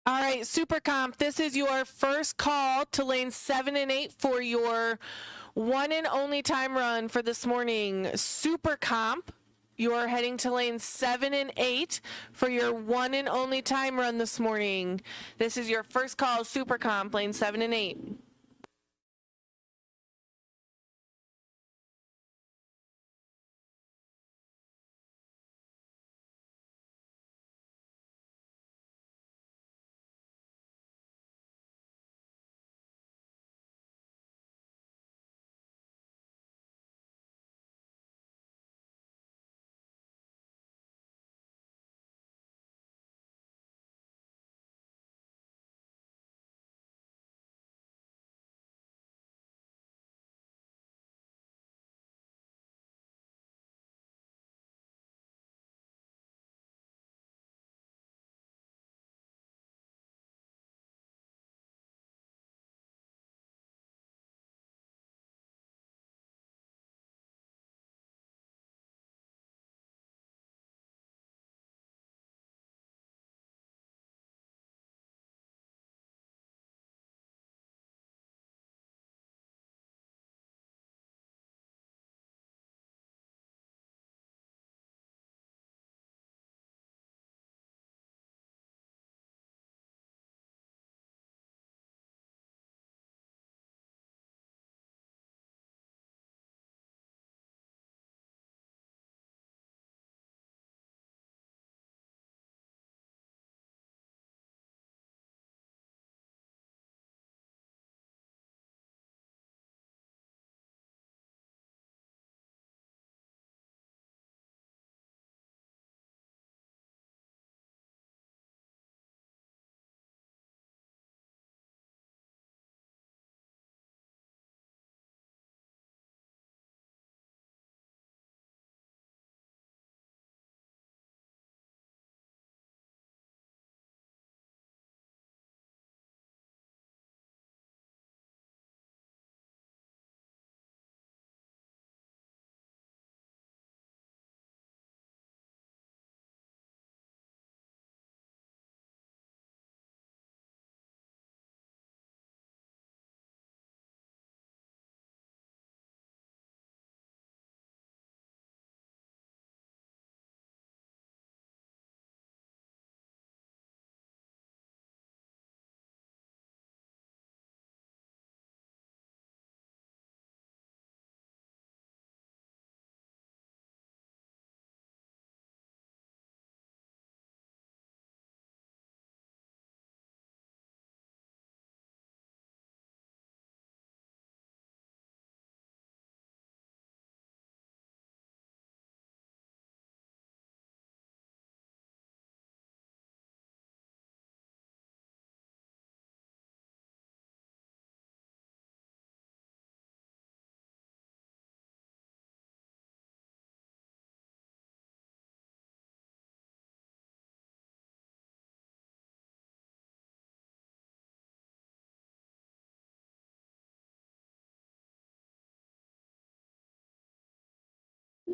All right, Super Comp, this is your first call to lanes 7 and 8 for your one and only time run for this morning. Super Comp, you're heading to lanes 7 and 8 for your one and only time run this morning. This is your first call, Super Comp, lanes 7 and 8.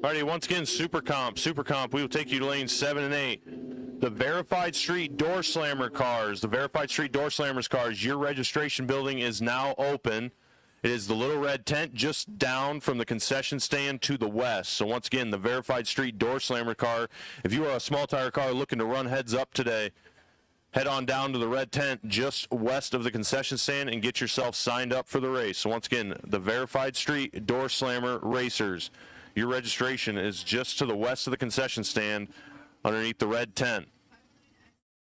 Alrighty, once again, Super Comp, we will take you to lanes 7 and 8. The Verified Street Door Slammer cars, your registration building is now open. It is the little red tent just down from the concession stand to the west. So once again, the Verified Street Door Slammer car. If you are a small tire car looking to run heads up today, head on down to the red tent just west of the concession stand and get yourself signed up for the race. So once again, the Verified Street Door Slammer Racers. Your registration is just to the west of the concession stand underneath the red tent.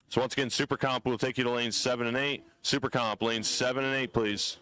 So once again, Super Comp will take you to lanes 7 and 8. Super Comp, lanes 7 and 8, please.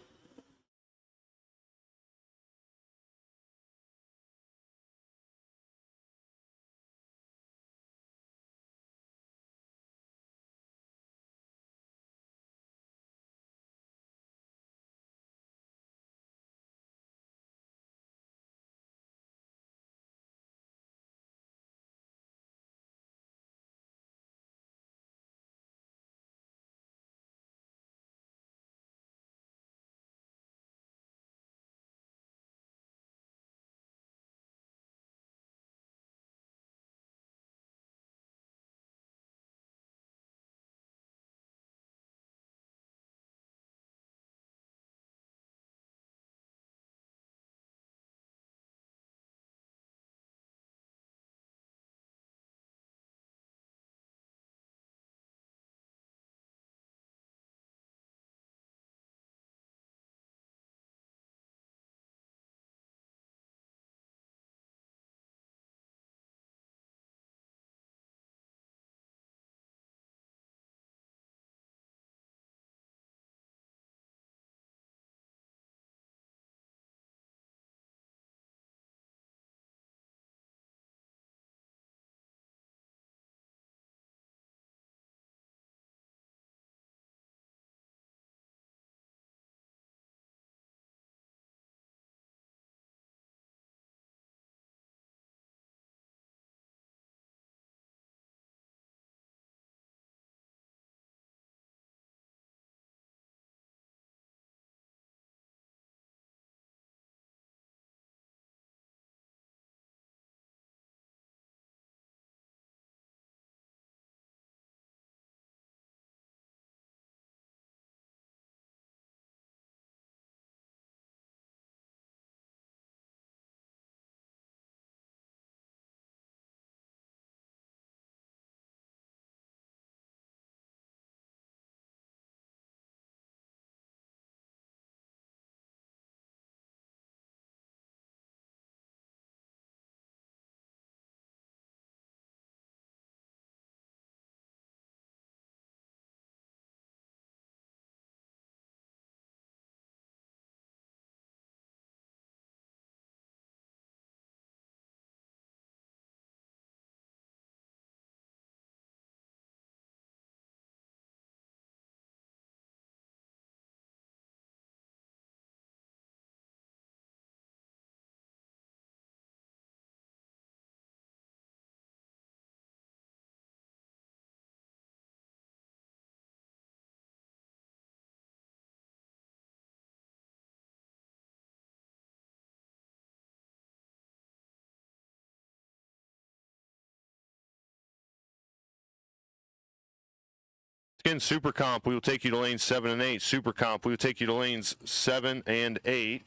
Again, Super Comp, we will take you to lanes 7 and 8. Super Comp, we will take you to lanes 7 and 8.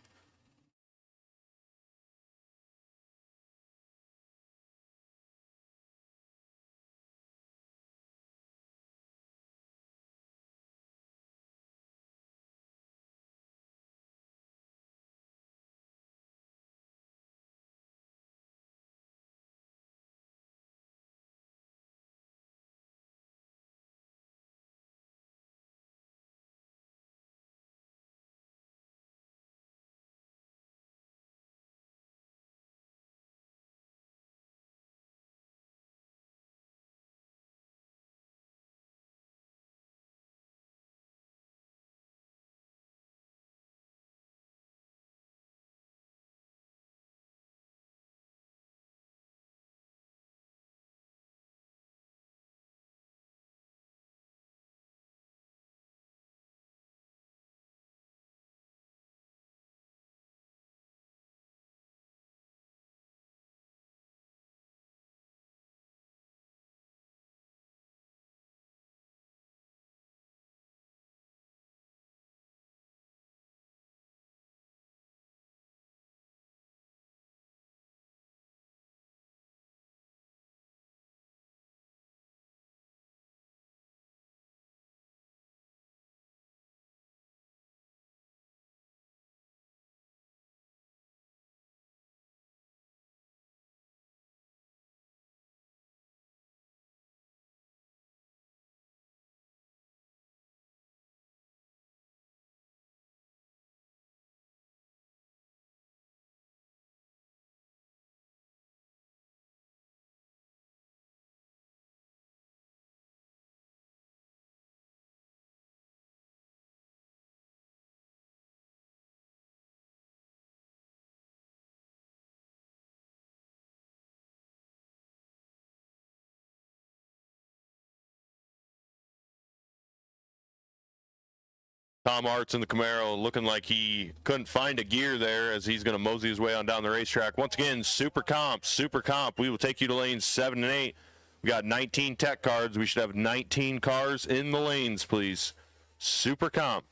Tom Arts in the Camaro looking like he couldn't find a gear there as he's going to mosey his way on down the racetrack. Once again, Super Comp, we will take you to lanes 7 and 8. We got 19 tech cards. We should have 19 cars in the lanes, please. Super Comp,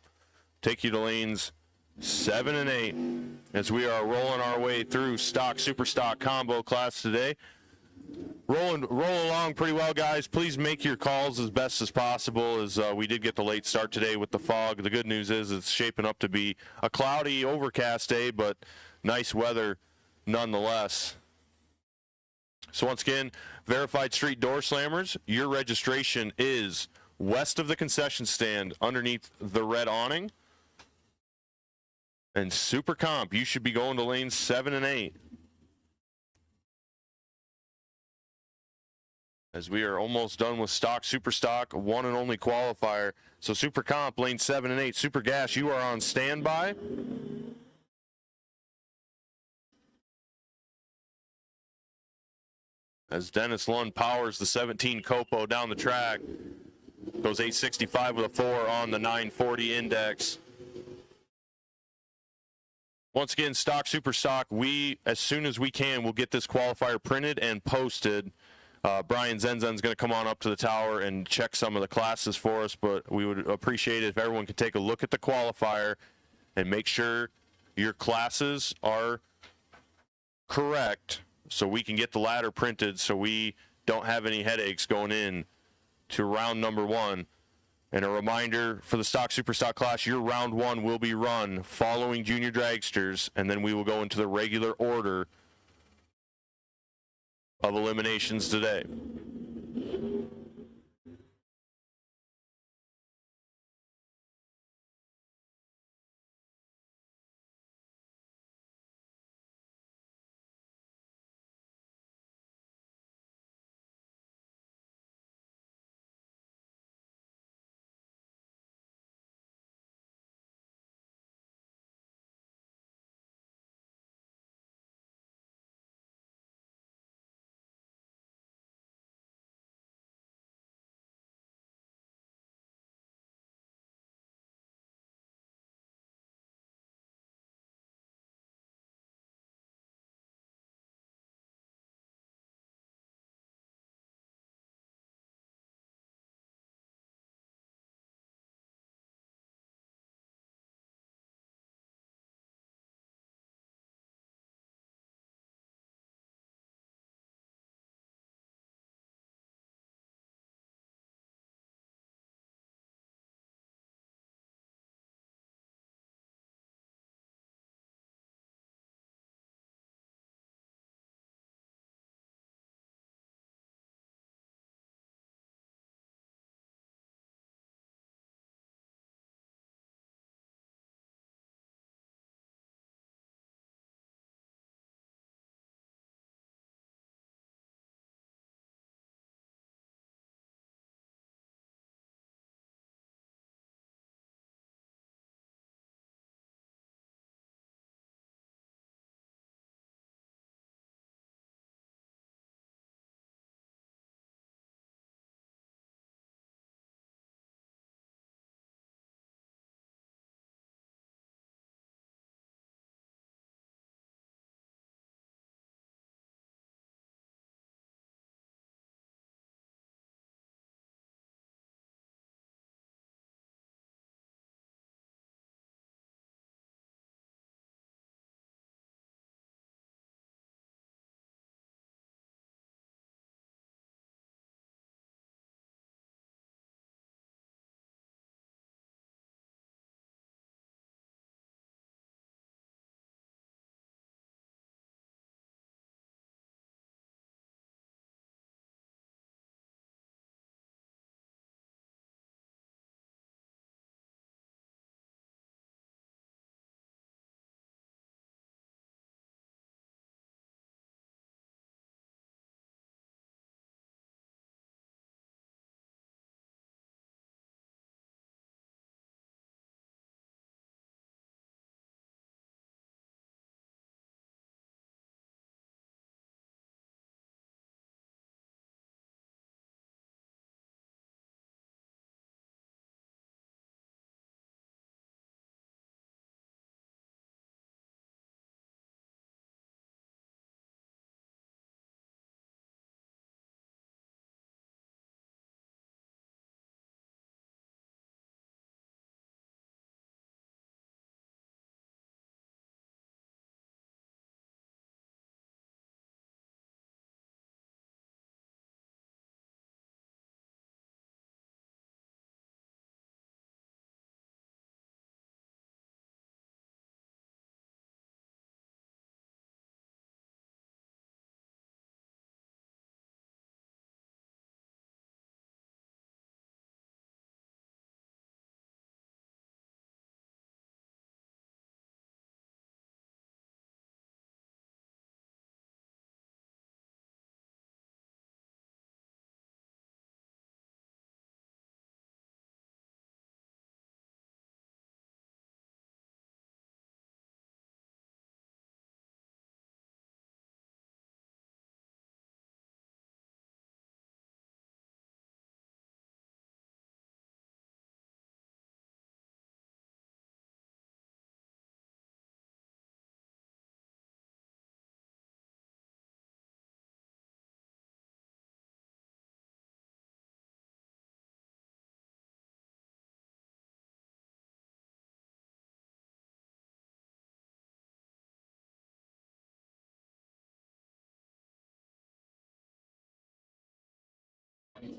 take you to lanes 7 and 8 as we are rolling our way through stock, super stock combo class today. Roll along pretty well, guys. Please make your calls as best as possible, as we did get the late start today with the fog. The good news is it's shaping up to be a cloudy, overcast day, but nice weather nonetheless. So once again, Verified Street Door Slammers, your registration is west of the concession stand underneath the red awning. And Super Comp, you should be going to lanes 7 and 8. As we are almost done with stock, super stock, one and only qualifier. So Super Comp, lane 7 and 8. Super Gas, you are on standby. As Dennis Lund powers the 17 Copo down the track. Goes 865 with a 4 on the 940 index. Once again, stock, super stock, we, as soon as we can, will get this qualifier printed and posted. Brian Zenzen's going to come on up to the tower and check some of the classes for us, but we would appreciate it if everyone could take a look at the qualifier and make sure your classes are correct so we can get the ladder printed so we don't have any headaches going in to round number 1. And a reminder for the stock, super stock class, your round 1 will be run following junior dragsters, and then we will go into the regular order of eliminations today.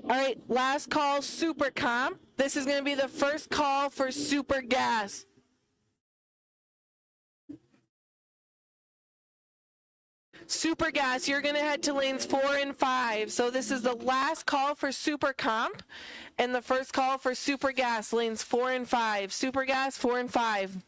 All right, last call, Super Comp. This is going to be the first call for Super Gas. Super Gas, you're going to head to lanes 4 and 5. So this is the last call for Super Comp and the first call for Super Gas, lanes 4 and 5. Super Gas, 4 and 5.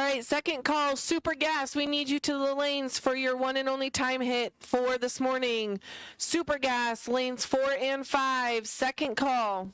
right, second call, Super Gas. We need you to the lanes for your one and only time hit for this morning. Super Gas, lanes 4 and 5, second call.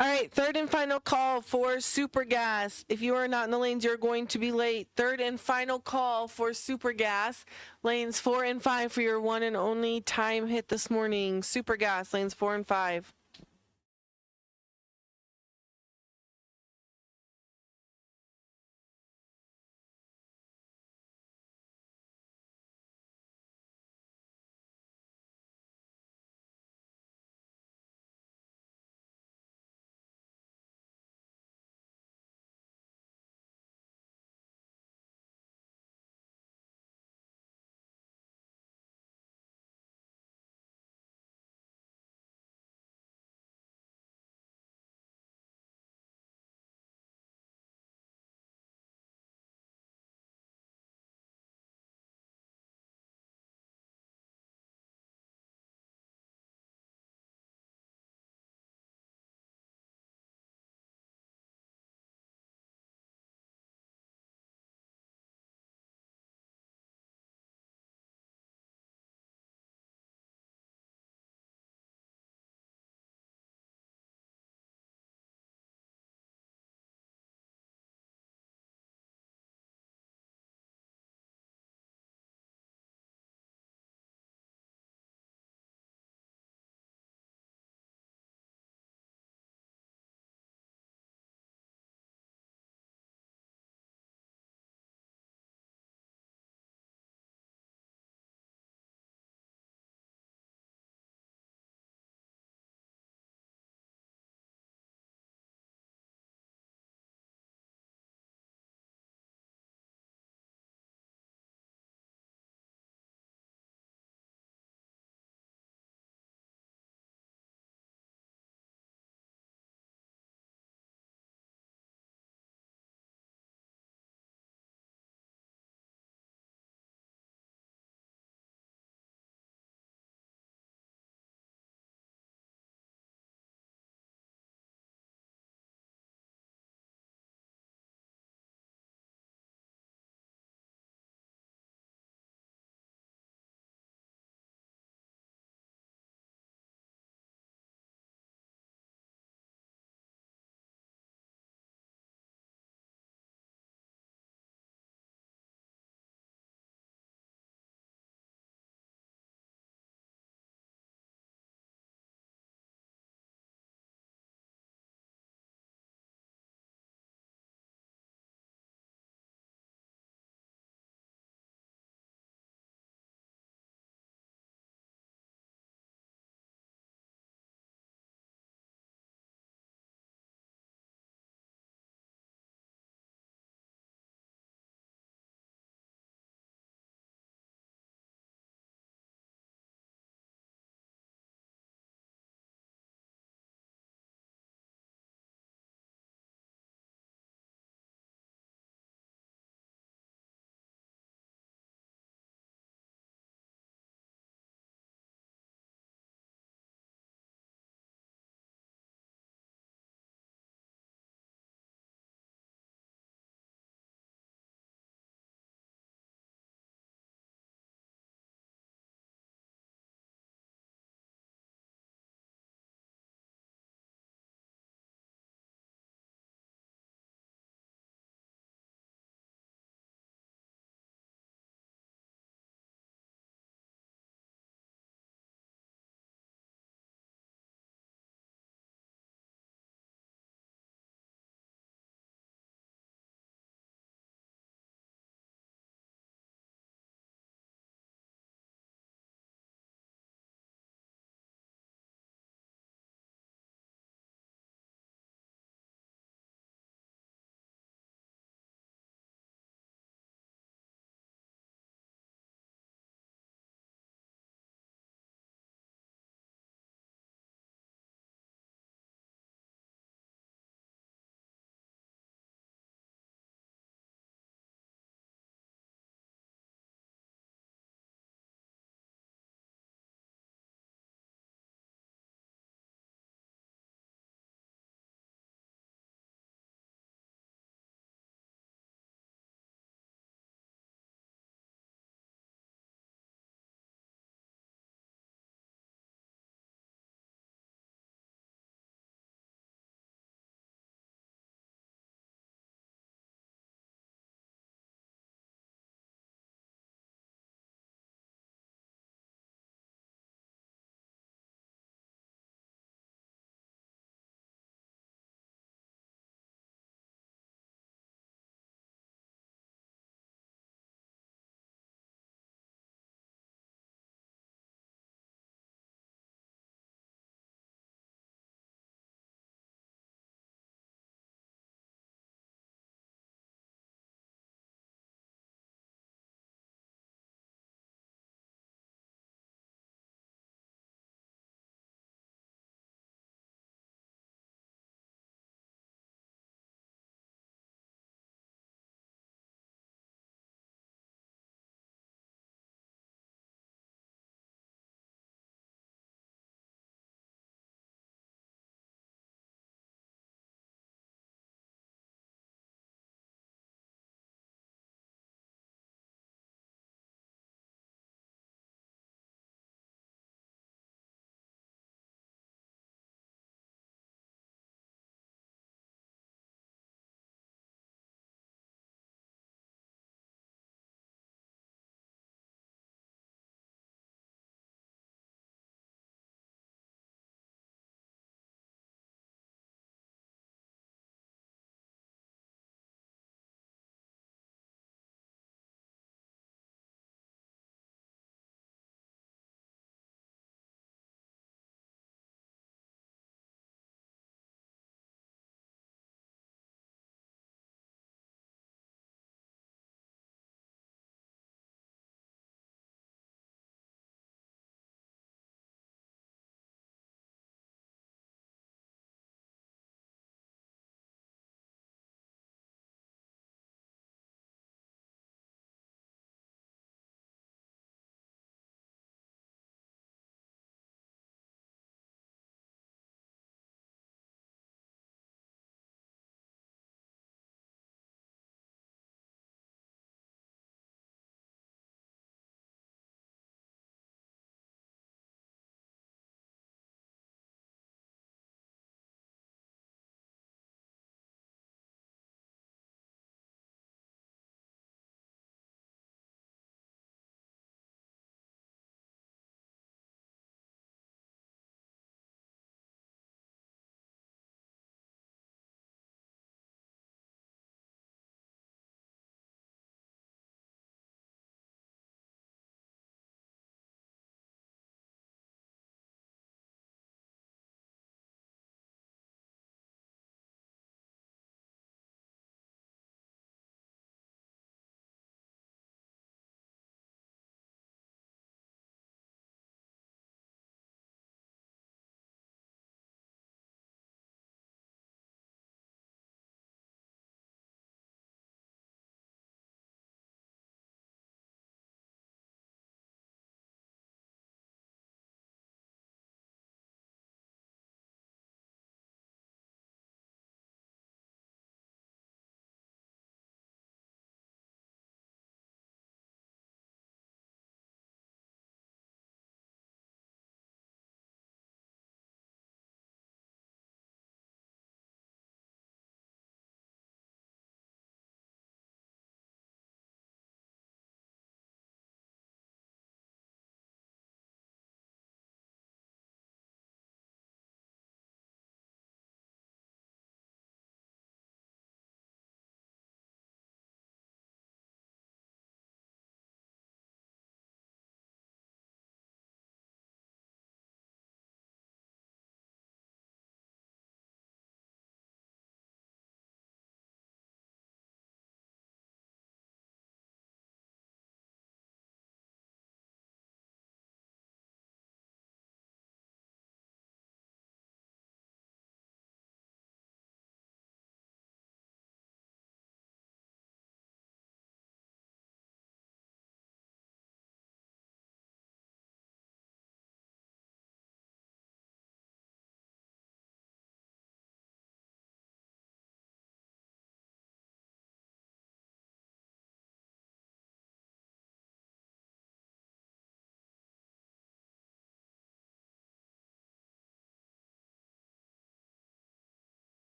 All right, third and final call for Super Gas. If you are not in the lanes, you're going to be late. Third and final call for Super Gas. Lanes 4 and 5 for your one and only time hit this morning. Super Gas, lanes 4 and 5.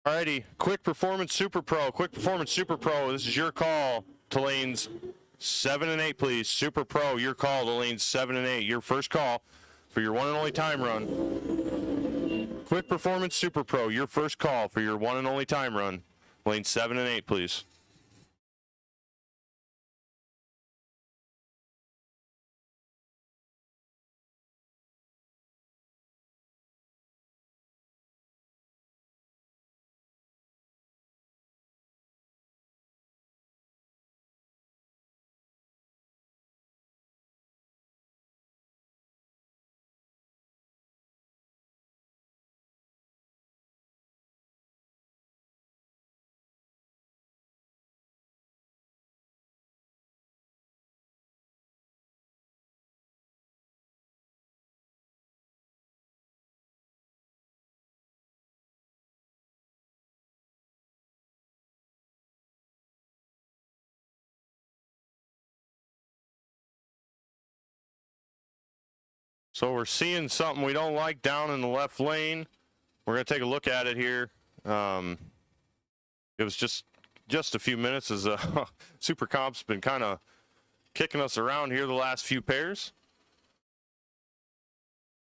Alrighty, Quick Performance Super Pro. Quick Performance Super Pro, this is your call to lanes 7 and 8, please. Super Pro, your call to lanes 7 and 8. Your first call for your one and only time run. Quick Performance Super Pro, your first call for your one and only time run. Lanes 7 and 8, please. So we're seeing something we don't like down in the left lane. We're going to take a look at it here. It was just a few minutes as Super Comp's been kind of kicking us around here the last few pairs.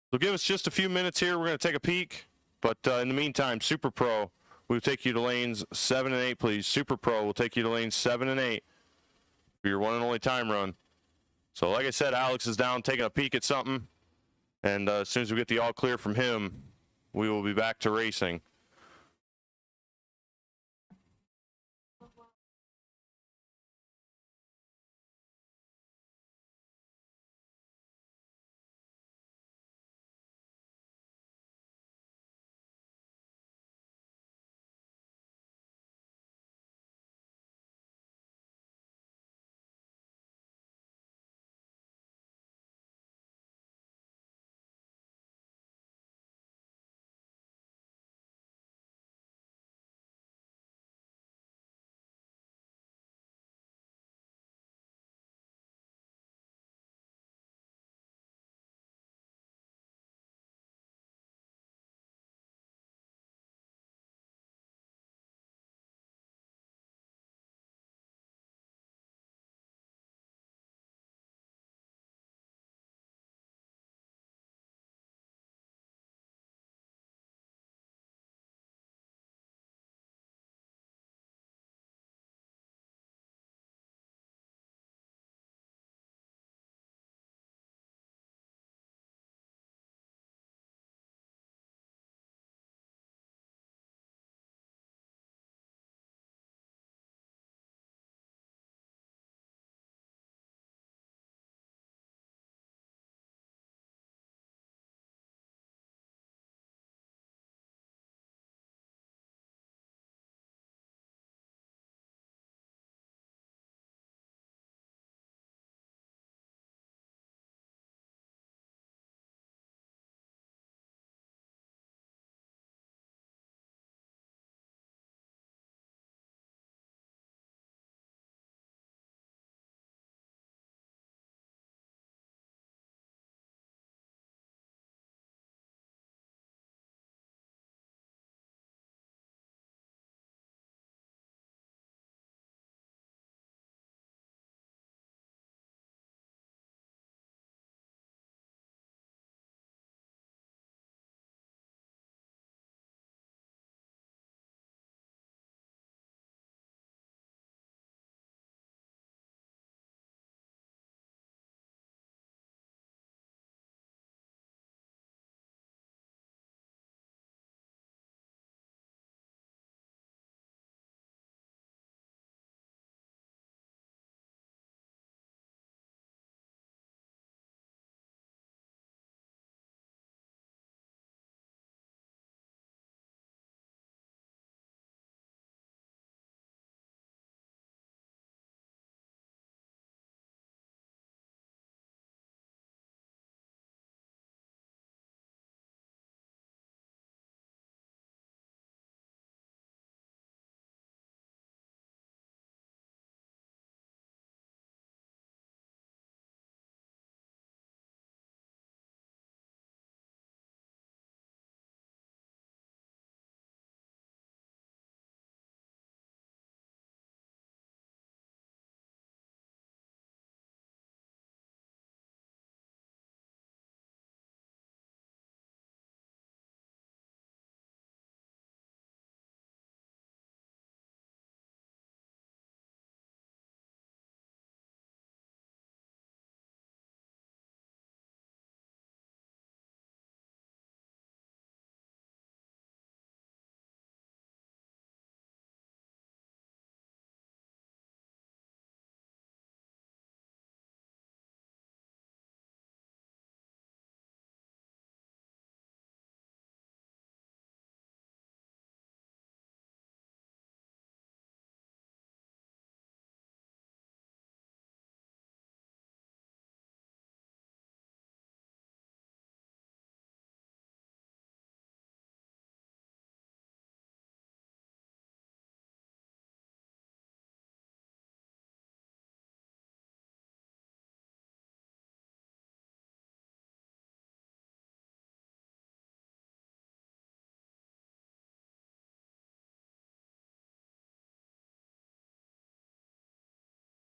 So give us just a few minutes here. We're going to take a peek. But in the meantime, Super Pro, we'll take you to lanes 7 and 8, please. Super Pro will take you to lanes 7 and 8 for your one and only time run. So like I said, Alex is down taking a peek at something. And as soon as we get the all clear from him, we will be back to racing.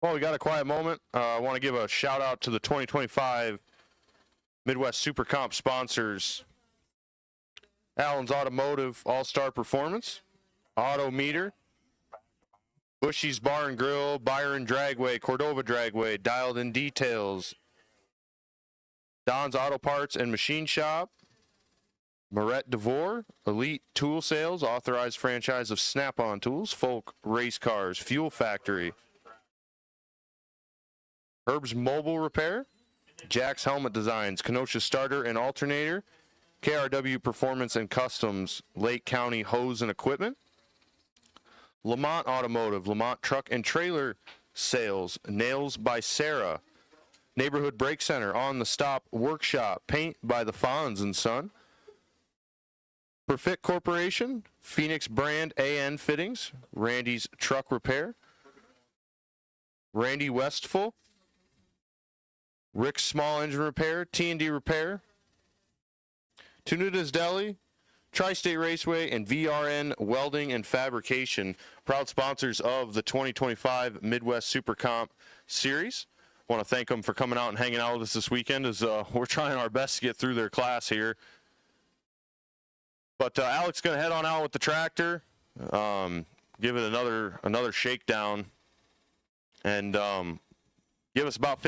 Well, we got a quiet moment. I want to give a shout out to the 2025 Midwest Super Comp sponsors: Allen's Automotive All-Star Performance, Auto Meter, Bushy's Bar and Grill, Byron Dragway, Cordova Dragway, Dialed in Details, Don's Auto Parts and Machine Shop, Moret DeVore, Elite Tool Sales, authorized franchise of Snap-on Tools, Folk Race Cars, Fuel Factory, Herb's Mobile Repair, Jack's Helmet Designs, Kenosha Starter and Alternator, KRW Performance and Customs, Lake County Hose and Equipment, Lamont Automotive, Lamont Truck and Trailer Sales, Nails by Sarah, Neighborhood Brake Center, On the Stop Workshop, Paint by the Fonz and Son, Perfit Corporation, Phoenix Brand AN Fittings, Randy's Truck Repair, Randy Westful, Rick's Small Engine Repair, T&D Repair, Tunita's Deli, Tri-State Raceway, and VRN Welding and Fabrication, proud sponsors of the 2025 Midwest Super Comp Series. I want to thank them for coming out and hanging out with us this weekend, as we're trying our best to get through their class here. But Alex going to head on out with the tractor, give it another shakedown, and give us about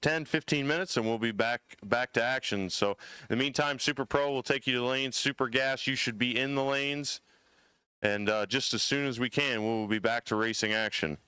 10-15 minutes, and we'll be back to action. So in the meantime, Super Pro will take you to the lanes. Super Gas, you should be in the lanes, and just as soon as we can, we'll be back to racing action.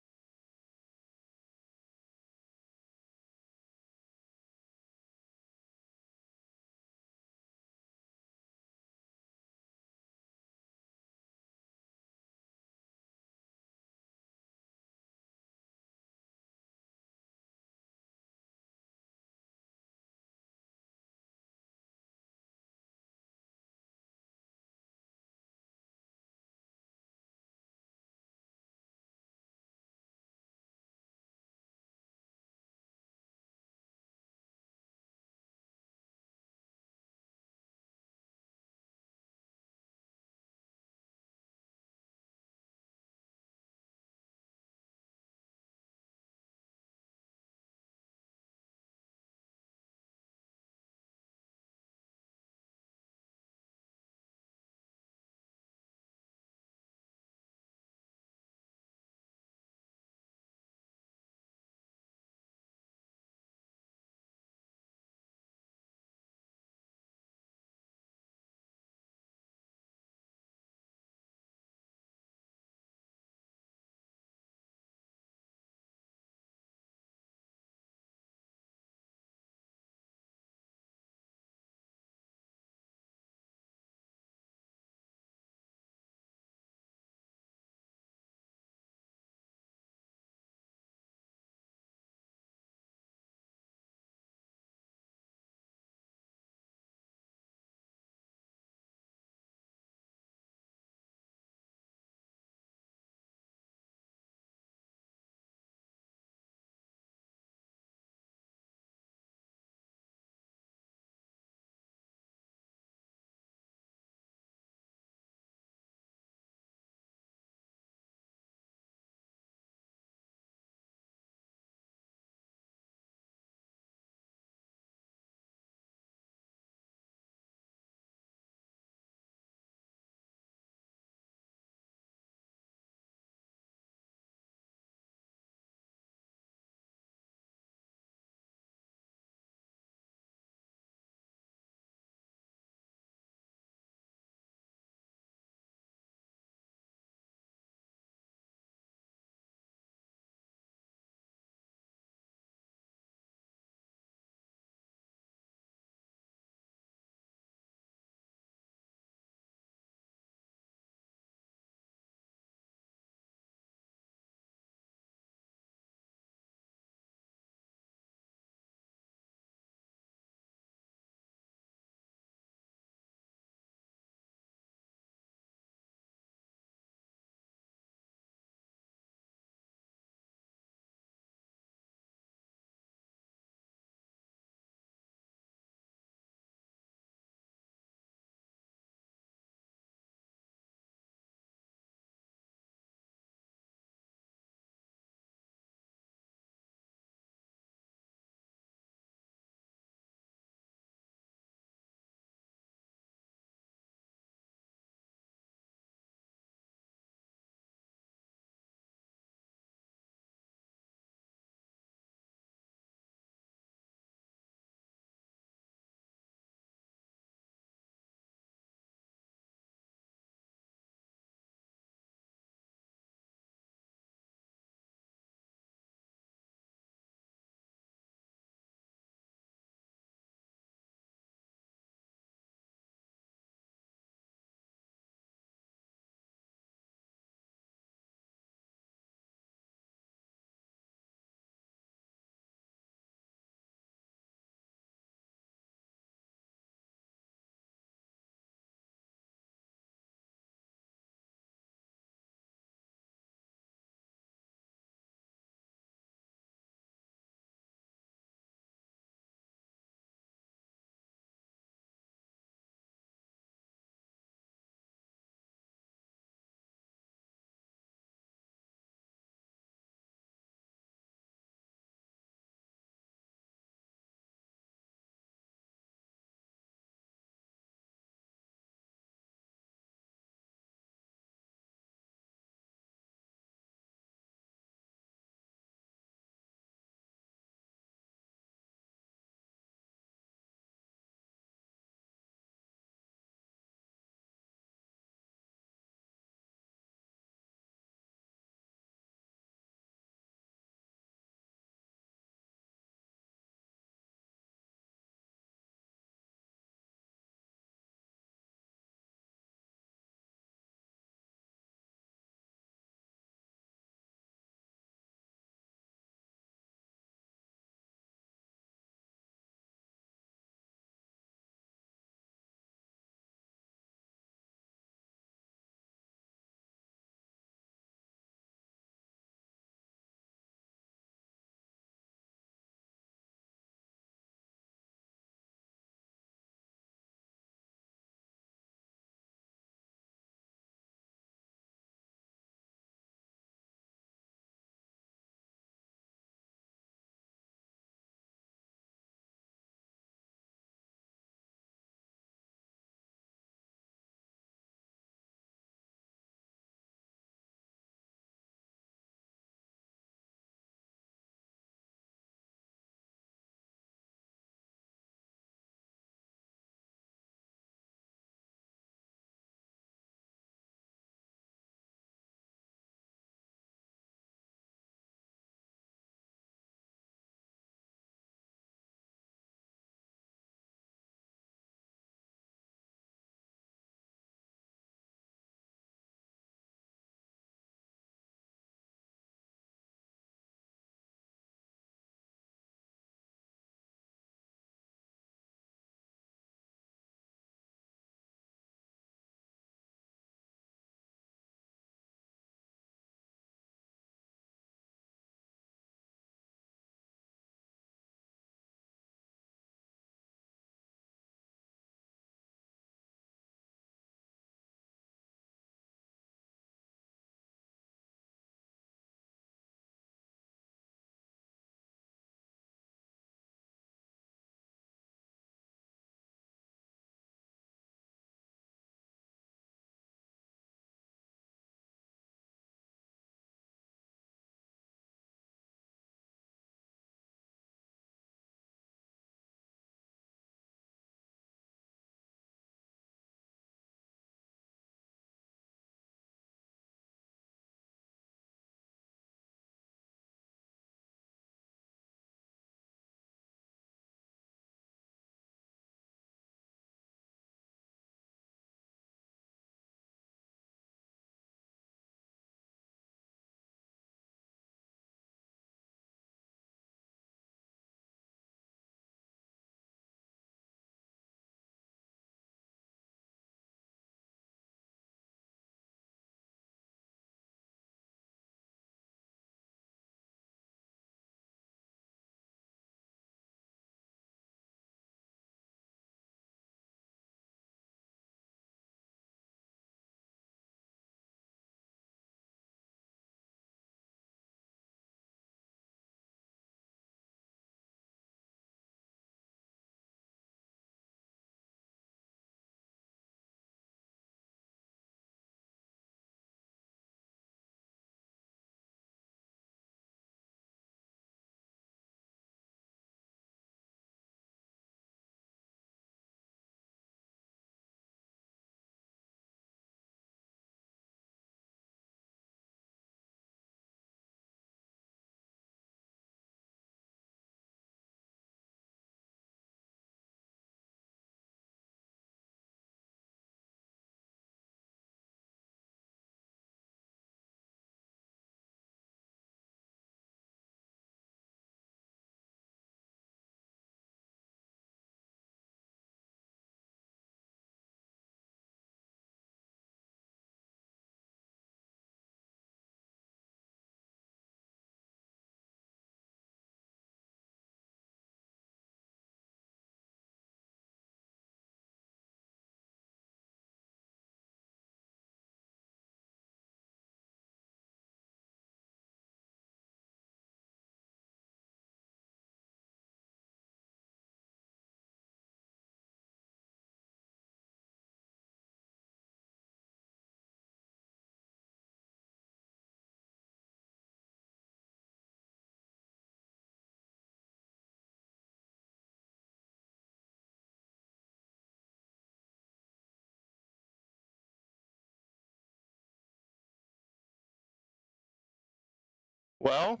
Well,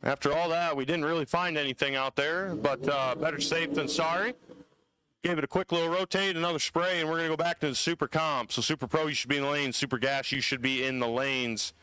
after all that, we didn't really find anything out there, but better safe than sorry. Gave it a quick little rotate, another spray, and we're going to go back to the Super Comp. So Super Pro, you should be in the lanes. Super Gas, you should be in the lanes.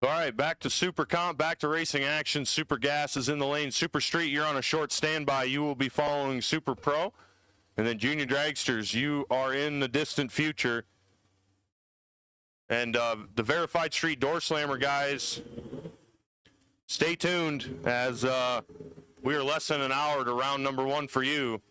All right, back to Super Comp, back to racing action. Super Gas is in the lane. Super Street, you're on a short standby. You will be following Super Pro. And then Junior Dragsters, you are in the distant future. And the Verified Street Door Slammer guys, stay tuned as we are less than an hour to round number 1 for you.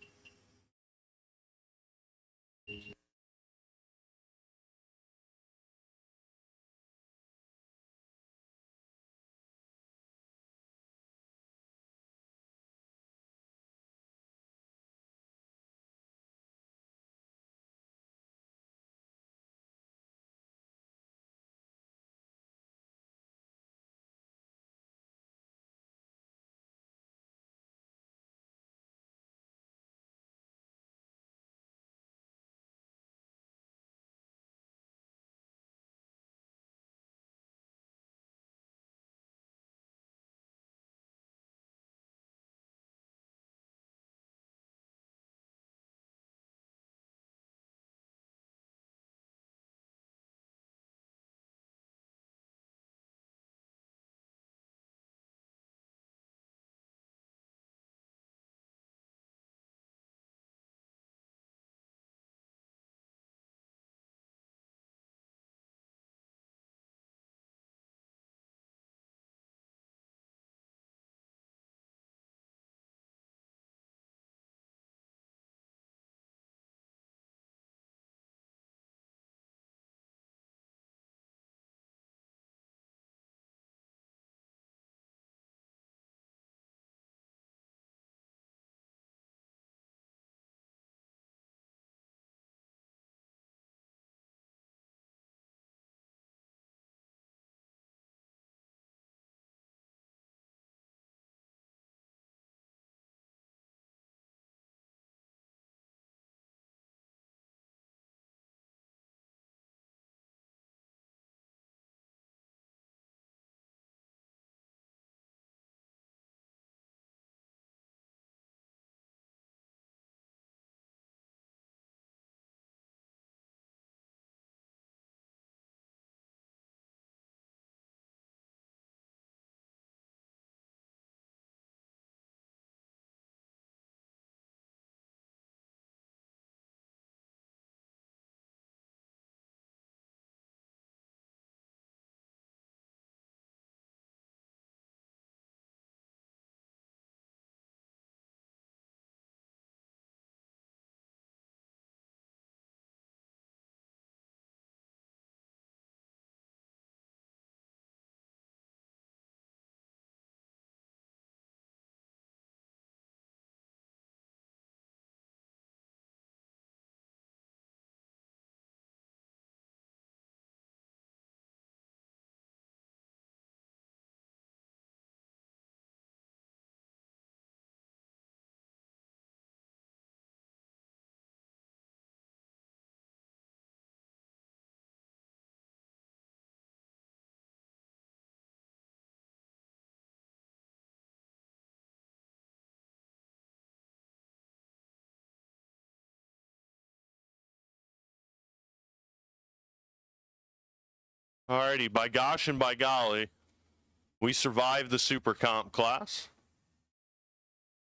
Alrighty, by gosh and by golly, we survived the Super Comp class.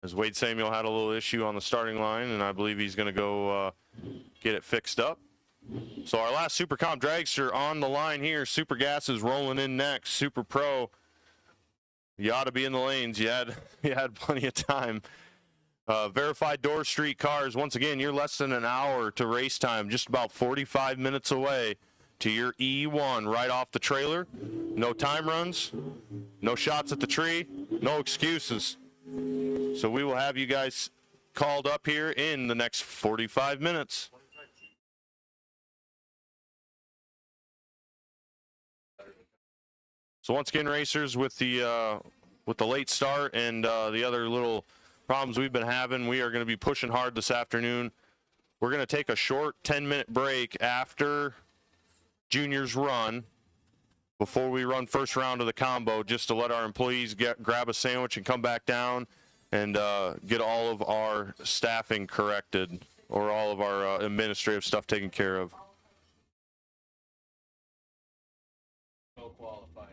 As Wade Samuel had a little issue on the starting line, and I believe he's going to go get it fixed up. So our last Super Comp dragster on the line here. Super Gas is rolling in next. Super Pro, you ought to be in the lanes. You had plenty of time. Verified Door Street cars, once again, you're less than an hour to race time, just about 45 minutes away. to your E1 right off the trailer. No time runs, no shots at the tree, no excuses. So we will have you guys called up here in the next 45 minutes. So once again, racers, with the late start and the other little problems we've been having, we are going to be pushing hard this afternoon. We're going to take a short 10-minute break after Junior's run before we run first round of the combo, just to let our employees grab a sandwich and come back down and get all of our staffing corrected, or all of our administrative stuff taken care of. No qualifying.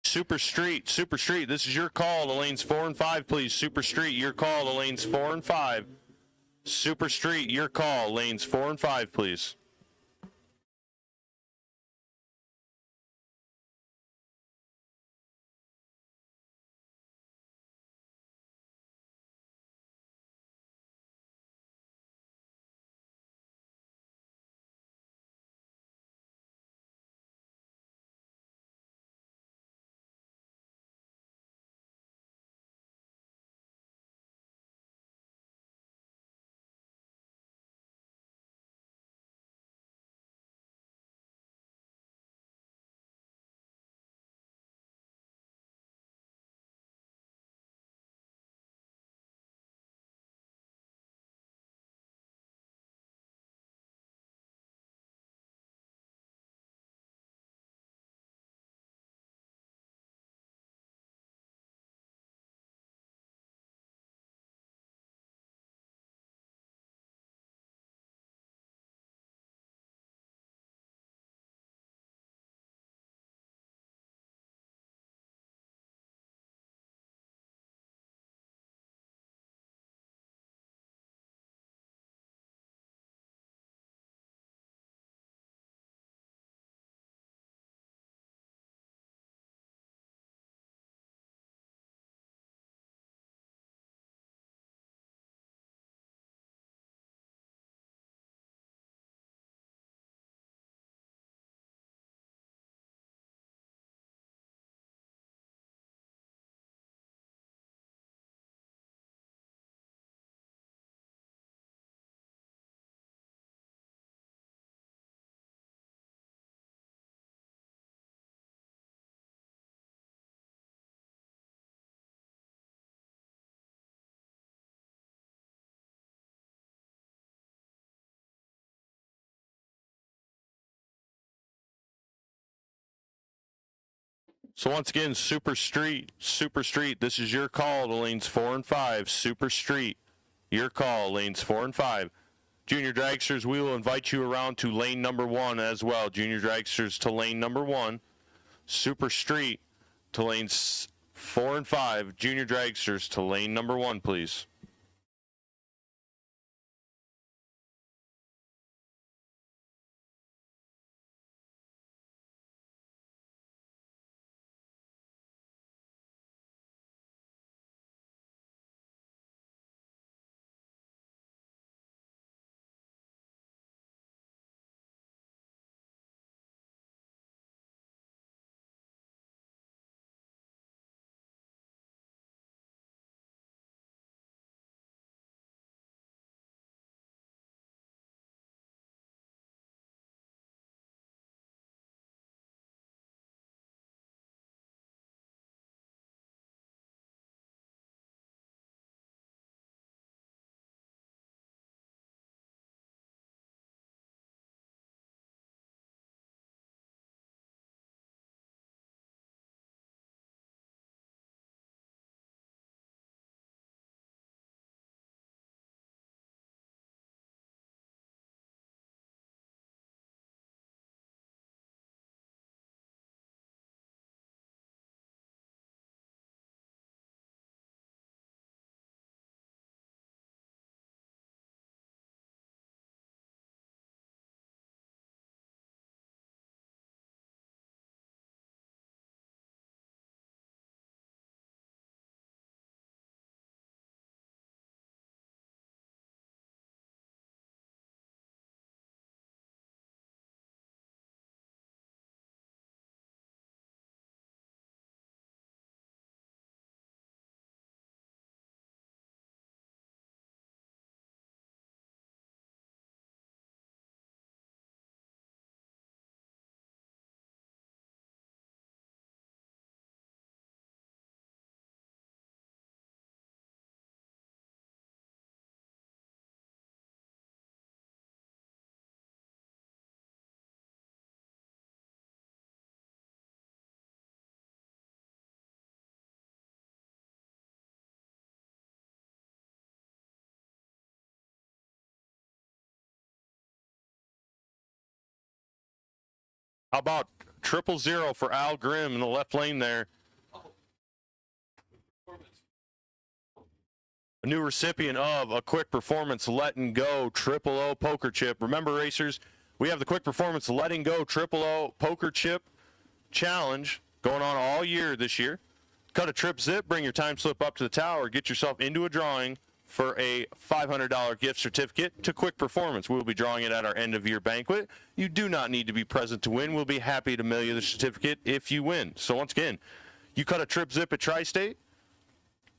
Super Street, this is your call to lanes 4 and 5, please. Super Street, your call to lanes 4 and 5. Super Street, your call, lanes 4 and 5, please. So once again, Super Street, this is your call to lanes 4 and 5. Super Street, your call, lanes 4 and 5. Junior Dragsters, we will invite you around to lane number 1 as well. Junior Dragsters to lane number 1. Super Street to lanes 4 and 5. Junior Dragsters to lane number 1, please. How about 000 for Al Grimm in the left lane there? a new recipient of a Quick Performance Let and Go Triple O Poker Chip. Remember, racers, we have the Quick Performance Letting Go Triple O Poker Chip Challenge going on all year this year. Cut a trip zip, bring your time slip up to the tower, get yourself into a drawing for a $500 gift certificate to Quick Performance. We'll be drawing it at our end-of-year banquet. You do not need to be present to win. We'll be happy to mail you the certificate if you win. So once again, you cut a trip zip at Tri-State,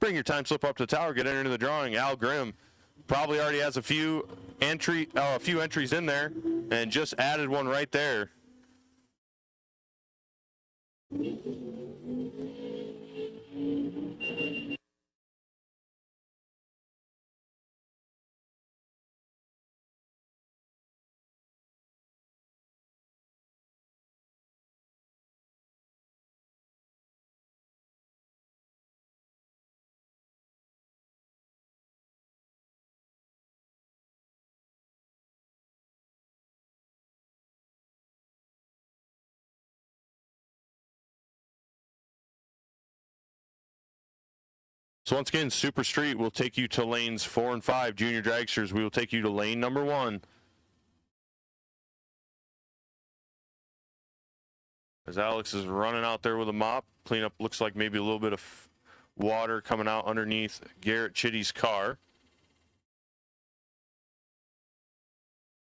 bring your time slip up to the tower, get entered into the drawing. Al Grimm probably already has a few entries in there and just added one right there. So once again, Super Street will take you to lanes 4 and 5. Junior Dragsters, we will take you to lane number 1. As Alex is running out there with a mop, cleanup looks like maybe a little bit of water coming out underneath Garrett Chitty's car.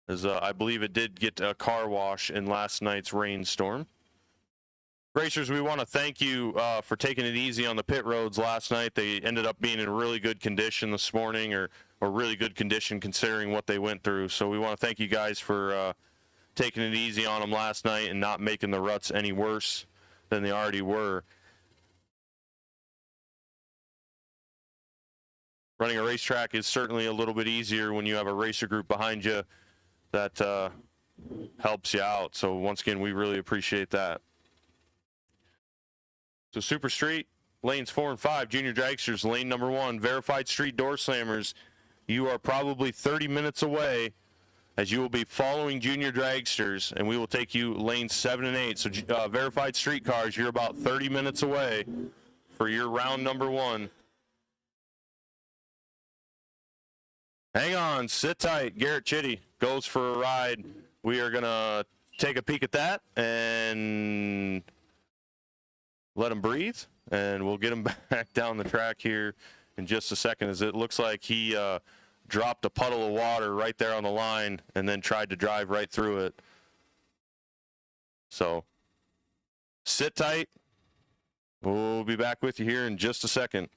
As I believe it did get a car wash in last night's rainstorm. Racers, we want to thank you for taking it easy on the pit roads last night. They ended up being in really good condition this morning, or really good condition considering what they went through. So we want to thank you guys for taking it easy on them last night and not making the ruts any worse than they already were. Running a racetrack is certainly a little bit easier when you have a racer group behind you that helps you out. So once again, we really appreciate that. So Super Street, lanes 4 and 5, Junior Dragsters, lane number 1, Verified Street Door Slammers. You are probably 30 minutes away as you will be following Junior Dragsters, and we will take you lanes 7 and 8. So Verified Street Cars, you're about 30 minutes away for your round number 1. Hang on, sit tight. Garrett Chitty goes for a ride. We are going to take a peek at that and let him breathe, and we'll get him back down the track here in just a second, as it looks like he dropped a puddle of water right there on the line and then tried to drive right through it. So sit tight. We'll be back with you here in just a second.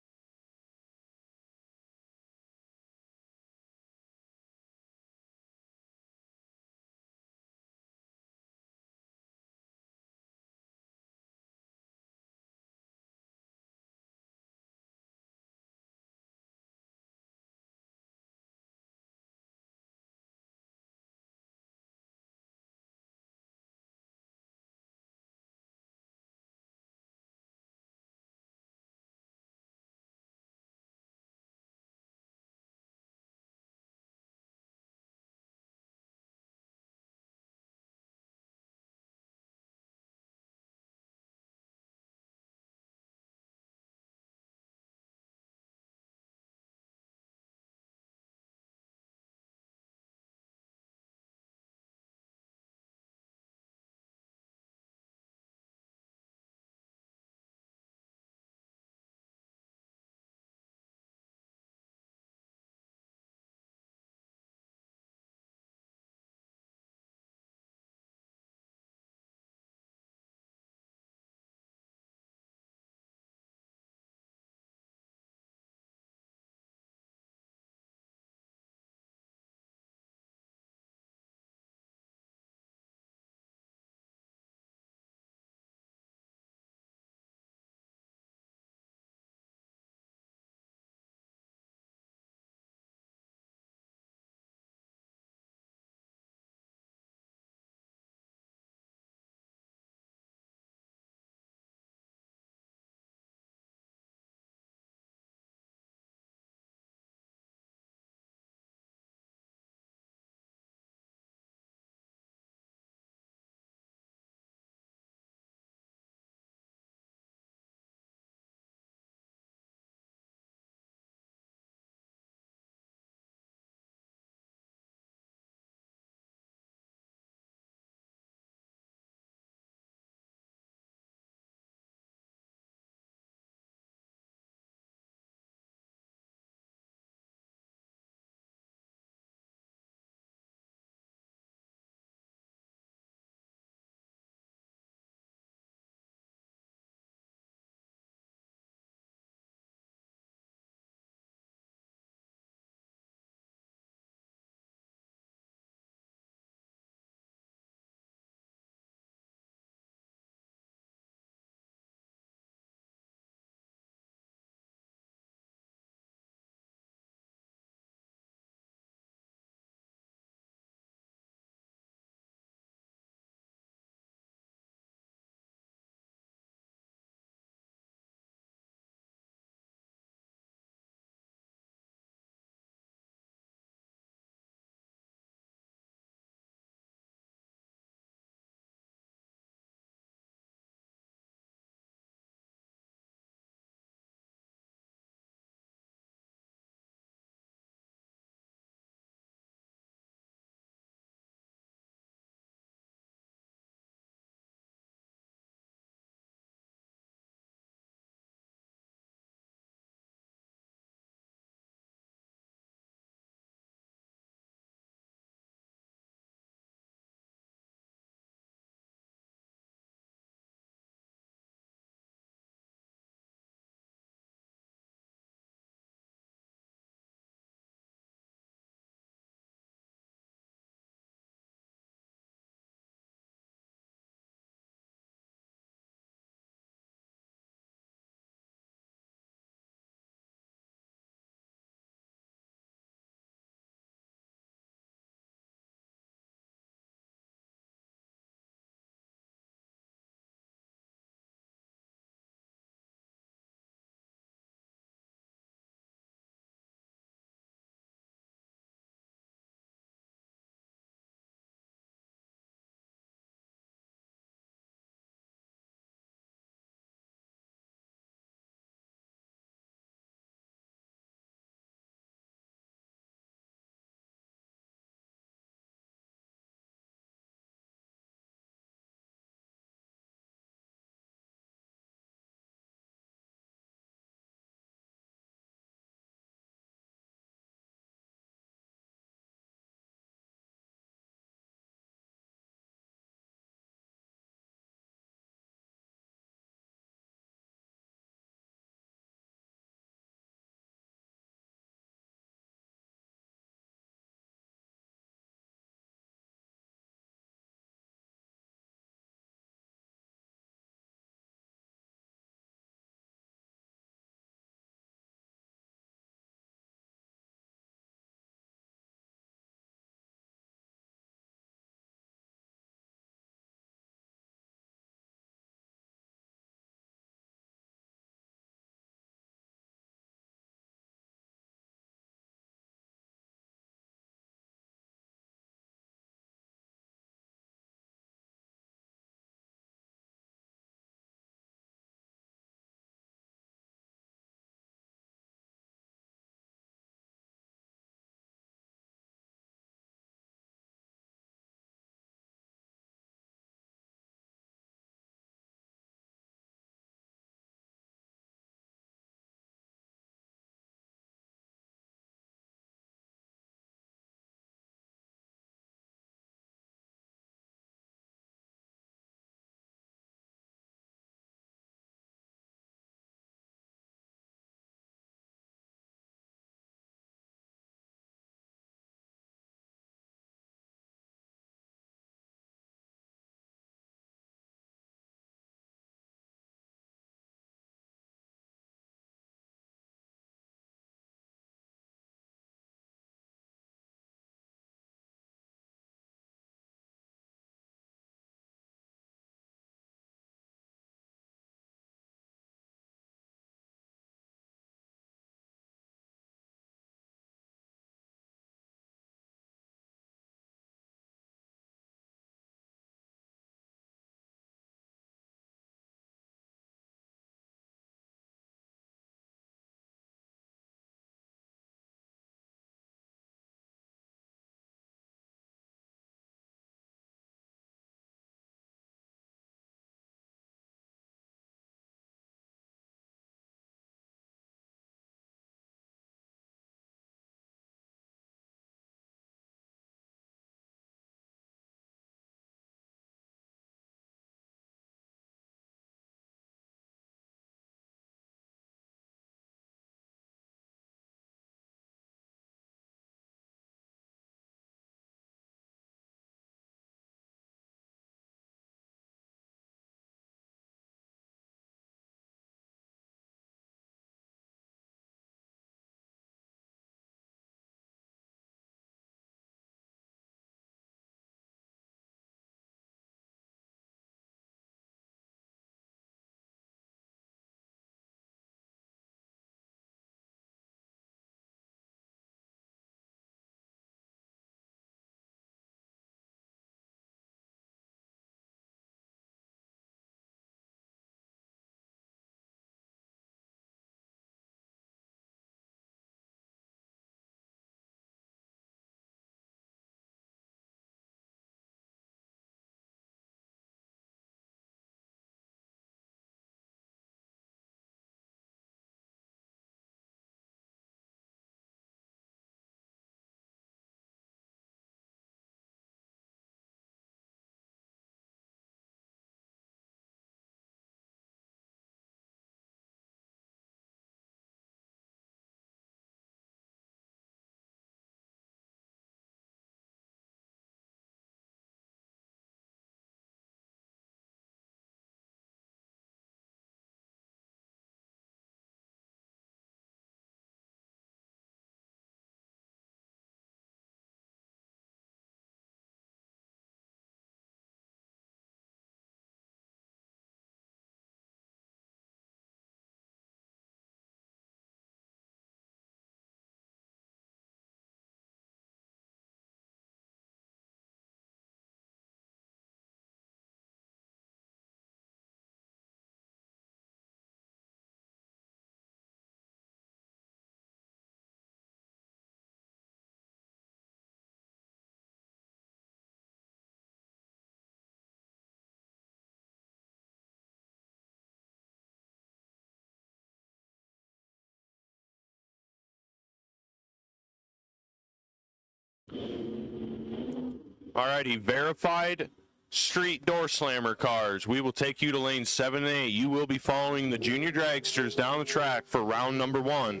Alrighty, verified street door slammer cars. We will take you to lanes 7 and 8. You will be following the junior dragsters down the track for round number 1.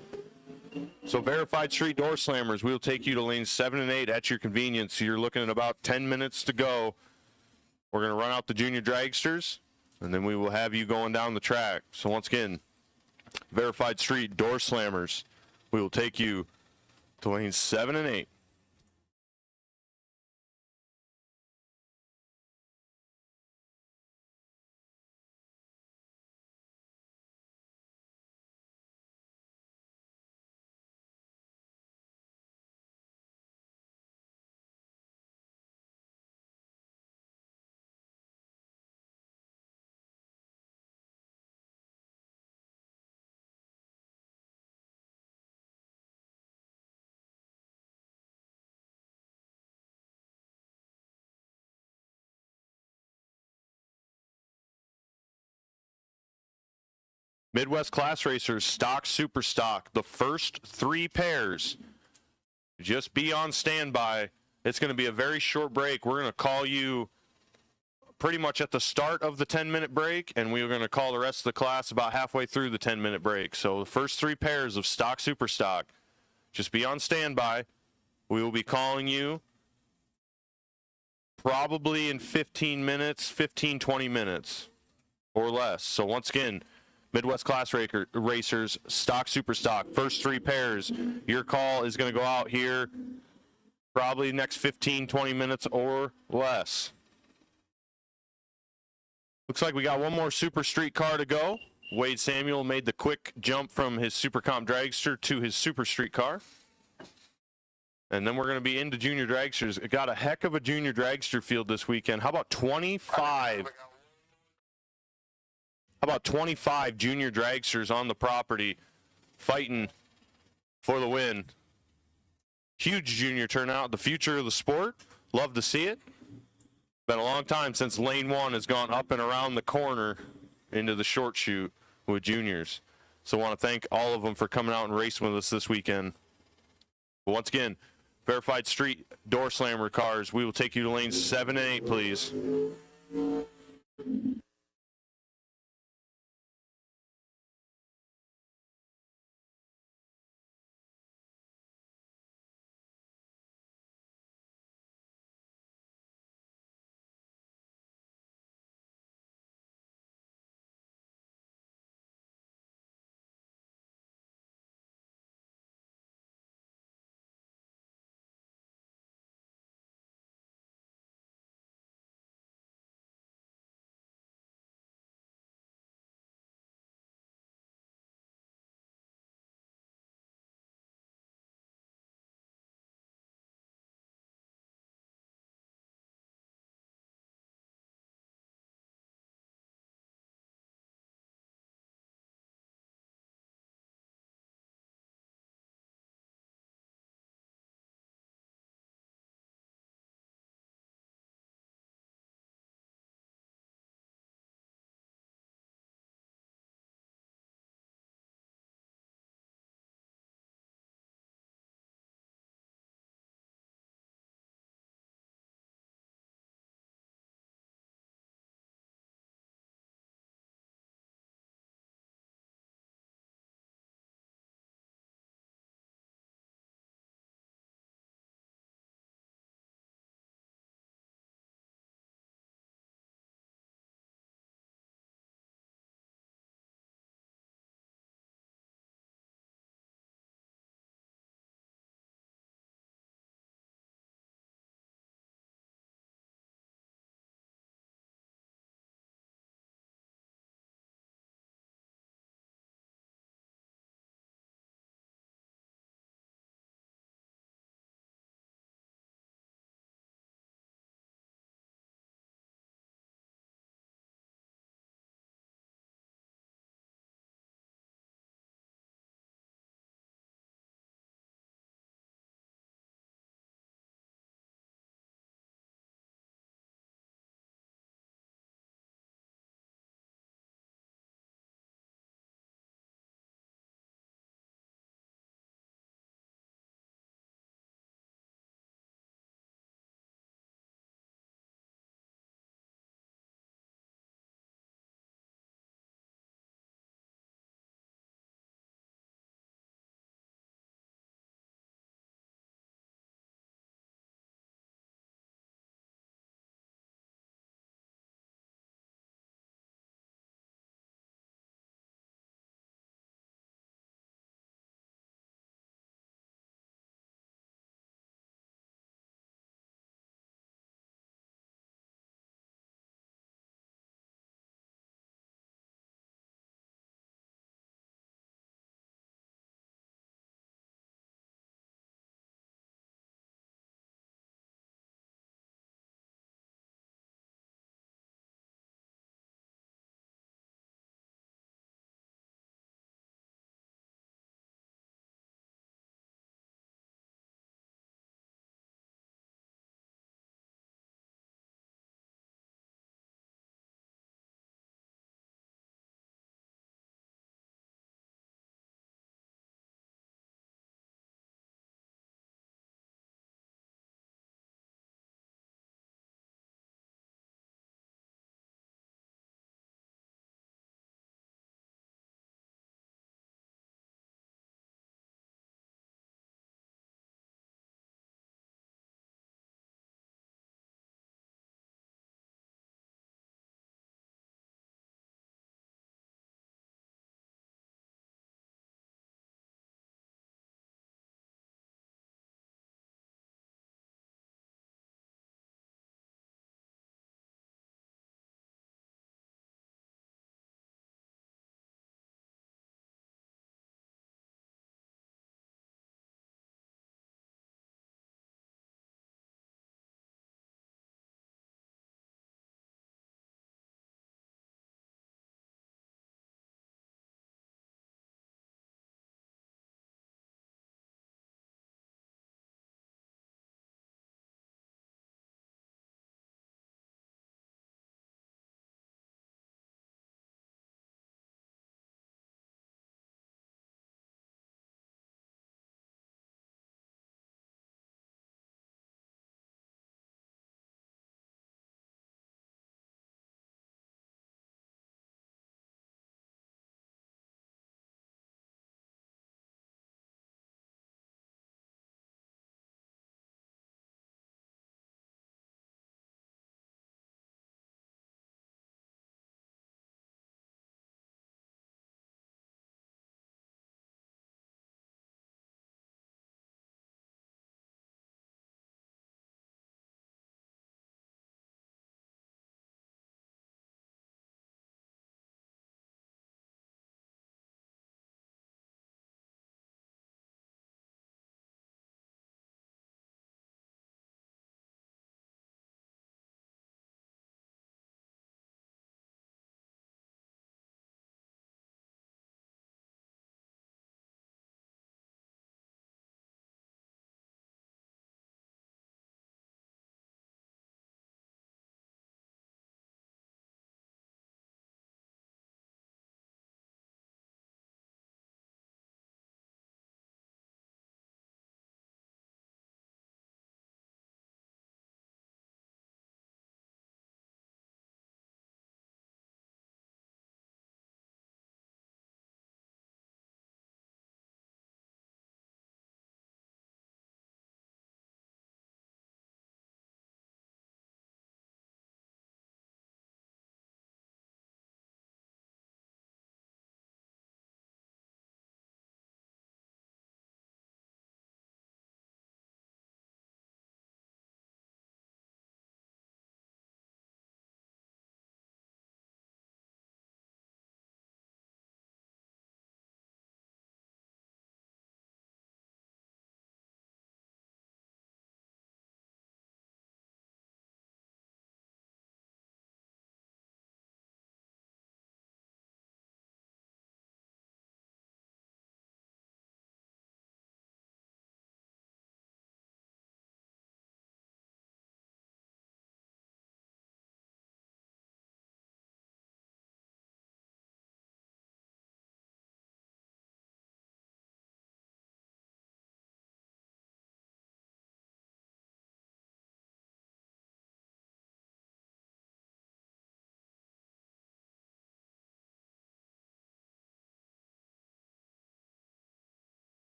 So verified street door slammers, we will take you to lanes 7 and 8 at your convenience. You're looking at about 10 minutes to go. We're going to run out the junior dragsters, and then we will have you going down the track. So once again, verified street door slammers, we will take you to lanes 7 and 8. Midwest Class Racers, stock, super stock. The first 3 pairs, just be on standby. It's going to be a very short break. We're going to call you pretty much at the start of the 10-minute break, and we're going to call the rest of the class about halfway through the 10-minute break. So the first 3 pairs of stock, super stock, just be on standby. We will be calling you probably in 15 minutes, 15, 20 minutes or less. So once again, Midwest Class Racers, stock, super stock, first 3 pairs. Your call is going to go out here probably next 15, 20 minutes or less. Looks like we got one more Super Street car to go. Wade Samuel made the quick jump from his Super Comp Dragster to his Super Street car. And then we're going to be into junior dragsters. Got a heck of a junior dragster field this weekend. How about 25? How about 25 junior dragsters on the property fighting for the win? Huge junior turnout, the future of the sport. Love to see it. Been a long time since lane 1 has gone up and around the corner into the short chute with juniors. So I want to thank all of them for coming out and racing with us this weekend. But once again, verified street door slammer cars, we will take you to lanes 7 and 8, please.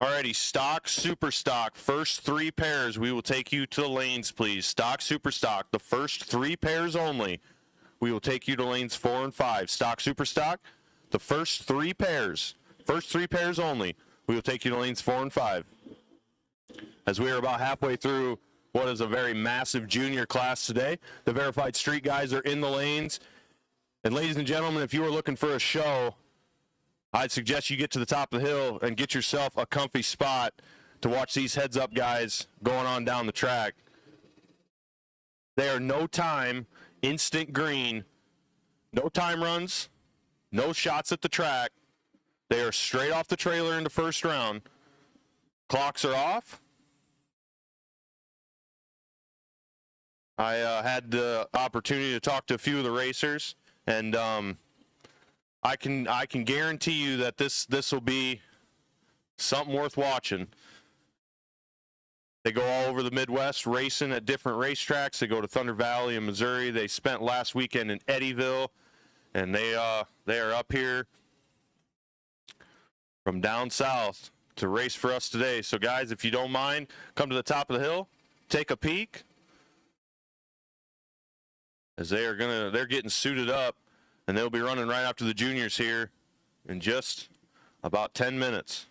Alrighty, stock, super stock. First 3 pairs, we will take you to the lanes, please. Stock, super stock. The first 3 pairs only, we will take you to lanes 4 and 5. Stock, super stock. The first 3 pairs only, we will take you to lanes 4 and 5. As we are about halfway through what is a very massive junior class today, the verified street guys are in the lanes. And ladies and gentlemen, if you are looking for a show, I'd suggest you get to the top of the hill and get yourself a comfy spot to watch these heads-up guys going on down the track. They are no time, instant green, no time runs, no shots at the track. They are straight off the trailer in the first round. Clocks are off. I had the opportunity to talk to a few of the racers, and I can guarantee you that this will be something worth watching. They go all over the Midwest racing at different racetracks. They go to Thunder Valley in Missouri. They spent last weekend in Eddyville, and they are up here from down south to race for us today. So guys, if you don't mind, come to the top of the hill, take a peek, as they're getting suited up. And they'll be running right after the juniors here in just about 10 minutes.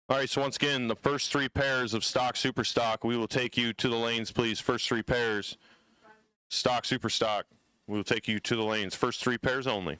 All right, so once again, the first 3 pairs of stock, super stock, we will take you to the lanes, please. First 3 pairs, stock, super stock, we will take you to the lanes. First 3 pairs only.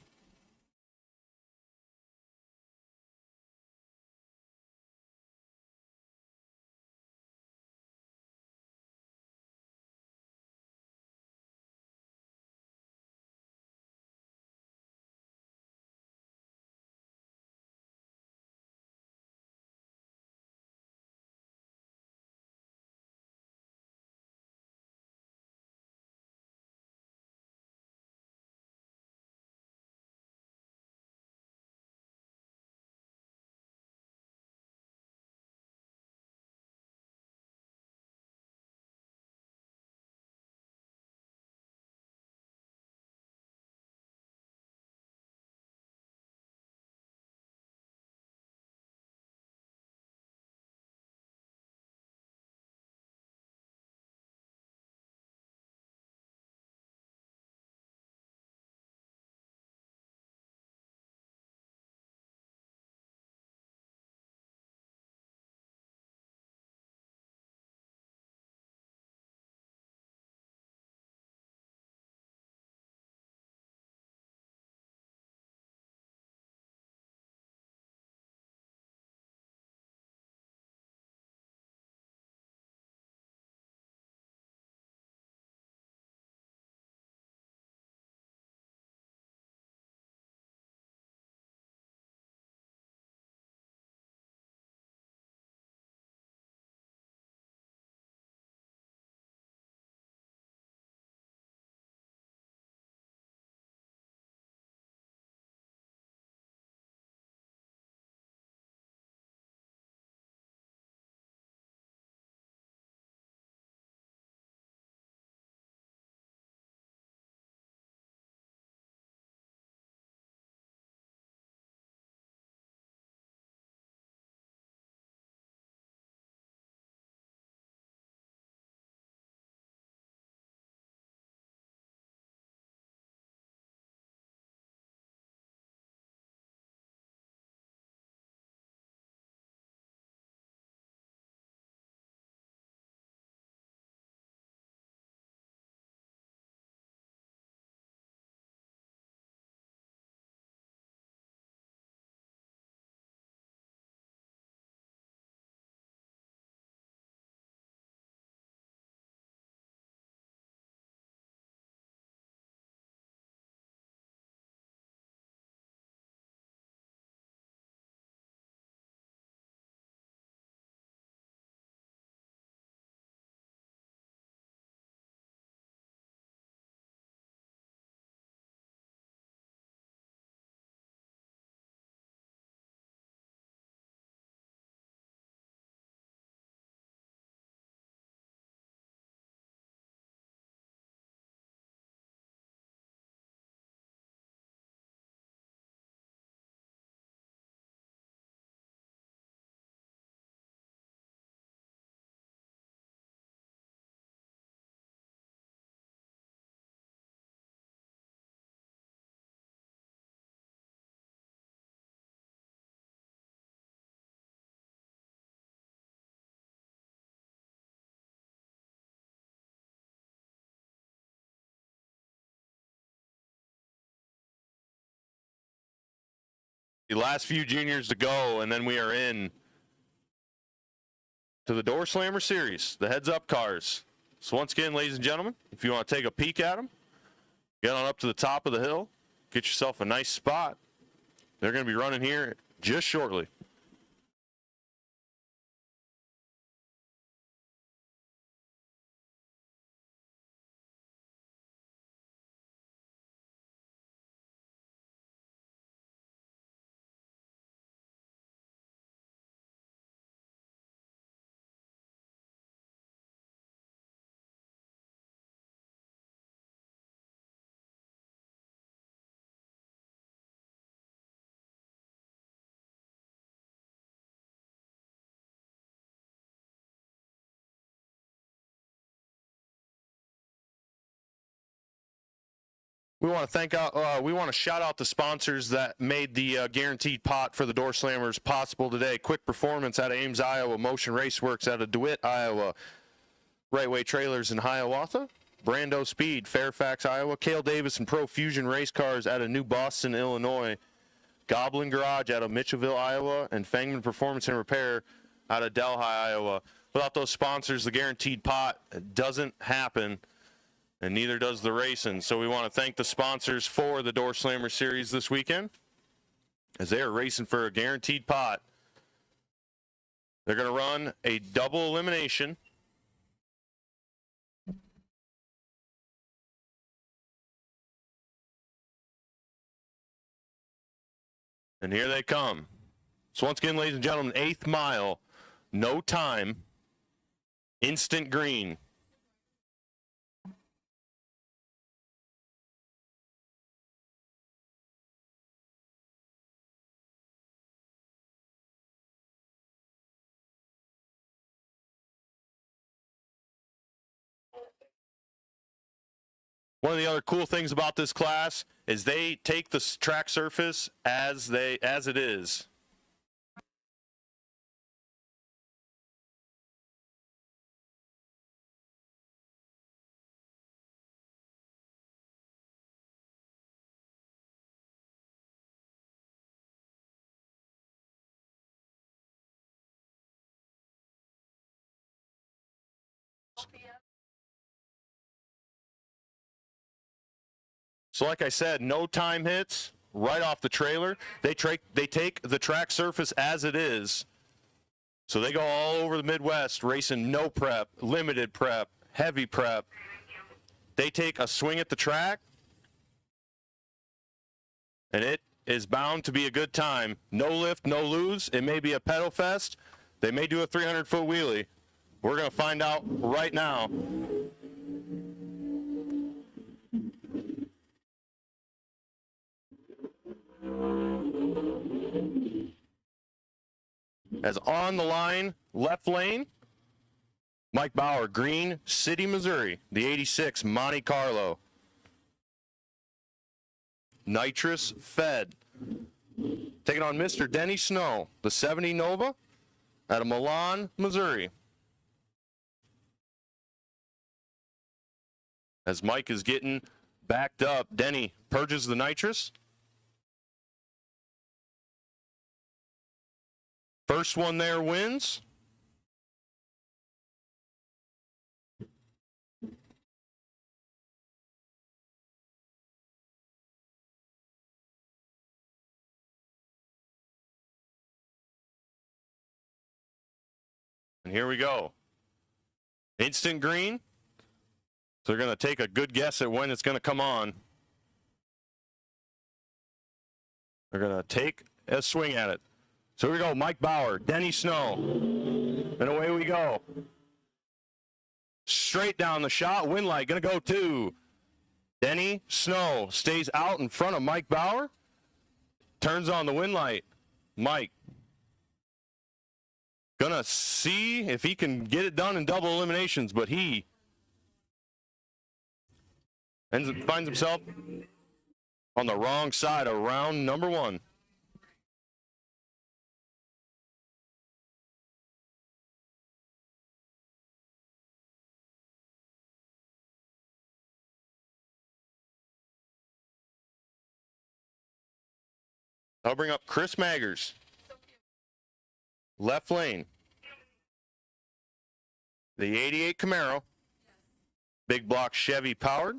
The last few juniors to go, and then we are in to the Door Slammer Series, the heads-up cars. So once again, ladies and gentlemen, if you want to take a peek at them, get on up to the top of the hill, get yourself a nice spot. They're going to be running here just shortly. We want to shout out the sponsors that made the guaranteed pot for the door slammers possible today. Quick Performance out of Ames, Iowa. Motion Raceworks out of DeWitt, Iowa. Wright-Way Trailers in Hiawatha. Brandospeed, Fairfax, Iowa. Cale Davis and Pro Fusion Race Cars out of New Boston, Illinois. Goblin Garage out of Mitchellville, Iowa. And Fangmann Performance and Repair out of Delhi, Iowa. Without those sponsors, the guaranteed pot doesn't happen. And neither does the racing. So we want to thank the sponsors for the Door Slammer Series this weekend, as they are racing for a guaranteed pot. They're going to run a double elimination. And here they come. So once again, ladies and gentlemen, 8th mile, no time, instant green. One of the other cool things about this class is they take the track surface as it is. So like I said, no time hits right off the trailer. They take the track surface as it is. So they go all over the Midwest racing no prep, limited prep, heavy prep. They take a swing at the track, and it is bound to be a good time. No lift, no lose. It may be a pedal fest. They may do a 300-foot wheelie. We're going to find out right now. As on the line, left lane, Mike Bauer, Green City, Missouri, the 86 Monte Carlo. Nitrous fed. Taking on Mr. Denny Snow, the 70 Nova out of Milan, Missouri. As Mike is getting backed up, Denny purges the nitrous. First one there wins. And here we go. Instant green. So they're going to take a good guess at when it's going to come on. They're going to take a swing at it. So here we go, Mike Bauer, Denny Snow, and away we go. Straight down the shot, wind light, gonna go to Denny Snow. Stays out in front of Mike Bauer, turns on the wind light. Mike, gonna see if he can get it done in double eliminations, but he finds himself on the wrong side of round number one. I'll bring up Chris Maggers. Left lane. The 88 Camaro. Big block Chevy powered.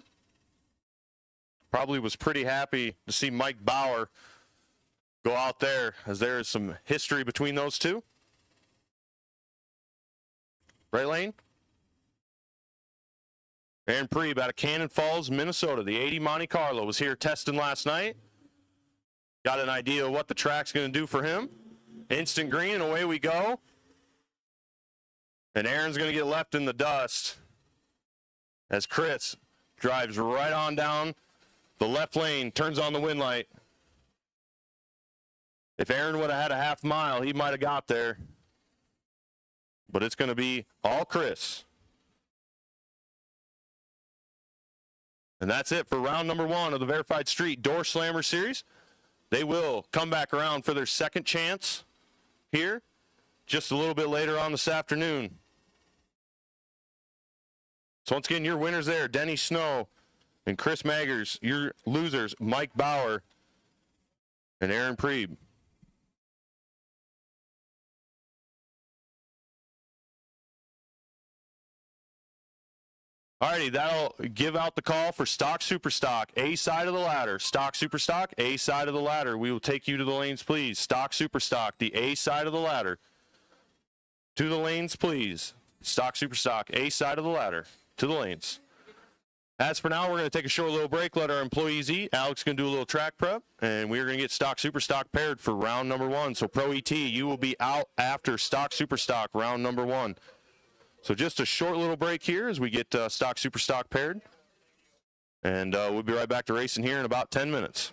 Probably was pretty happy to see Mike Bauer go out there, as there is some history between those two. Right lane. Aaron Preeb out of Cannon Falls, Minnesota. The 80 Monte Carlo was here testing last night. Got an idea of what the track's going to do for him. Instant green, and away we go. And Aaron's going to get left in the dust as Chris drives right on down the left lane, turns on the wind light. If Aaron would have had a half mile, he might have got there. But it's going to be all Chris. And that's it for round number 1 of the Verified Street Door Slammer Series. They will come back around for their second chance here just a little bit later on this afternoon. So once again, your winners there, Denny Snow and Chris Maggers. Your losers, Mike Bauer and Aaron Preeb. Alrighty, that'll give out the call for Stock Superstock, A side of the ladder. Stock Superstock, A side of the ladder. We will take you to the lanes, please. Stock Superstock, the A side of the ladder. To the lanes, please. Stock Superstock, A side of the ladder. To the lanes. As for now, we're going to take a short little break, let our employees eat. Alex is going to do a little track prep, and we're going to get Stock Superstock paired for round number 1. So Pro ET, you will be out after Stock Superstock round number 1. So just a short little break here as we get Stock Superstock paired. And we'll be right back to racing here in about 10 minutes.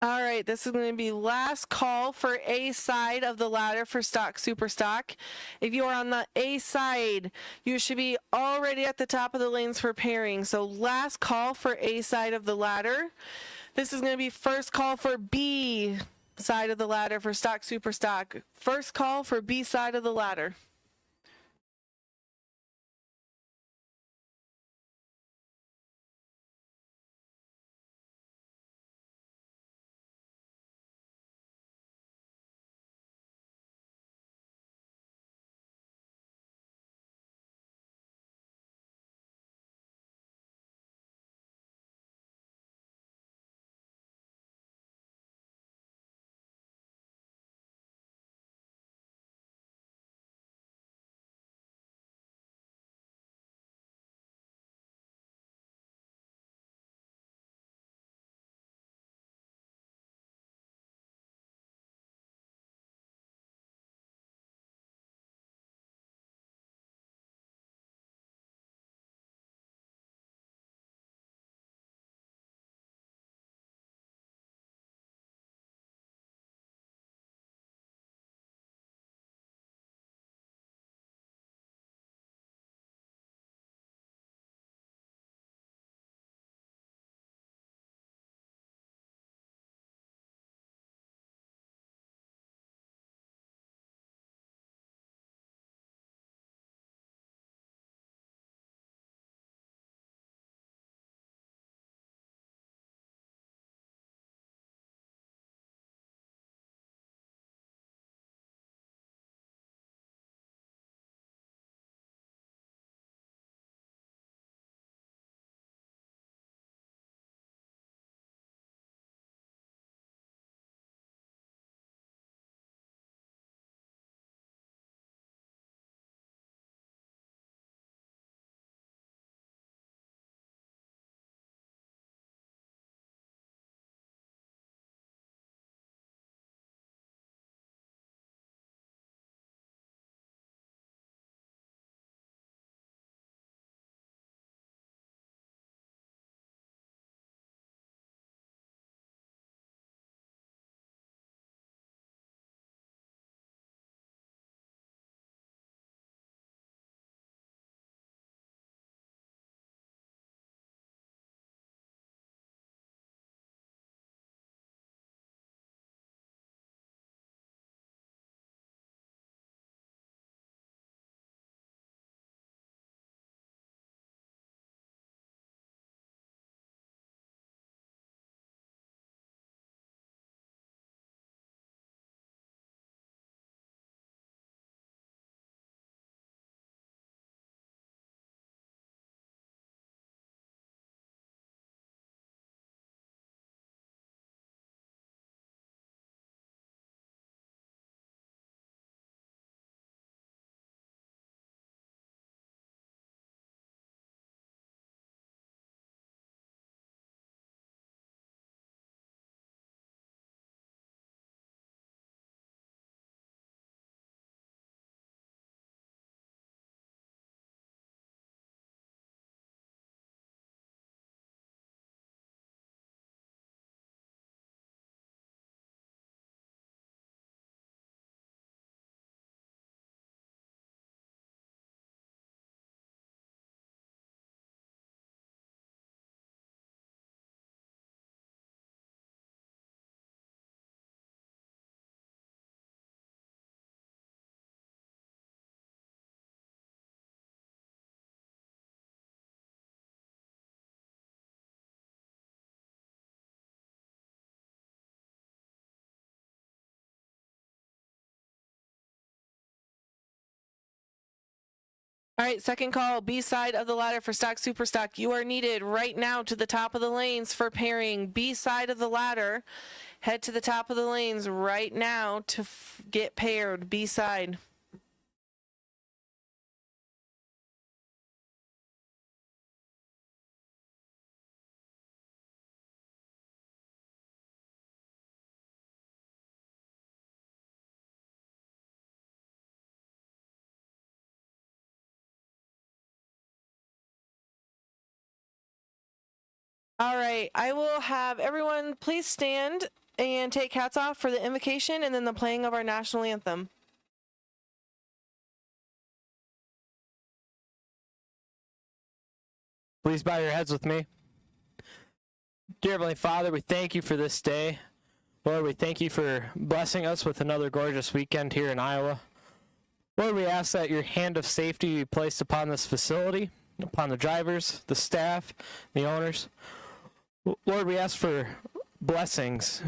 All right, this is going to be last call for A side of the ladder for stock, super stock. If you are on the A side, you should be already at the top of the lanes for pairing. So last call for A side of the ladder. This is going to be first call for B side of the ladder for stock, super stock. First call for B side of the ladder. All right, second call, B side of the ladder for stock, super stock. You are needed right now to the top of the lanes for pairing. B side of the ladder. Head to the top of the lanes right now to get paired. B side. All right, I will have everyone please stand and take hats off for the invocation and then the playing of our national anthem. Please bow your heads with me. Dear Heavenly Father, we thank you for this day. Lord, we thank you for blessing us with another gorgeous weekend here in Iowa. Lord, we ask that your hand of safety be placed upon this facility, upon the drivers, the staff, the owners. Lord, we ask for blessings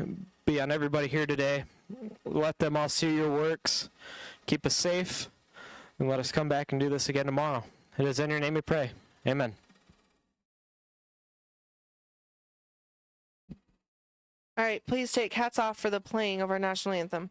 be on everybody here today. Let them all see your works. Keep us safe, and let us come back and do this again tomorrow. It is in your name we pray. Amen. All right, please take hats off for the playing of our national anthem.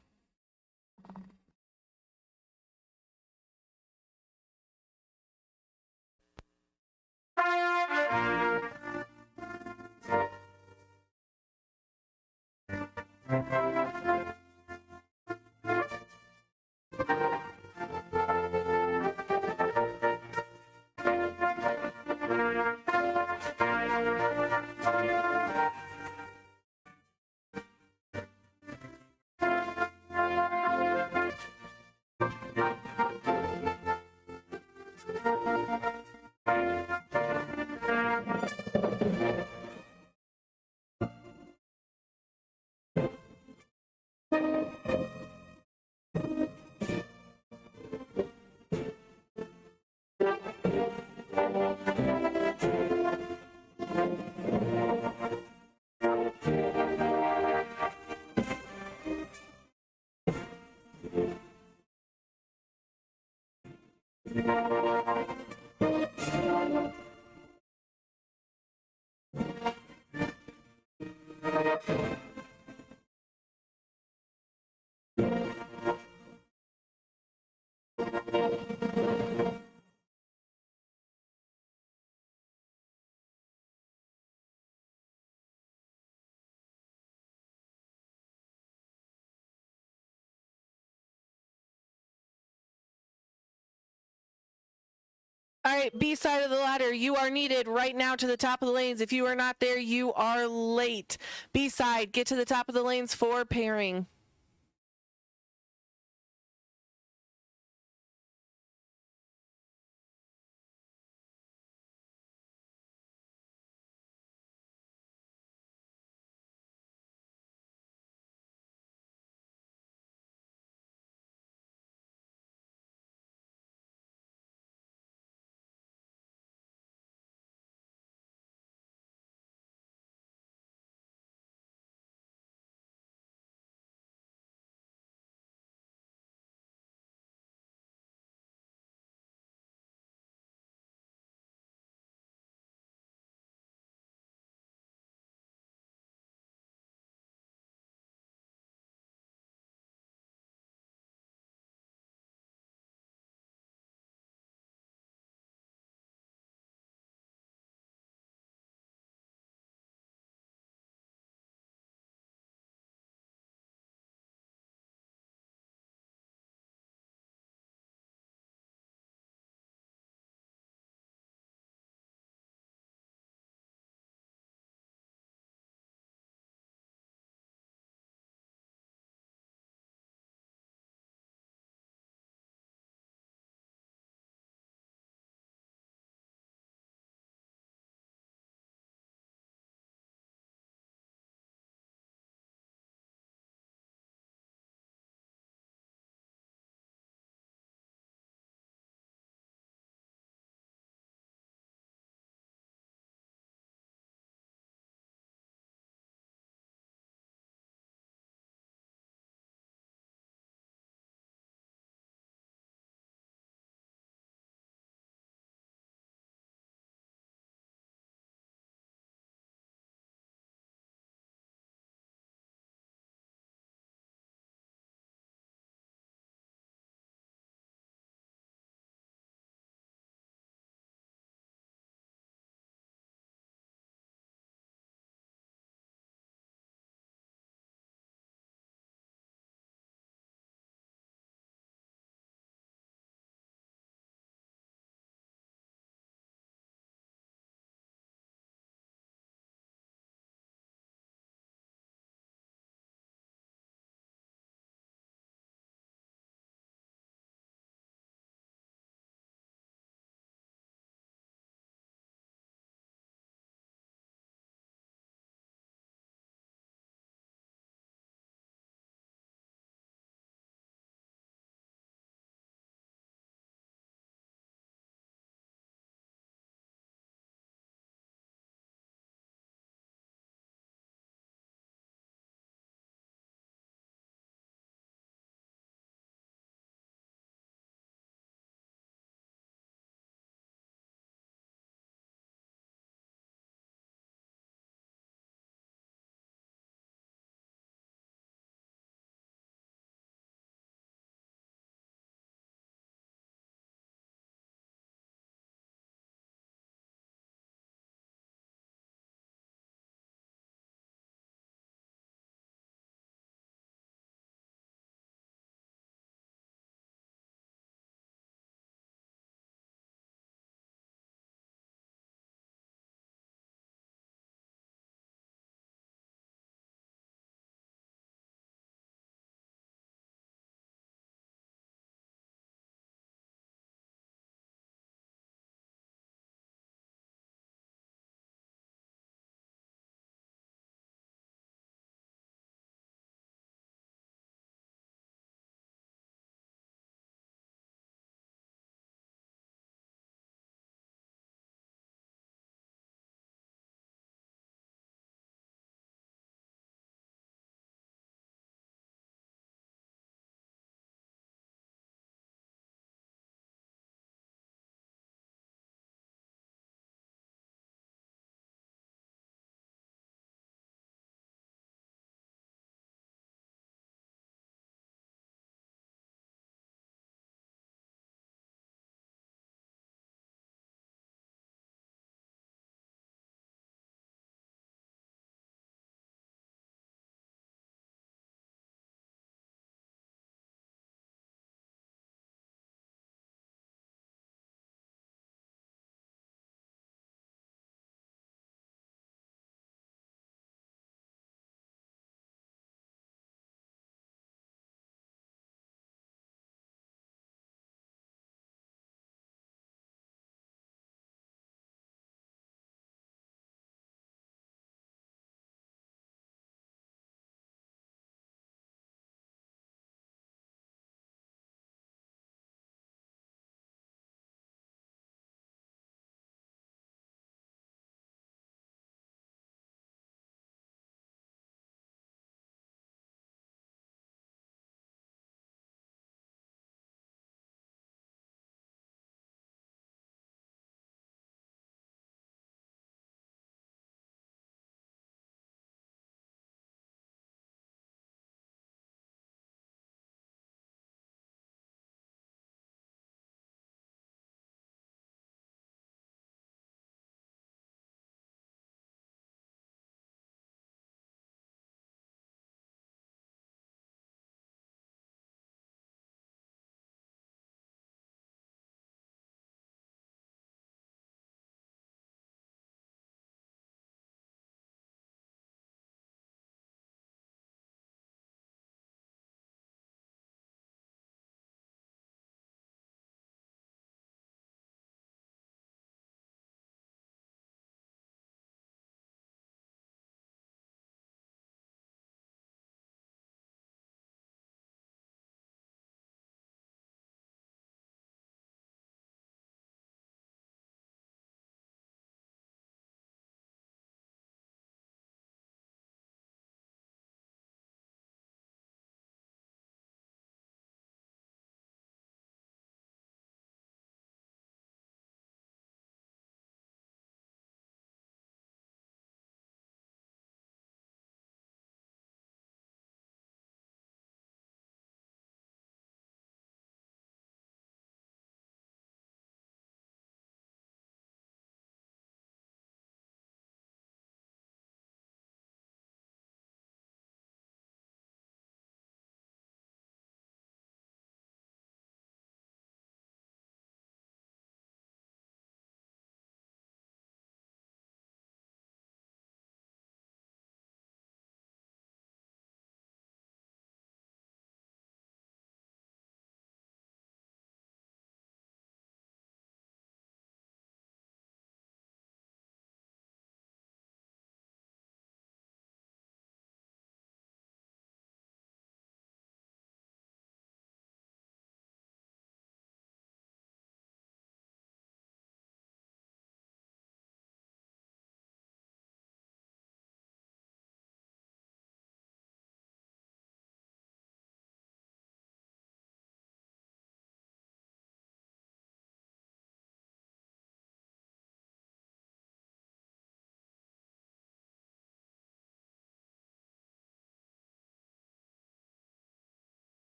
All right, B side of the ladder, you are needed right now to the top of the lanes. If you are not there, you are late. B side, get to the top of the lanes for pairing.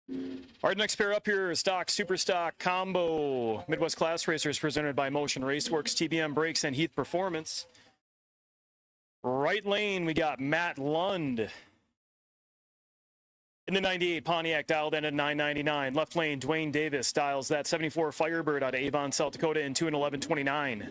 All right, next pair up here is Stock Super Stock Combo Midwest Class Racers presented by Motion Raceworks, TBM Brakes, and Heath Performance. Right lane, we got Matt Lund. In the 98 Pontiac, dialed in at 999. Left lane, Dwayne Davis dials that 74 Firebird out of Avon, South Dakota in 2 and 11.29.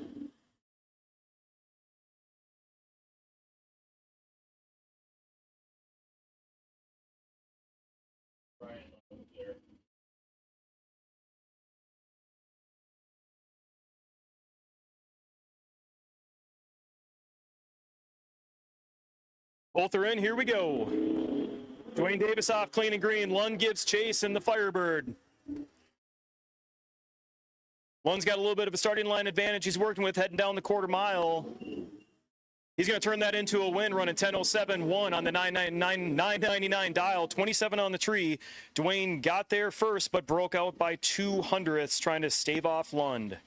Both are in, here we go. Dwayne Davis off clean and green. Lund gives chase in the Firebird. Lund's got a little bit of a starting line advantage he's working with heading down the quarter mile. He's going to turn that into a win running 10:07.1 on the 999 dial, 27 on the tree. Dwayne got there first but broke out by 0.02 trying to stave off Lund.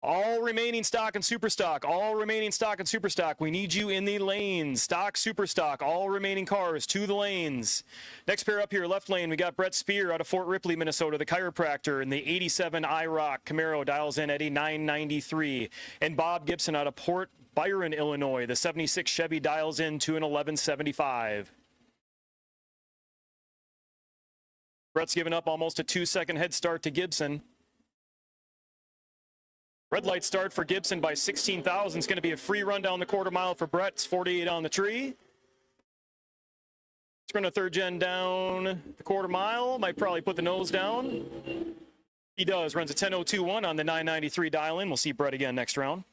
All remaining stock and super stock, all remaining stock and super stock. We need you in the lanes. Stock, super stock, all remaining cars to the lanes. Next pair up here, left lane, we got Brett Spear out of Fort Ripley, Minnesota, the chiropractor, and the 87 IROC Camaro dials in at a 993. And Bob Gibson out of Port Byron, Illinois, the 76 Chevy dials in to an 1175. Brett's given up almost a 2-second head start to Gibson. Red light start for Gibson by 16,000. It's going to be a free run down the quarter mile for Brett. It's 48 on the tree. It's going to third gen down the quarter mile. Might probably put the nose down. He does. Runs a 10:02.1 on the 993 dial in. We'll see Brett again next round.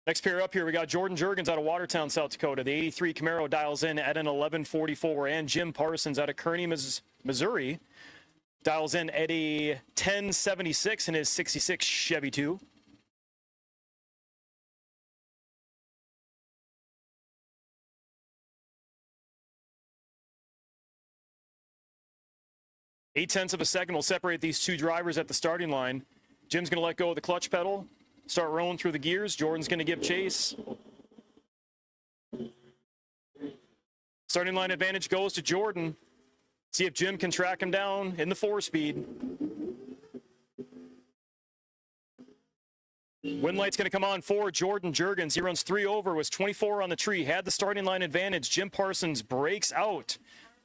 Next pair up here, we got Jordan Juergens out of Watertown, South Dakota. The 83 Camaro dials in at an 1144. And Jim Parsons out of Kearney, Missouri, dials in at a 1076 in his 66 Chevy 2. Eight-tenths of a second will separate these two drivers at the starting line. Jim's going to let go of the clutch pedal, start rolling through the gears. Jordan's going to give chase. Starting line advantage goes to Jordan. See if Jim can track him down in the 4-speed. Wind light's going to come on for Jordan Juergens. He runs 3 over, was 24 on the tree, had the starting line advantage. Jim Parsons breaks out,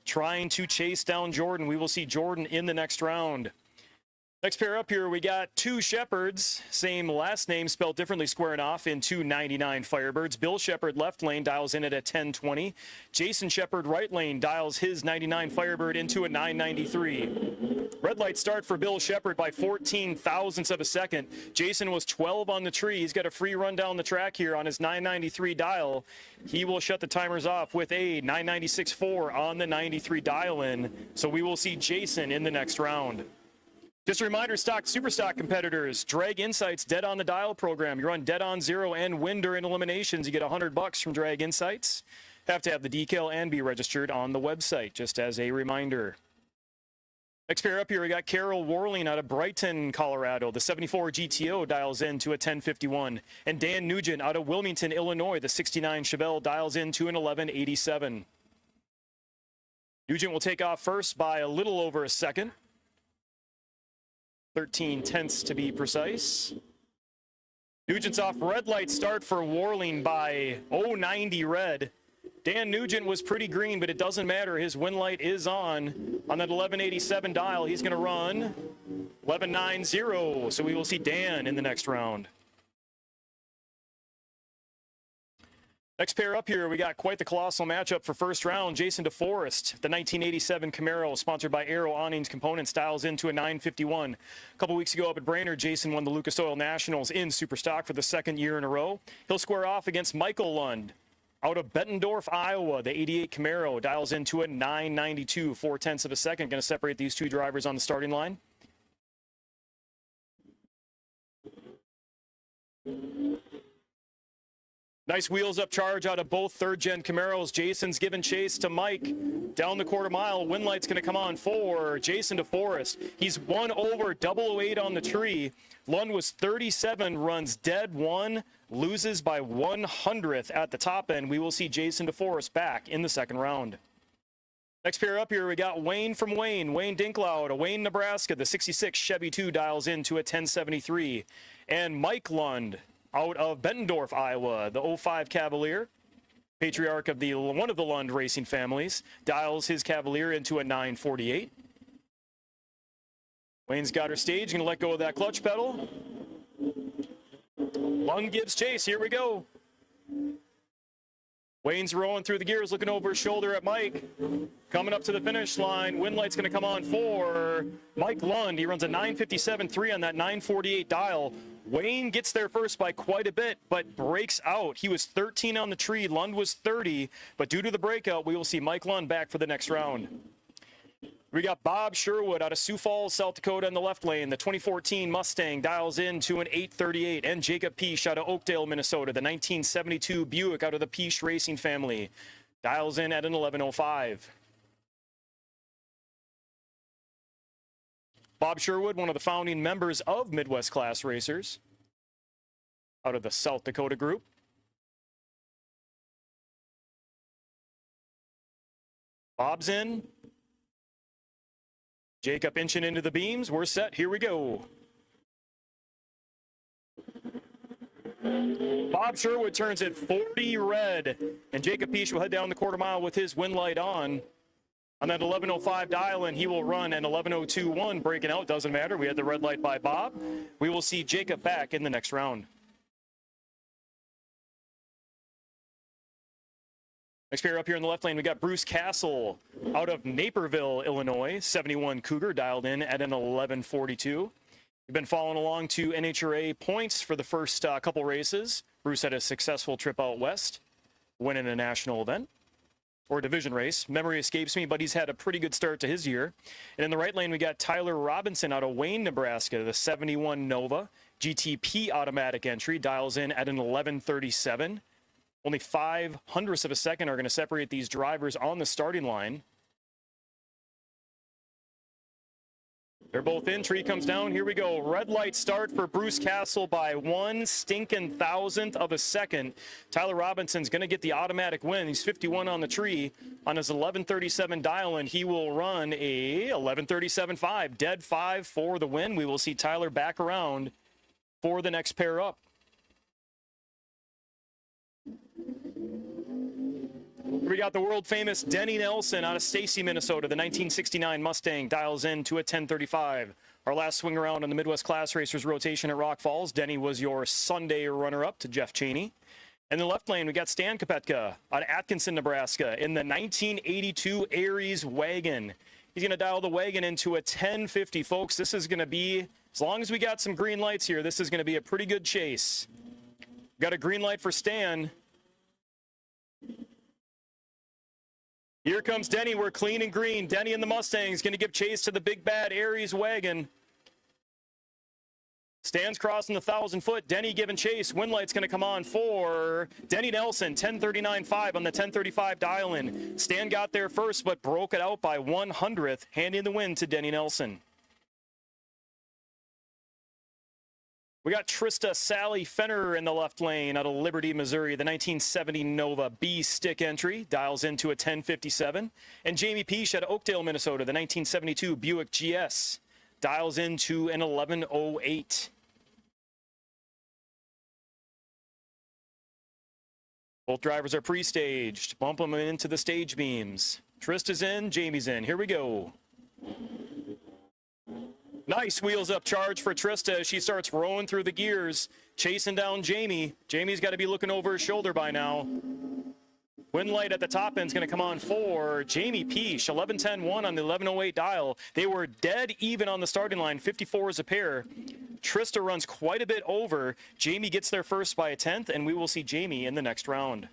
trying to chase down Jordan. We will see Jordan in the next round. Next pair up here, we got two Shepherds, same last name spelled differently, squaring off in 299 Firebirds. Bill Shepard left lane dials in at a 1020. Jason Shepard right lane dials his 99 Firebird into a 993. Red light start for Bill Shepard by 14 thousandths of a second. Jason was 12 on the tree. He's got a free run down the track here on his 993 dial. He will shut the timers off with a 996.4 on the 93 dial in. So we will see Jason in the next round. Just a reminder, stock, super stock competitors, Drag Insights Dead on the Dial program. You run Dead on Zero and win during eliminations. You get $100 from Drag Insights. Have to have the decal and be registered on the website, just as a reminder. Next pair up here, we got Carol Warling out of Brighton, Colorado. The 74 GTO dials in to a 1051. And Dan Nugent out of Wilmington, Illinois. The 69 Chevelle dials in to an 1187. Nugent will take off first by a little over a second. 13 tenths to be precise. Nugent's off. Red light start for Warling by 090 red. Dan Nugent was pretty green, but it doesn't matter. His win light is on that 1187 dial. He's going to run 1190. So we will see Dan in the next round. Next pair up here, we got quite the colossal matchup for first round. Jason DeForest, the 1987 Camaro, sponsored by Aero Awnings Components, dials into a 951. A couple weeks ago up at Brainerd, Jason won the Lucas Oil Nationals in Superstock for the second year in a row. He'll square off against Michael Lund out of Bettendorf, Iowa. The 88 Camaro dials into a 992, 4 tenths of a second. Going to separate these two drivers on the starting line. Nice wheels up charge out of both third-gen Camaros. Jason's giving chase to Mike down the quarter mile. Wind light's going to come on for Jason DeForest. He's 1 over 008 on the tree. Lund was 37, runs dead 1, loses by 100th at the top end. We will see Jason DeForest back in the second round. Next pair up here, we got Wayne from Wayne Dinklaud, Wayne, Nebraska. The 66 Chevy 2 dials into a 1073. And Mike Lund out of Bettendorf, Iowa, the 05 Cavalier, patriarch of one of the Lund racing families, dials his Cavalier into a 948. Wayne's got her stage, gonna let go of that clutch pedal. Lund gives chase, here we go. Wayne's rolling through the gears, looking over his shoulder at Mike. Coming up to the finish line, wind light's going to come on for Mike Lund. He runs a 957.3 on that 948 dial. Wayne gets there first by quite a bit, but breaks out. He was 13 on the tree. Lund was 30, but due to the breakout, we will see Mike Lund back for the next round. We got Bob Sherwood out of Sioux Falls, South Dakota in the left lane. The 2014 Mustang dials in to an 838. And Jacob Peesh out of Oakdale, Minnesota. The 1972 Buick out of the Peesh Racing family dials in at an 1105. Bob Sherwood, one of the founding members of Midwest Class Racers out of the South Dakota group. Bob's in. Jacob inching into the beams. We're set. Here we go. Bob Sherwood turns it 40 red. And Jacob Peesh will head down the quarter mile with his wind light on that 1105 dial, and he will run an 1102.1. Breaking out, doesn't matter. We had the red light by Bob. We will see Jacob back in the next round. Next pair up here in the left lane, we got Bruce Castle out of Naperville, Illinois. 71 Cougar dialed in at an 1142. We've been following along to NHRA points for the first couple races. Bruce had a successful trip out west, winning a national event or division race. Memory escapes me, but he's had a pretty good start to his year. And in the right lane, we got Tyler Robinson out of Wayne, Nebraska. The 71 Nova GTP automatic entry dials in at an 1137. Only 0.05 of a second are going to separate these drivers on the starting line. They're both in. Tree comes down. Here we go. Red light start for Bruce Castle by 1 stinking thousandth of a second. Tyler Robinson's going to get the automatic win. He's 51 on the tree on his 1137 dial, and he will run a 1137.5. Dead 5 for the win. We will see Tyler back around for the next pair up. We got the world famous Denny Nelson out of Stacy, Minnesota. The 1969 Mustang dials in to a 1035. Our last swing around on the Midwest Class Racers rotation at Rock Falls. Denny was your Sunday runner-up to Jeff Cheney. In the left lane, we got Stan Kopetka out of Atkinson, Nebraska in the 1982 Aries wagon. He's going to dial the wagon into a 1050, folks. This is going to be, as long as we got some green lights here, this is going to be a pretty good chase. Got a green light for Stan. Here comes Denny. We're clean and green. Denny and the Mustangs going to give chase to the big bad Aries wagon. Stan's crossing the 1,000-foot. Denny giving chase. Wind light's going to come on for Denny Nelson. 1039.5 on the 1035 dial-in. Stan got there first, but broke it out by 1/100th, handing the win to Denny Nelson. We got Trista Sally Fenner in the left lane out of Liberty, Missouri. The 1970 Nova B-stick entry dials into a 1057. And Jamie Peesh out of Oakdale, Minnesota. The 1972 Buick GS dials into an 1108. Both drivers are pre-staged. Bump them into the stage beams. Trista's in, Jamie's in. Here we go. Nice wheels up charge for Trista as she starts rolling through the gears, chasing down Jamie. Jamie's got to be looking over his shoulder by now. Wind light at the top end is going to come on for Jamie Peesh, 1110.1 on the 1108 dial. They were dead even on the starting line, 54 as a pair. Trista runs quite a bit over. Jamie gets there first by a 10th, and we will see Jamie in the next round.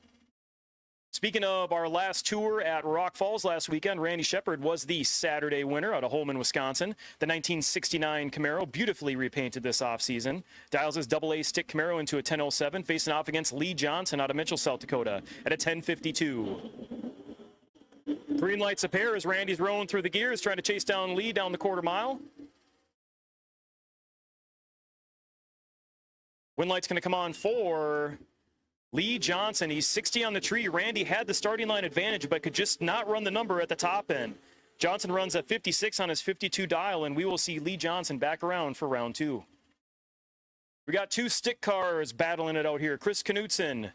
Speaking of our last tour at Rock Falls last weekend, Randy Shepard was the Saturday winner out of Holmen, Wisconsin. The 1969 Camaro, beautifully repainted this offseason. Dials his AA stick Camaro into a 1007, facing off against Lee Johnson out of Mitchell, South Dakota at a 1052. Green lights a pair as Randy's rolling through the gears, trying to chase down Lee down the quarter mile. Wind light's going to come on for Lee Johnson, he's 60 on the tree. Randy had the starting line advantage, but could just not run the number at the top end. Johnson runs at 56 on his 52 dial, and we will see Lee Johnson back around for round 2. We got 2 stick cars battling it out here. Chris Knutson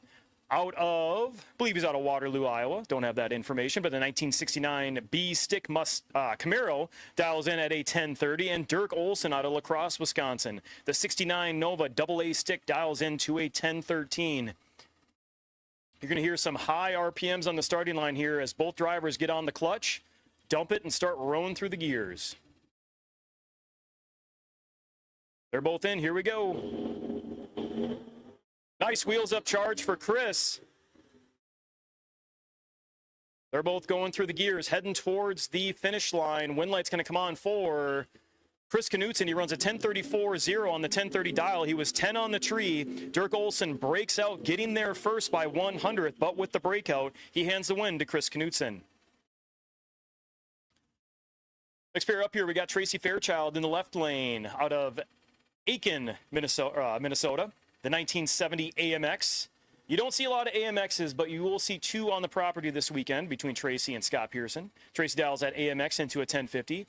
out of, I believe he's out of Waterloo, Iowa. Don't have that information, but the 1969 B stick Camaro dials in at a 1030, and Dirk Olson out of La Crosse, Wisconsin. The 69 Nova AA stick dials into a 1013. You're going to hear some high RPMs on the starting line here as both drivers get on the clutch, dump it, and start rolling through the gears. They're both in. Here we go. Nice wheels up charge for Chris. They're both going through the gears, heading towards the finish line. Wind light's going to come on for Chris Knutson. He runs a 1034.0 on the 1030 dial. He was 10 on the tree. Dirk Olson breaks out, getting there first by 100th, but with the breakout, he hands the win to Chris Knutson. Next pair up here, we got Tracy Fairchild in the left lane out of Aiken, Minnesota. The 1970 AMX. You don't see a lot of AMXs, but you will see 2 on the property this weekend between Tracy and Scott Pearson. Tracy dials that AMX into a 1050.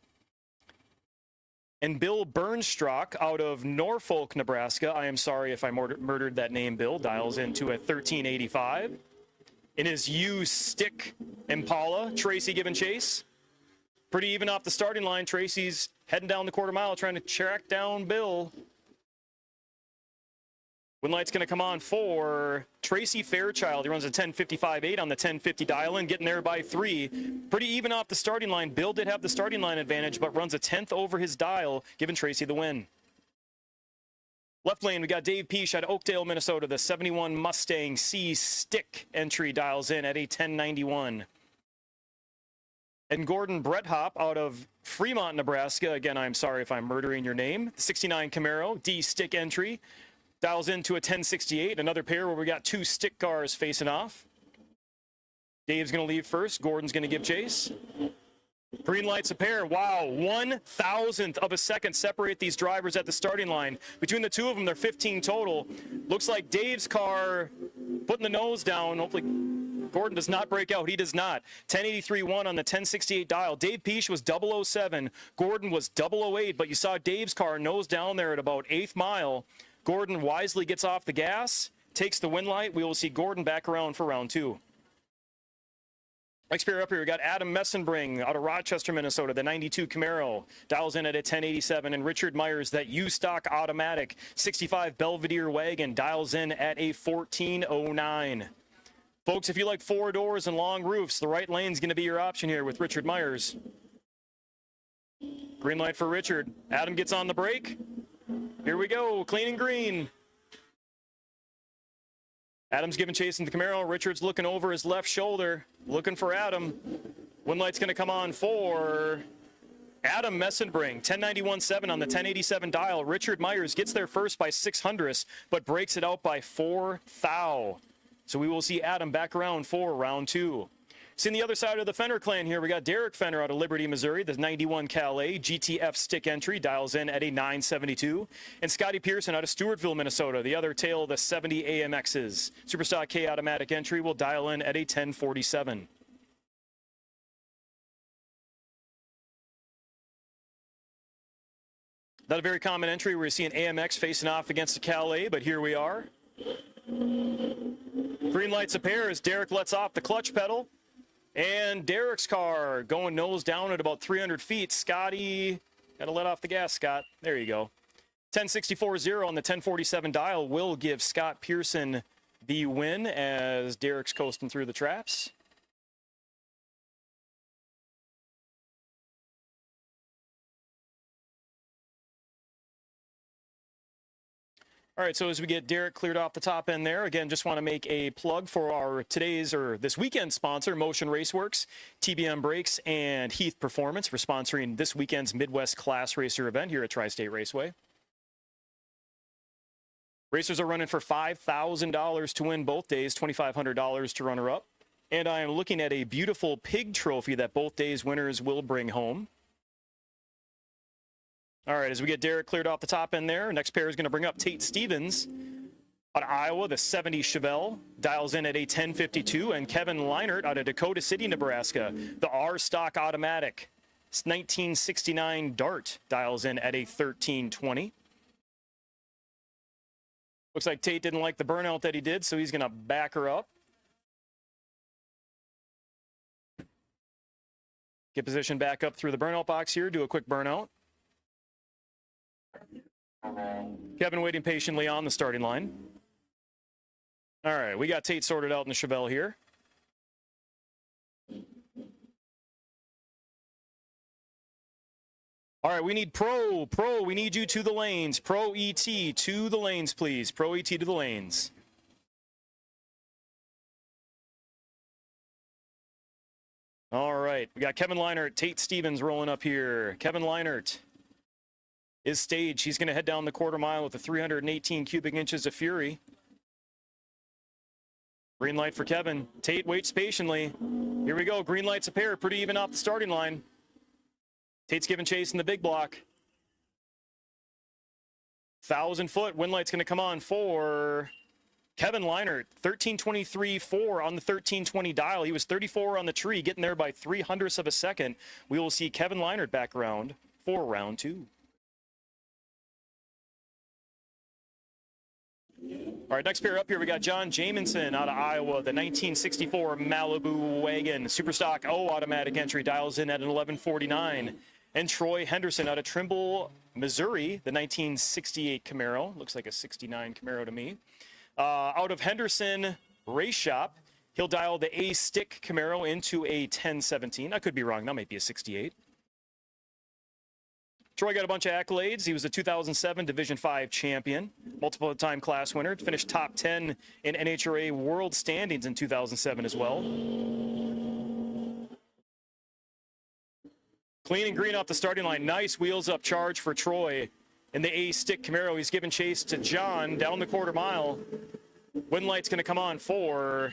And Bill Bernstrock out of Norfolk, Nebraska. I am sorry if I murdered that name, Bill. Dials into a 1385. In his U stick Impala, Tracy giving chase. Pretty even off the starting line. Tracy's heading down the quarter mile trying to track down Bill. Wind light's going to come on for Tracy Fairchild. He runs a 1055.8 on the 1050 dial-in, getting there by 3. Pretty even off the starting line. Bill did have the starting line advantage, but runs a 10th over his dial, giving Tracy the win. Left lane, we got Dave Peash out of Oakdale, Minnesota. The 71 Mustang C stick entry dials in at a 1091. And Gordon Bretthop out of Fremont, Nebraska. Again, I'm sorry if I'm murdering your name. 69 Camaro D stick entry. Dials into a 1068, another pair where we got 2 stick cars facing off. Dave's going to leave first. Gordon's going to give chase. Green light's a pair. Wow, 1,000th of a second separate these drivers at the starting line. Between the 2 of them, they're 15 total. Looks like Dave's car putting the nose down. Hopefully Gordon does not break out. He does not. 1083.1 on the 1068 dial. Dave Peash was 007. Gordon was 008, but you saw Dave's car nose down there at about 8th mile. Gordon wisely gets off the gas, takes the wind light. We will see Gordon back around for round 2. Next pair up here, we got Adam Messenbring out of Rochester, Minnesota, the 92 Camaro. Dials in at a 1087. And Richard Myers, that U-Stock automatic 65 Belvedere wagon, dials in at a 1409. Folks, if you like 4 doors and long roofs, the right lane's going to be your option here with Richard Myers. Green light for Richard. Adam gets on the brake. Here we go, clean and green. Adam's giving chase in the Camaro. Richard's looking over his left shoulder, looking for Adam. Wind light's going to come on for Adam Messenbring, 1091.7 on the 1087 dial. Richard Myers gets there first by 600ths, but breaks it out by 4 thou. So we will see Adam back around for round 2. See, on the other side of the Fenner clan here, we got Derek Fenner out of Liberty, Missouri, the 91 Calais GTF stick entry, dials in at a 972. And Scotty Pearson out of Stewartville, Minnesota, the other tail of the 70 AMXs. Superstock K automatic entry will dial in at a 1047. Not a very common entry where you see an AMX facing off against a Calais, but here we are. Green light's a pair as Derek lets off the clutch pedal. And Derek's car going nose down at about 300 feet. Scotty, got to let off the gas, Scott. There you go. 1064.0 on the 1047 dial will give Scott Pearson the win as Derek's coasting through the traps. All right, so as we get Derek cleared off the top end there, again, just want to make a plug for our this weekend sponsor, Motion Raceworks, TBM Brakes, and Heath Performance for sponsoring this weekend's Midwest Class Racer event here at Tri-State Raceway. Racers are running for $5,000 to win both days, $2,500 to runner-up. And I am looking at a beautiful pig trophy that both days winners will bring home. All right, as we get Derek cleared off the top end there, next pair is going to bring up Tate Stevens Out of Iowa, the 70 Chevelle dials in at a 1052, and Kevin Leinert out of Dakota City, Nebraska, the R Stock Automatic 1969 Dart dials in at a 1320. Looks like Tate didn't like the burnout that he did, so he's going to back her up. Get position back up through the burnout box here, do a quick burnout. Kevin waiting patiently on the starting line. All right, we got Tate sorted out in the Chevelle here. All right, we need Pro, we need you to the lanes. Pro ET to the lanes, please. Pro ET to the lanes. All right, we got Kevin Leinert, Tate Stevens rolling up here. Kevin Leinert is staged. He's going to head down the quarter mile with the 318 cubic inches of fury. Green light for Kevin. Tate waits patiently. Here we go. Green lights appear. Pretty even off the starting line. Tate's giving chase in the big block. 1,000 foot. Wind light's going to come on for Kevin Leinert. 13:23.4 on the 1320 dial. He was 34 on the tree, getting there by 0.03 of a second. We will see Kevin Leinert back around for round 2. All right, next pair up here, we got John Jamison out of Iowa, the 1964 Malibu wagon. Superstock O automatic entry dials in at an 1149. And Troy Henderson out of Trimble, Missouri, the 1968 Camaro. Looks like a 69 Camaro to me. Out of Henderson Race Shop, he'll dial the A-Stick Camaro into a 1017. I could be wrong, that might be a 68. Troy got a bunch of accolades. He was a 2007 Division 5 champion, multiple-time class winner, finished top 10 in NHRA World Standings in 2007 as well. Clean and green off the starting line. Nice wheels-up charge for Troy in the A-Stick Camaro. He's giving chase to John down the quarter mile. Wind light's going to come on for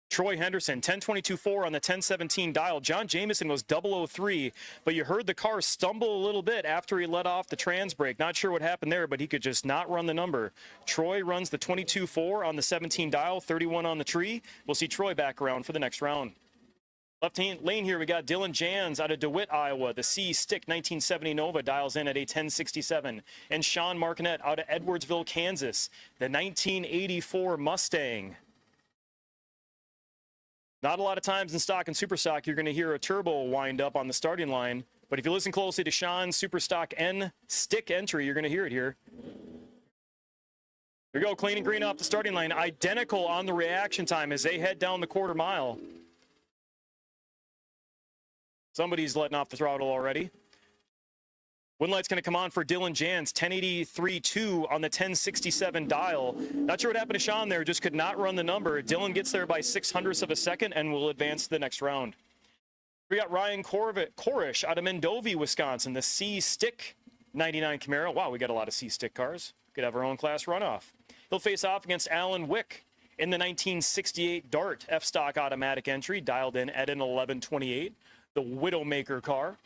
Troy Henderson, 10:22.4 on the 1017 dial. John Jamison was 003, but you heard the car stumble a little bit after he let off the trans brake. Not sure what happened there, but he could just not run the number. Troy runs the 22.4 on the 17 dial, 31 on the tree. We'll see Troy back around for the next round. Left lane here, we got Dylan Jans out of DeWitt, Iowa. The C-Stick 1970 Nova dials in at a 1067. And Sean Martinet out of Edwardsville, Kansas. The 1984 Mustang. Not a lot of times in stock and super stock you're going to hear a turbo wind up on the starting line, but if you listen closely to Sean's super stock N stick entry, you're going to hear it here. Here we go, clean and green off the starting line, identical on the reaction time as they head down the quarter mile. Somebody's letting off the throttle already. Wind light's going to come on for Dylan Jans, 1083.2 on the 1067 dial. Not sure what happened to Sean there, just could not run the number. Dylan gets there by 0.06 of a second and will advance to the next round. We got Ryan Korish out of Mendovie, Wisconsin, the C-Stick 99 Camaro. Wow, we got a lot of C-Stick cars. Could have our own class runoff. He'll face off against Alan Wick in the 1968 Dart F-Stock automatic entry, dialed in at an 1128, the Widowmaker car.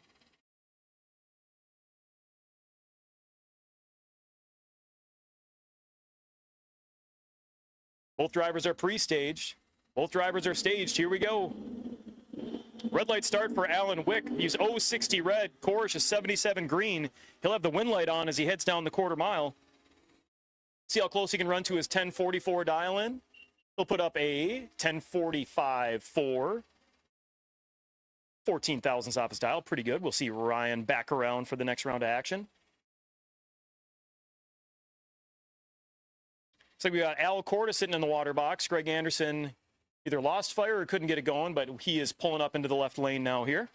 Both drivers are pre-staged. Both drivers are staged. Here we go. Red light start for Alan Wick. He's 060 red. Korish is 77 green. He'll have the wind light on as he heads down the quarter mile. See how close he can run to his 1044 dial in. He'll put up a 1045.4. 14 thousandths off his dial. Pretty good. We'll see Ryan back around for the next round of action. So we got Al Corda sitting in the water box. Greg Anderson either lost fire or couldn't get it going, but he is pulling up into the left lane now here.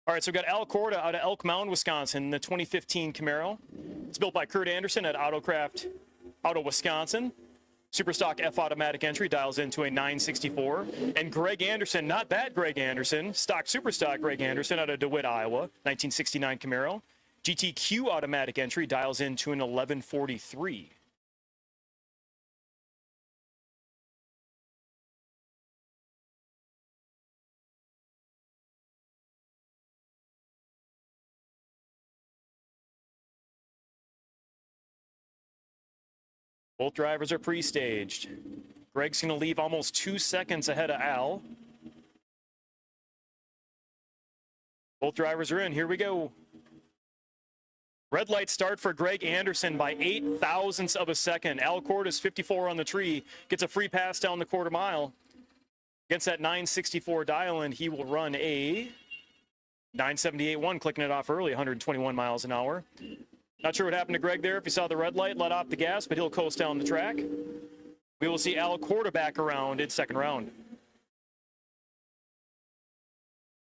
All right, so we got Al Corda out of Elk Mound, Wisconsin, the 2015 Camaro. It's built by Kurt Anderson at Autocraft Auto Wisconsin. Superstock F automatic entry dials into a 964. And Greg Anderson, not that Greg Anderson, stock Superstock Greg Anderson out of DeWitt, Iowa, 1969 Camaro. GTQ automatic entry dials into an 1143. Both drivers are pre-staged. Greg's going to leave almost 2 seconds ahead of Al. Both drivers are in. Here we go. Red light start for Greg Anderson by 8 thousandths of a second. Al Cordes 54 on the tree. Gets a free pass down the quarter mile. Against that 964 dial, and he will run a 978.1, clicking it off early, 121 miles an hour. Not sure what happened to Greg there. If you saw the red light, let off the gas, but he'll coast down the track. We will see Al Cordes back around in second round.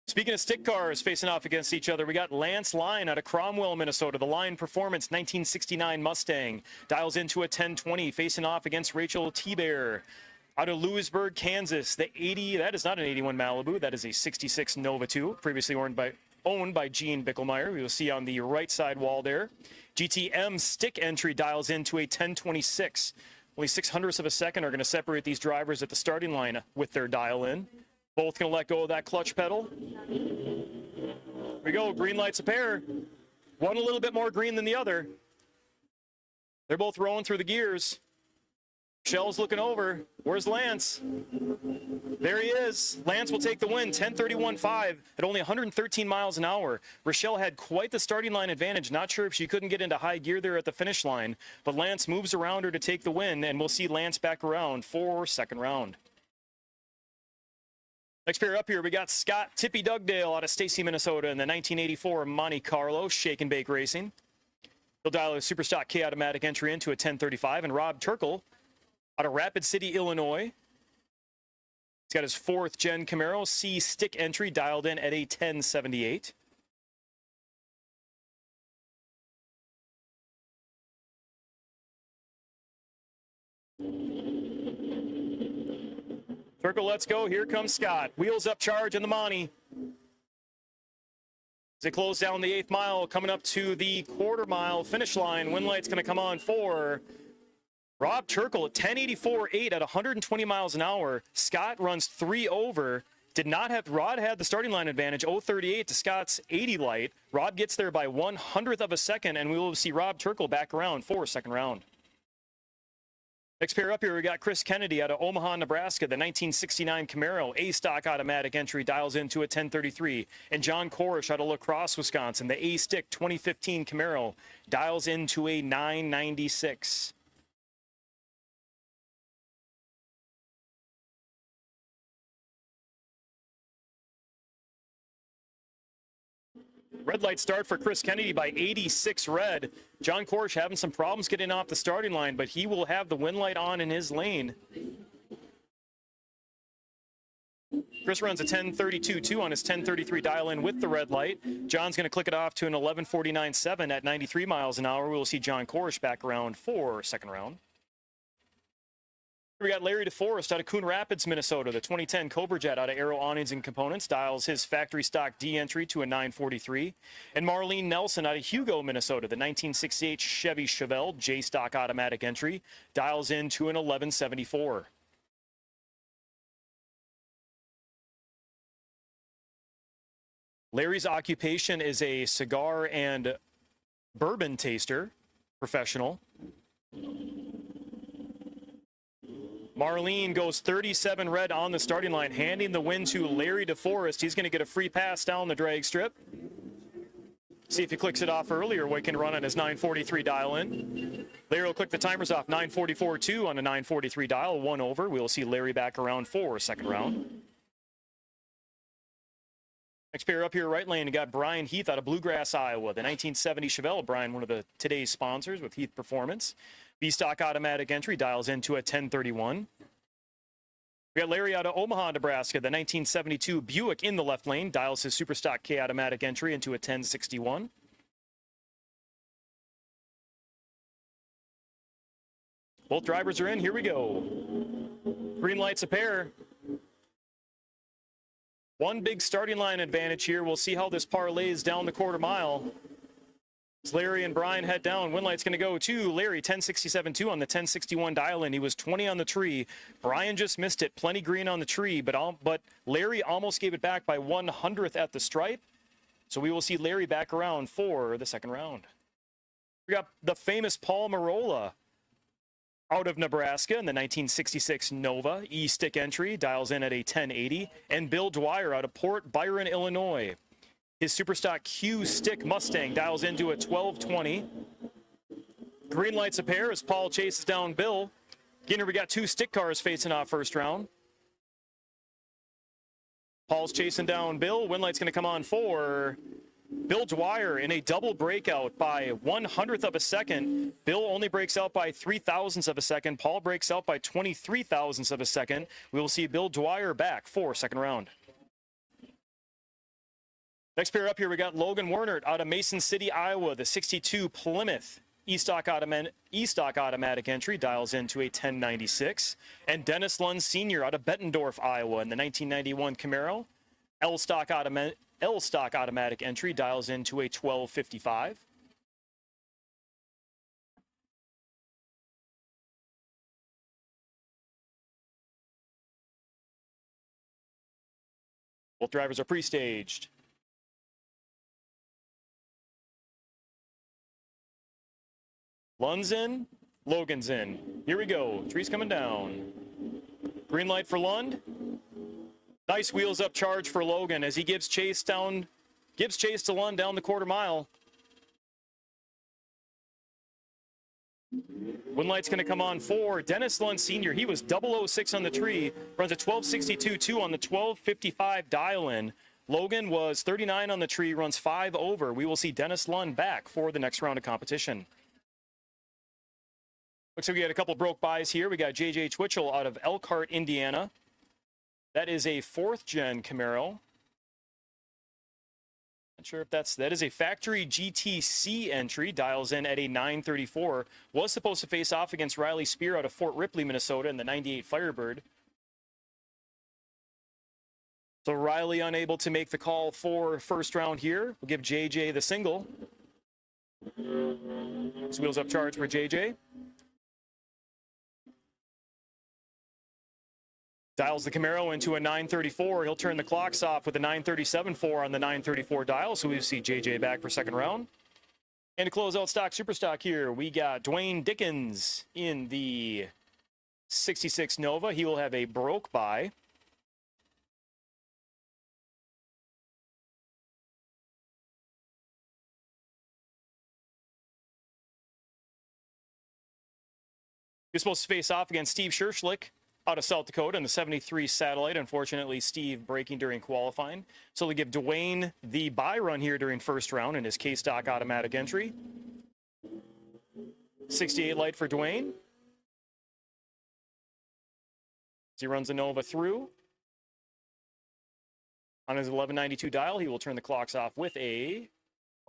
Speaking of stick cars facing off against each other, we got Lance Line out of Cromwell, Minnesota. The Line Performance 1969 Mustang dials into a 1020, facing off against Rachel T-Bear. Out of Lewisburg, Kansas, the 80, that is not an 81 Malibu, that is a 66 Nova 2, previously owned by Gene Bickelmeyer. We will see on the right side wall there. GTM stick entry dials into a 1026. Only 600ths of a second are going to separate these drivers at the starting line with their dial in. Both going to let go of that clutch pedal. Here we go, green lights a pair. One a little bit more green than the other. They're both rolling through the gears. Shell's looking over. Where's Lance? There he is. Lance will take the win, 10:31.5 at only 113 miles an hour. Rochelle had quite the starting line advantage. Not sure if she couldn't get into high gear there at the finish line, but Lance moves around her to take the win, and we'll see Lance back around for second round. Next pair up here, we got Scott Tippy Dugdale out of Stacy, Minnesota in the 1984 Monte Carlo Shake and Bake Racing. He'll dial a Superstock K automatic entry into a 1035, and Rob Turkle out of Rapid City, Illinois. He's got his 4th gen Camaro C stick entry dialed in at a 1078. Turkle, let's go. Here comes Scott. Wheels up charge in the Monte. As they close down the 8th mile, coming up to the quarter mile finish line. Wind light's going to come on for Rob Turkle at 1084.8 at 120 miles an hour. Scott runs 3 over. Rod had the starting line advantage, 038 to Scott's 80 light. Rob gets there by 100th of a second, and we will see Rob Turkle back around for second round. Next pair up here, we got Chris Kennedy out of Omaha, Nebraska, the 1969 Camaro A-Stock automatic entry dials into a 1033. And John Korish out of La Crosse, Wisconsin, the A-Stick 2015 Camaro dials into a 996. Red light start for Chris Kennedy by 86 red. John Korish having some problems getting off the starting line, but he will have the wind light on in his lane. Chris runs a 1032.2 on his 1033 dial in with the red light. John's going to click it off to an 1149.7 at 93 miles an hour. We will see John Korish back around for second round. We got Larry DeForest out of Coon Rapids, Minnesota. The 2010 Cobra Jet out of Aero Awnings and Components dials his factory stock D entry to a 943. And Marlene Nelson out of Hugo, Minnesota. The 1968 Chevy Chevelle J stock automatic entry dials into an 1174. Larry's occupation is a cigar and bourbon taster, professional. Marlene goes 37 red on the starting line, handing the win to Larry DeForest. He's going to get a free pass down the drag strip. See if he clicks it off early or we can run on his 943 dial in. Larry will click the timers off 944.2 on a 943 dial, 1 over. We'll see Larry back around for second round. Next pair up here, right lane, you got Brian Heath out of Bluegrass, Iowa. The 1970 Chevelle. Brian, one of today's sponsors with Heath Performance. B-Stock automatic entry dials into a 1031. We got Larry out of Omaha, Nebraska. The 1972 Buick in the left lane dials his Superstock K automatic entry into a 1061. Both drivers are in. Here we go. Green lights a pair. One big starting line advantage here. We'll see how this parlays down the quarter mile. As Larry and Brian head down, wind light's going to go to Larry, 1067.2 on the 1061 dial in. He was 20 on the tree. Brian just missed it. Plenty green on the tree, but Larry almost gave it back by 100th at the stripe. So we will see Larry back around for the second round. We got the famous Paul Marola Out of Nebraska in the 1966 Nova, E-stick entry, dials in at a 1080. And Bill Dwyer out of Port Byron, Illinois. His Superstock Q-stick Mustang dials into a 1220. Green lights a pair as Paul chases down Bill. Again, we got two stick cars facing off first round. Paul's chasing down Bill. Win light's going to come on for Bill Dwyer in a double breakout by 1/100th of a second. Bill only breaks out by 3/1000ths of a second. Paul breaks out by 23/1000ths of a second. We will see Bill Dwyer back for second round. Next pair up here, we got Logan Wernert out of Mason City, Iowa, the 62 Plymouth E-stock automatic entry dials into a 1096. And Dennis Lund Sr. out of Bettendorf, Iowa, in the 1991 Camaro L-stock automatic entry dials into a 1255. Both drivers are pre-staged. Lund's in, Logan's in. Here we go. Tree's coming down. Green light for Lund. Nice wheels up charge for Logan as he gives chase to Lund down the quarter mile. Win light's going to come on for Dennis Lund Sr. He was 006 on the tree, runs a 1262.2 on the 1255 dial-in. Logan was 39 on the tree, runs 5 over. We will see Dennis Lund back for the next round of competition. Looks like we had a couple broke buys here. We got JJ Twitchell out of Elkhart, Indiana. That is a 4th gen Camaro. Not sure if that is a factory GTC entry. Dials in at a 934. Was supposed to face off against Riley Spear out of Fort Ripley, Minnesota in the 98 Firebird. So Riley unable to make the call for first round here. We'll give JJ the single. His wheels up charge for JJ. Dials the Camaro into a 934. He'll turn the clocks off with a 937.4 on the 934 dial. So we see JJ back for second round. And to close out stock super stock here, we got Dwayne Dickens in the 66 Nova. He will have a broke buy. He's supposed to face off against Steve Scherschlick out of South Dakota in the 73 Satellite. Unfortunately, Steve braking during qualifying. So they give Dwayne the buy run here during first round in his K-Stock automatic entry. 68 light for Dwayne. As he runs the Nova through. On his 1192 dial, he will turn the clocks off with a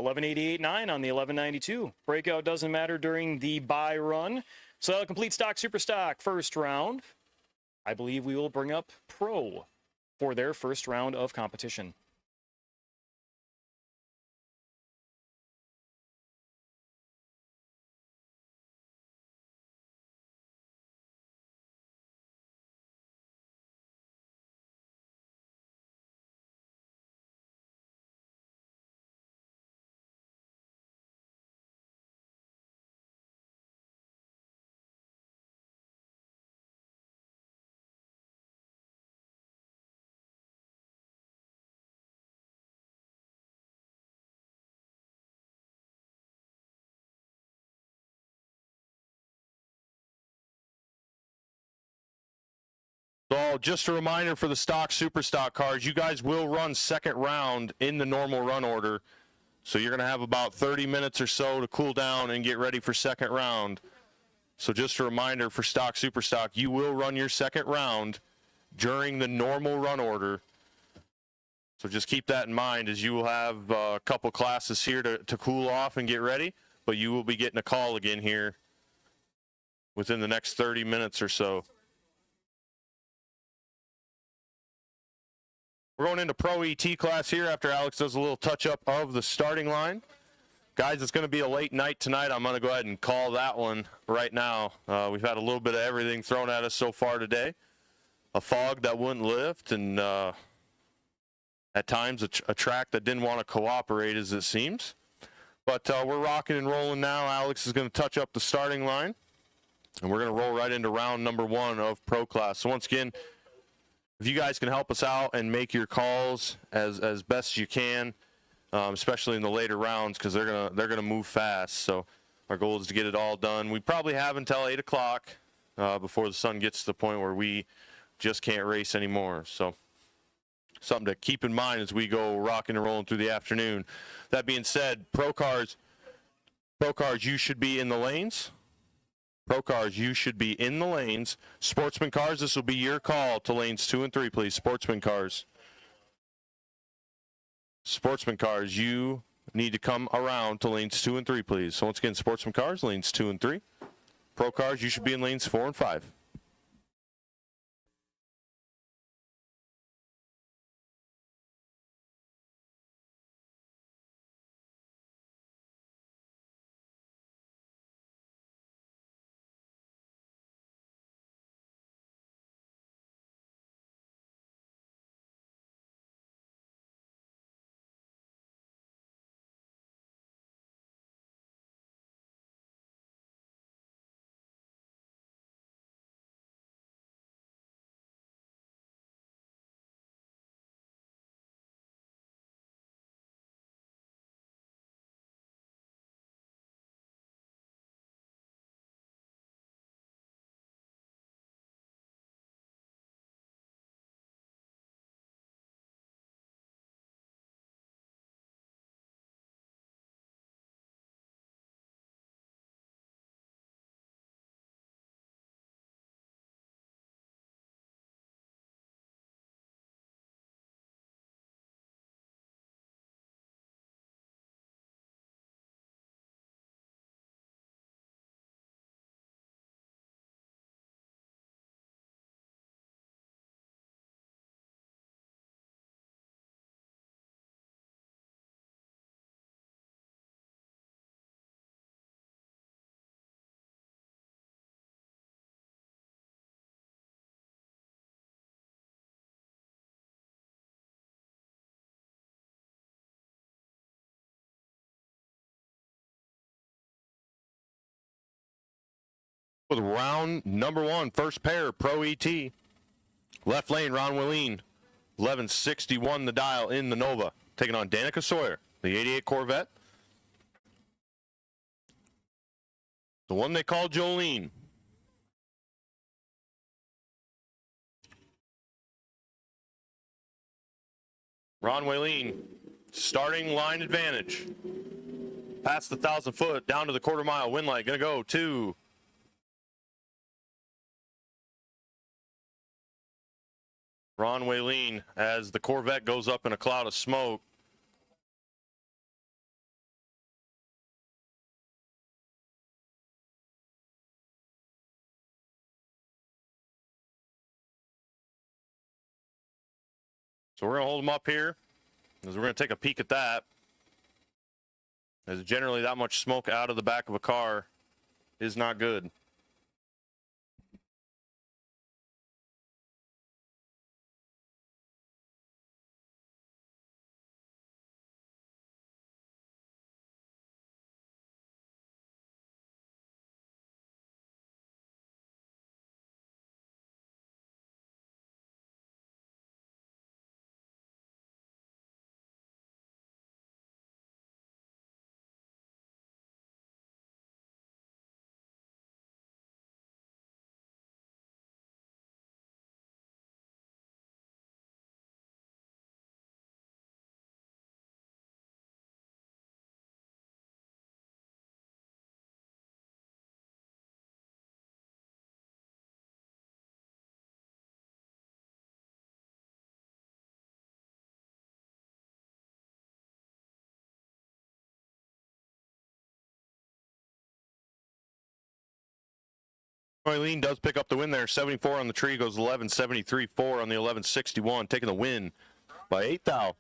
1188.9 on the 1192. Breakout doesn't matter during the buy run. So that'll complete stock super stock first round. I believe we will bring up Pro for their first round of competition. So just a reminder for the stock, super stock cars, you guys will run second round in the normal run order. So you're going to have about 30 minutes or so to cool down and get ready for second round. So just a reminder for stock, super stock, you will run your second round during the normal run order. So just keep that in mind as you will have a couple classes here to cool off and get ready. But you will be getting a call again here within the next 30 minutes or so. We're going into Pro ET class here after Alex does a little touch-up of the starting line. Guys, it's going to be a late night tonight. I'm going to go ahead and call that one right now. We've had a little bit of everything thrown at us so far today. A fog that wouldn't lift, and at times a track that didn't want to cooperate, as it seems. But we're rocking and rolling now. Alex is going to touch up the starting line. And we're going to roll right into round number 1 of Pro Class. So once again, if you guys can help us out and make your calls as best you can, especially in the later rounds, because they're gonna move fast. So our goal is to get it all done. We probably have until 8 o'clock before the sun gets to the point where we just can't race anymore. So something to keep in mind as we go rocking and rolling through the afternoon. That being said, Pro Cars, you should be in the lanes. Pro Cars, you should be in the lanes. Sportsman Cars, this will be your call to lanes 2 and 3, please. Sportsman Cars. Sportsman Cars, you need to come around to lanes 2 and 3, please. So once again, Sportsman Cars, lanes 2 and 3. Pro Cars, you should be in lanes 4 and 5. With round number 1, first pair, Pro ET. Left lane, Ron Willeen. 1161 the dial in the Nova. Taking on Danica Sawyer, the 88 Corvette. The one they call Jolene. Ron Willeen, starting line advantage. Past the 1,000 foot, down to the quarter mile. Win light, gonna go to Ron Willeen as the Corvette goes up in a cloud of smoke. So we're going to hold them up here as we're going to take a peek at that. As generally that much smoke out of the back of a car is not good. Eileen does pick up the win there. 74 on the tree, goes 11.73.4 on the 11.61, taking the win by 8 thou.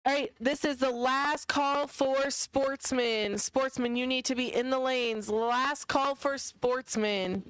All right, this is the last call for sportsmen. Sportsmen, you need to be in the lanes. Last call for sportsmen.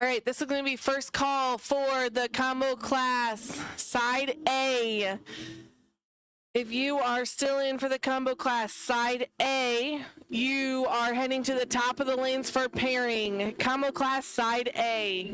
All right, this is going to be first call for the combo class, side A. If you are still in for the combo class, side A, you are heading to the top of the lanes for pairing. Combo class, side A.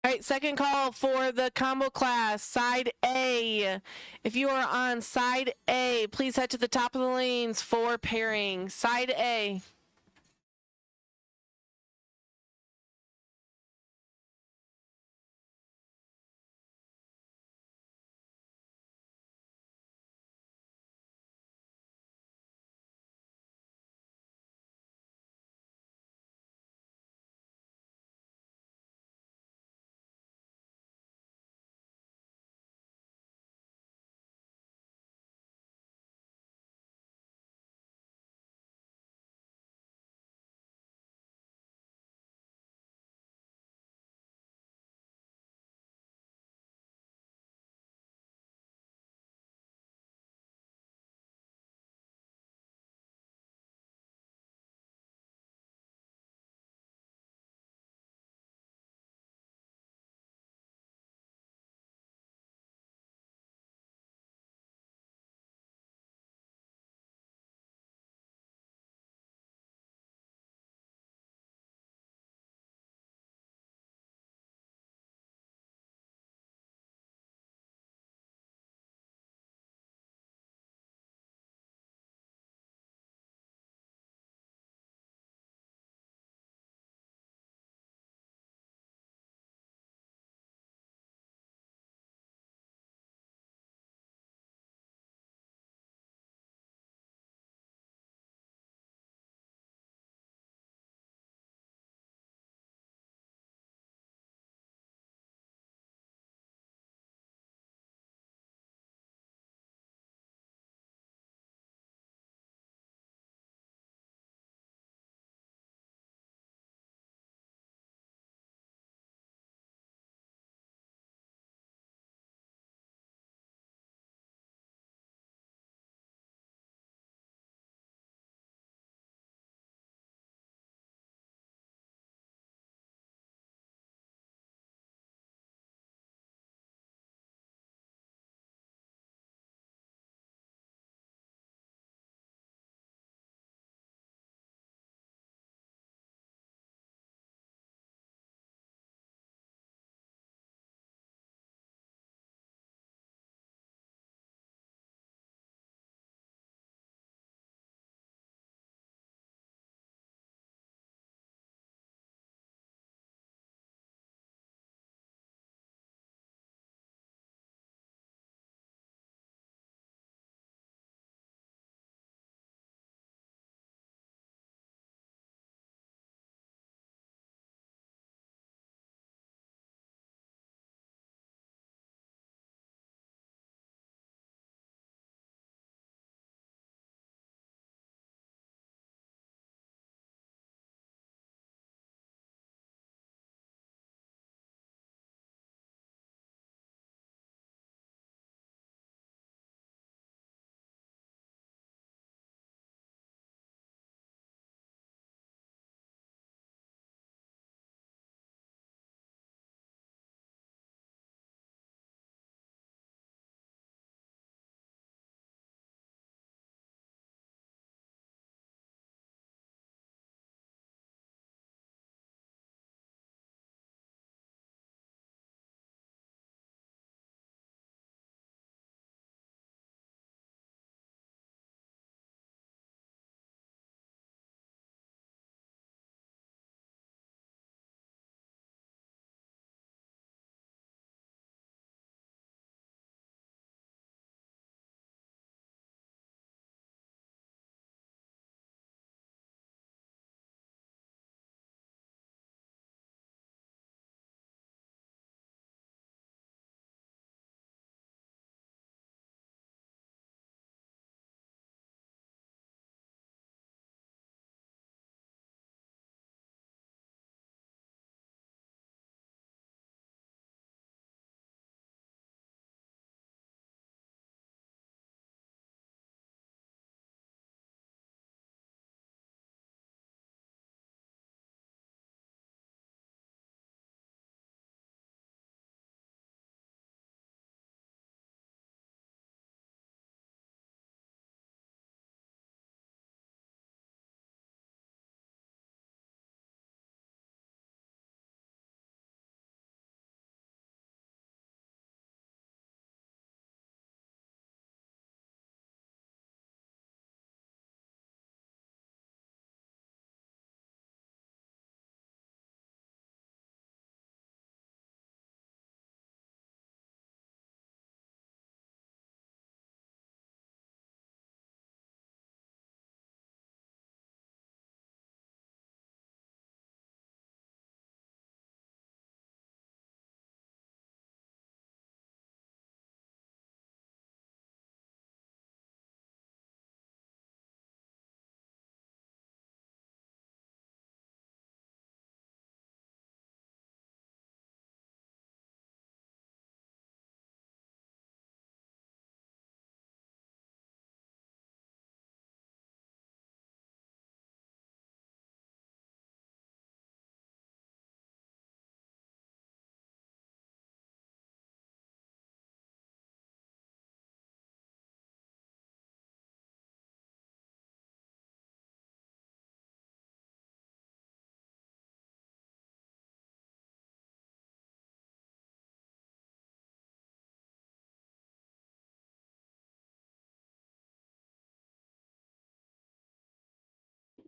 All right, second call for the combo class, side A. If you are on side A, please head to the top of the lanes for pairing. Side A.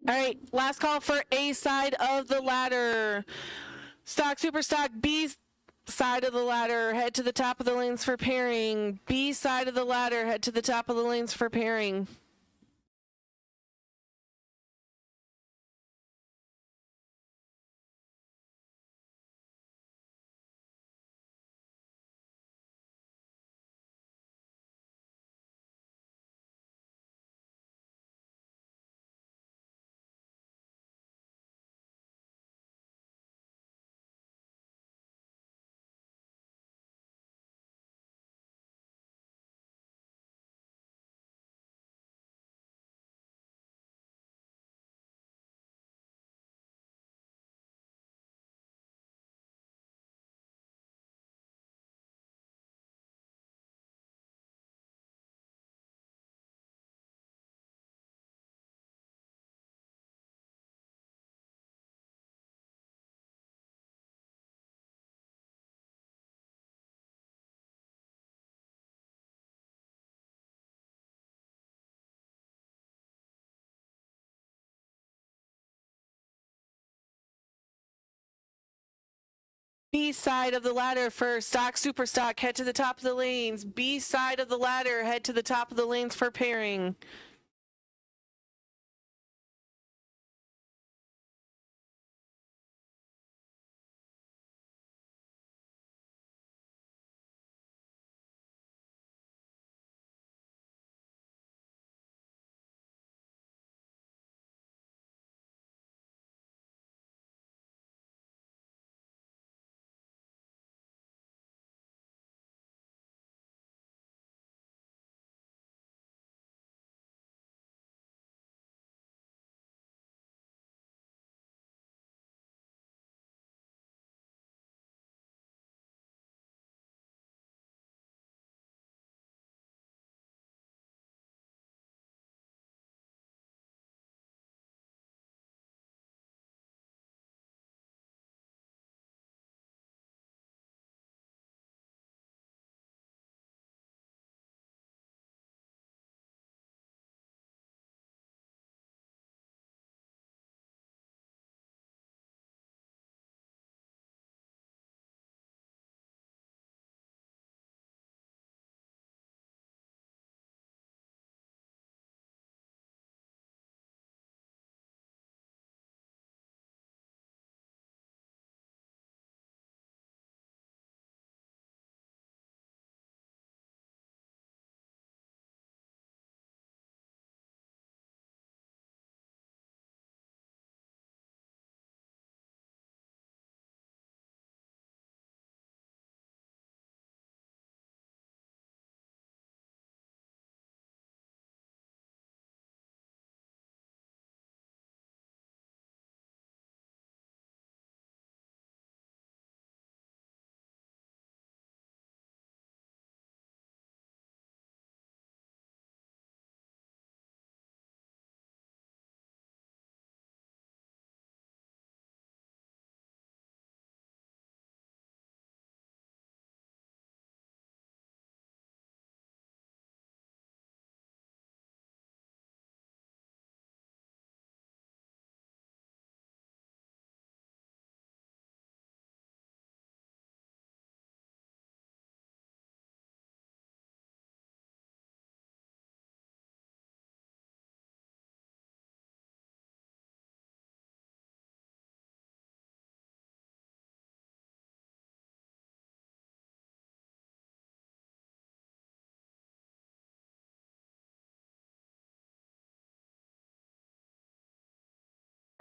All right, last call for A side of the ladder. Stock, super stock, B side of the ladder, head to the top of the lanes for pairing. B side of the ladder, head to the top of the lanes for pairing. B side of the ladder for stock, super stock, head to the top of the lanes. B side of the ladder, head to the top of the lanes for pairing.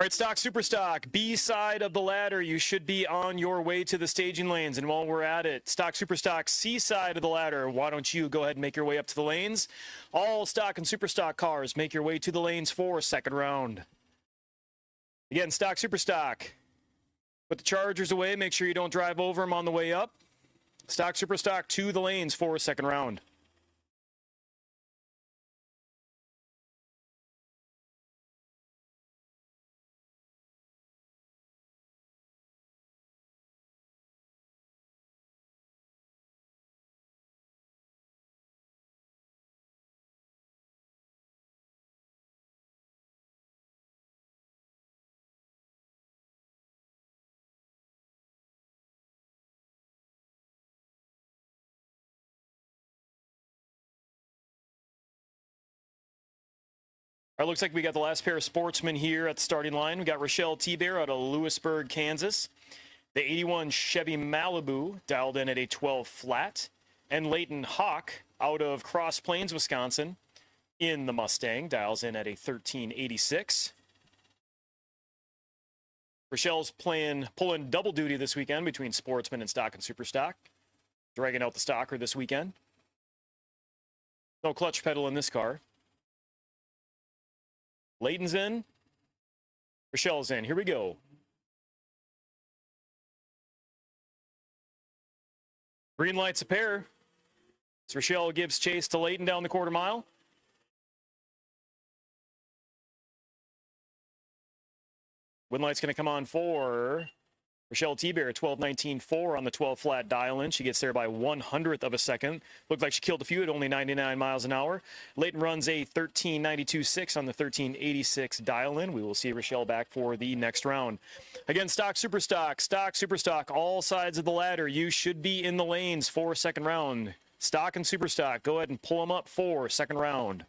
All right, stock, super stock, B side of the ladder. You should be on your way to the staging lanes. And while we're at it, stock, super stock, C side of the ladder. Why don't you go ahead and make your way up to the lanes? All stock and super stock cars, make your way to the lanes for second round. Again, stock, super stock. Put the chargers away. Make sure you don't drive over them on the way up. Stock, super stock to the lanes for second round. All right, looks like we got the last pair of sportsmen here at the starting line. We got Rochelle T-Bear out of Lewisburg, Kansas. The 81 Chevy Malibu dialed in at a 12 flat. And Leighton Hawk out of Cross Plains, Wisconsin in the Mustang dials in at a 1386. Rochelle's pulling double duty this weekend between Sportsman and Stock and Super Stock. Dragging out the stocker this weekend. No clutch pedal in this car. Leighton's in. Rochelle's in. Here we go. Green light's a pair. As Rochelle gives chase to Leighton down the quarter mile. Wind light's going to come on for Rochelle T-Bear, 12:19.4 on the 12 flat dial in. She gets there by 1/100th of a second. Looked like she killed a few at only 99 miles an hour. Leighton runs a 13:92.6 on the 13:86 dial in. We will see Rochelle back for the next round. Again, stock, super stock, all sides of the ladder. You should be in the lanes for second round. Stock and super stock, go ahead and pull them up for second round.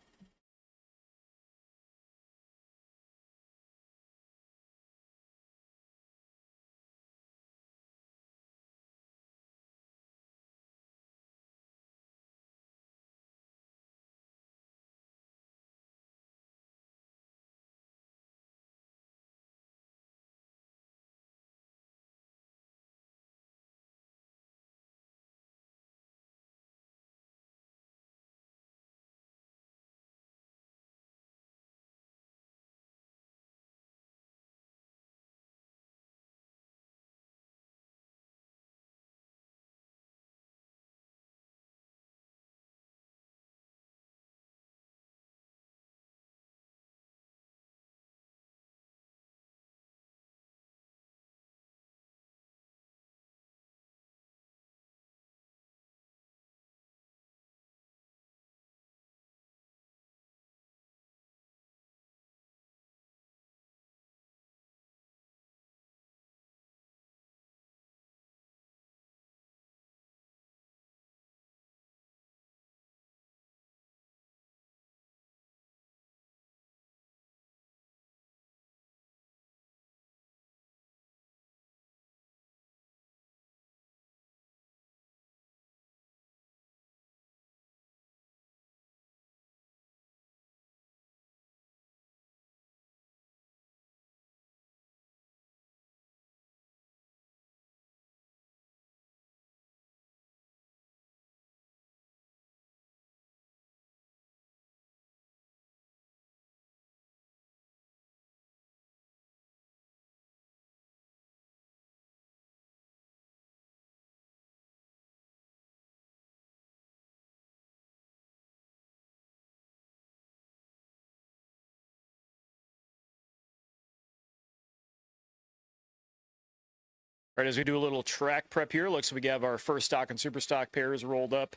All right, as we do a little track prep here, looks like we have our first stock and super stock pairs rolled up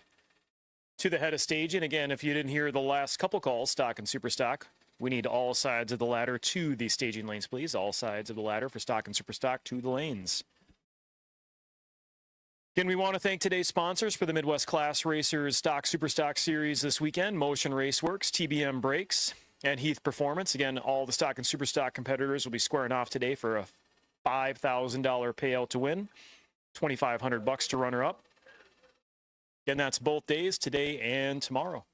to the head of stage. And again, if you didn't hear the last couple calls, stock and super stock, we need all sides of the ladder to the staging lanes, please. All sides of the ladder for stock and super stock to the lanes. Again, we want to thank today's sponsors for the Midwest Class Racers Stock Super Stock Series this weekend: Motion Raceworks, TBM Brakes, and Heath Performance. Again, all the stock and super stock competitors will be squaring off today for a $5,000 payout to win, $2,500 to runner up. Again, that's both days, today and tomorrow.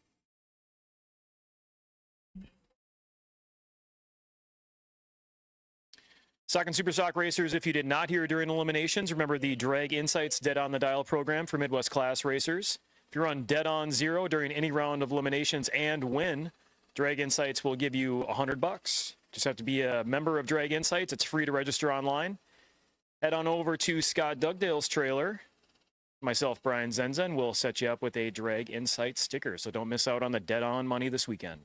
Stock and Super Stock Racers, if you did not hear during eliminations, remember the Drag Insights Dead on the Dial program for Midwest Class Racers. If you run dead on zero during any round of eliminations and win, Drag Insights will give you $100. Just have to be a member of Drag Insights. It's free to register online. Head on over to Scott Dugdale's trailer. Myself, Brian Zenzen, will set you up with a Drag Insights sticker, so don't miss out on the dead on money this weekend.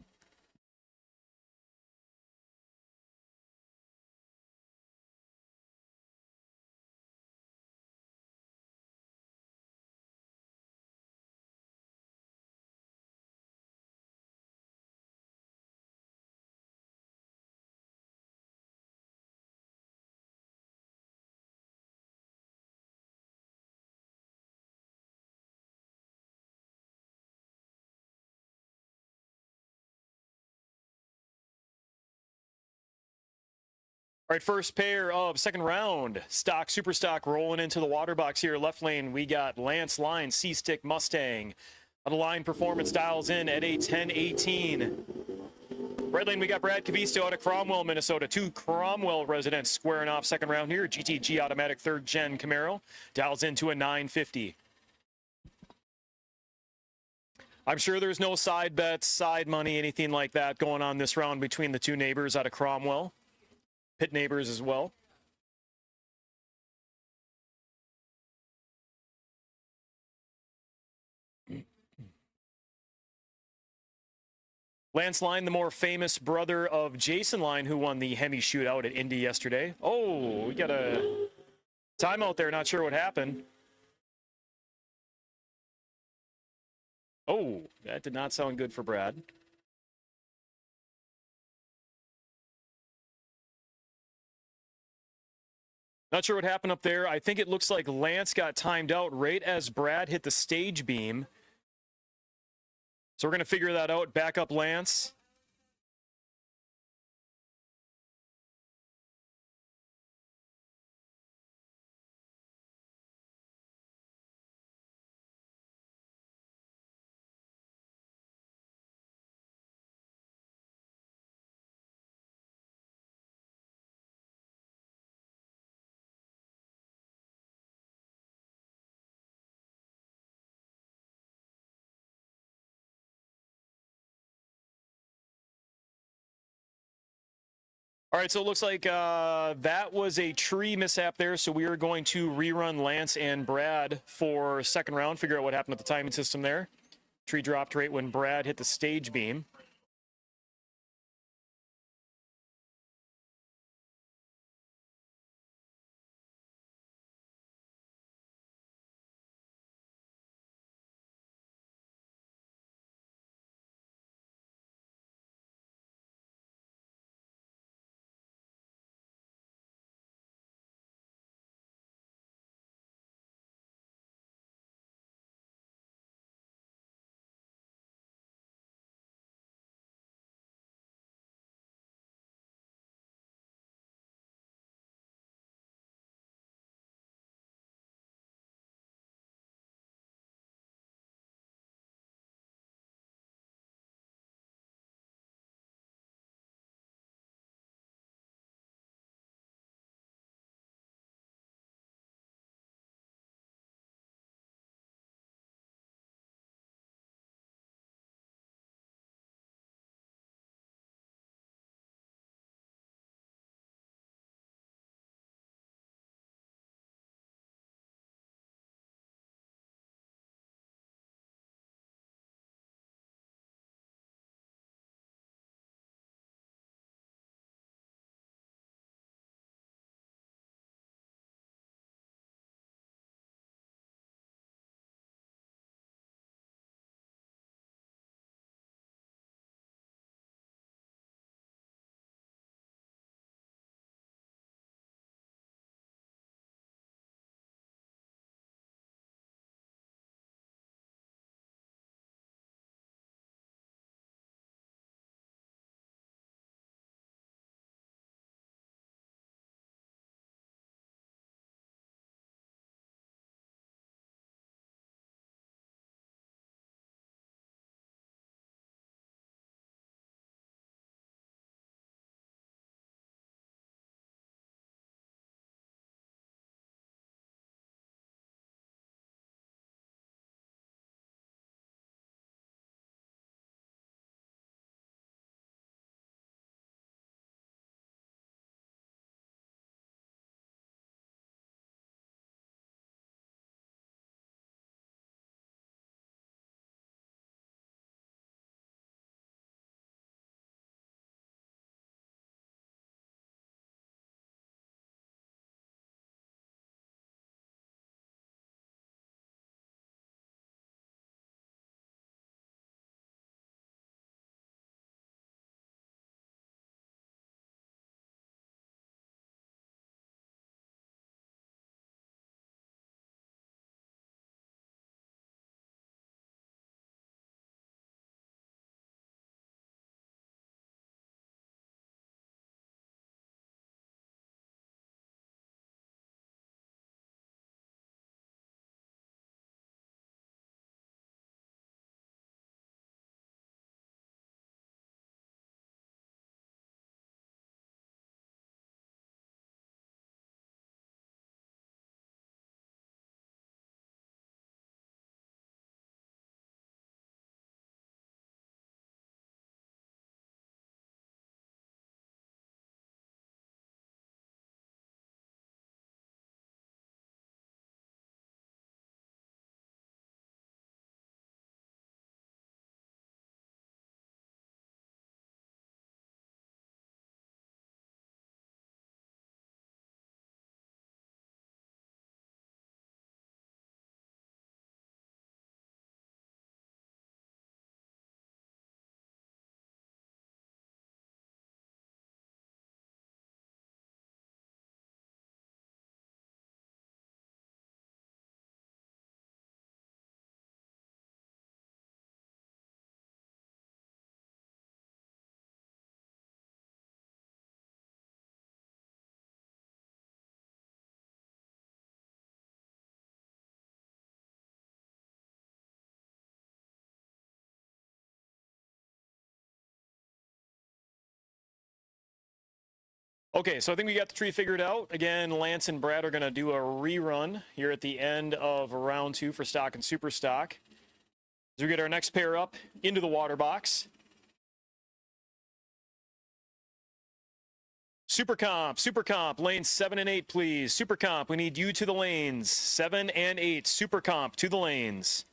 All right, first pair of second round. Stock, super stock rolling into the water box here. Left lane, we got Lance Line, C-Stick Mustang. On the line, performance dials in at a 10-18. Right lane, we got Brad Cavisto out of Cromwell, Minnesota. 2 Cromwell residents squaring off second round here. GTG automatic third gen Camaro. Dials into a 950. I'm sure there's no side bets, side money, anything like that going on this round between the 2 neighbors out of Cromwell. Pit neighbors as well. Lance Line, the more famous brother of Jason Line, who won the Hemi shootout at Indy yesterday. Oh, we got a timeout there. Not sure what happened. Oh, that did not sound good for Brad. Not sure what happened up there. I think it looks like Lance got timed out right as Brad hit the stage beam. So we're going to figure that out. Back up Lance. All right, so it looks like that was a tree mishap there, so we are going to rerun Lance and Brad for second round, figure out what happened with the timing system there. Tree dropped right when Brad hit the stage beam. Okay, so I think we got the tree figured out. Again, Lance and Brad are going to do a rerun here at the end of round 2 for stock and super stock. As we get our next pair up into the water box. Super comp, lanes 7 and 8, please. Super comp, we need you to the lanes. 7 and 8, super comp to the lanes.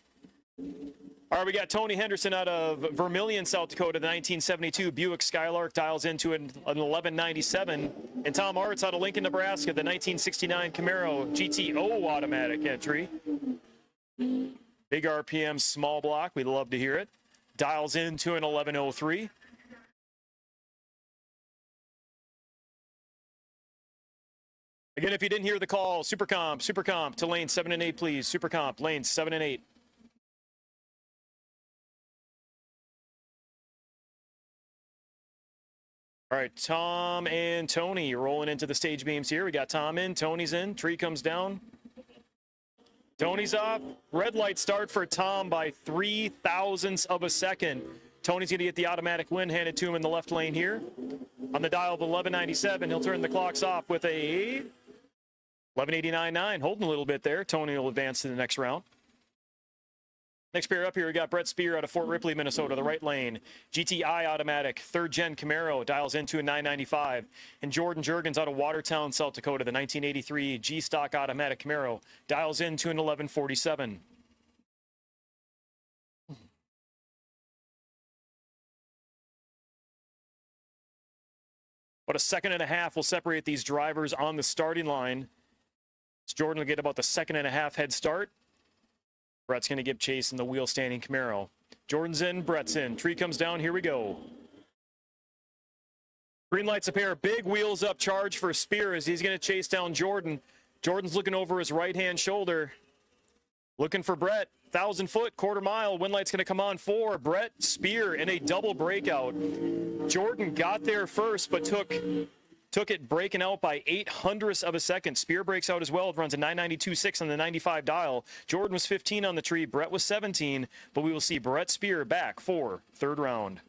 All right, we got Tony Henderson out of Vermilion, South Dakota, the 1972 Buick Skylark, dials into an 1197. And Tom Arts out of Lincoln, Nebraska, the 1969 Camaro GTO automatic entry. Big RPM, small block, we'd love to hear it. Dials into an 1103. Again, if you didn't hear the call, super comp to lane 7 and 8, please. Super comp, lanes 7 and 8. All right, Tom and Tony rolling into the stage beams here. We got Tom in, Tony's in, tree comes down. Tony's off. Red light start for Tom by 3 thousandths of a second. Tony's going to get the automatic win handed to him in the left lane here. On the dial of 1197, he'll turn the clocks off with a 1189.9, holding a little bit there. Tony will advance to the next round. Next pair up here, we got Brett Spear out of Fort Ripley, Minnesota, the right lane. GTI automatic, 3rd gen Camaro, dials into a 995. And Jordan Jurgens out of Watertown, South Dakota, the 1983 G-Stock automatic Camaro, dials into an 1147. About a second and a half will separate these drivers on the starting line. So Jordan will get about the 1.5 head start. Brett's going to give chase in the wheel standing Camaro. Jordan's in, Brett's in. Tree comes down, here we go. Green lights a pair, big wheels up charge for Spear as he's going to chase down Jordan. Jordan's looking over his right-hand shoulder. Looking for Brett, 1,000 foot, quarter mile. Wind light's going to come on for Brett Spear in a double breakout. Jordan got there first, but took it breaking out by 0.08 of a second. Spear breaks out as well. It runs a 992.6 on the 95 dial. Jordan was 15 on the tree. Brett was 17, but we will see Brett Spear back for 3rd round.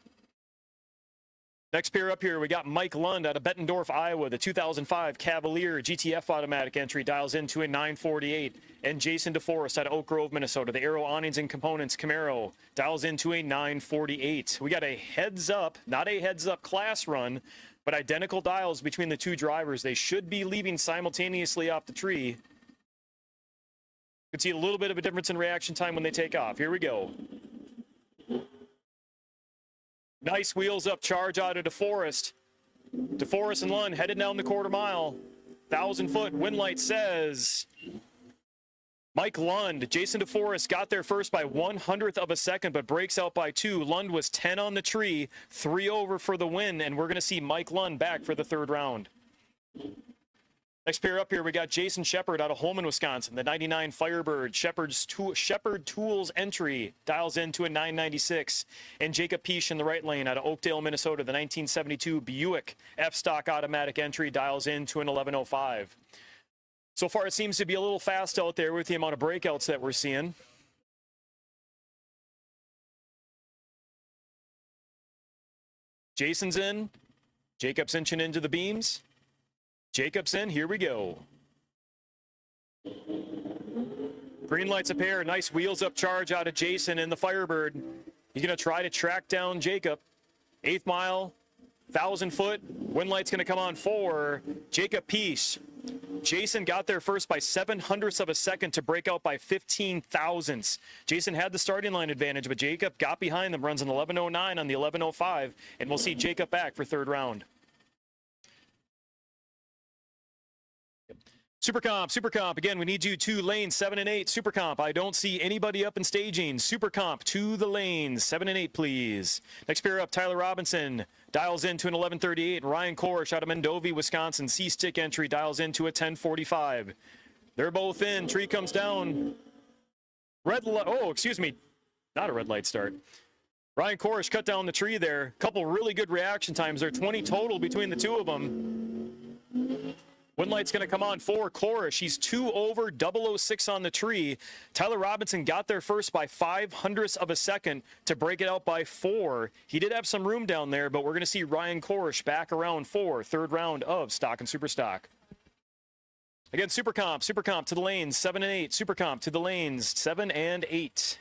Next pair up here, we got Mike Lund out of Bettendorf, Iowa, the 2005 Cavalier GTF automatic entry, dials into a 948. And Jason DeForest out of Oak Grove, Minnesota, the Aero Awnings and Components Camaro, dials into a 948. We got a heads up, not a heads up class run, but identical dials between the two drivers. They should be leaving simultaneously off the tree. You can see a little bit of a difference in reaction time when they take off. Here we go. Nice wheels up charge out of DeForest. DeForest and Lund headed down the quarter mile. 1,000 foot wind light says Mike Lund. Jason DeForest got there first by 1/100th of a second, but breaks out by 2. Lund was 10 on the tree, 3 over for the win, and we're going to see Mike Lund back for the 3rd round. Next pair up here, we got Jason Shepard out of Holmen, Wisconsin, the 99 Firebird. Shepard Tools entry, dials into a 996. And Jacob Peache in the right lane out of Oakdale, Minnesota, the 1972 Buick F-Stock automatic entry, dials into an 1105. So far, it seems to be a little fast out there with the amount of breakouts that we're seeing. Jason's in. Jacob's inching into the beams. Jacob's in. Here we go. Green lights a pair. Nice wheels up charge out of Jason in the Firebird. He's going to try to track down Jacob. 8th mile, 1,000 foot. Wind light's going to come on for Jacob Peache. Jason got there first by 0.07 of a second to break out by 15 thousandths. Jason had the starting line advantage, but Jacob got behind them, runs an 1109 on the 1105, and we'll see Jacob back for 3rd round. Super comp. Again, we need you to lanes 7 and 8. Super comp. I don't see anybody up in staging. Super comp to the lanes 7 and 8, please. Next pair up, Tyler Robinson dials into an 1138. Ryan Korish out of Mendovie, Wisconsin. C-stick entry dials into a 1045. They're both in. Tree comes down. Not a red light start. Ryan Korish cut down the tree there. Couple really good reaction times there. 20 total between the two of them. Win light's going to come on for Corish. He's 2 over, 006 on the tree. Tyler Robinson got there first by 0.05 of a second to break it out by 4. He did have some room down there, but we're going to see Ryan Corish back around 4, third round of Stock and Super Stock. Again, Super Comp to the lanes, 7 and 8. Super Comp to the lanes, 7 and 8.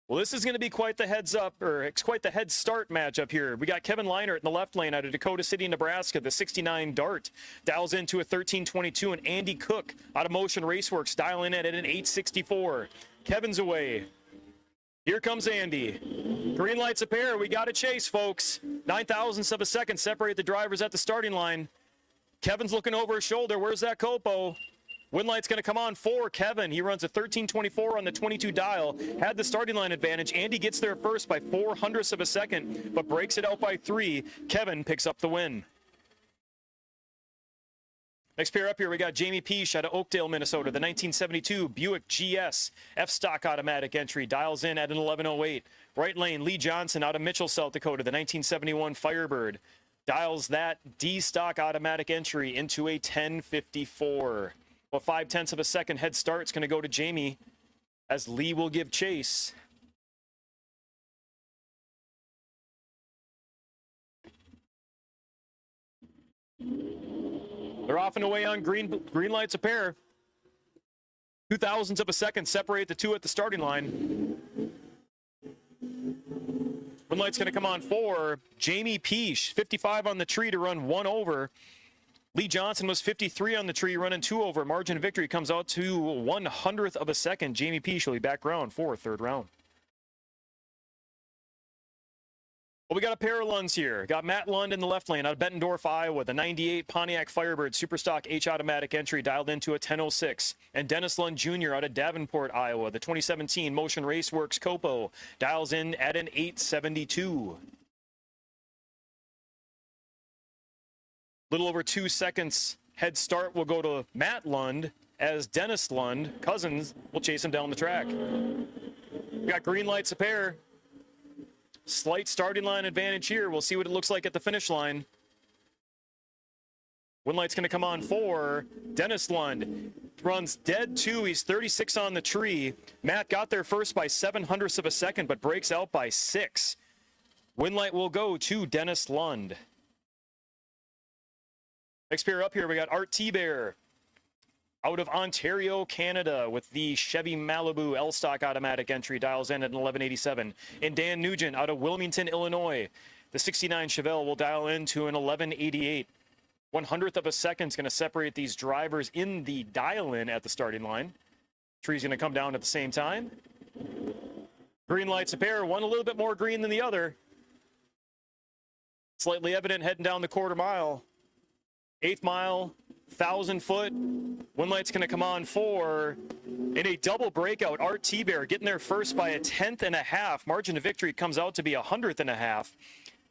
Well, this is going to be quite the heads up, or it's quite the head start matchup here. We got Kevin Leinert in the left lane out of Dakota City, Nebraska, the 69 Dart. Dials into a 1322, and Andy Cook out of Motion Raceworks dialing in at an 864. Kevin's away. Here comes Andy. Green lights a pair. We got a chase, folks. 0.09 of a second separate the drivers at the starting line. Kevin's looking over his shoulder. Where's that Copo? Win light's going to come on for Kevin. He runs a 1324 on the 22 dial. Had the starting line advantage. Andy gets there first by 0.04 of a second, but breaks it out by 3. Kevin picks up the win. Next pair up here, we got Jamie Peash out of Oakdale, Minnesota, the 1972 Buick GS F-Stock automatic entry. Dials in at an 1108. Right lane, Lee Johnson out of Mitchell, South Dakota, the 1971 Firebird. Dials that D-Stock automatic entry into a 1054. Well, 0.5 of a second head start. It's going to go to Jamie as Lee will give chase. They're off and away on green lights a pair. 0.02 of a second separate the two at the starting line. Win light's going to come on for Jamie Peash, 55 on the tree to run 1 over. Lee Johnson was 53 on the tree, running 2 over. Margin of victory comes out to 0.01 of a second. Jamie Peash will be back round for third round. Well, we got a pair of Lunds here. Got Matt Lund in the left lane out of Bettendorf, Iowa, the 98 Pontiac Firebird Superstock H automatic entry dialed into a 1006. And Dennis Lund Jr. out of Davenport, Iowa, the 2017 Motion Raceworks Copo dials in at an 872. Little over 2 seconds head start will go to Matt Lund as Dennis Lund, Cousins, will chase him down the track. We got green lights a pair. Slight starting line advantage here. We'll see what it looks like at the finish line. Win light's going to come on for Dennis Lund. Runs dead 2. He's 36 on the tree. Matt got there first by 0.07 of a second, but breaks out by 6. Win light will go to Dennis Lund. Next pair up here, we got Art T-Bear out of Ontario, Canada, with the Chevy Malibu L-Stock automatic entry, dials in at an 1187. And Dan Nugent out of Wilmington, Illinois. The 69 Chevelle will dial into an 1188. 100th of a second is going to separate these drivers in the dial-in at the starting line. Tree's going to come down at the same time. Green lights a pair, one a little bit more green than the other. Slightly evident heading down the quarter mile. 8th mile, 1,000 foot. Win light's going to come on for, in a double breakout, Art T-Bear getting there first by 1/10.5. Margin of victory comes out to be 100th.5.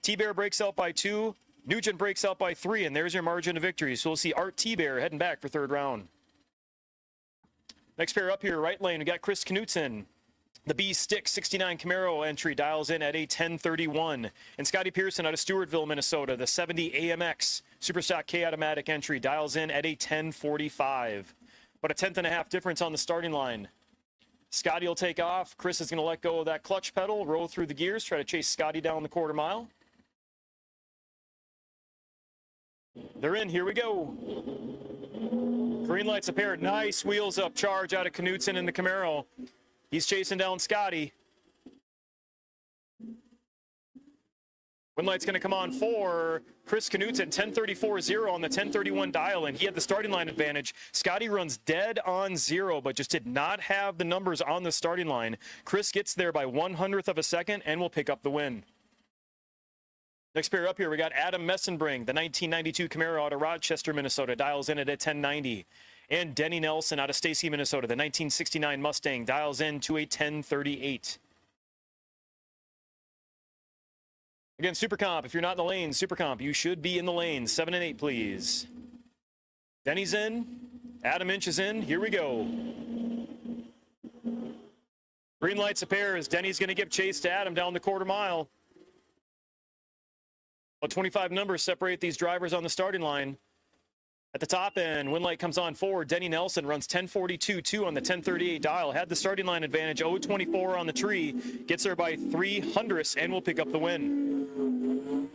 T-Bear breaks out by 2. Nugent breaks out by 3, and there's your margin of victory. So we'll see Art T-Bear heading back for third round. Next pair up here, right lane, we got Chris Knutson. The B-Stick 69 Camaro entry dials in at a 1031. And Scotty Pearson out of Stewartville, Minnesota, the 70 AMX Superstock K automatic entry dials in at a 1045. But a 1/10.5 difference on the starting line. Scotty will take off. Chris is going to let go of that clutch pedal, roll through the gears, try to chase Scotty down the quarter mile. They're in. Here we go. Green lights a pair. Nice wheels up charge out of Knutson in the Camaro. He's chasing down Scotty. Win light's going to come on for Chris Knutson, 1034.0 on the 1031 dial, and he had the starting line advantage. Scotty runs dead on 0, but just did not have the numbers on the starting line. Chris gets there by 100th of a second and will pick up the win. Next pair up here, we got Adam Messenbring, the 1992 Camaro out of Rochester, Minnesota, dials in at a 1090. And Denny Nelson out of Stacy, Minnesota, the 1969 Mustang, dials in to a 1038. Again, Super Comp, if you're not in the lane, Super Comp, you should be in the lane. 7 and 8, please. Denny's in. Adam Inch is in. Here we go. Green lights a pair as Denny's going to give chase to Adam down the quarter mile. But 25 numbers separate these drivers on the starting line. At the top end, win light comes on forward. Denny Nelson runs 10:42.2 on the 10:38 dial. Had the starting line advantage, 0:24 on the tree. Gets there by 300ths and will pick up the win.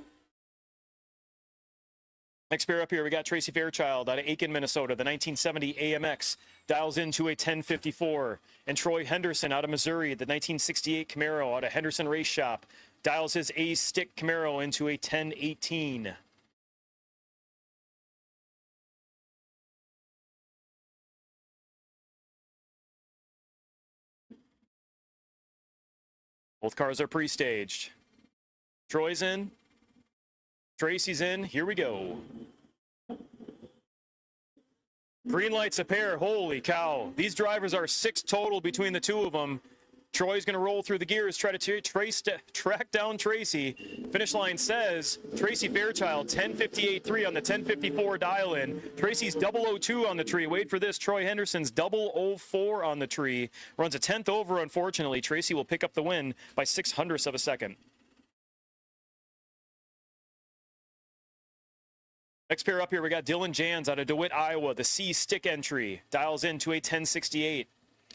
Next pair up here, we got Tracy Fairchild out of Aiken, Minnesota. The 1970 AMX dials into a 10:54. And Troy Henderson out of Missouri. The 1968 Camaro out of Henderson Race Shop dials his A-stick Camaro into a 10:18. Both cars are pre-staged. Troy's in. Tracy's in. Here we go. Green lights a pair. Holy cow. These drivers are 6 total between the two of them. Troy's going to roll through the gears, try to track down Tracy. Finish line says Tracy Fairchild, 10:58.3 on the 10:54 dial-in. Tracy's 002 on the tree. Wait for this. Troy Henderson's 004 on the tree. Runs a 10th over, unfortunately. Tracy will pick up the win by 0.06 of a second. Next pair up here, we got Dylan Jans out of DeWitt, Iowa. The C-stick entry dials into a 10:68.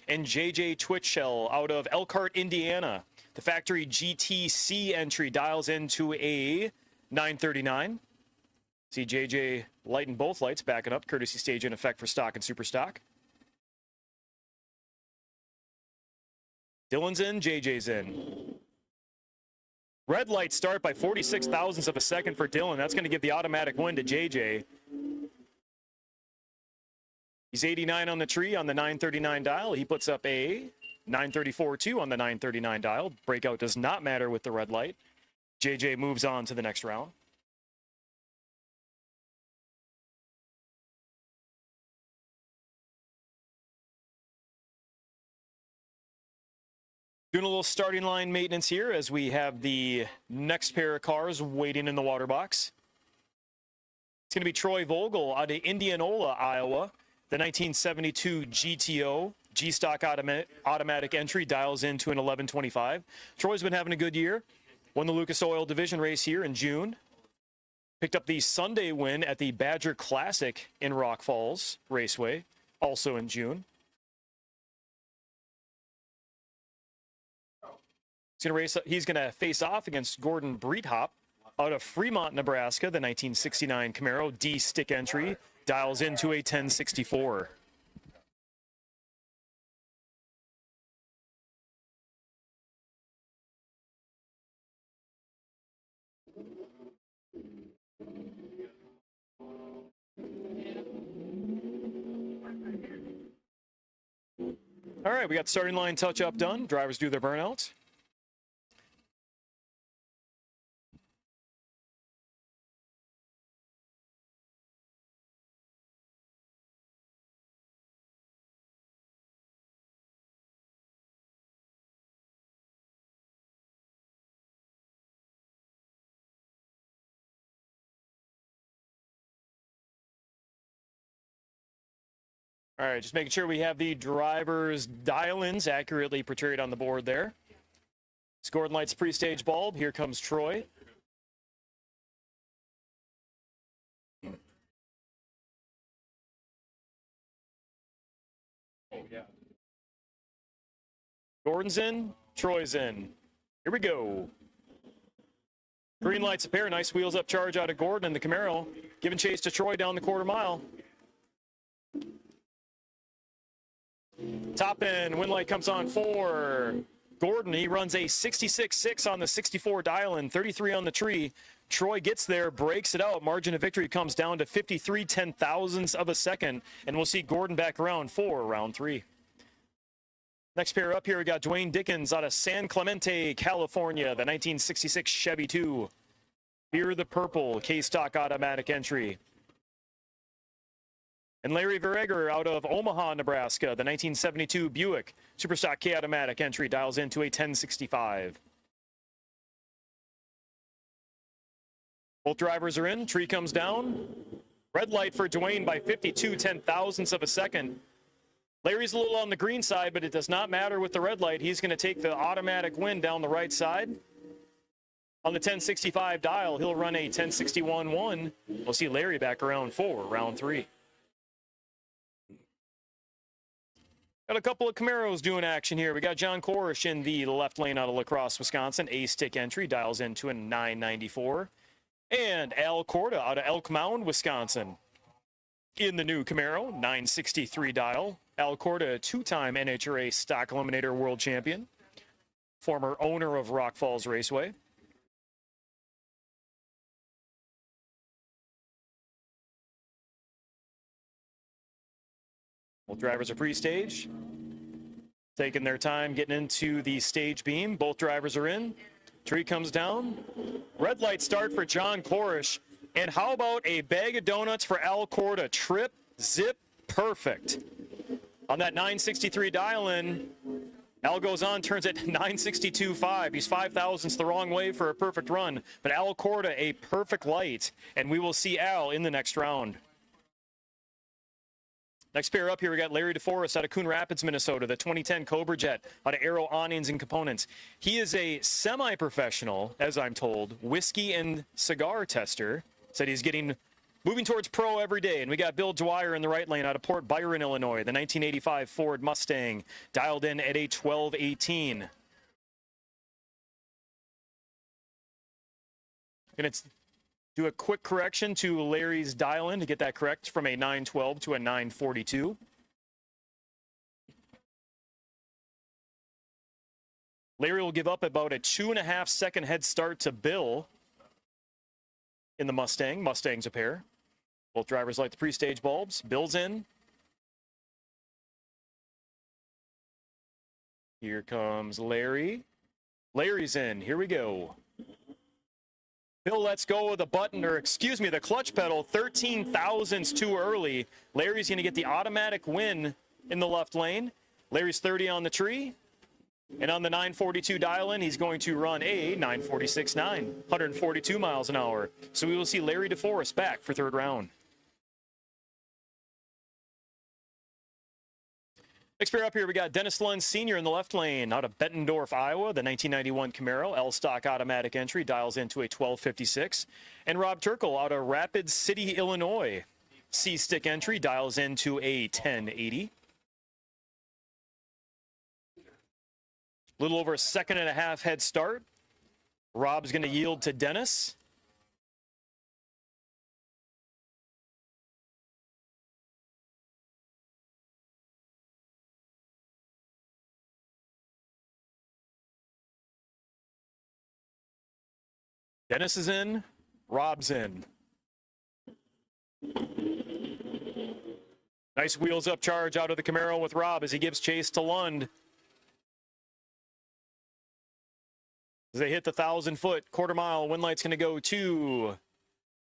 And JJ Twitchell out of Elkhart, Indiana. The factory GTC entry dials into a 9:39. See JJ lighting both lights, backing up, courtesy stage in effect for stock and super stock. Dylan's in, JJ's in. Red light start by 46 thousandths of a second for Dylan. That's going to give the automatic win to JJ. He's 89 on the tree on the 939 dial. He puts up a 934.2 on the 939 dial. Breakout does not matter with the red light. JJ moves on to the next round. Doing a little starting line maintenance here as we have the next pair of cars waiting in the water box. It's going to be Troy Vogel out of Indianola, Iowa. The 1972 GTO G-Stock automatic entry dials into an 11:25. Troy's been having a good year. Won the Lucas Oil Division race here in June. Picked up the Sunday win at the Badger Classic in Rock Falls Raceway, also in June. He's going to face off against Gordon Breethop out of Fremont, Nebraska. The 1969 Camaro D-stick entry dials into a 10:64. All right, we got starting line touch-up done. Drivers do their burnouts. All right, just making sure we have the drivers' dial-ins accurately portrayed on the board there. Gordon lights pre-stage bulb. Here comes Troy. Gordon's in, Troy's in. Here we go. Green lights a pair. Nice wheels up charge out of Gordon in the Camaro. Giving chase to Troy down the quarter mile. Top end, win light comes on for Gordon. He runs a 66.6 on the 64 dial-in, 33 on the tree. Troy gets there, breaks it out. Margin of victory comes down to 53/10,000ths of a second, and we'll see Gordon back around for round 3. Next pair up here, we got Dwayne Dickens out of San Clemente, California, the 1966 Chevy 2. Fear the Purple, K-Stock automatic entry. And Larry Verreger out of Omaha, Nebraska, the 1972 Buick Superstock K automatic entry dials into a 1065. Both drivers are in. Tree comes down. Red light for Dwayne by 52/10,000ths of a second. Larry's a little on the green side, but it does not matter with the red light. He's going to take the automatic win down the right side. On the 1065 dial, he'll run a 1061-1. We'll see Larry back around 4, round 3. Got a couple of Camaros doing action here. We got John Korish in the left lane out of La Crosse, Wisconsin. A-stick entry, dials into a 994. And Al Corda out of Elk Mound, Wisconsin. In the new Camaro, 963 dial. Al Corda, a 2-time NHRA Stock Eliminator World Champion. Former owner of Rock Falls Raceway. Both drivers are pre-stage. Taking their time getting into the stage beam. Both drivers are in. Tree comes down. Red light start for John Korish. And how about a bag of donuts for Al Corda? Trip, zip, perfect. On that 963 dial-in, Al goes on, turns it 962.5. He's 5 thousandths the wrong way for a perfect run. But Al Corda, a perfect light. And we will see Al in the next round. Next pair up here, we got Larry DeForest out of Coon Rapids, Minnesota, the 2010 Cobra Jet out of Aero Awnings and Components. He is a semi-professional, as I'm told, whiskey and cigar tester. Said he's moving towards pro every day. And we got Bill Dwyer in the right lane out of Port Byron, Illinois, the 1985 Ford Mustang, dialed in at a 1218. Gonna do a quick correction to Larry's dial-in to get that correct from a 912 to a 942. Larry will give up about a 2.5 second head start to Bill in the Mustang. Mustang's a pair. Both drivers light the pre-stage bulbs. Bill's in. Here comes Larry. Larry's in. Here we go. Bill lets go of the button, or excuse me, the clutch pedal 13 thousandths too early. Larry's going to get the automatic win in the left lane. Larry's 30 on the tree. And on the 942 dial-in, he's going to run a 946.9, 142 miles an hour. So we will see Larry DeForest back for third round. Next pair up here, we got Dennis Lund Sr. in the left lane out of Bettendorf, Iowa, the 1991 Camaro, L-Stock automatic entry, dials into a 1256. And Rob Turkle out of Rapid City, Illinois, C-stick entry, dials into a 1080. A little over a 1.5 second head start. Rob's going to yield to Dennis. Dennis is in, Rob's in. Nice wheels up charge out of the Camaro with Rob as he gives chase to Lund. As they hit the 1,000-foot quarter-mile, win light's going to go to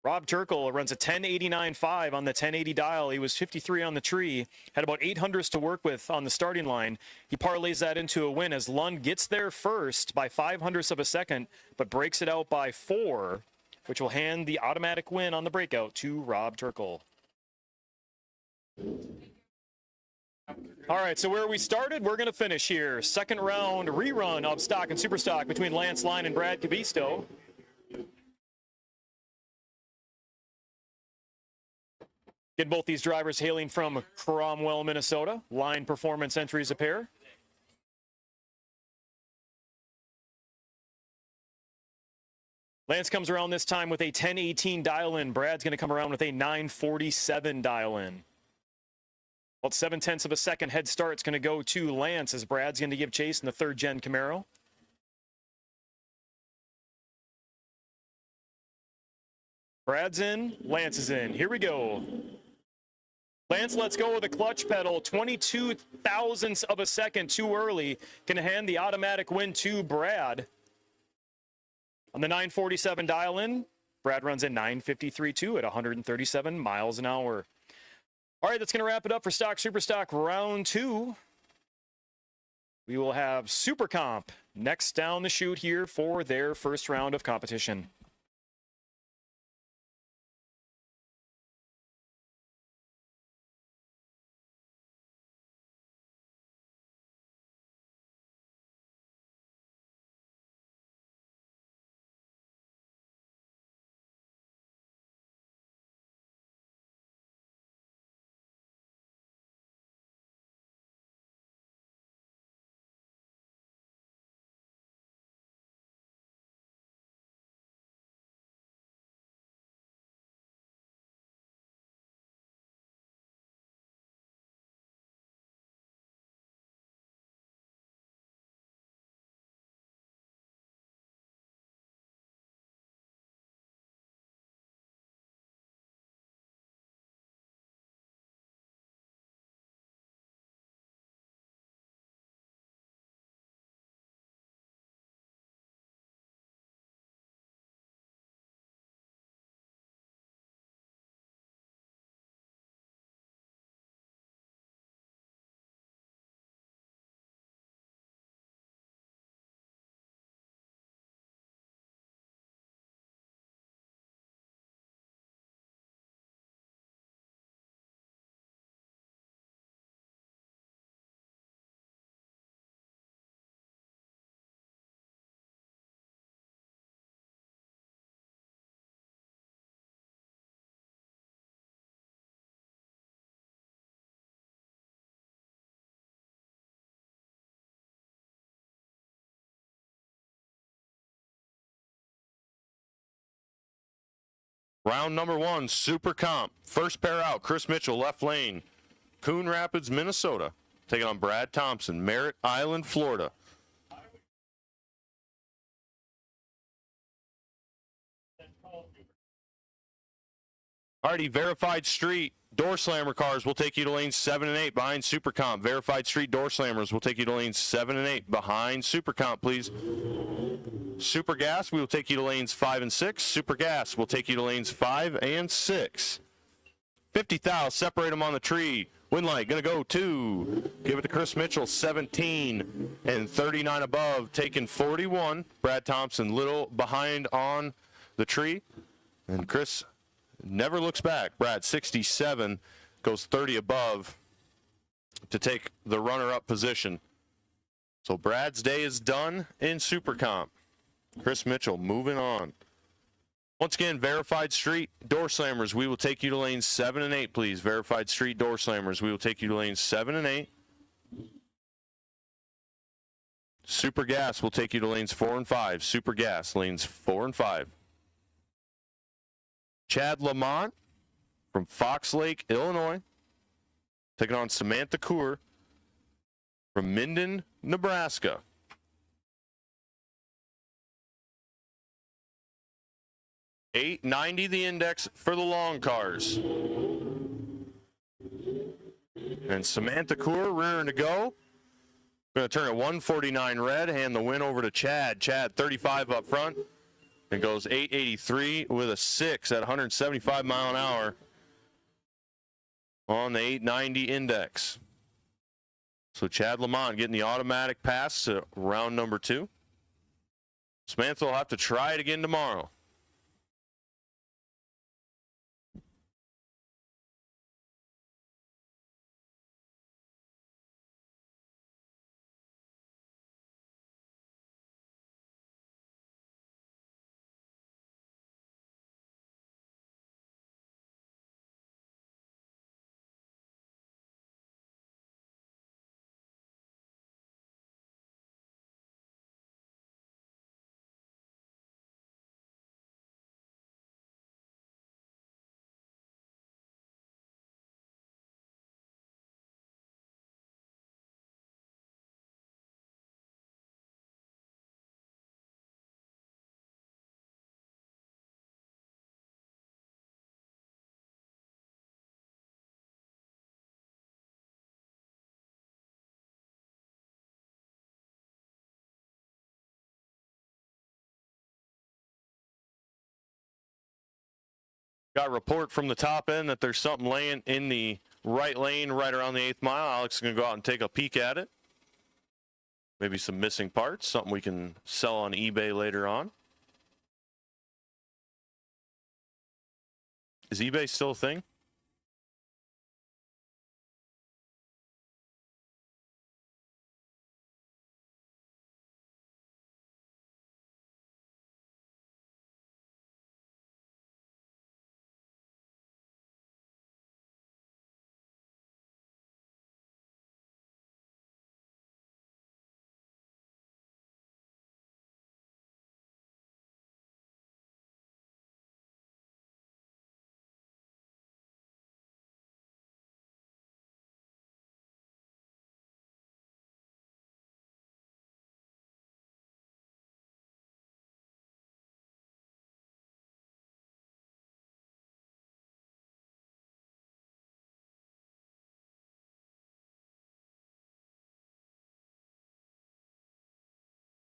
Rob Turkle. Runs a 1089.5 on the 1080 dial. He was 53 on the tree. Had about 800s to work with on the starting line. He parlays that into a win as Lund gets there first by 0.05 of a second, but breaks it out by 4, which will hand the automatic win on the breakout to Rob Turkle. All right, so where we started, we're going to finish here. Second round rerun of stock and super stock between Lance Line and Brad Cavisto. Get both these drivers hailing from Cromwell, Minnesota. Line performance entries a pair. Lance comes around this time with a 1018 dial-in. Brad's going to come around with a 947 dial-in. About 0.7 of a second head start's going to go to Lance as Brad's going to give chase in the third-gen Camaro. Brad's in, Lance is in. Here we go. Lance lets go of the clutch pedal, 22 thousandths of a second too early. Can hand the automatic win to Brad. On the 947 dial-in, Brad runs a 953.2 at 137 miles an hour. All right, that's going to wrap it up for Stock Super Stock Round 2. We will have Super Comp next down the chute here for their first round of competition. Round number 1, Super Comp. First pair out, Chris Mitchell, left lane. Coon Rapids, Minnesota. Taking on Brad Thompson, Merritt Island, Florida. Alrighty, Verified Street Door Slammer cars will take you to lanes 7 and 8 behind Super Comp. Verified Street Door Slammers will take you to lanes 7 and 8 behind Super Comp, please. Super Gas, we will take you to lanes 5 and 6. Super Gas will take you to lanes 5 and 6. 50,000, separate them on the tree. Winlight going to go 2. Give it to Chris Mitchell, 17 and 39 above, taking 41. Brad Thompson, little behind on the tree. And Chris never looks back. Brad, 67, goes 30 above to take the runner-up position. So Brad's day is done in Super Comp. Chris Mitchell moving on. Once again, Verified Street Door Slammers, we will take you to lanes 7 and 8, please. Verified Street Door Slammers, we will take you to lanes 7 and 8. Super Gas will take you to lanes 4 and 5. Super Gas, lanes 4 and 5. Chad Lamont from Fox Lake, Illinois, taking on Samantha Coor from Minden, Nebraska. $890 the index for the long cars. And Samantha Coor rearing to go. Going to turn at 149 red, hand the win over to Chad. Chad 35 up front. And goes 883 with a 6 at 175 mile an hour on the 890 index. So Chad Lamont getting the automatic pass to round number 2. Samantha will have to try it again tomorrow. Got a report from the top end that there's something laying in the right lane right around the 8th mile. Alex is going to go out and take a peek at it. Maybe some missing parts, something we can sell on eBay later on. Is eBay still a thing?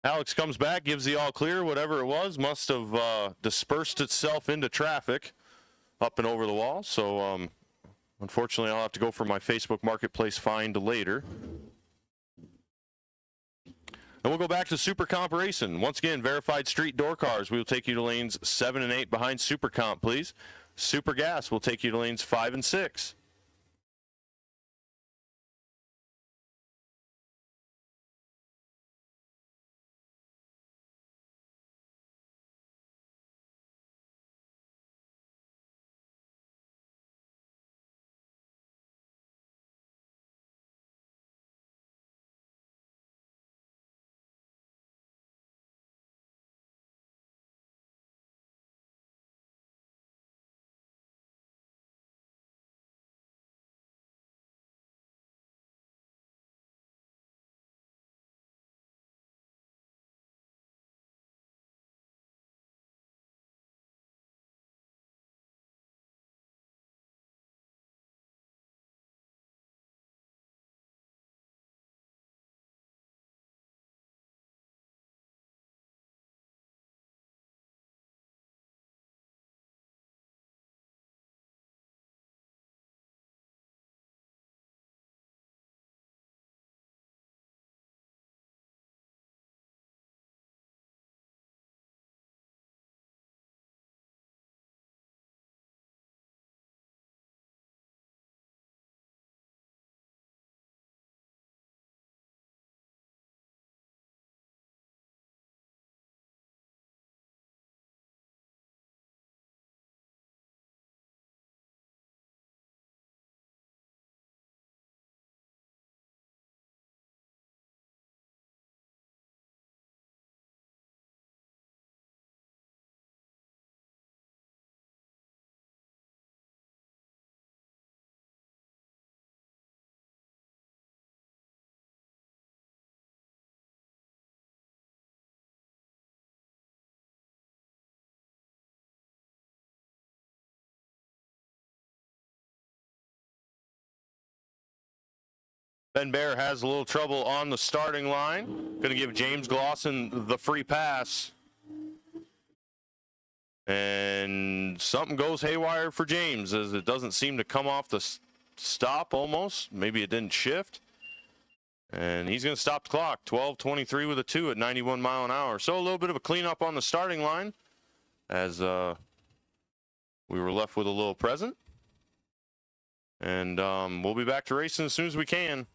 Alex comes back, gives the all clear. Whatever it was must have dispersed itself into traffic up and over the wall. So, unfortunately, I'll have to go for my Facebook Marketplace find later. And we'll go back to Super Comp Racing. Once again, Verified Street Door Cars. We will take you to lanes 7 and 8 behind Super Comp, please. Super Gas will take you to lanes 5 and 6. Ben Bear has a little trouble on the starting line. Going to give James Glosson the free pass. And something goes haywire for James as it doesn't seem to come off the stop almost. Maybe it didn't shift. And he's going to stop the clock. 12:23 with a 2 at 91 mile an hour. So a little bit of a cleanup on the starting line as we were left with a little present. And we'll be back to racing as soon as we can.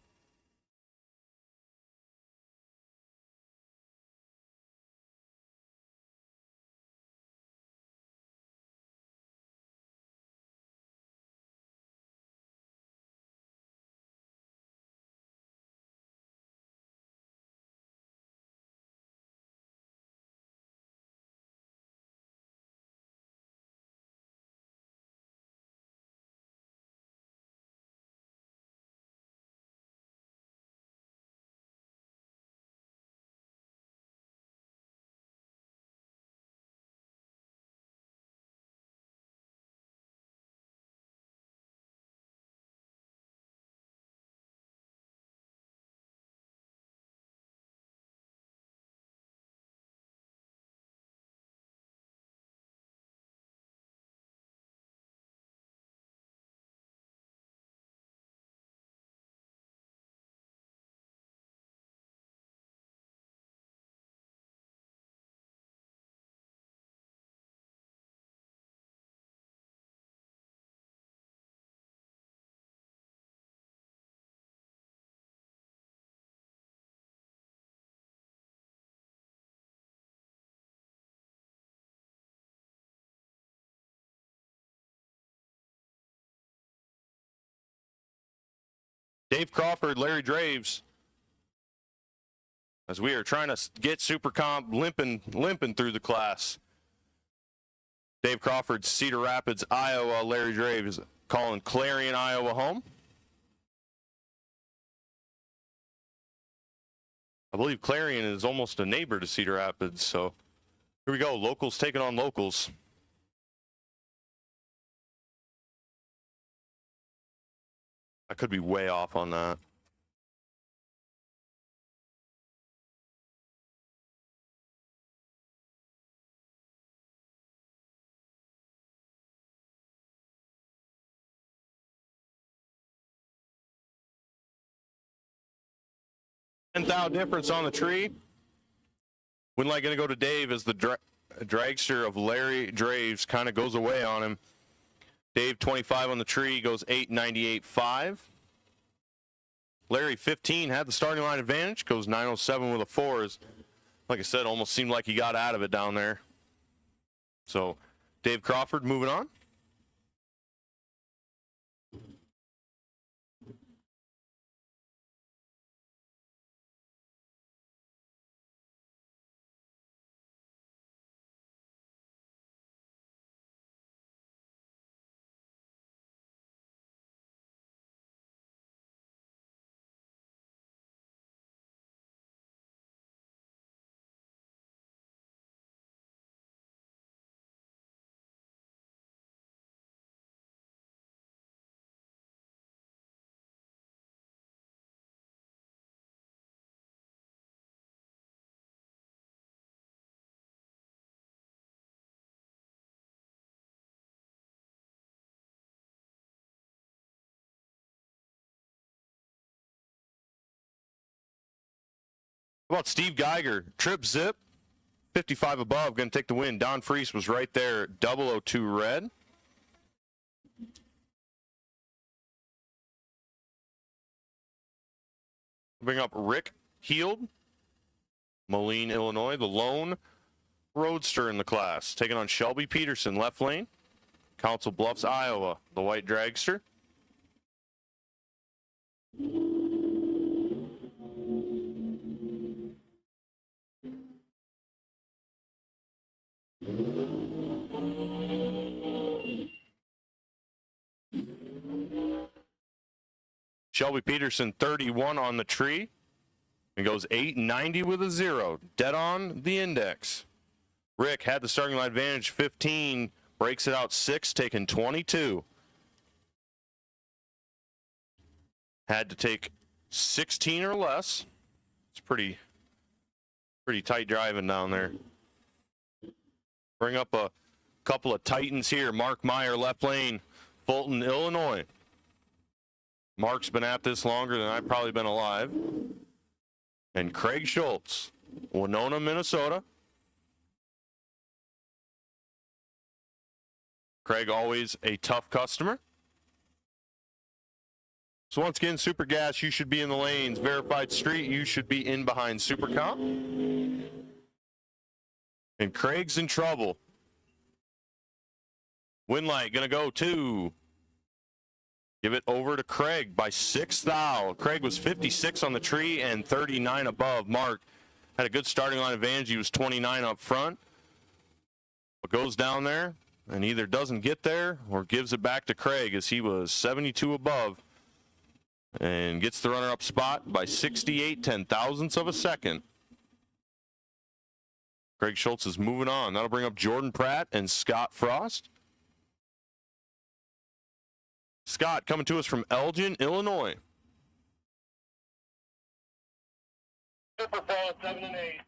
Dave Crawford, Larry Draves, as we are trying to get Super Comp limping through the class. Dave Crawford, Cedar Rapids, Iowa. Larry Draves calling Clarion, Iowa home. I believe Clarion is almost a neighbor to Cedar Rapids, so here we go. Locals taking on locals. I could be way off on that. $10,000 difference on the tree. Wouldn't like going to go to Dave as the dragster of Larry Draves kind of goes away on him. Dave 25 on the tree goes 898.5. Larry 15 had the starting line advantage, goes 907 with a 4. Like I said, almost seemed like he got out of it down there. So Dave Crawford moving on. How about Steve Geiger? Trip zip, 55 above, going to take the win. Don Freese was right there, 002 red. Bring up Rick Heald, Moline, Illinois, the lone roadster in the class. Taking on Shelby Peterson, left lane. Council Bluffs, Iowa, the white dragster. Shelby Peterson 31 on the tree and goes 890 with a 0, dead on the index. Rick had the starting line advantage 15, breaks it out 6, taking 22. Had to take 16 or less. It's pretty tight driving down there. Bring up a couple of Titans here. Mark Meyer, left lane, Fulton, Illinois. Mark's been at this longer than I've probably been alive. And Craig Schultz, Winona, Minnesota. Craig, always a tough customer. So once again, Super Gas, you should be in the lanes. Verified Street, you should be in behind Super Comp. And Craig's in trouble. Winlight going to go 2. Give it over to Craig by 6 thou. Craig was 56 on the tree and 39 above. Mark had a good starting line advantage. He was 29 up front. But goes down there and either doesn't get there or gives it back to Craig as he was 72 above and gets the runner-up spot by 68 ten-thousandths of a second. Craig Schultz is moving on. That'll bring up Jordan Pratt and Scott Frost. Scott coming to us from Elgin, Illinois. Super Pro, 7 and 8.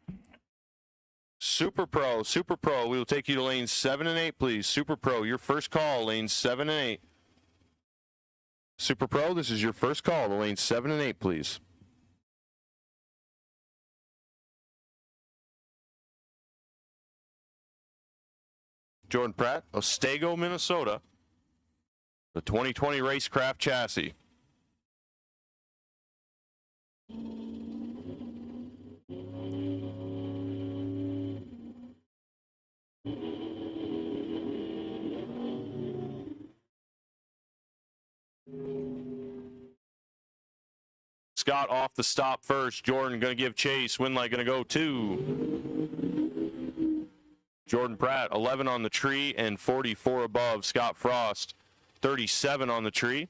Super Pro. We will take you to lanes 7 and 8, please. Super Pro, your first call, lanes 7 and 8. Super Pro, this is your first call to lanes 7 and 8, please. Jordan Pratt, Otsego, Minnesota. The 2020 Racecraft chassis. Scott off the stop first. Jordan going to give chase. Winlight going to go 2. Jordan Pratt, 11 on the tree and 44 above. Scott Frost, 37 on the tree.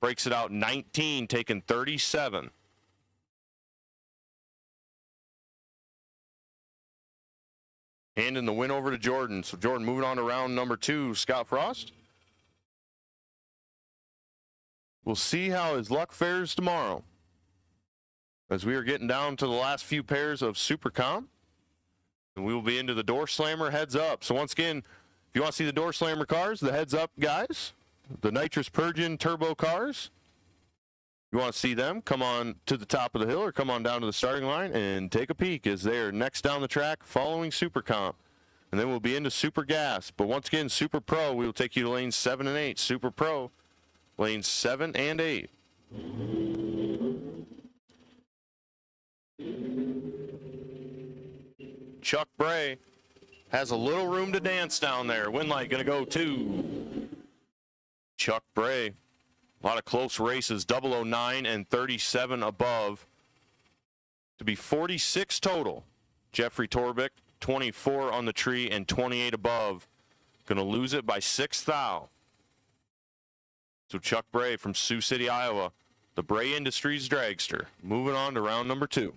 Breaks it out 19, taking 37. Handing the win over to Jordan. So Jordan moving on to round number 2. Scott Frost. We'll see how his luck fares tomorrow, as we are getting down to the last few pairs of Super Comp. And we will be into the door slammer heads up. So once again, if you want to see the door slammer cars, the heads up guys, the nitrous purging turbo cars, you want to see them, come on to the top of the hill or come on down to the starting line and take a peek as they are next down the track following Super Comp. And then we'll be into Super Gas. But once again, Super Pro, we will take you to lanes 7 and 8. Super Pro, lanes 7 and 8. Chuck Bray has a little room to dance down there. Winlight going to go 2. Chuck Bray, a lot of close races, 009 and 37 above to be 46 total. Jeffrey Torbick, 24 on the tree and 28 above. Going to lose it by 6 thou. So Chuck Bray from Sioux City, Iowa, the Bray Industries dragster. Moving on to round number 2.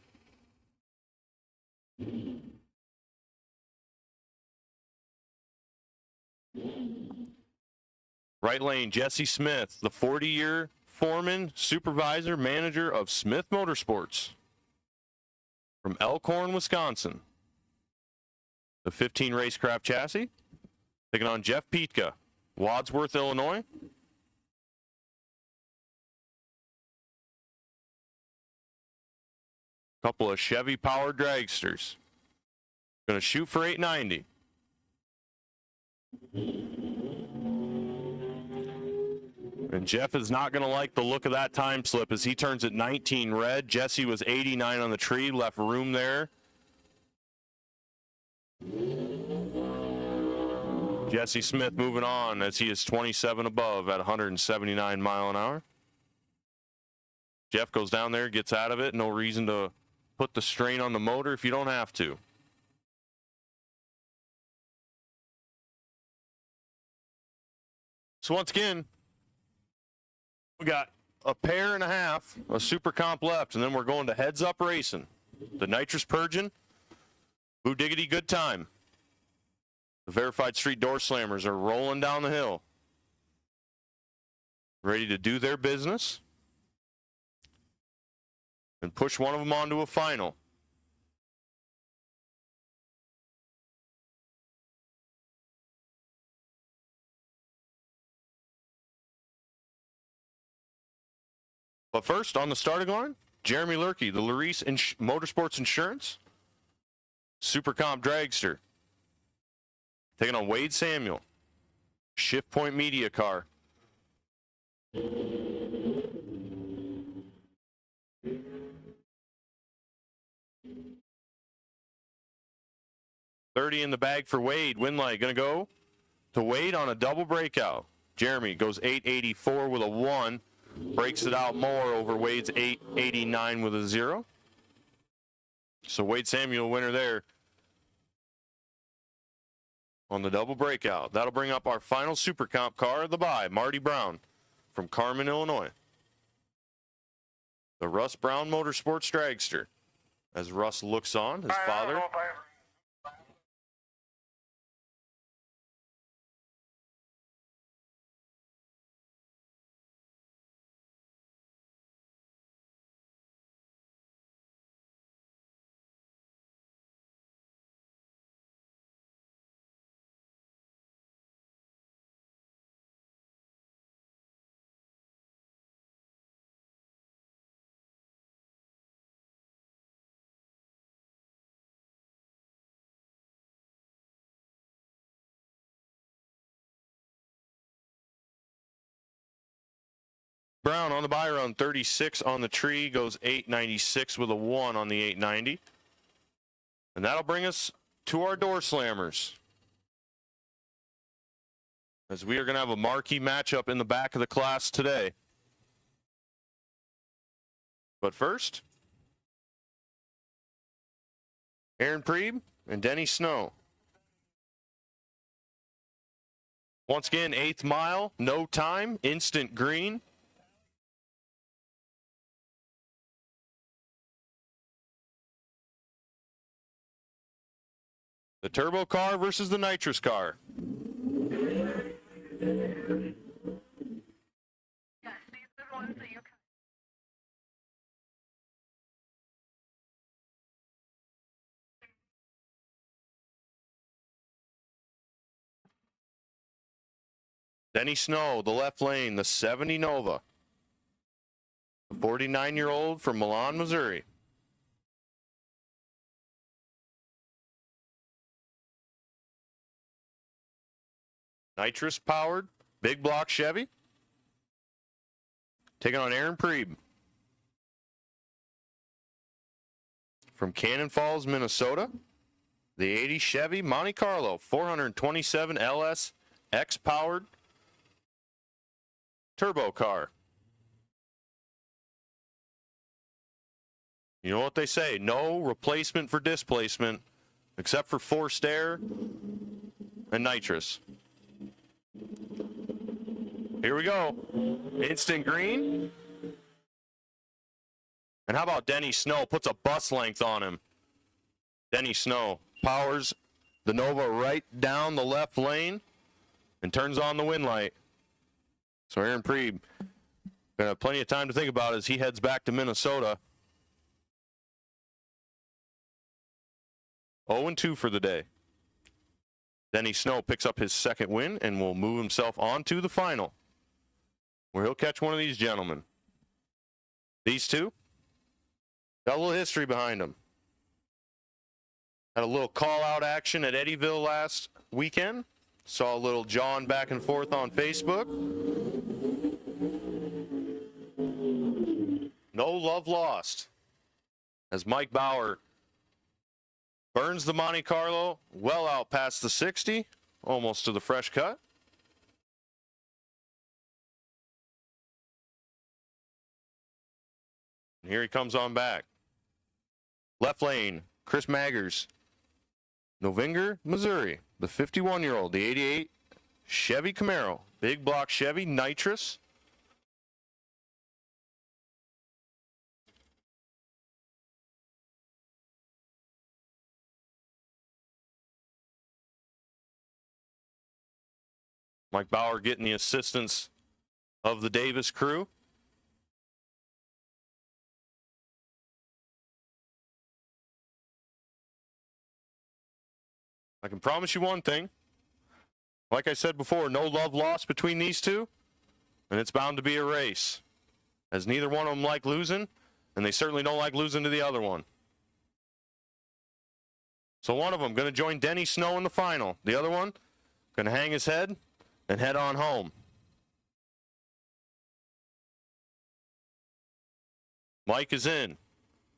Right lane, Jesse Smith, the 40-year foreman, supervisor, manager of Smith Motorsports from Elkhorn, Wisconsin. The 15 Racecraft chassis, taking on Jeff Pietka, Wadsworth, Illinois. Couple of Chevy-powered dragsters. Going to shoot for 890. And Jeff is not going to like the look of that time slip as he turns at 19 red. Jesse was 89 on the tree, left room there. Jesse Smith moving on as he is 27 above at 179 mile an hour. Jeff goes down there, gets out of it. No reason to put the strain on the motor if you don't have to. So once again, we got a pair and a half of Super Comp left, and then we're going to heads up racing. The nitrous purging, Boo Diggity good time. The verified street door slammers are rolling down the hill, ready to do their business. and push one of them onto a final. But first, on the starting line, Jeremy Lurkey, the Larice Motorsports Insurance Super Comp Dragster. Taking on Wade Samuel, Shift Point Media Car. $30 in the bag for Wade. Win light going to go to Wade on a double breakout. Jeremy goes 884 with a 1. Breaks it out more over Wade's 889 with a 0. So Wade Samuel winner there on the double breakout. That'll bring up our final Super Comp car of the bye, Marty Brown from Carmen, Illinois. The Russ Brown Motorsports Dragster. As Russ looks on, his father. Brown on the Byron, 36 on the tree, goes 896 with a 1 on the 890. And that'll bring us to our door slammers, as we are going to have a marquee matchup in the back of the class today. But first, Aaron Preeb and Denny Snow. Once again, 8th mile, no time, instant green. The turbo car versus the nitrous car. Denny Snow, the left lane, the 70 Nova. The 49-year-old from Milan, Missouri. Nitrous powered, big block Chevy. Taking on Aaron Preeb from Cannon Falls, Minnesota. The 80 Chevy Monte Carlo 427 LS X powered turbo car. You know what they say, no replacement for displacement except for forced air and nitrous. Here we go. Instant green. And how about Denny Snow? Puts a bus length on him. Denny Snow powers the Nova right down the left lane and turns on the win light. So Aaron Preeb gonna have plenty of time to think about it as he heads back to Minnesota. 0-2 for the day. Denny Snow picks up his second win and will move himself on to the final, where he'll catch one of these gentlemen. These two got a little history behind them. Had a little call-out action at Eddyville last weekend. Saw a little John back and forth on Facebook. No love lost, as Mike Bauer burns the Monte Carlo well out past the 60, almost to the fresh cut. And here he comes on back. Left lane, Chris Maggers, Novinger, Missouri. The 51-year-old, the 88 Chevy Camaro. Big block Chevy, nitrous. Mike Bauer getting the assistance of the Davis crew. I can promise you one thing. Like I said before, no love lost between these two, and it's bound to be a race, as neither one of them like losing, and they certainly don't like losing to the other one. So one of them going to join Denny Snow in the final. The other one going to hang his head and head on home. Mike is in.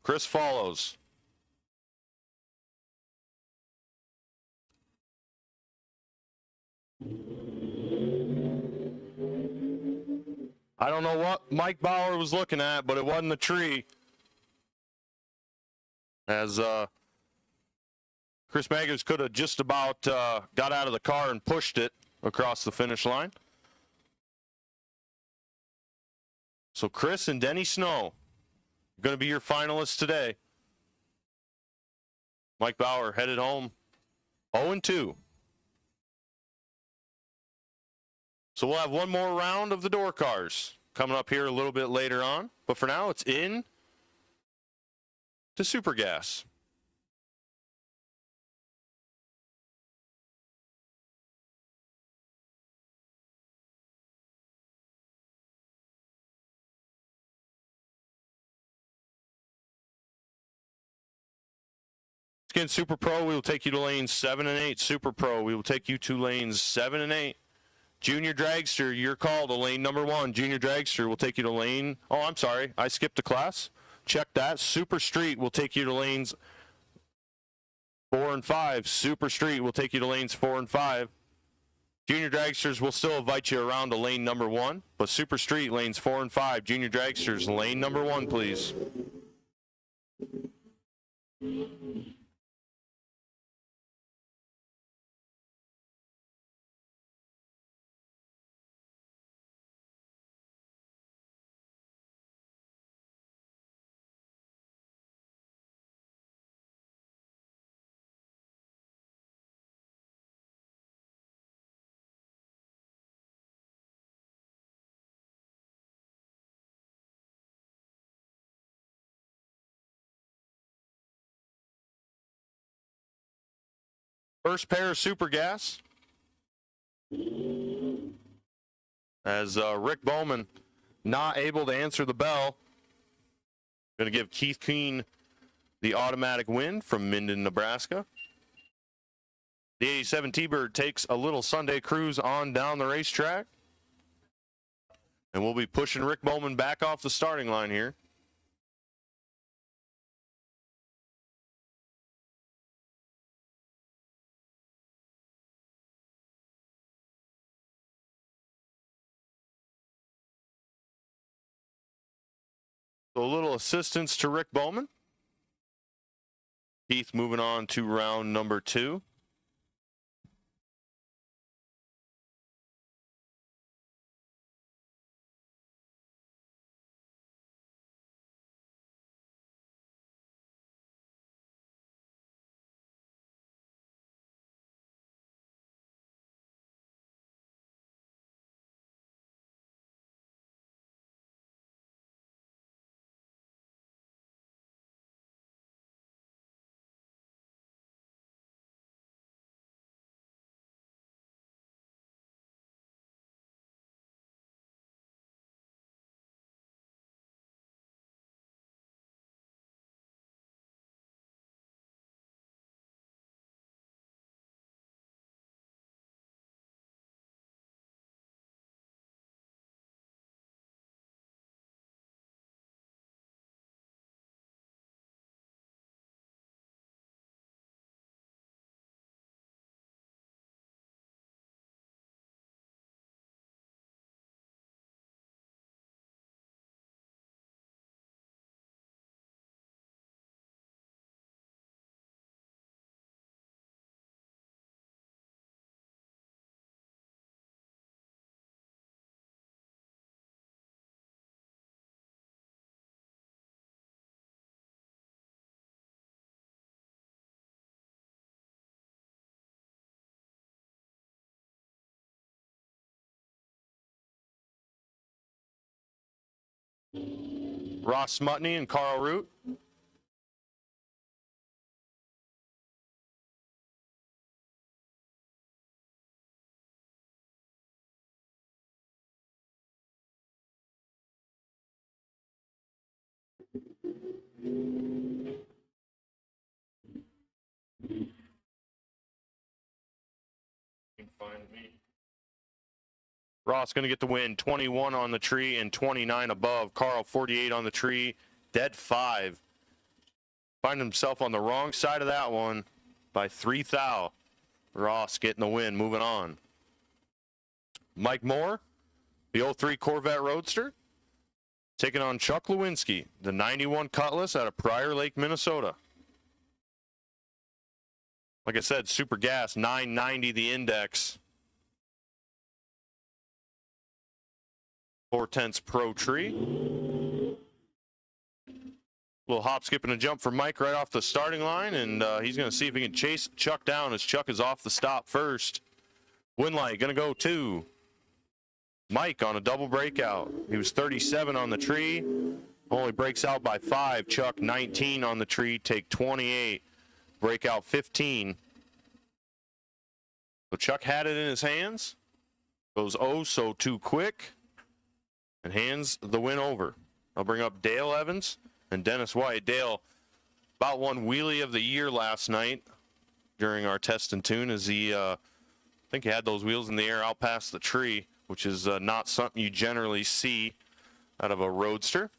Chris follows. I don't know what Mike Bauer was looking at, but it wasn't the tree. As Chris Maggers could have just about got out of the car and pushed it across the finish line. So Chris and Denny Snow are going to be your finalists today. Mike Bauer headed home 0-2. So we'll have one more round of the door cars coming up here a little bit later on. But for now, it's in to Super Gas. Again, Super Pro, we will take you to lanes 7 and 8. Super Pro, we will take you to lanes 7 and 8. Junior Dragster, your call to lane number 1. Junior Dragster will take you to lane... Oh, I'm sorry. I skipped a class. Check that. Super Street will take you to lanes 4 and 5. Super Street will take you to lanes 4 and 5. Junior Dragsters will still invite you around to lane number 1, but Super Street, lanes 4 and 5. Junior Dragsters, lane number 1, please. First pair of Super Gas. As Rick Bowman not able to answer the bell. Going to give Keith Keene the automatic win from Minden, Nebraska. The 87 T-Bird takes a little Sunday cruise on down the racetrack. And we'll be pushing Rick Bowman back off the starting line here. So a little assistance to Rick Bowman. Keith moving on to round number 2. Ross Smutney and Carl Root. Ross going to get the win. 21 on the tree and 29 above. Carl, 48 on the tree. Dead 5. Find himself on the wrong side of that one by 3 thou. Ross getting the win. Moving on. Mike Moore, the 03 Corvette Roadster, taking on Chuck Lewinsky, the 91 Cutlass out of Prior Lake, Minnesota. Like I said, super gas, 990 the index. 4/10 Pro Tree. Little hop, skip, and a jump for Mike right off the starting line, and he's going to see if he can chase Chuck down as Chuck is off the stop first. Winlight going to go 2. Mike on a double breakout. He was 37 on the tree, only breaks out by 5. Chuck 19 on the tree, take 28, breakout 15. So Chuck had it in his hands, goes oh so too quick, and hands the win over. I'll bring up Dale Evans and Dennis White. Dale about won wheelie of the year last night during our test and tune as he, I think he had those wheels in the air out past the tree, which is not something you generally see out of a roadster.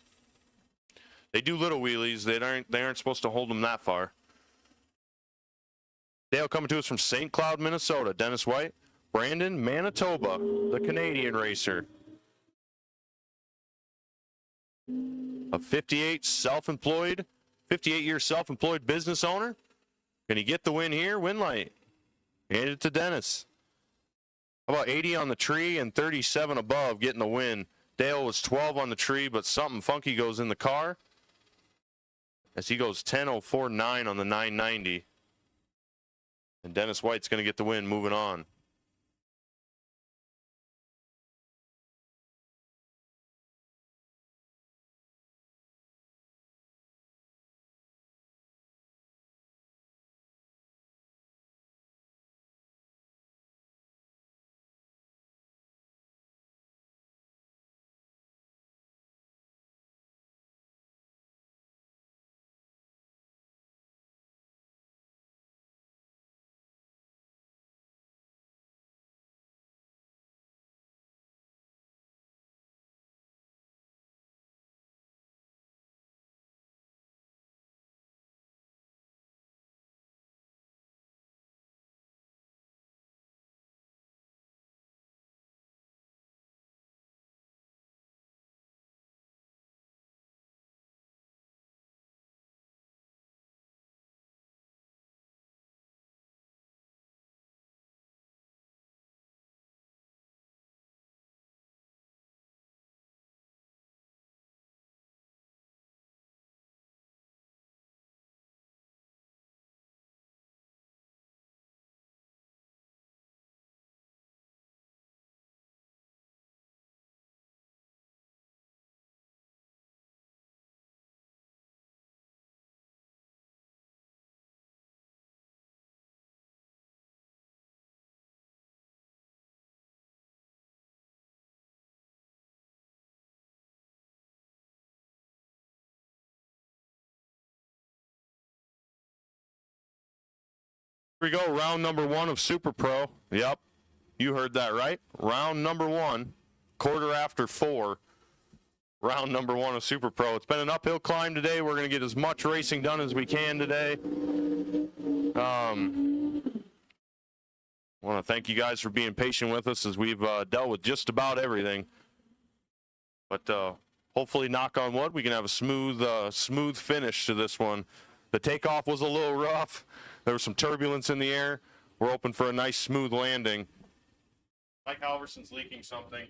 They do little wheelies. They aren't supposed to hold them that far. Dale coming to us from St. Cloud, Minnesota. Dennis White. Brandon, Manitoba, the Canadian racer. A 58 58-year self-employed business owner. Can he get the win here? Winlight. Hand it to Dennis. How about 80 on the tree and 37 above getting the win? Dale was 12 on the tree, but something funky goes in the car as he goes 10.049 on the 990. And Dennis White's going to get the win moving on. Here we go, round number 1 of Super Pro. Yep, you heard that right. Round number 1, quarter after 4. Round number 1 of Super Pro. It's been an uphill climb today. We're going to get as much racing done as we can today. I want to thank you guys for being patient with us as we've dealt with just about everything. But hopefully, knock on wood, we can have a smooth finish to this one. The takeoff was a little rough. There was some turbulence in the air. We're hoping for a nice, smooth landing. Mike Halverson's leaking something.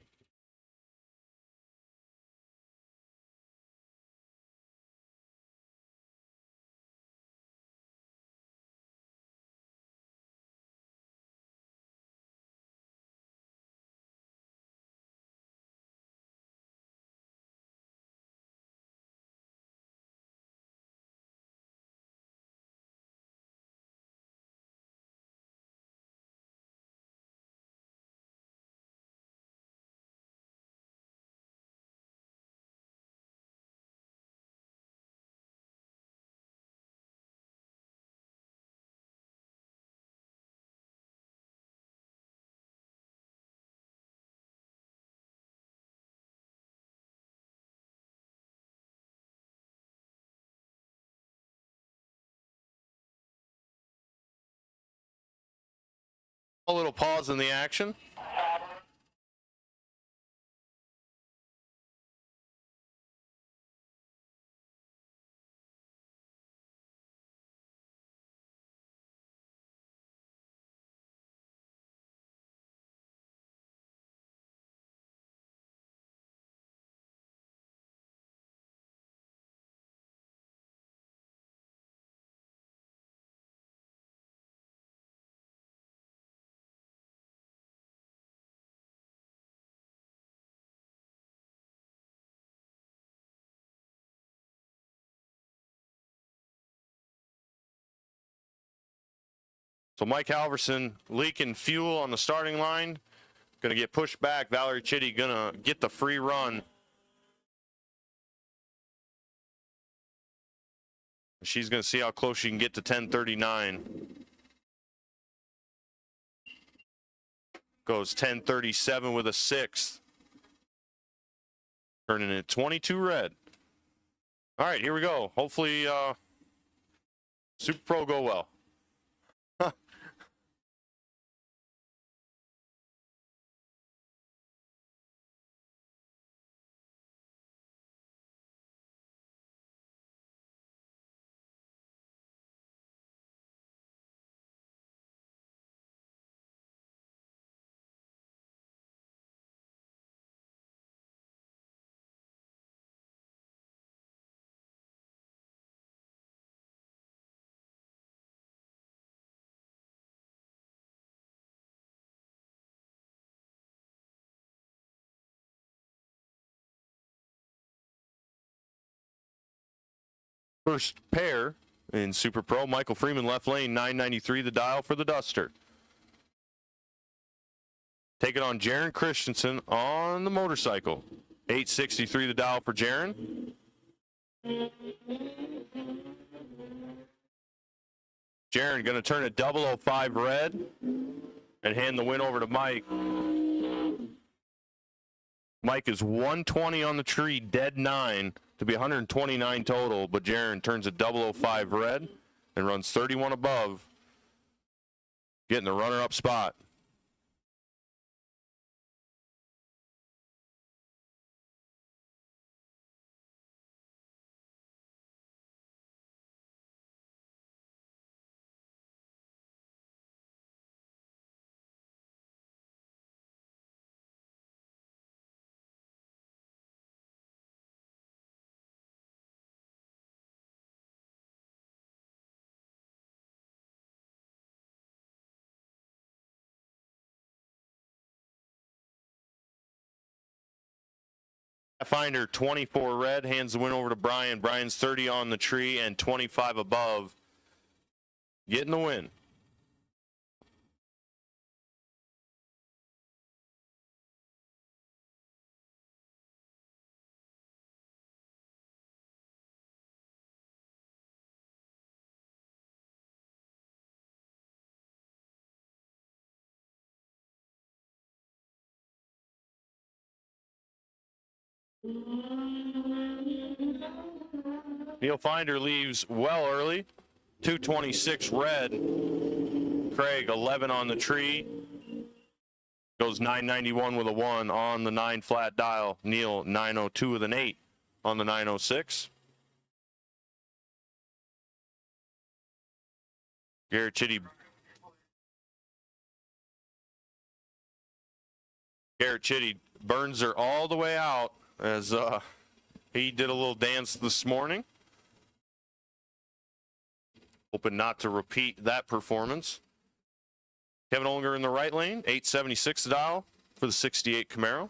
A little pause in the action. So Mike Halverson leaking fuel on the starting line. Going to get pushed back. Valerie Chitty going to get the free run. She's going to see how close she can get to 10:39. Goes 10:37 with a 6th. Turning it 22 red. All right, here we go. Hopefully Super Pro go well. First pair in Super Pro, Michael Freeman, left lane, 993 the dial for the Duster. Taking on Jaron Christensen on the motorcycle. 863 the dial for Jaron. Jaron going to turn it 005 red and hand the win over to Mike. Mike is 120 on the tree, dead 9 to be 129 total, but Jaron turns it 005 red and runs 31 above, getting the runner-up spot. Finder 24 red hands the win over to Brian. Brian's 30 on the tree and 25 above, getting the win. Neil Finder leaves well early, 226 red. Craig 11 on the tree, goes 991 with a 1 on the 9 flat dial. Neil 902 with an 8 on the 906. Garrett Chitty burns her all the way out as he did a little dance this morning. Hoping not to repeat that performance. Kevin Ollinger in the right lane, 876 the dial for the 68 Camaro.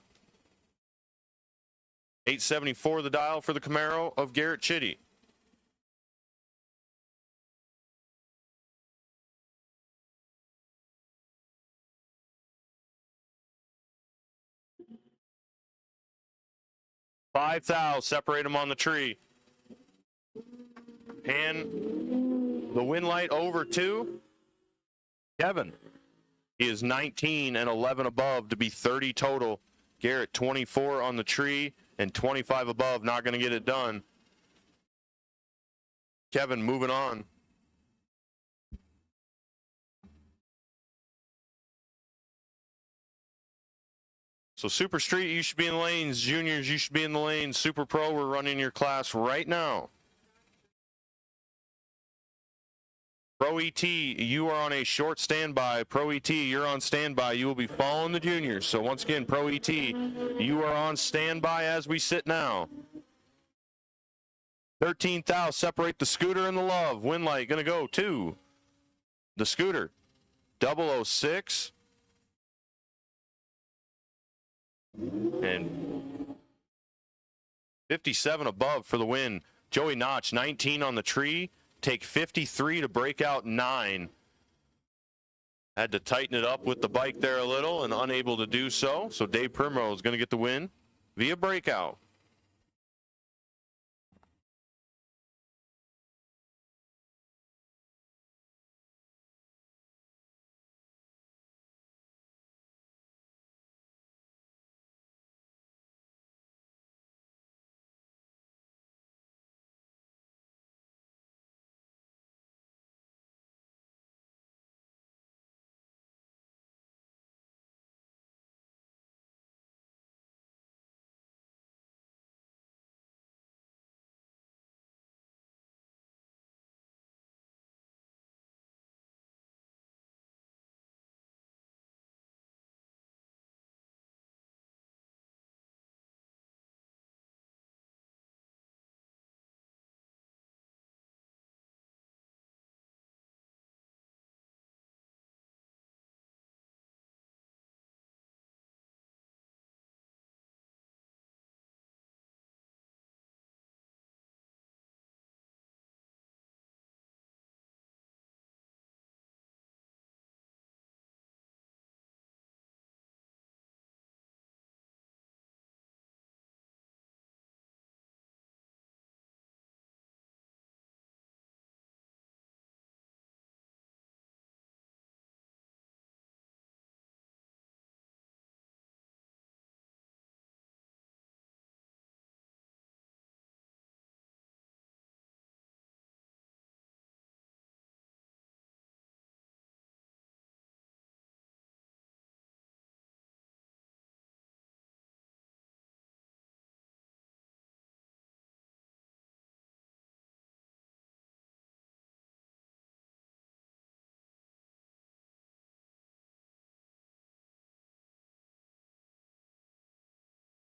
874 the dial for the Camaro of Garrett Chitty. Five thou, separate them on the tree. And the win light over to Kevin. He is 19 and 11 above to be 30 total. Garrett 24 on the tree and 25 above, not going to get it done. Kevin moving on. So Super Street, you should be in the lanes. Juniors, you should be in the lanes. Super Pro, we're running your class right now. Pro ET, you are on a short standby. Pro ET, you're on standby. You will be following the juniors. So once again, Pro ET, you are on standby as we sit now. 13th out, separate the scooter and the love. Win light going to go to the scooter. 006. And 57 above for the win. Joey Notch, 19 on the tree. Take 53 to break out 9. Had to tighten it up with the bike there a little and unable to do so. So Dave Primrose is going to get the win via breakout.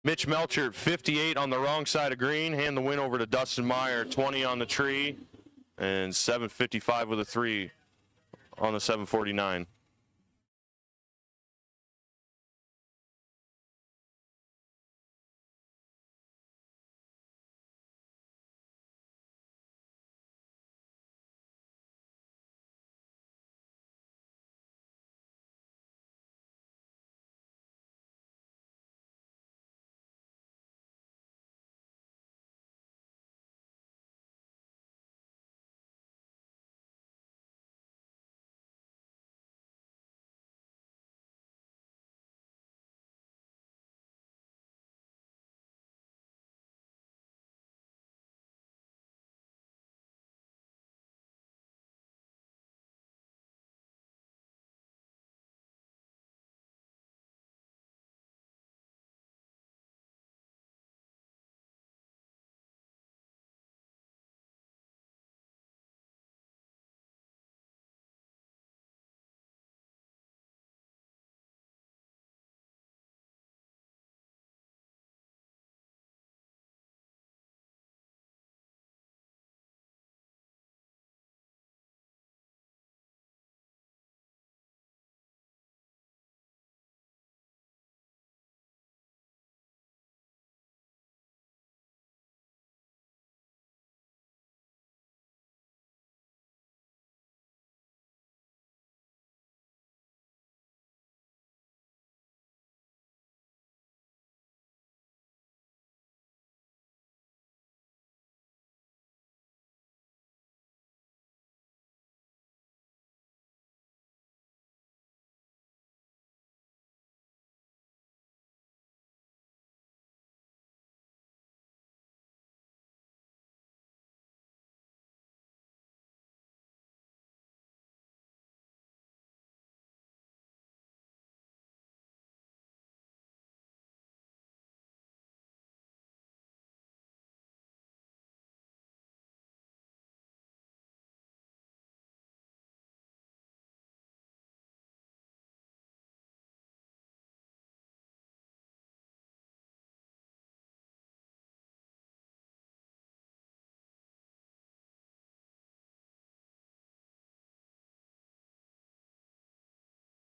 Mitch Melcher, 58 on the wrong side of green. Hand the win over to Dustin Meyer, 20 on the tree. And 755 with a 3 on the 749.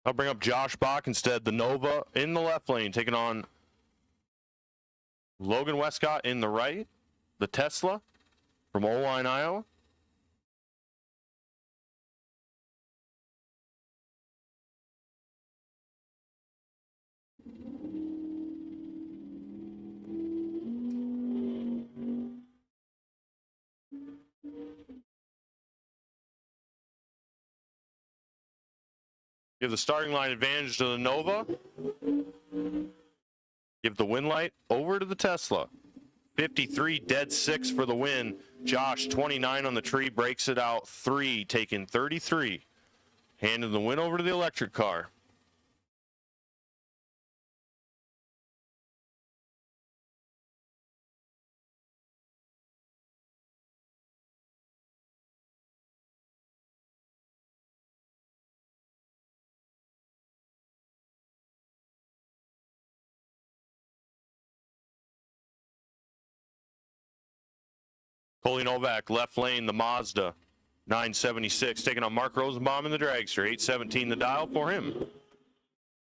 I'll bring up Josh Bach instead. The Nova in the left lane, taking on Logan Westcott in the right. The Tesla from Oline, Iowa. Give the starting line advantage to the Nova. Give the win light over to the Tesla. 53 dead 6 for the win. Josh 29 on the tree, breaks it out 3, taking 33. Handing the win over to the electric car. Coley Novak, left lane, the Mazda 976, taking on Mark Rosenbaum in the dragster. 817 the dial for him.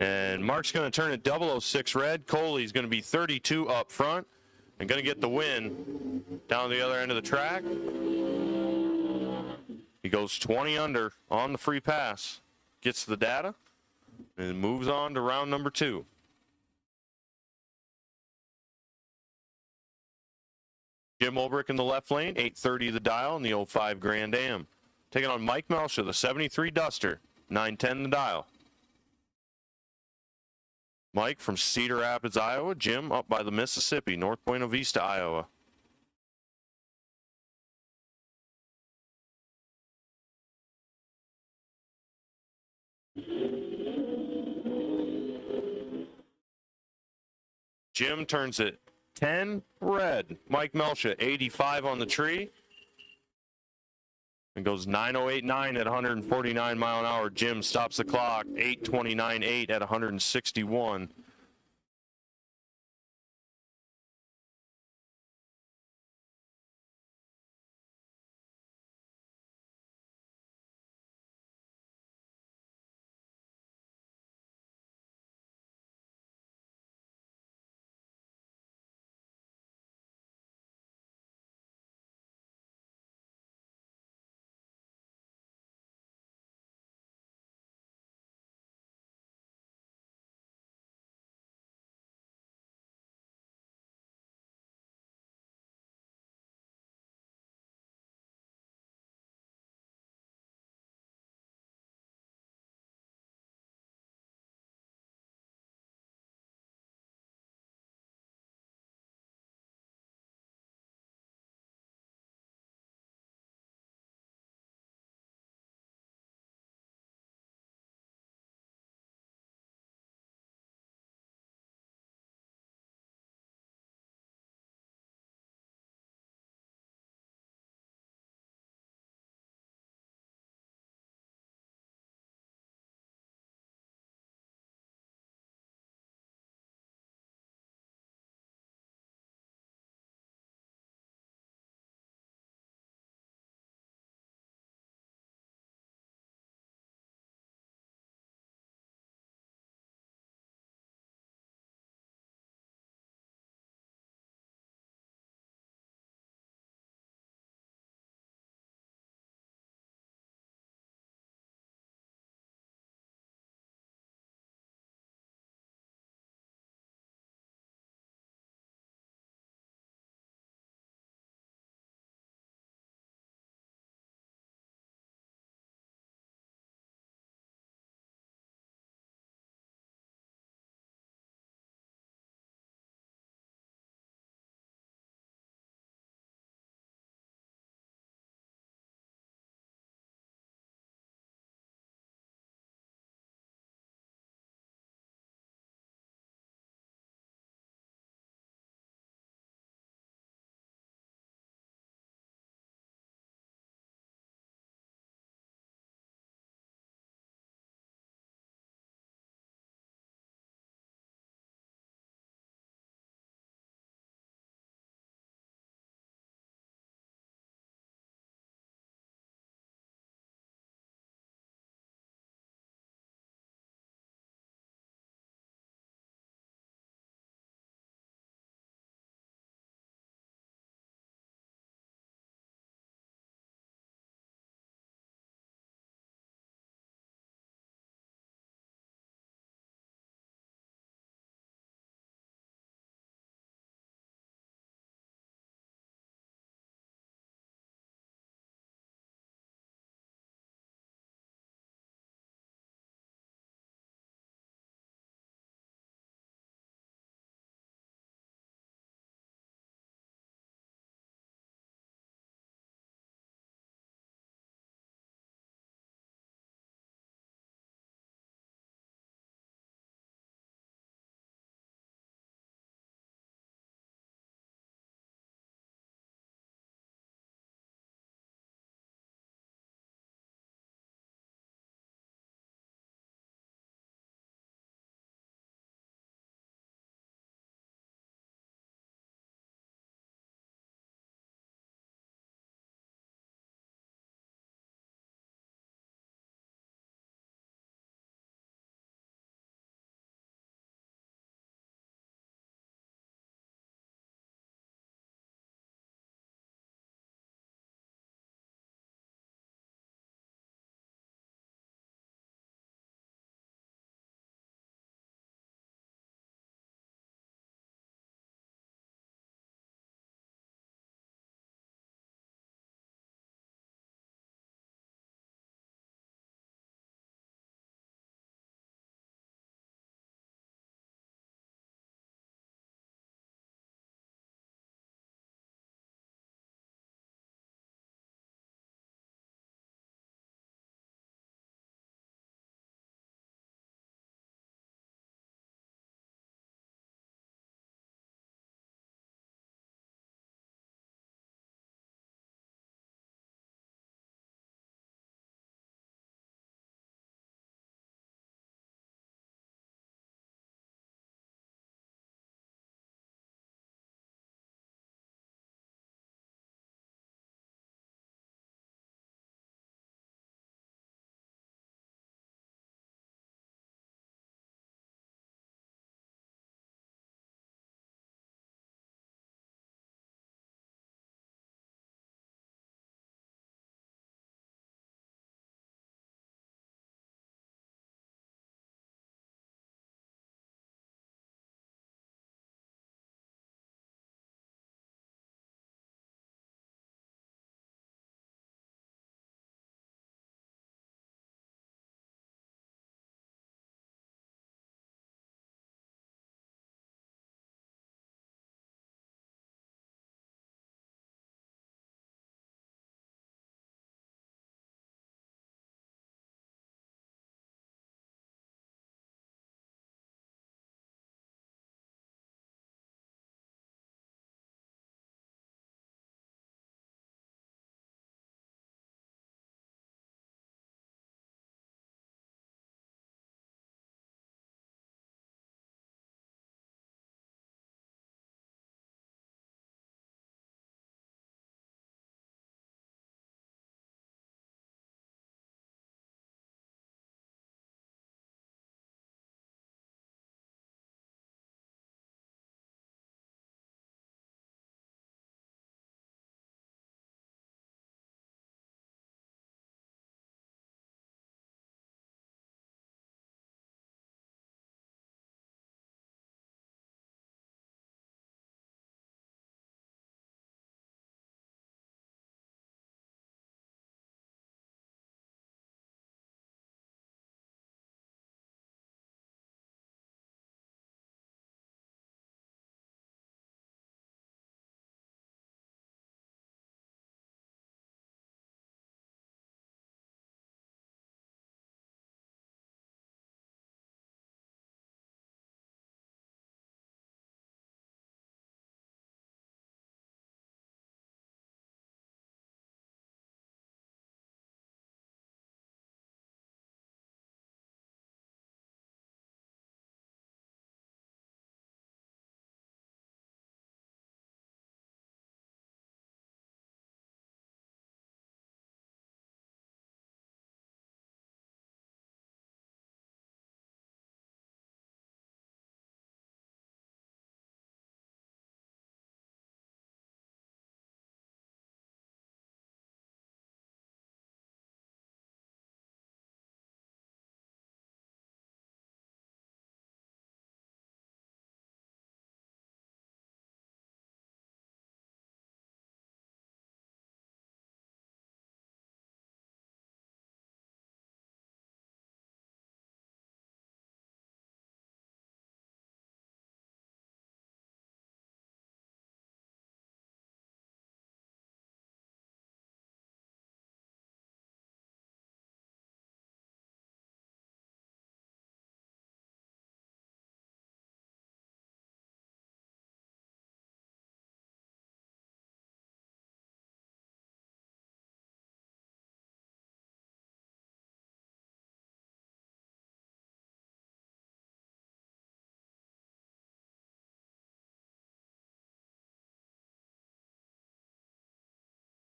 And Mark's going to turn it 006 red. Coley's going to be 32 up front and going to get the win down the other end of the track. He goes 20 under on the free pass, gets the data, and moves on to round number 2. Jim Ulbrich in the left lane, 830 the dial in the 05 Grand Am. Taking on Mike Melsha, the 73 Duster, 910 the dial. Mike from Cedar Rapids, Iowa. Jim up by the Mississippi, North Buena Vista, Iowa. Jim turns it 10 red. Mike Melsha, 85 on the tree. And goes 9:08.9 at 149 mile an hour. Jim stops the clock, 8:29.8 at 161.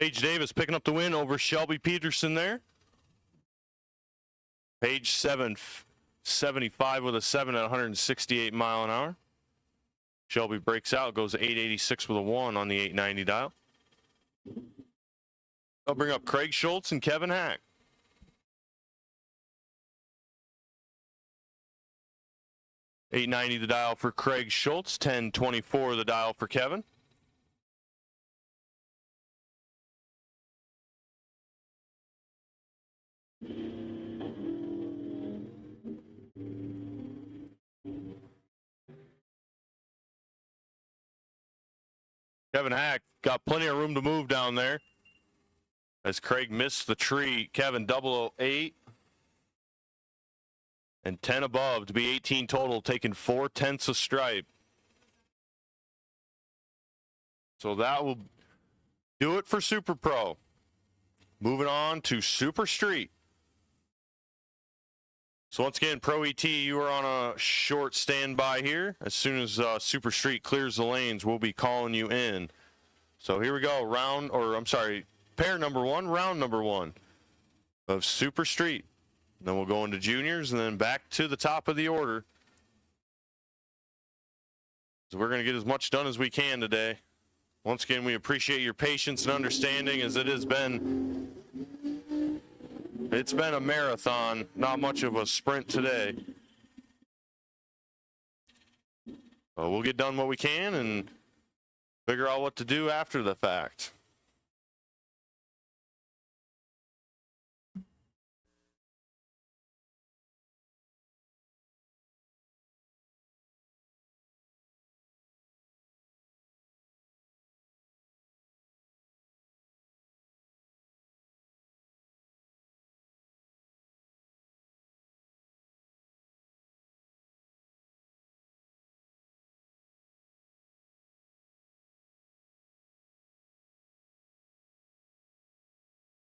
Paige Davis picking up the win over Shelby Peterson there. Page 775 with a 7 at 168 mile an hour. Shelby breaks out, goes 886 with a 1 on the 890 dial. I'll bring up Craig Schultz and Kevin Hack. $890 the dial for Craig Schultz, $1024 the dial for Kevin. Kevin Hack got plenty of room to move down there. As Craig missed the tree, Kevin 008 and 10 above to be 18 total, taking 4/10 of stripe. So that will do it for Super Pro. Moving on to Super Street. So once again, Pro ET, you are on a short standby here. As soon as Super Street clears the lanes, we'll be calling you in. So here we go, pair number 1, round number 1 of Super Street. Then we'll go into juniors and then back to the top of the order. So we're going to get as much done as we can today. Once again, we appreciate your patience and understanding, as it's been a marathon, not much of a sprint today. But we'll get done what we can and figure out what to do after the fact.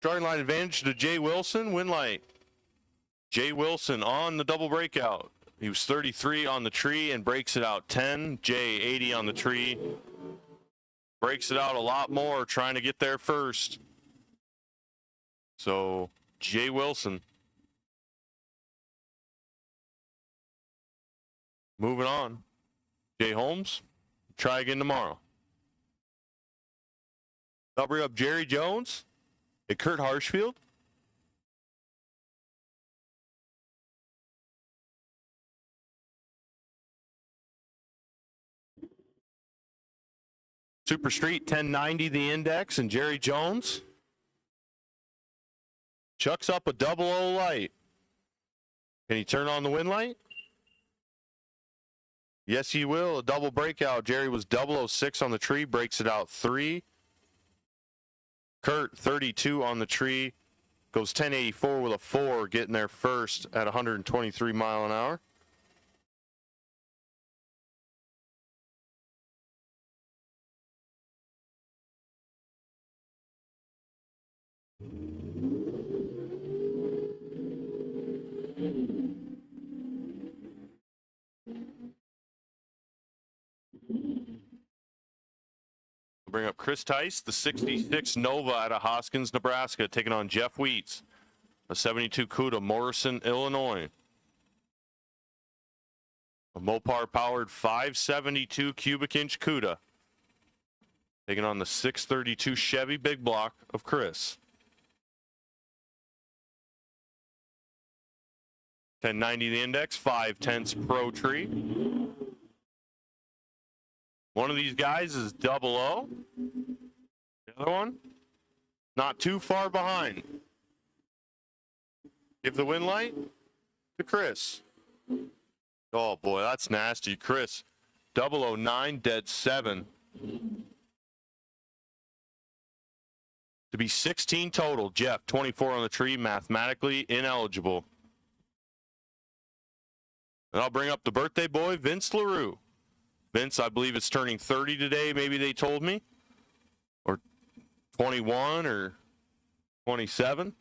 Starting line advantage to Jay Wilson, win light. Jay Wilson on the double breakout. He was 33 on the tree and breaks it out 10. Jay 80 on the tree. Breaks it out a lot more, trying to get there first. So Jay Wilson. Moving on. Jay Holmes, try again tomorrow. I'll bring up Jerry Jones. Hey, Kurt Harshfield. Super Street 1090 the index, and Jerry Jones chucks up a 00 light. Can he turn on the win light? Yes, he will. A double breakout. Jerry was 006 on the tree, breaks it out 3. Kurt, 32 on the tree, goes 1084 with a 4, getting there first at 123 mile an hour. Bring up Chris Tice, the 66 Nova out of Hoskins, Nebraska, taking on Jeff Wheats, a 72 Cuda, Morrison, Illinois. A Mopar-powered 572 cubic inch Cuda, taking on the 632 Chevy Big Block of Chris. 1090 the index, 5/10 Pro Tree. One of these guys is 00. The other one, not too far behind. Give the win light to Chris. Oh boy, that's nasty. Chris, 009, dead 7. To be 16 total. Jeff, 24 on the tree, mathematically ineligible. And I'll bring up the birthday boy, Vince LaRue. Vince, I believe it's turning 30 today, maybe they told me. Or 21 or 27.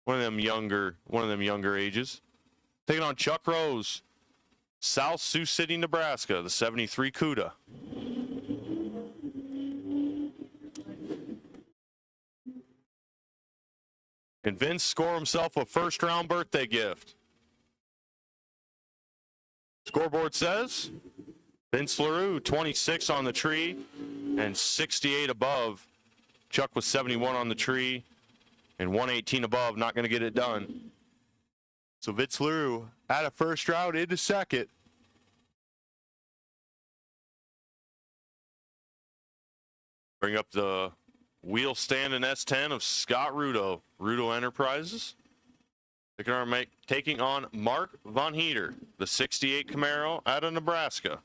One of them younger ages. Taking on Chuck Rose, South Sioux City, Nebraska, the 73 Cuda. Can Vince score himself a first-round birthday gift? Scoreboard says Vince LaRue, 26 on the tree and 68 above. Chuck was 71 on the tree and 118 above. Not going to get it done. So Vince LaRue out of first round into second. Bring up the wheel stand in S10 of Scott Rudo. Rudo Enterprises. Taking on Mark Von Heater, the 68 Camaro out of Nebraska.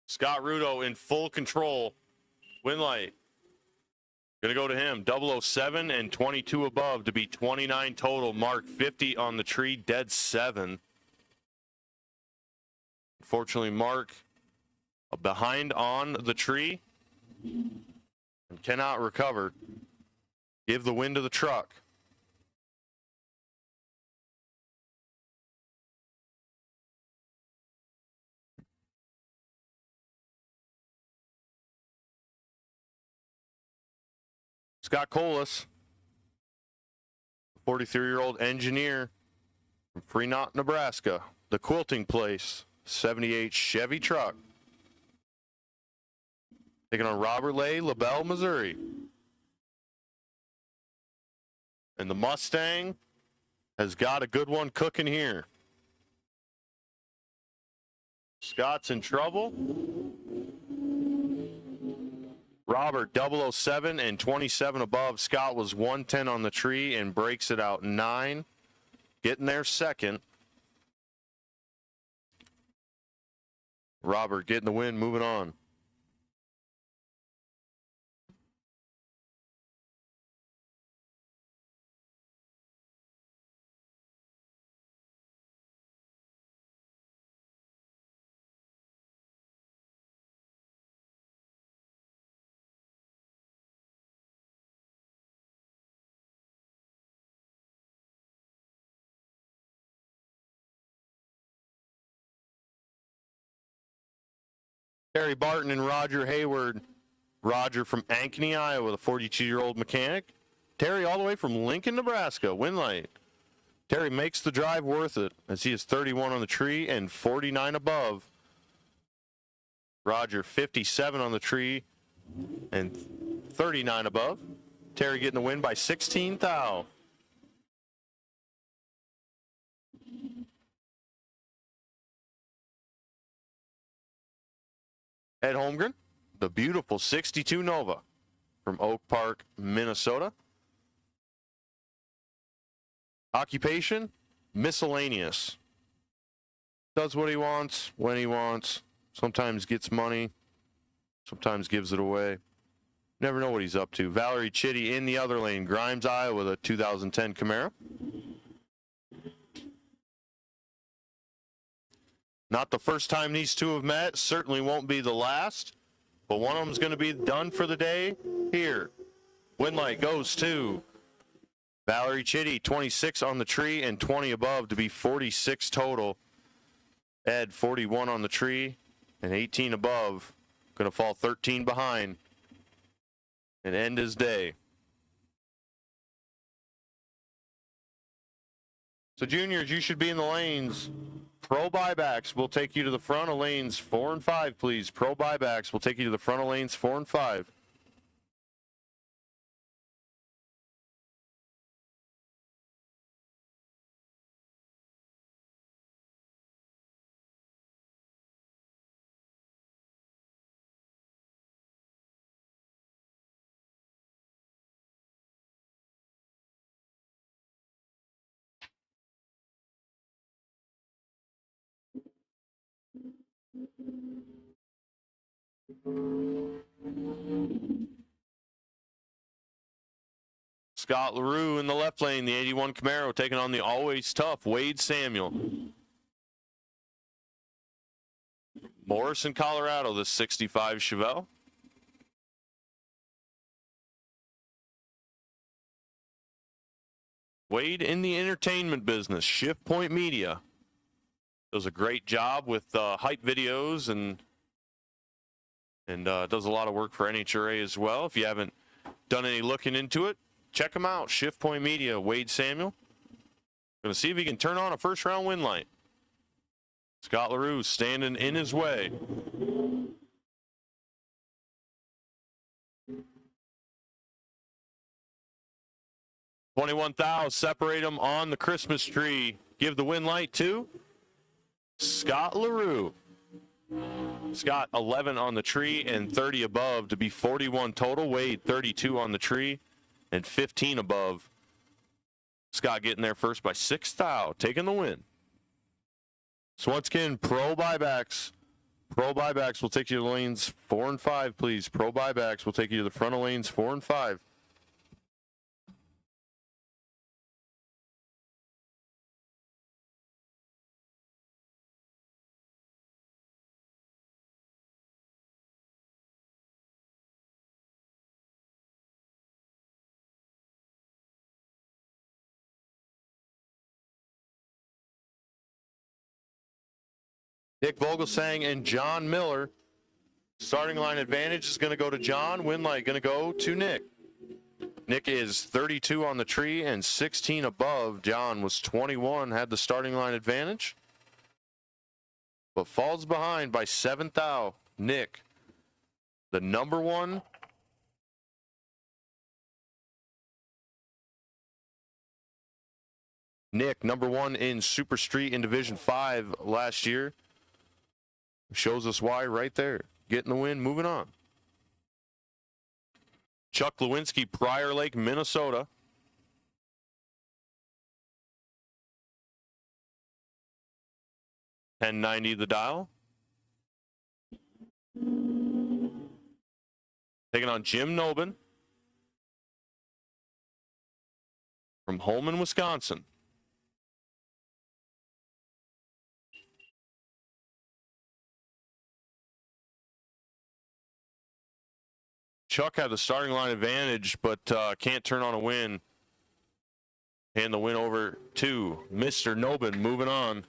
Scott Rudo in full control. Win light. Going to go to him. 007 and 22 above to be 29 total. Mark 50 on the tree. Dead 7. Unfortunately, Mark behind on the tree and cannot recover. Give the win to the truck. Scott Colas, 43-year-old engineer from Fremont, Nebraska. The Quilting Place, 78 Chevy truck. Taking on Robert Lay, LaBelle, Missouri. And the Mustang has got a good one cooking here. Scott's in trouble. Robert 007 and 27 above. Scott was 110 on the tree and breaks it out 9. Getting there second. Robert getting the win, moving on. Terry Barton and Roger Hayward. Roger from Ankeny, Iowa, the 42-year-old mechanic. Terry all the way from Lincoln, Nebraska. Win light. Terry makes the drive worth it as he is 31 on the tree and 49 above. Roger 57 on the tree and 39 above. Terry getting the win by 16 thou. Ed Holmgren, the beautiful 62 Nova from Oak Park, Minnesota. Occupation, miscellaneous. Does what he wants, when he wants. Sometimes gets money, sometimes gives it away. Never know what he's up to. Valerie Chitty in the other lane, Grimes, Iowa, the 2010 Camaro. Not the first time these two have met. Certainly won't be the last. But one of them's going to be done for the day here. Win light goes to Valerie Chitty, 26 on the tree and 20 above to be 46 total. Ed, 41 on the tree and 18 above. Going to fall 13 behind and end his day. So, juniors, you should be in the lanes. Pro buybacks will take you to the front of lanes 4 and 5, please. Pro buybacks will take you to the front of lanes 4 and 5. Scott LaRue in the left lane, the 81 Camaro, taking on the always tough Wade Samuel. Morrison, Colorado, the 65 Chevelle. Wade in the entertainment business, Shift Point Media. Does a great job with hype videos and does a lot of work for NHRA as well. If you haven't done any looking into it, check them out. Shift Point Media, Wade Samuel. Going to see if he can turn on a first-round win light. Scott LaRue standing in his way. $21,000, separate them on the Christmas tree. Give the win light to Scott LaRue. Scott 11 on the tree and 30 above to be 41 total. Wade 32 on the tree and 15 above. Scott getting there first by 6,000, taking the win. So once again, pro buybacks. Pro buybacks will take you to lanes 4 and 5, please. Pro buybacks will take you to the front of lanes 4 and 5. Nick Vogelsang and John Miller. Starting line advantage is going to go to John. Win light going to go to Nick. Nick is 32 on the tree and 16 above. John was 21, had the starting line advantage, but falls behind by 7,000. Nick, the number one. Nick, number one in Super Street in Division 5 last year. Shows us why right there. Getting the win, moving on. Chuck Lewinsky, Prior Lake, Minnesota. $10.90 the dial. Taking on Jim Nobin from Holmen, Wisconsin. Chuck had the starting line advantage, but can't turn on a win. Hand the win over to Mr. Nobin. Moving on.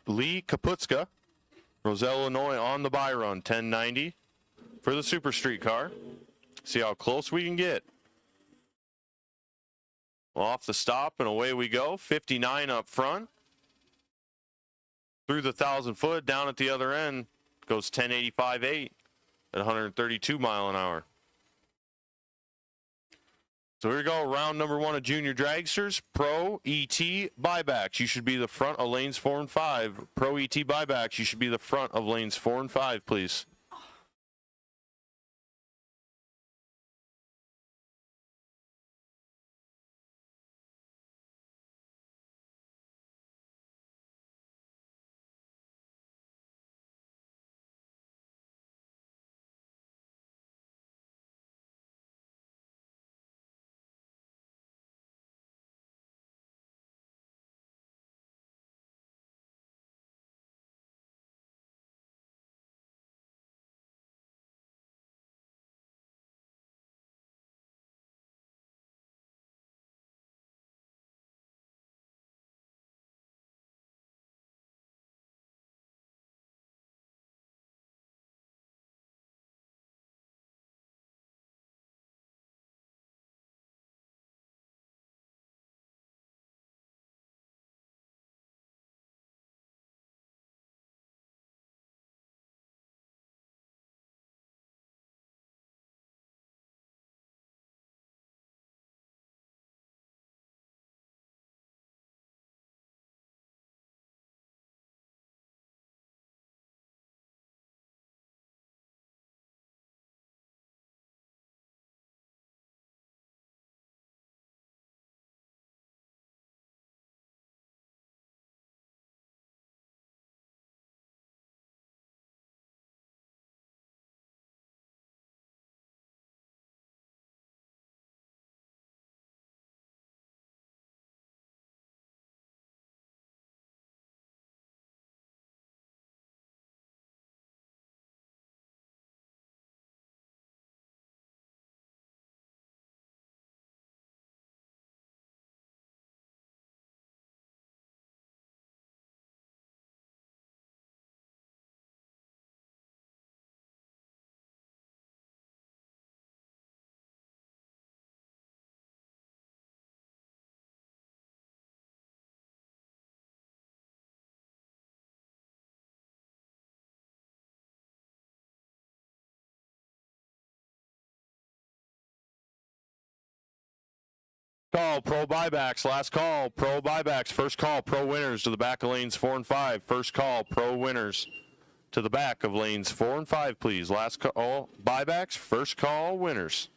Lee Kaputska, Roselle, Illinois, on the Byron, 10.90 for the Super Street car. See how close we can get. Off the stop and away we go. 59 up front. Through the 1,000 foot, down at the other end, goes 10.85.8 at 132 mile an hour. So here we go, round number one of Junior Dragsters, Pro ET buybacks. You should be the front of lanes 4 and 5. Pro ET buybacks, you should be the front of lanes 4 and 5, please. Call, pro buybacks, last call, pro buybacks, first call, pro winners to the back of lanes 4 and 5. First call, pro winners to the back of lanes 4 and 5, please. Last call, buybacks, first call, winners.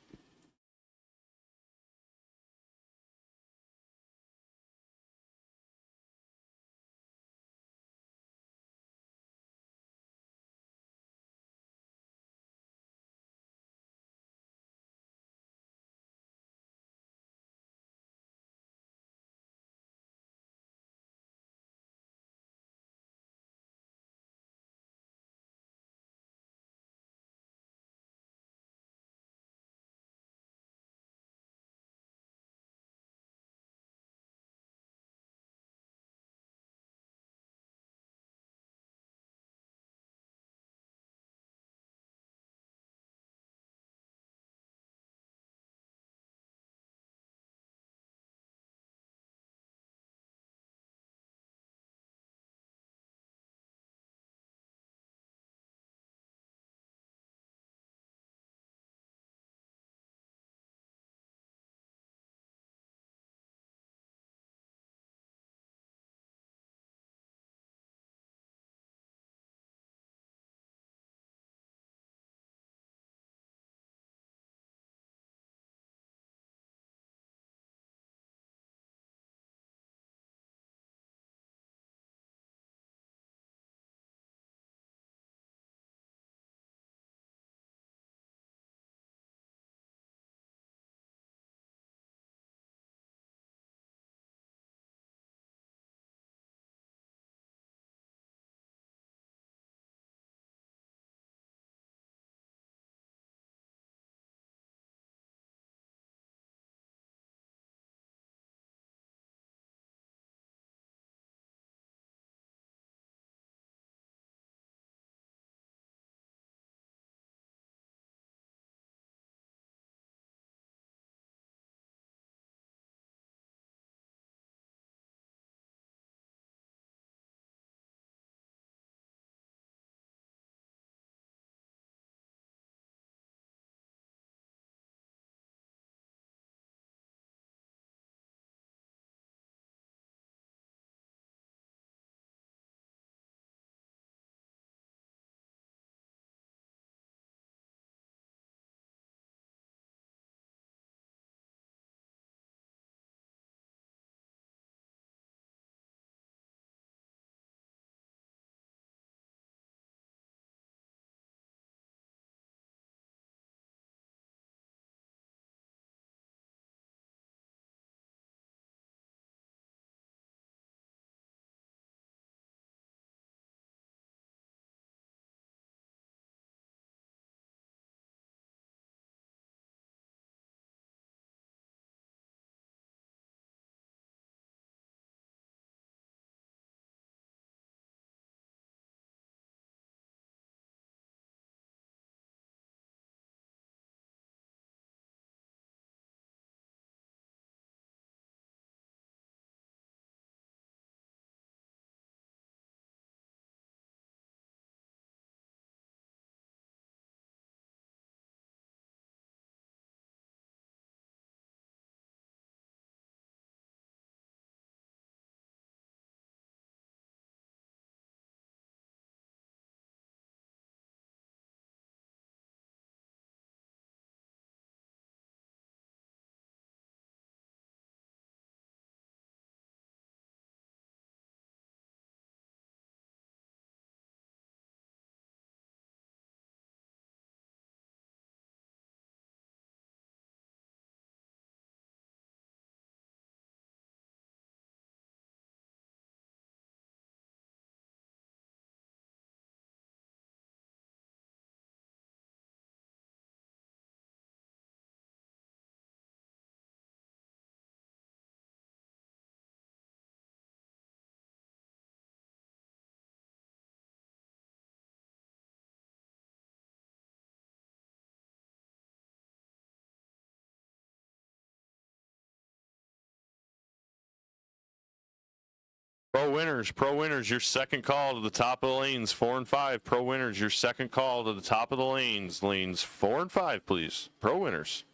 Pro winners, your second call to the top of the lanes, 4 and 5. Pro winners, your second call to the top of the lanes 4 and 5, please. Pro winners.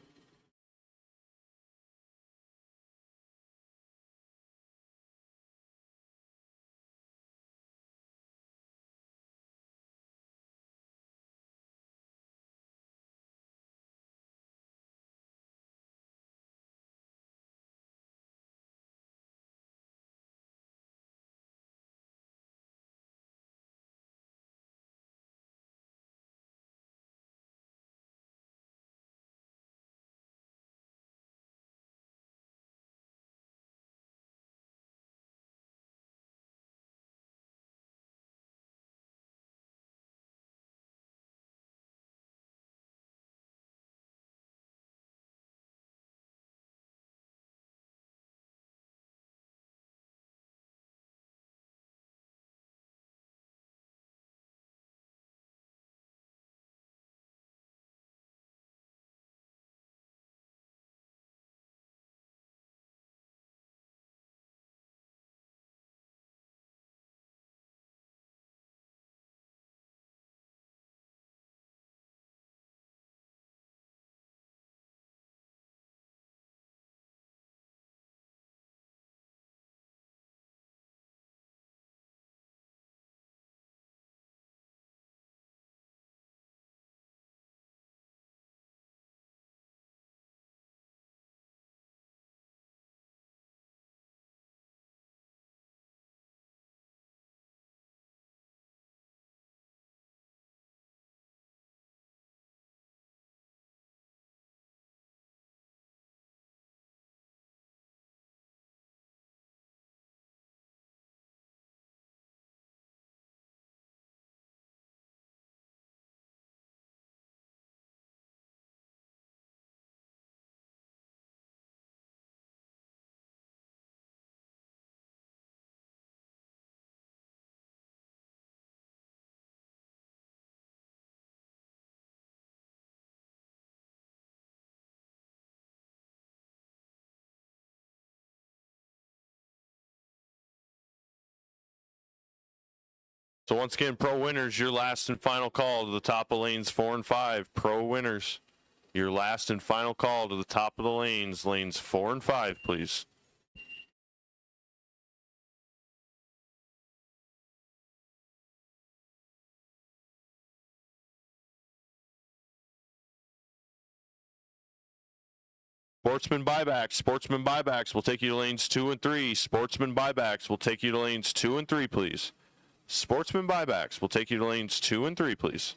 So once again, Pro Winners, your last and final call to the top of lanes 4 and 5. Pro Winners, your last and final call to the top of the lanes 4 and 5, please. Sportsman buybacks will take you to lanes 2 and 3. Sportsman buybacks will take you to lanes 2 and 3, please. Sportsman buybacks will take you to lanes 2 and 3, please.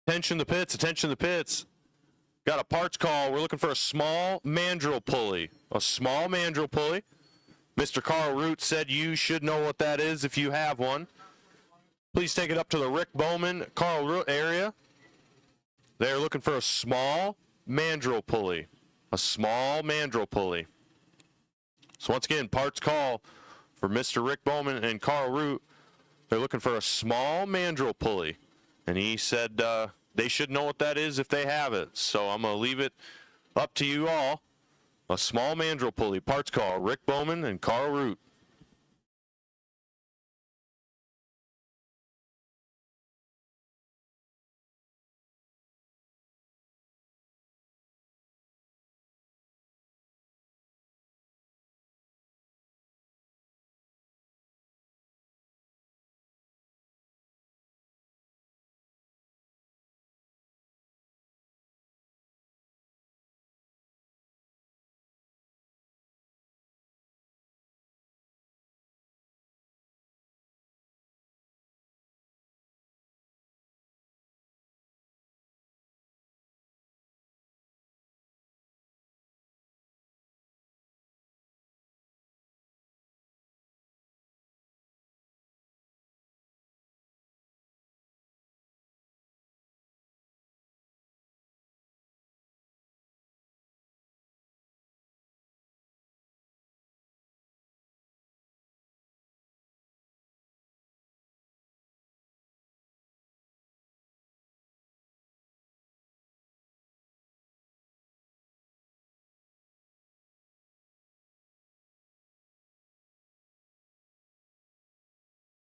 Attention the pits, attention the pits. Got a parts call. We're looking for a small mandrel pulley. A small mandrel pulley. Mr. Carl Root said you should know what that is if you have one. Please take it up to the Rick Bowman, Carl Root area. They're looking for a small mandrel pulley. A small mandrel pulley. So once again, parts call for Mr. Rick Bowman and Carl Root. They're looking for a small mandrel pulley. And he said they should know what that is if they have it. So I'm going to leave it up to you all. A small mandrel pulley. Parts call. Rick Bowman and Carl Root.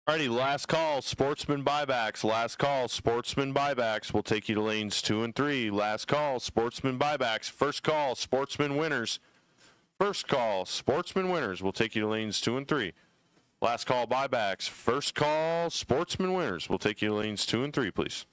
Alrighty, last call, Sportsman buybacks. Last call, Sportsman buybacks. We'll take you to lanes 2 and 3. Last call, Sportsman buybacks. First call, Sportsman winners. First call, Sportsman winners. We'll take you to lanes 2 and 3. Last call, buybacks. First call, Sportsman winners. We'll take you to lanes 2 and 3, please.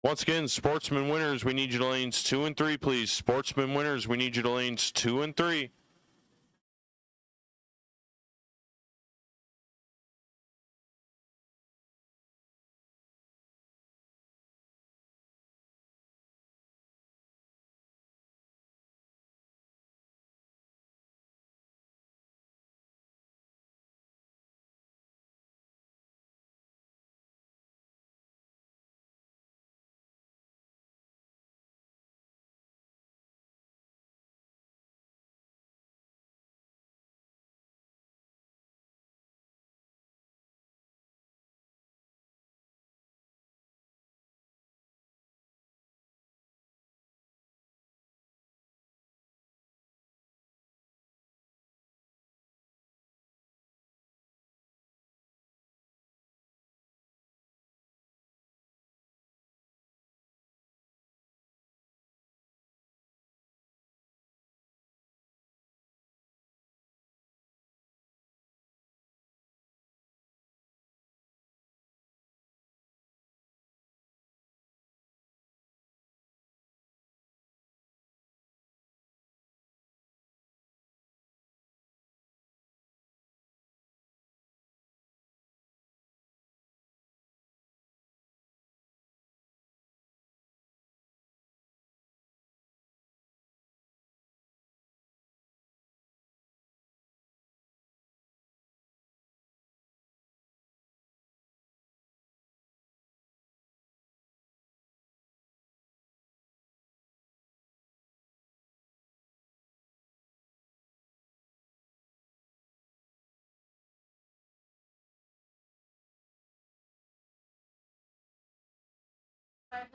Once again, sportsman winners, we need you to lanes 2 and 3, please. Sportsman winners, we need you to lanes 2 and 3.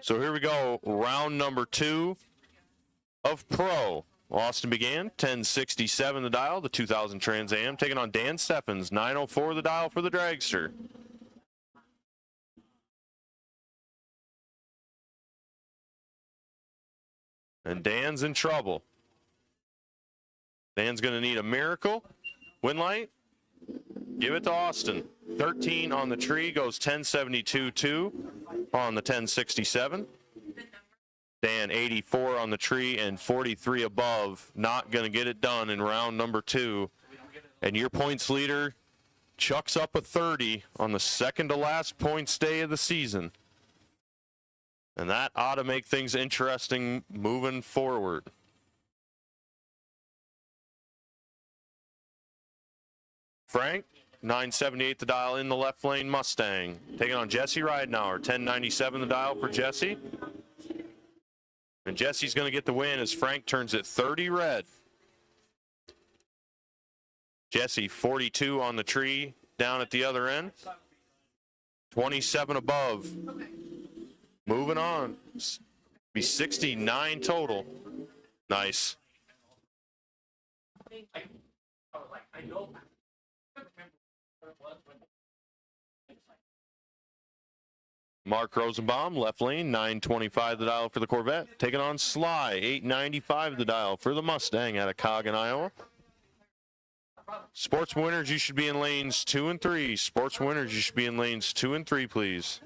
So here we go, round number 2 of Pro. Austin began, 1067 the dial, the 2000 Trans Am, taking on Dan Steffens, 904 the dial for the dragster. And Dan's in trouble. Dan's going to need a miracle. Win light. Give it to Austin. 13 on the tree, goes 1072-2 on the 1067. Dan 84 on the tree and 43 above. Not going to get it done in round number 2. And your points leader chucks up a 30 on the second to last points day of the season. And that ought to make things interesting moving forward. Frank, 978 the dial in the left lane Mustang. Taking on Jesse Ridenauer, 1097 the dial for Jesse. And Jesse's going to get the win as Frank turns it 30 red. Jesse, 42 on the tree down at the other end. 27 above. Moving on. Be 69 total. Nice. Mark Rosenbaum, left lane, 925 the dial for the Corvette. Taking on Sly, 895 the dial for the Mustang out of Coggin, Iowa. Sports winners, you should be in lanes 2 and 3. Sports winners, you should be in lanes 2 and 3, please.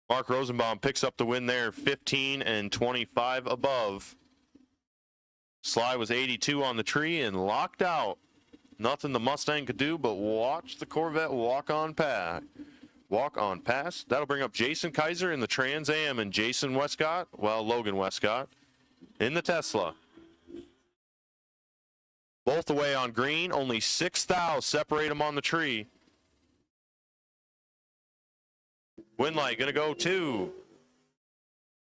Mark Rosenbaum picks up the win there, 15 and 25 above. Sly was 82 on the tree and locked out. Nothing the Mustang could do but watch the Corvette walk on past. That'll bring up Jason Kaiser in the Trans Am and Logan Westcott in the Tesla. Both away on green, only 6 thou separate them on the tree. Win light going to go to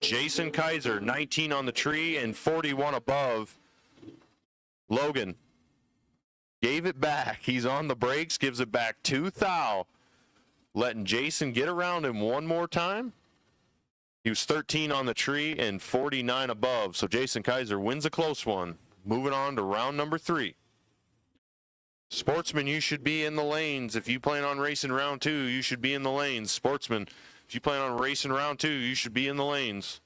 Jason Kaiser, 19 on the tree and 41 above. Logan Gave it back. He's on the brakes, gives it back to Thau. Letting Jason get around him one more time. He was 13 on the tree and 49 above. So Jason Kaiser wins a close one. Moving on to round number 3. Sportsman, you should be in the lanes. If you plan on racing round 2, you should be in the lanes. Sportsman, if you plan on racing round 2, you should be in the lanes.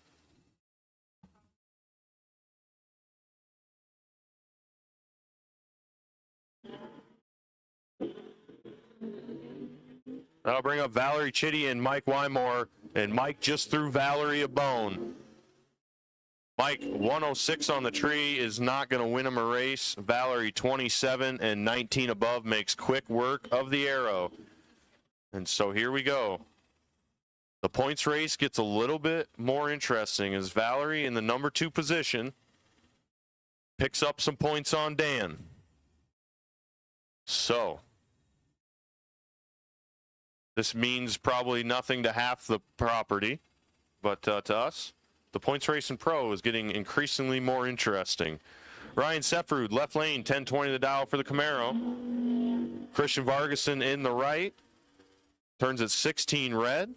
That'll bring up Valerie Chitty and Mike Wymore, and Mike just threw Valerie a bone. Mike, 106 on the tree is not going to win him a race. Valerie, 27 and 19 above, makes quick work of the arrow. And so here we go. The points race gets a little bit more interesting as Valerie in the number 2 position picks up some points on Dan. So this means probably nothing to half the property, but to us, the points racing pro is getting increasingly more interesting. Ryan Sefrud, left lane, 1020 the dial for the Camaro. Christian Vargason in the right, turns at 16 red,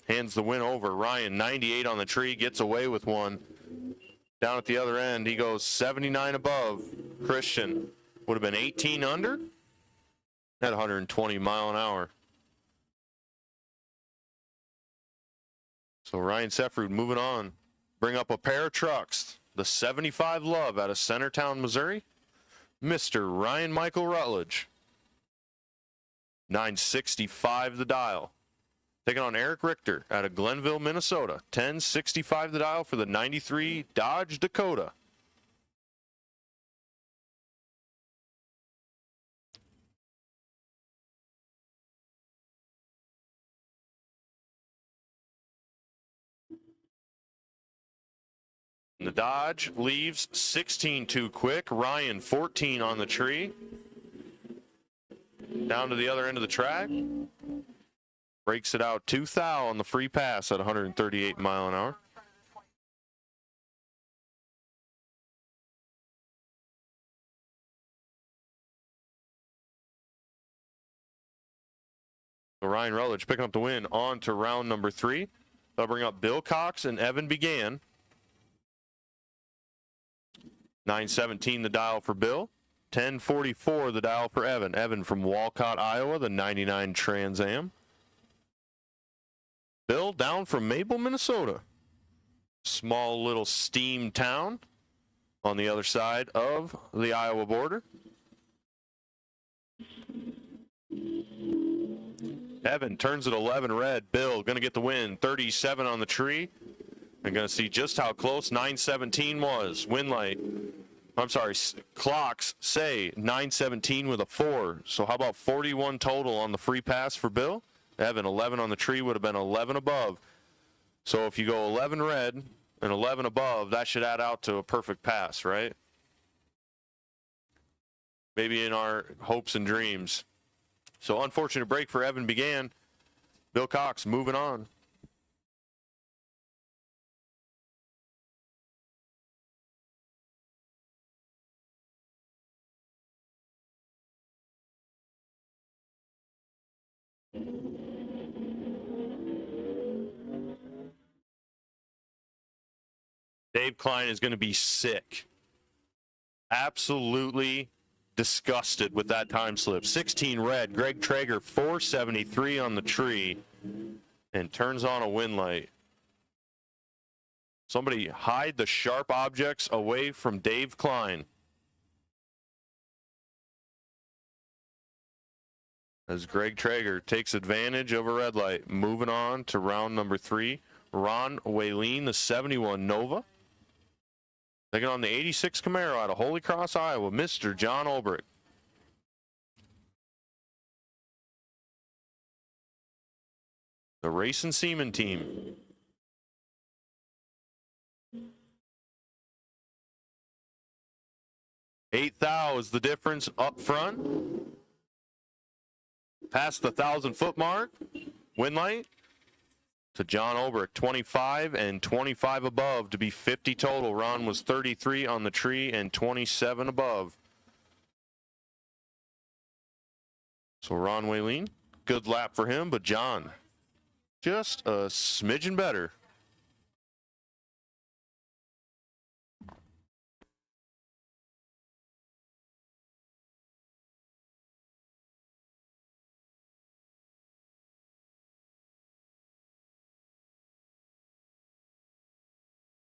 hands the win over. Ryan, 98 on the tree, gets away with one. Down at the other end, he goes 79 above. Christian would have been 18 under at 120 mile an hour. So Ryan Sefrud moving on. Bring up a pair of trucks. The 75 Love out of Centertown, Missouri. Mr. Ryan Michael Rutledge. 965 the dial. Taking on Eric Richter out of Glenville, Minnesota. 1065 the dial for the 93 Dodge Dakota. The Dodge leaves 16 too quick. Ryan 14 on the tree. Down to the other end of the track. Breaks it out to Thau on the free pass at 138 mile an hour. So Ryan Rutledge picking up the win on to round number 3. They'll bring up Bill Cox and Evan Began. 917 the dial for Bill. 1044 the dial for Evan. Evan from Walcott, Iowa, the 99 Trans Am. Bill down from Maple, Minnesota. Small little steam town on the other side of the Iowa border. Evan turns at 11 red. Bill going to get the win. 37 on the tree. I'm going to see just how close 917 was. Win light. I'm sorry, clocks say 917 with a 4. So how about 41 total on the free pass for Bill? Evan, 11 on the tree would have been 11 above. So if you go 11 red and 11 above, that should add out to a perfect pass, right? Maybe in our hopes and dreams. So unfortunate break for Evan Began. Bill Cox moving on. Dave Klein is going to be sick. Absolutely disgusted with that time slip. 16 red. Greg Traeger, 473 on the tree, and turns on a win light. Somebody hide the sharp objects away from Dave Klein. As Greg Traeger takes advantage of a red light. Moving on to round number 3. Ron Wayleen, the 71 Nova. Taking on the 86 Camaro out of Holy Cross, Iowa, Mr. John Ulbrich. The Race and Seaman team. $8,000 is the difference up front. Past the 1,000-foot mark. Win light. To John Ulbrich, 25 and 25 above to be 50 total. Ron was 33 on the tree and 27 above. So Ron Wayleen, good lap for him, but John, just a smidgen better.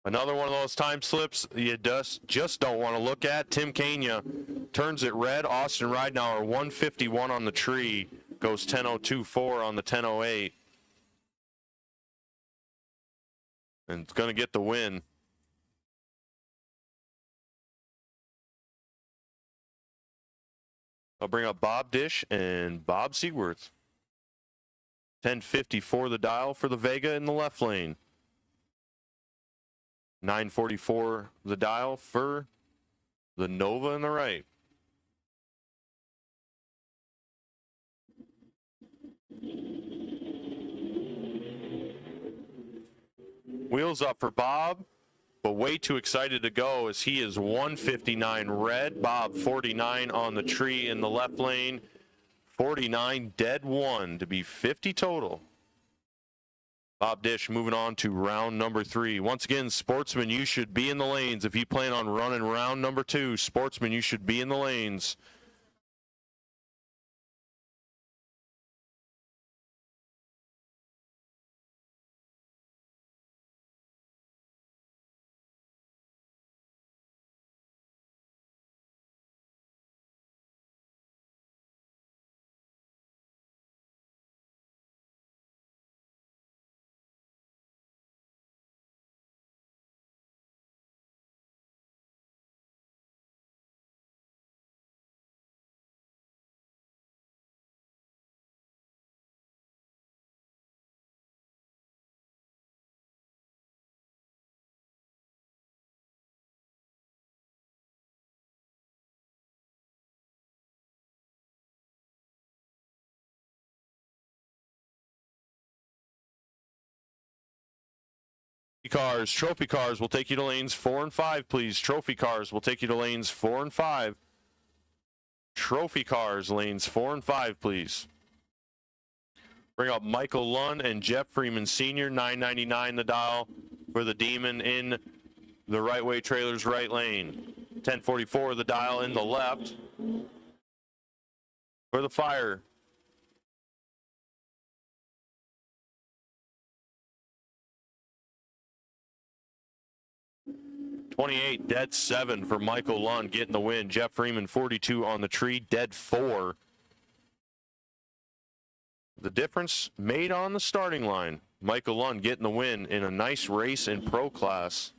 Another one of those time slips you just don't want to look at. Tim Kania turns it red. Austin Ridenauer 151 on the tree. Goes 10.024 on the 10.08. And it's going to get the win. I'll bring up Bob Dish and Bob Seaworth. 10.54 the dial for the Vega in the left lane. 9.44 the dial for the Nova in the right. Wheels up for Bob, but way too excited to go as he is 159 red. Bob 49 on the tree in the left lane. 49 dead one to be 50 total. Bob Dish moving on to round number 3. Once again, sportsmen, you should be in the lanes. If you plan on running round number 2, sportsmen, you should be in the lanes. Cars, trophy cars will take you to lanes 4 and 5, please. Trophy cars will take you to lanes 4 and 5. Trophy cars, lanes 4 and 5, please. Bring up Michael Lund and Jeff Freeman Sr., $9.99 the dial for the Demon in the Wright-Way Trailers right lane. 10.44 the dial in the left for the Fire. $28 dead 7 for Michael Lund getting the win. Jeff Freeman 42 on the tree, dead 4. The difference made on the starting line. Michael Lund getting the win in a nice race in pro class.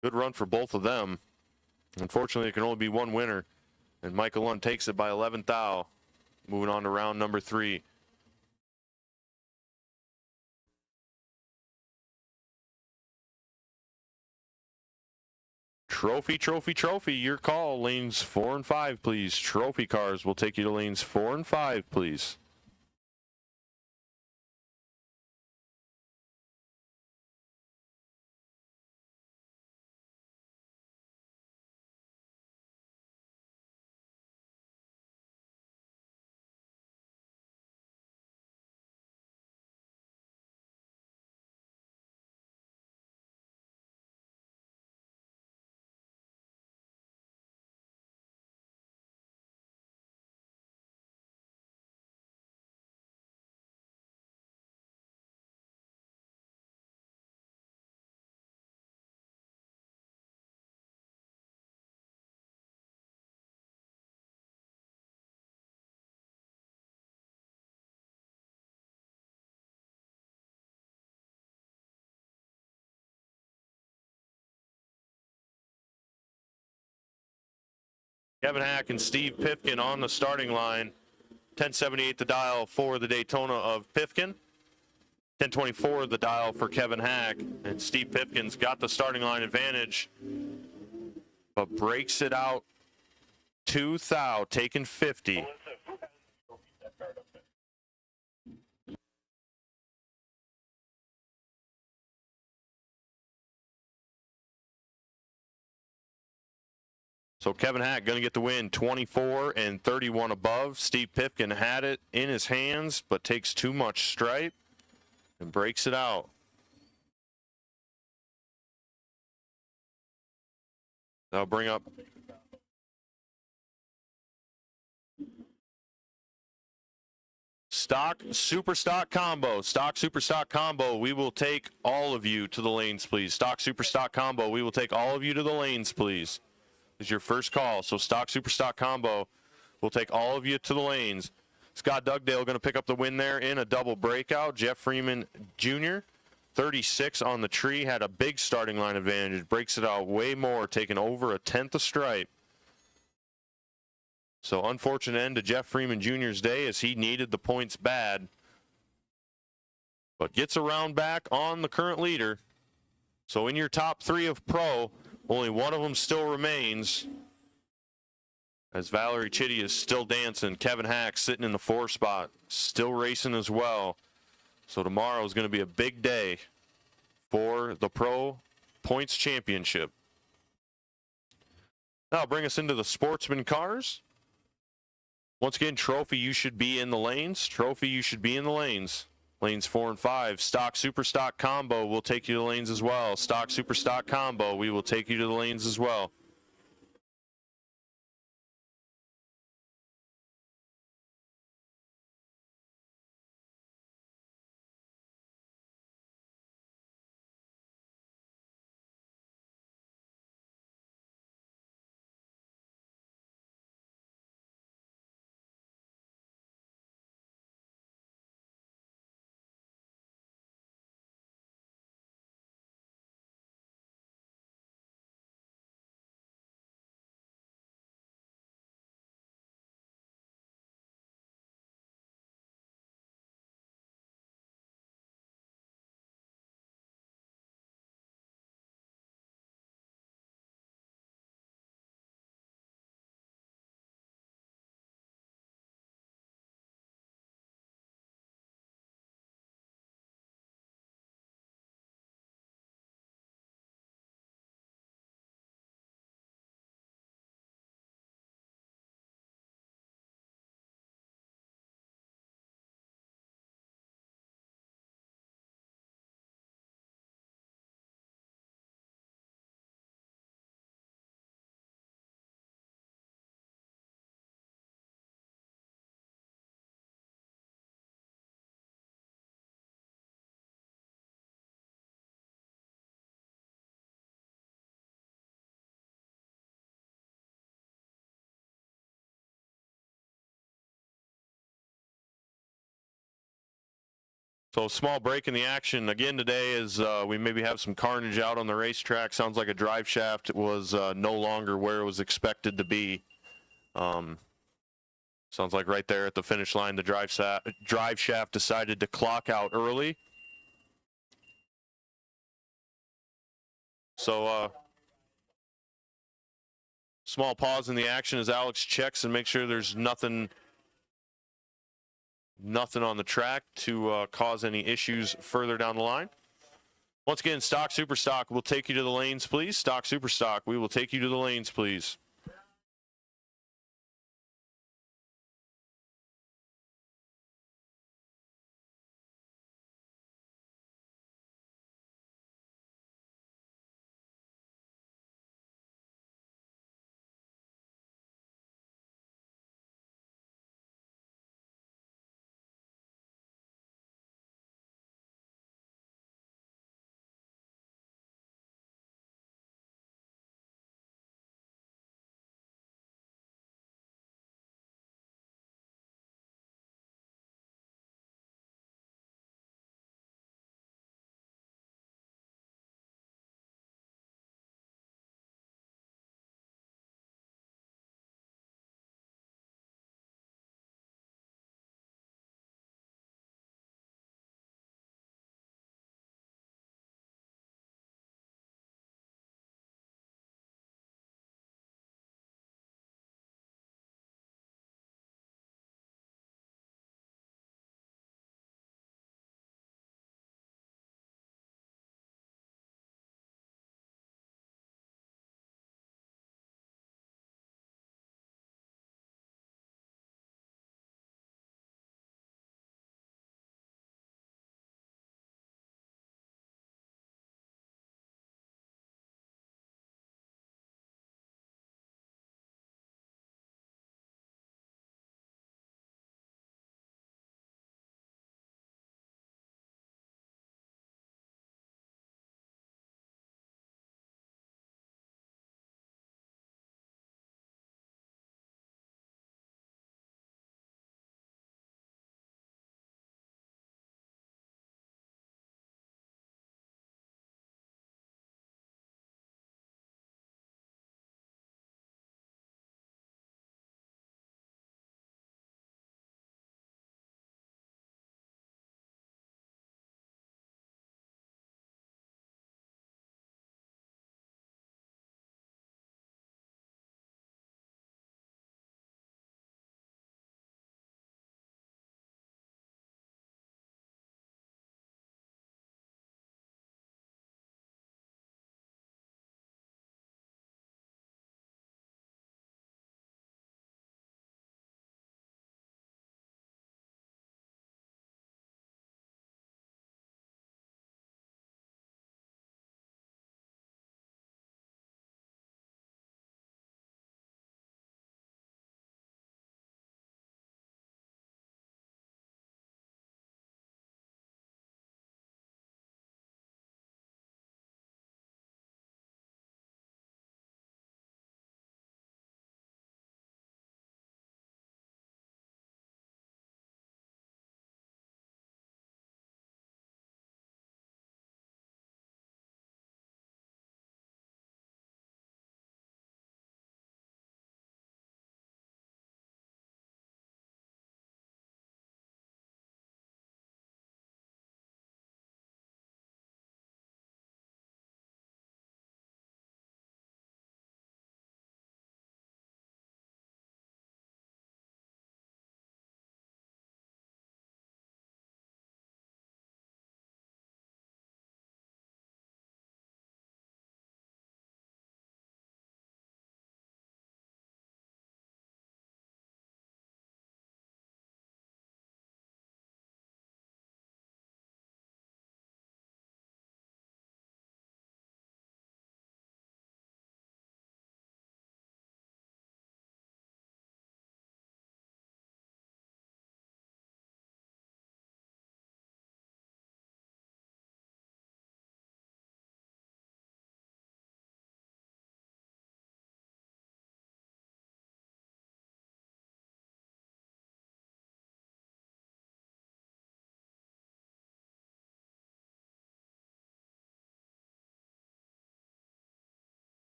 Good run for both of them. Unfortunately, there can only be one winner, and Michael Lund takes it by 11th thou. Moving on to round number 3. Trophy, trophy, trophy. Your call. Lanes 4 and 5, please. Trophy cars will take you to lanes 4 and 5, please. Kevin Hack and Steve Pifkin on the starting line. 10.78 the dial for the Daytona of Pifkin. 10.24 the dial for Kevin Hack. And Steve Pifkin's got the starting line advantage, but breaks it out 2 thou, taking 50. So So Kevin Hack going to get the win, 24 and 31 above. Steve Pipkin had it in his hands, but takes too much stripe and breaks it out. That'll bring up stock super stock combo. Stock super stock combo. We will take all of you to the lanes, please. Stock super stock combo. We will take all of you to the lanes, please. This is your first call. So stock super stock combo. We'll take all of you to the lanes. Scott Dugdale going to pick up the win there in a double breakout. Jeff Freeman Jr., 36 on the tree, had a big starting line advantage. Breaks it out way more, taking over a tenth of stripe. So unfortunate end to Jeff Freeman Jr.'s day as he needed the points bad. But gets a round back on the current leader. So in your top three of pro, only one of them still remains. As Valerie Chitty is still dancing. Kevin Hack sitting in the 4 spot, still racing as well. So tomorrow is going to be a big day for the Pro Points Championship. Now bring us into the Sportsman cars. Once again, Trophy, you should be in the lanes. Trophy, you should be in the lanes. Lanes 4 and 5. Stock Super Stock Combo will take you to the lanes as well. Stock Super Stock Combo, we will take you to the lanes as well. So small break in the action again today as we maybe have some carnage out on the racetrack. Sounds like a drive shaft was no longer where it was expected to be. Sounds like right there at the finish line, the drive shaft decided to clock out early. So small pause in the action as Alex checks and makes sure there's nothing on the track to cause any issues further down the line. Once again, Stock Super Stock will take you to the lanes, please. Stock Super Stock, we will take you to the lanes, please.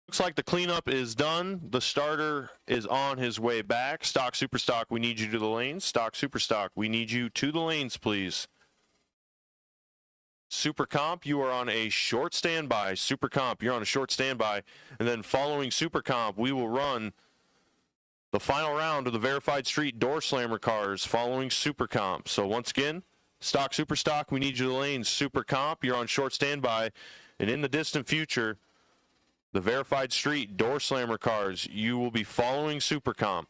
Looks like the cleanup is done. The starter is on his way back. Stock, super stock, we need you to the lanes. Stock, super stock, we need you to the lanes, please. Super comp, you are on a short standby. Super comp, you're on a short standby. And then following super comp, we will run the final round of the verified street door slammer cars following super comp. So once again, stock, super stock, we need you to the lanes. Super comp, you're on short standby. And in the distant future, the verified street door slammer cars, you will be following super comp.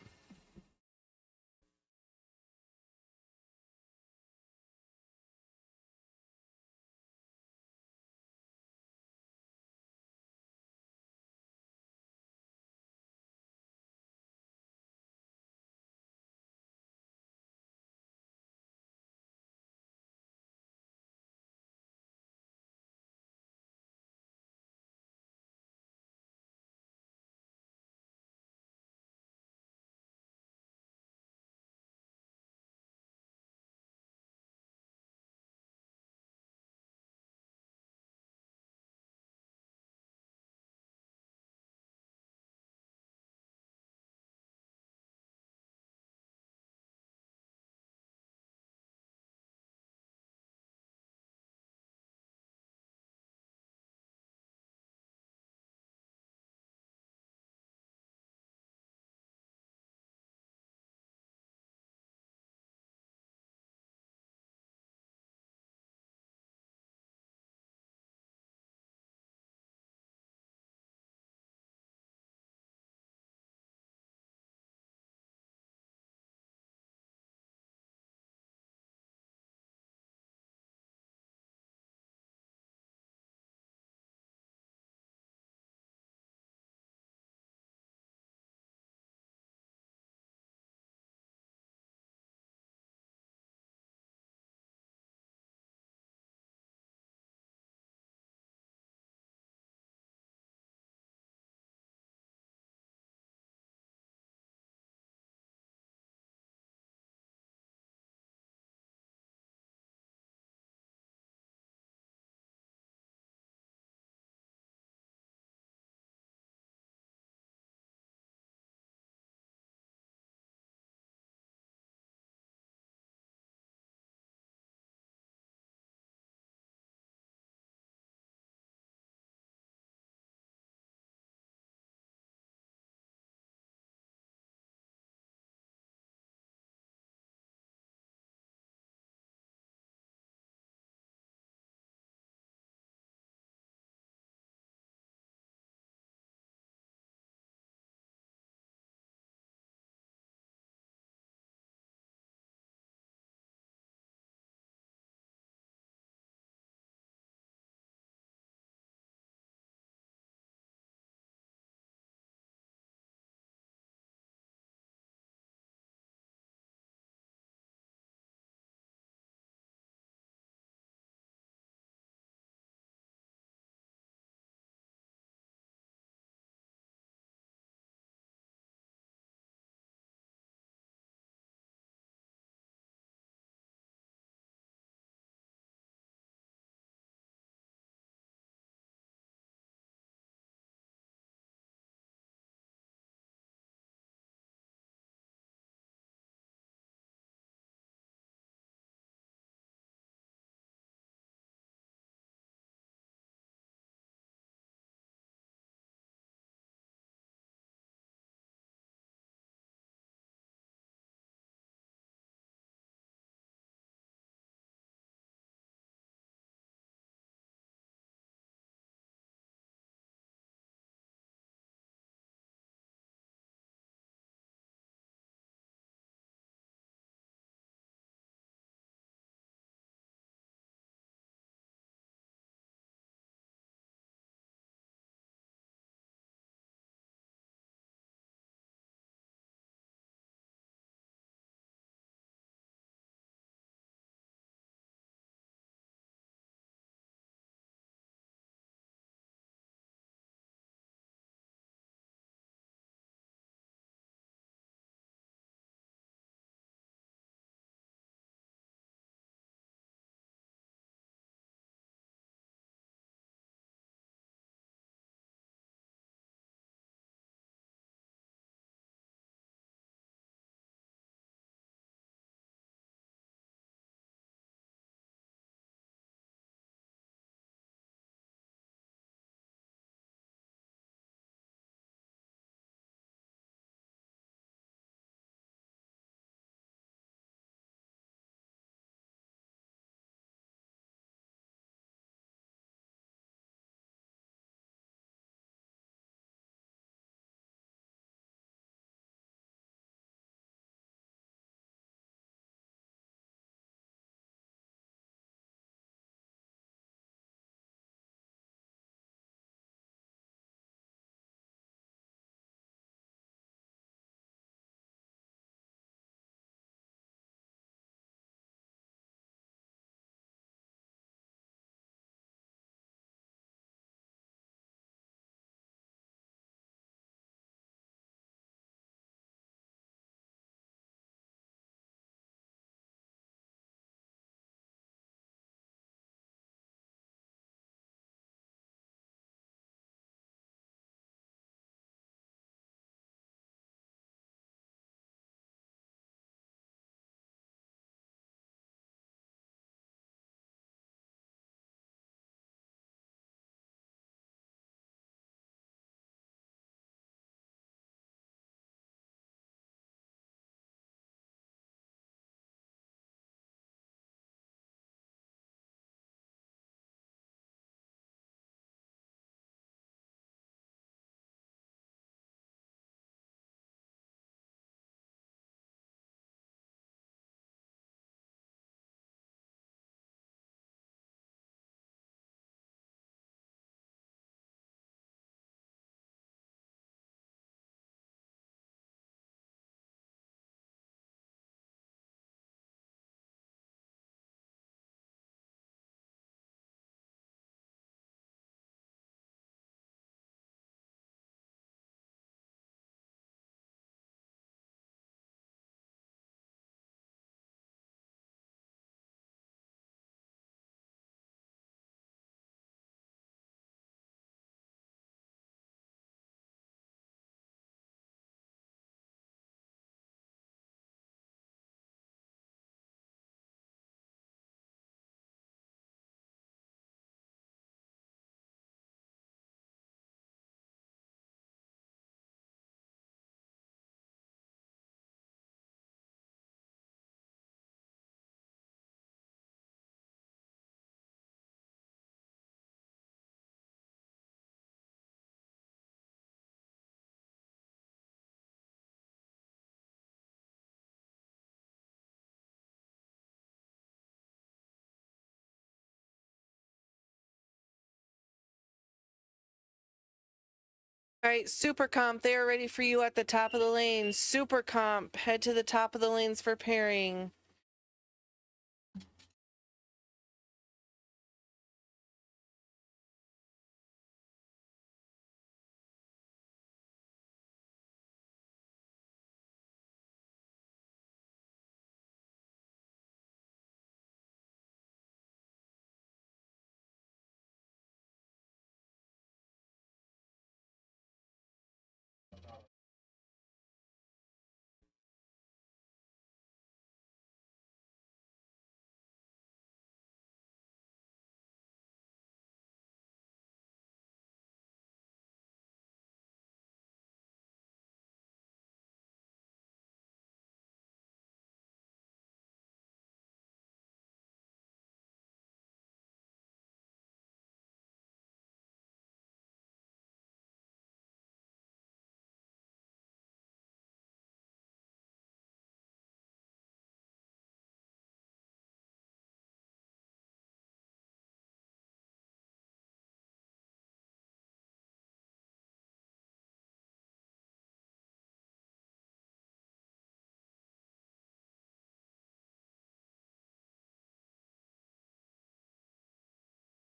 All right, Super Comp, they are ready for you at the top of the lane. Super Comp, head to the top of the lanes for pairing.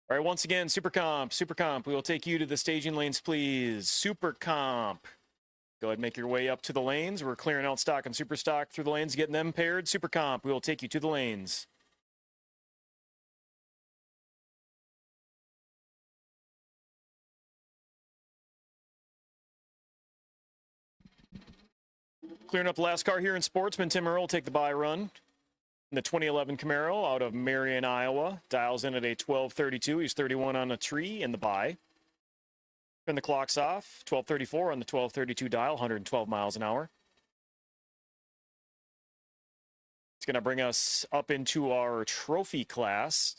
All right, once again, Super Comp, we will take you to the staging lanes, please. Super Comp. Go ahead and make your way up to the lanes. We're clearing out stock and super stock through the lanes, getting them paired. Super Comp, we will take you to the lanes. Clearing up the last car here in Sportsman. Tim Earl will take the Byron. In the 2011 Camaro out of Marion, Iowa. Dials in at a 1232. He's 31 on a tree in the buy. Turn the clocks off. 1234 on the 1232 dial, 112 miles an hour. It's going to bring us up into our trophy class.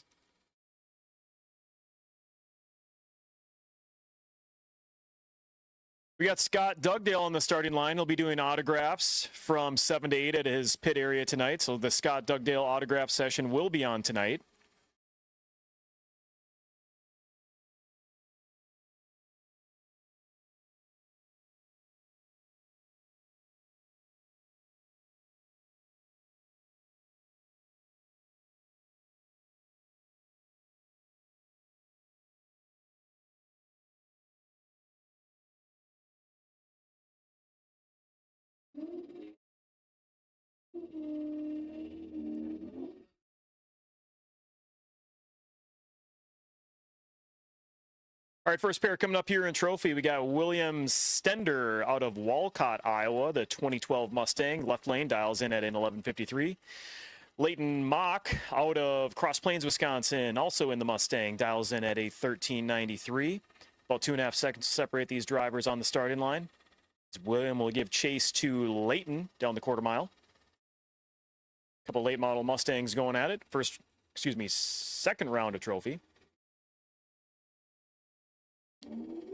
We got Scott Dugdale on the starting line. He'll be doing autographs from 7 to 8 at his pit area tonight. So the Scott Dugdale autograph session will be on tonight. All right, first pair coming up here in trophy. We got William Stender out of Walcott, Iowa, the 2012 Mustang. Left lane, dials in at an 1153. Leighton Mock out of Cross Plains, Wisconsin, also in the Mustang, dials in at a 1393. About 2.5 seconds to separate these drivers on the starting line. William will give chase to Leighton down the quarter mile. Couple late model Mustangs going at it. Second round of trophy.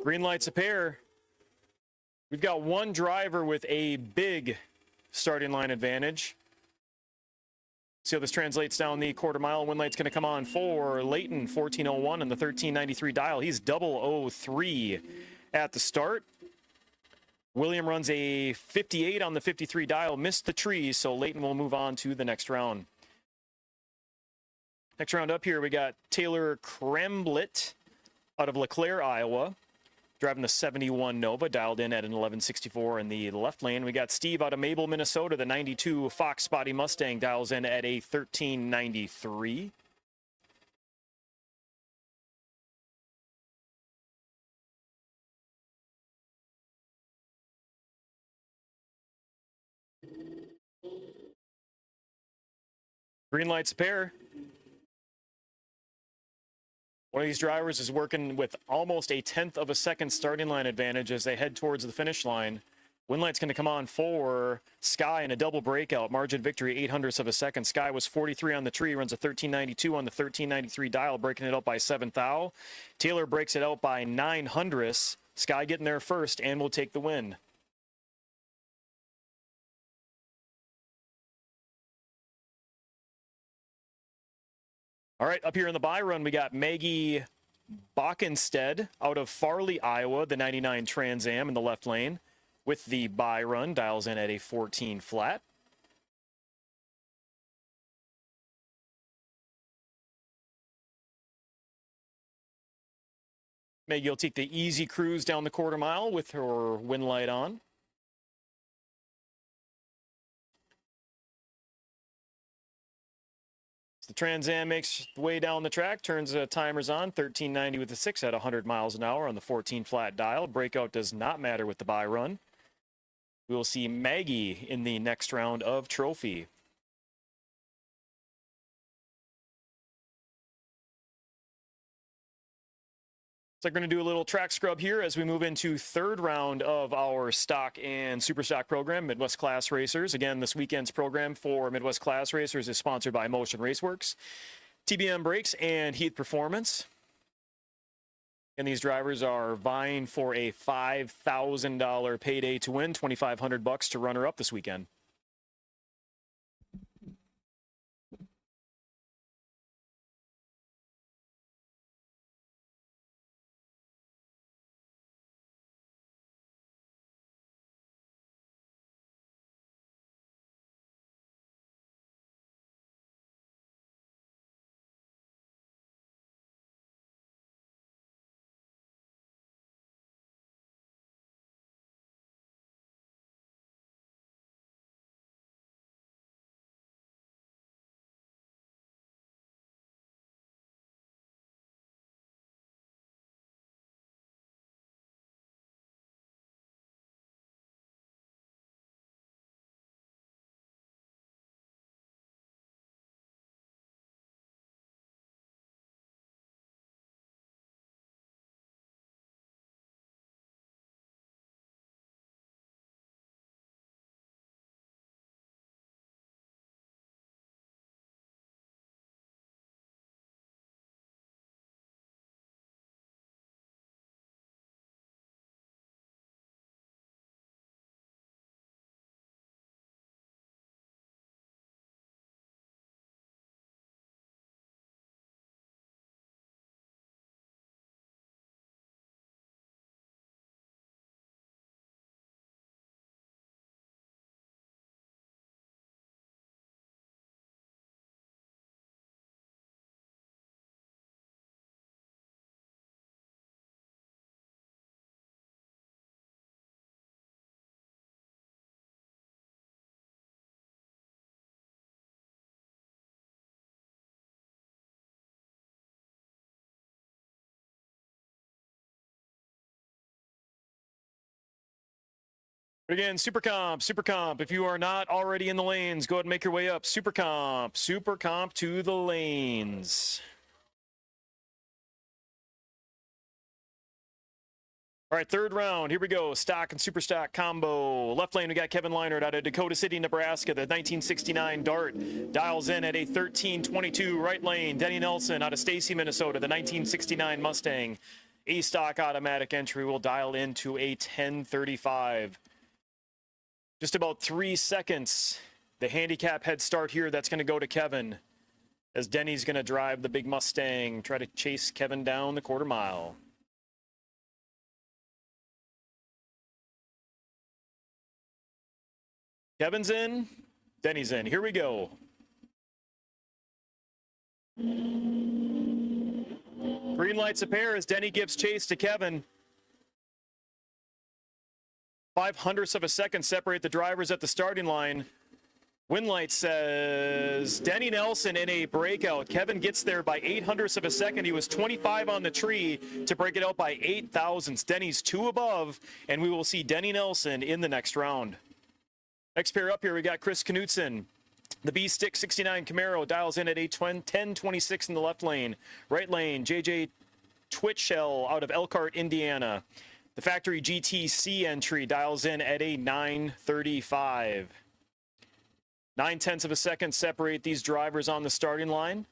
Green lights a pair. We've got one driver with a big starting line advantage. See how this translates down the quarter mile. One light's going to come on for Leighton, 1401 on the 1393 dial. He's 003 at the start. William runs a 58 on the 53 dial, missed the tree, so Leighton will move on to the next round. Next round up here, we got Taylor Kremblett out of LeClaire, Iowa, driving the 71 Nova, dialed in at an 1164 in the left lane. We got Steve out of Mabel, Minnesota, the 92 Fox Spotty Mustang, dials in at a 1393. Green lights a pair. One of these drivers is working with almost a 1/10 of a second starting line advantage as they head towards the finish line. Win light's going to come on for Sky in a double breakout. Margin victory, 0.08 of a second. Sky was 43 on the tree, runs a 1392 on the 1393 dial, breaking it out by 7 thou. Taylor breaks it out by 0.09. Sky getting there first and will take the win. All right, up here in the buy run, we got Maggie Bockenstead out of Farley, Iowa, the 99 Trans Am in the left lane with the Byron, dials in at a 14 flat. Maggie will take the easy cruise down the quarter mile with her wind light on. The Trans Am makes the way down the track, turns timers on, 1390 with the 6 at 100 miles an hour on the 14 flat dial. Breakout does not matter with the by run. We will see Maggie in the next round of Trophy. So we're going to do a little track scrub here as we move into third round of our stock and super stock program, Midwest Class Racers. Again, this weekend's program for Midwest Class Racers is sponsored by Motion Raceworks, TBM Brakes, and Heath Performance. And these drivers are vying for a $5,000 payday to win, $2,500 to runner up this weekend. Again, Super Comp. If you are not already in the lanes, go ahead and make your way up. Super Comp to the lanes. All right, third round. Here we go. Stock and super stock combo. Left lane, we got Kevin Leinert out of Dakota City, Nebraska. The 1969 Dart dials in at a 1322. Right lane, Denny Nelson out of Stacy, Minnesota. The 1969 Mustang. A stock automatic entry will dial into a 1035. Just about 3 seconds. The handicap head start here, that's going to go to Kevin, as Denny's going to drive the big Mustang, try to chase Kevin down the quarter mile. Kevin's in, Denny's in. Here we go. Green lights a pair as Denny gives chase to Kevin. 0.05 of a second separate the drivers at the starting line. Winlight says Denny Nelson in a breakout. Kevin gets there by 0.08 of a second. He was 25 on the tree to break it out by 8 thousandths. Denny's 2 above, and we will see Denny Nelson in the next round. Next pair up here, we got Chris Knutson. The B-Stick 69 Camaro dials in at a 1026 in the left lane. Right lane, JJ Twitchell out of Elkhart, Indiana. The factory GTC entry dials in at a 935. 0.9 of a second separate these drivers on the starting line.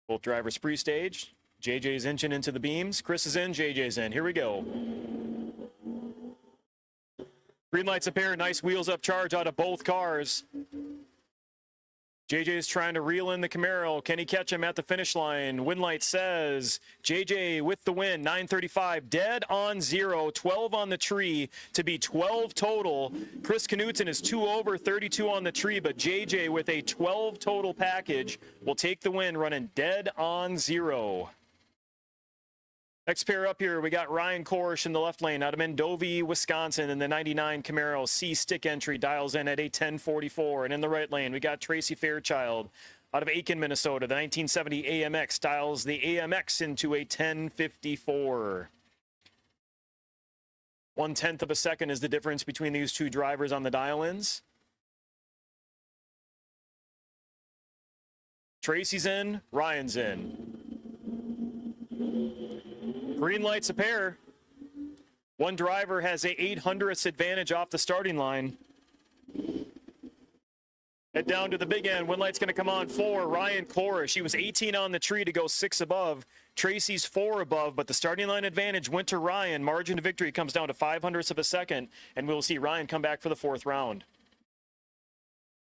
Both drivers pre-staged. JJ's engine into the beams. Chris is in, JJ's in. Here we go. Green lights a pair, nice wheels up charge out of both cars. JJ's trying to reel in the Camaro. Can he catch him at the finish line? Win light says JJ with the win, 9:35, dead on 0, 12 on the tree to be 12 total. Chris Knutson is 2 over, 32 on the tree, but JJ with a 12 total package will take the win, running dead on 0. Next pair up here, we got Ryan Korish in the left lane out of Mendovie, Wisconsin, in the 99 Camaro C stick entry, dials in at a 1044. And in the right lane, we got Tracy Fairchild out of Aiken, Minnesota, the 1970 AMX, dials the AMX into a 1054. 1/10 of a second is the difference between these two drivers on the dial-ins. Tracy's in, Ryan's in. Green lights a pair. One driver has a 800ths advantage off the starting line. Head down to the big end. One light's going to come on for Ryan Korish. He was 18 on the tree to go 6 above. Tracy's 4 above, but the starting line advantage went to Ryan. Margin of victory comes down to 500ths of a second, and we'll see Ryan come back for the 4th round.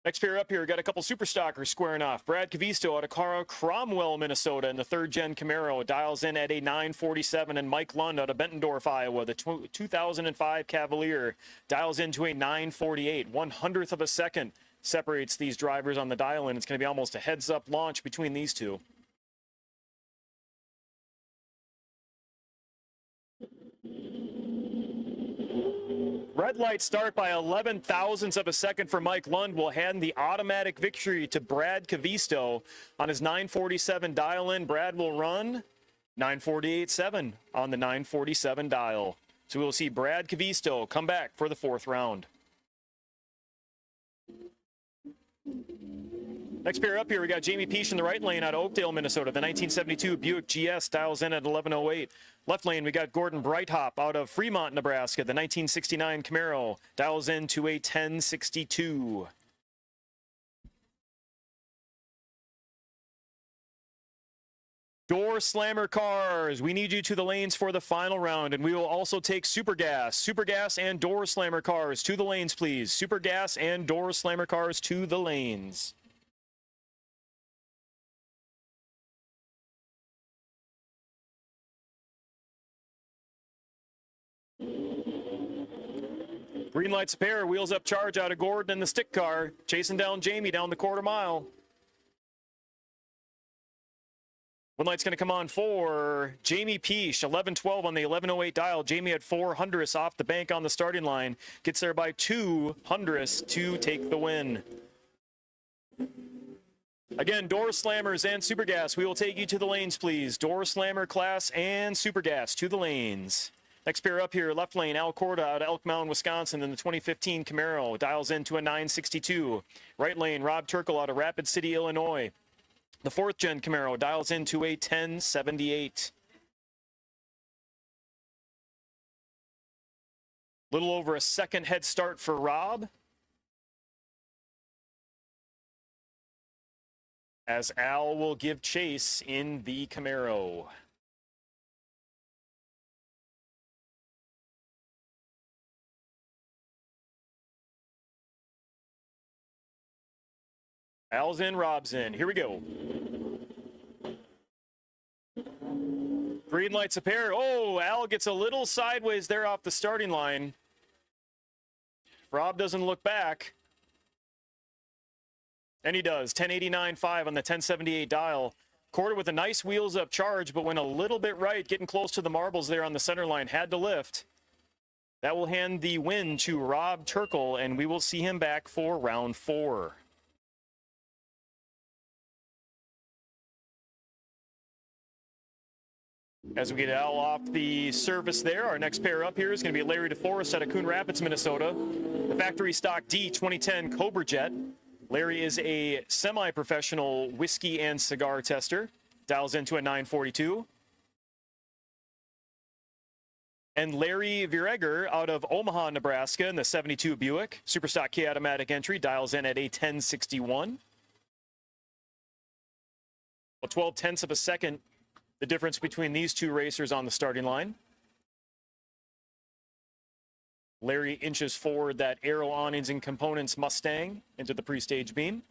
Next pair up here, got a couple super stockers squaring off. Brad Cavisto out of Cromwell, Minnesota, in the 3rd-gen Camaro, dials in at a 947, and Mike Lund out of Bettendorf, Iowa, the 2005 Cavalier, dials into a 948. 100th of a second separates these drivers on the dial-in. It's going to be almost a heads-up launch between these two. Red light start by 11 thousandths of a second for Mike Lund will hand the automatic victory to Brad Cavisto on his 947 dial-in. Brad will run 948.7 on the 947 dial. So we'll see Brad Cavisto come back for the 4th round. Next pair up here, we got Jamie Peach in the right lane out of Oakdale, Minnesota. The 1972 Buick GS dials in at 1108. Left lane, we got Gordon Breithop out of Fremont, Nebraska. The 1969 Camaro dials in to a 1062. Door slammer cars, we need you to the lanes for the final round, and we will also take super gas and door slammer cars to the lanes, please. Super gas and door slammer cars to the lanes. Green lights a pair, wheels up charge out of Gordon in the stick car, chasing down Jamie down the quarter mile. One light's going to come on for Jamie Peach, 1112 on the 1108 dial. Jamie had 400ths off the bank on the starting line, gets there by 200ths to take the win. Again, door slammers and super gas, we will take you to the lanes, please. Door slammer class and super gas to the lanes. Next pair up here, left lane, Al Corda out of Elk Mound, Wisconsin, in the 2015 Camaro, dials into a 962. Right lane, Rob Turkle out of Rapid City, Illinois. The 4th-gen Camaro dials into a 1078. Little over a second head start for Rob, as Al will give chase in the Camaro. Al's in, Rob's in. Here we go. Green lights a pair. Oh, Al gets a little sideways there off the starting line. Rob doesn't look back. And he does. 1089.5 on the 1078 dial. Corda with a nice wheels up charge, but went a little bit right, getting close to the marbles there on the center line. Had to lift. That will hand the win to Rob Turkle, and we will see him back for round 4. As we get Al off the surface there, our next pair up here is going to be Larry DeForest out of Coon Rapids, Minnesota. The factory stock D 2010 Cobra Jet. Larry is a semi-professional whiskey and cigar tester. Dials into a 942. And Larry Vireger out of Omaha, Nebraska in the 72 Buick. Superstock K automatic entry. Dials in at a 1061. Well, 12/10 of a second. The difference between these two racers on the starting line. Larry inches forward that aero awnings and components Mustang into the pre-stage beam.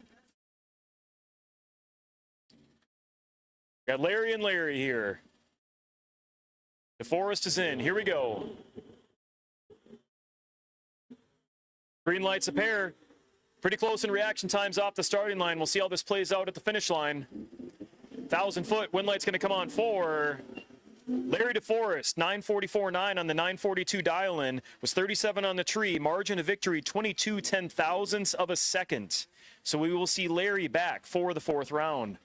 Got Larry and Larry here. DeForest is in. Here we go. Green lights a pair. Pretty close in reaction times off the starting line. We'll see how this plays out at the finish line. 1,000-foot wind light's going to come on for Larry DeForest. 944.9 on the 942 dial-in. Was 37 on the tree. Margin of victory 22/10,000ths of a second. So we will see Larry back for the 4th round.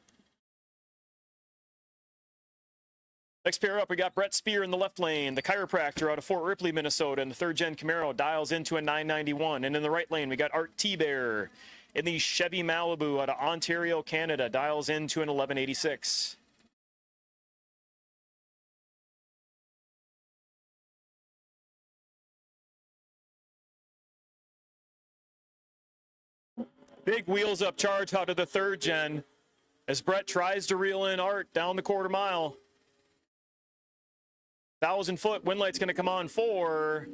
Next pair up, we got Brett Spear in the left lane, the chiropractor out of Fort Ripley, Minnesota, and the 3rd-gen Camaro dials into a 991. And in the right lane, we got Art T-Bear in the Chevy Malibu out of Ontario, Canada, dials into an 1186. Big wheels up charge out of the 3rd-gen as Brett tries to reel in Art down the quarter mile. 1,000-foot wind light's going to come on for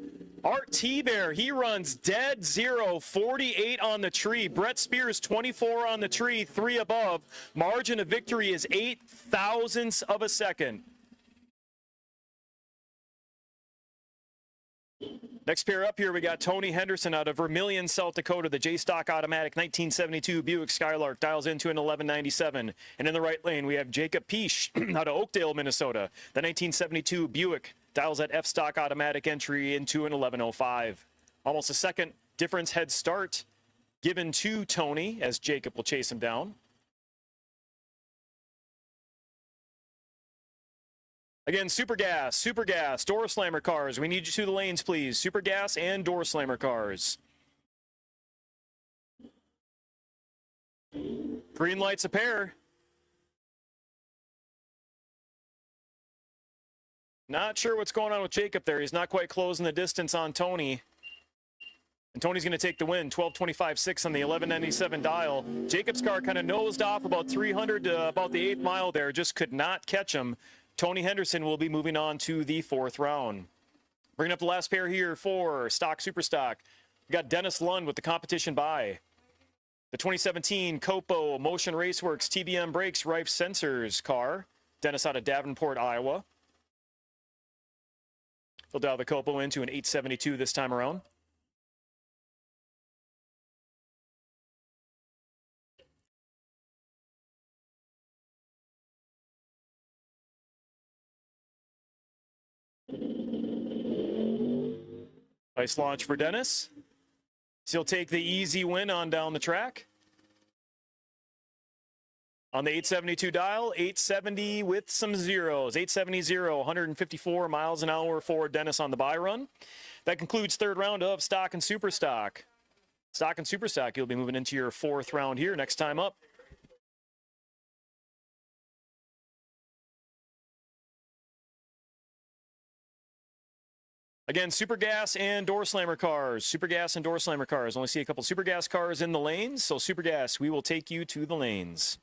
Art T-Bear. He runs dead zero, 48 on the tree. Brett Spears, 24 on the tree, 3 above. Margin of victory is 0.008 of a second. Next pair up here, we got Tony Henderson out of Vermilion, South Dakota, the J-Stock Automatic 1972 Buick Skylark dials into an 1197. And in the right lane, we have Jacob Peesh out of Oakdale, Minnesota. The 1972 Buick dials that F-Stock Automatic entry into an 1105. Almost a second difference head start given to Tony as Jacob will chase him down. Again, Super Gas, door slammer cars. We need you to the lanes, please. Super Gas and door slammer cars. Green lights a pair. Not sure what's going on with Jacob there. He's not quite closing the distance on Tony. And Tony's going to take the win, 12:25.6 on the 1197 dial. Jacob's car kind of nosed off about 300 to about the 8th mile there. Just could not catch him. Tony Henderson will be moving on to the 4th round. Bringing up the last pair here for Stock Super Stock. We got Dennis Lund with the competition buy. The 2017 Copo Motion Raceworks TBM Brakes Rife Sensors car. Dennis out of Davenport, Iowa. He'll dial the Copo into an 872 this time around. Nice launch for Dennis. So he'll take the easy win on down the track. On the 872 dial, 870 with some zeros. 870, 154 miles an hour for Dennis on the buy run. That concludes 3rd round of Stock and Super Stock. Stock and Super Stock, you'll be moving into your 4th round here next time up. Again, Super Gas and door slammer cars. Super Gas and door slammer cars. Only see a couple Super Gas cars in the lanes. So Super Gas, we will take you to the lanes.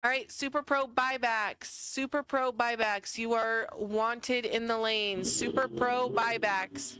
All right, Super Pro buybacks. Super Pro buybacks. You are wanted in the lane. Super Pro buybacks.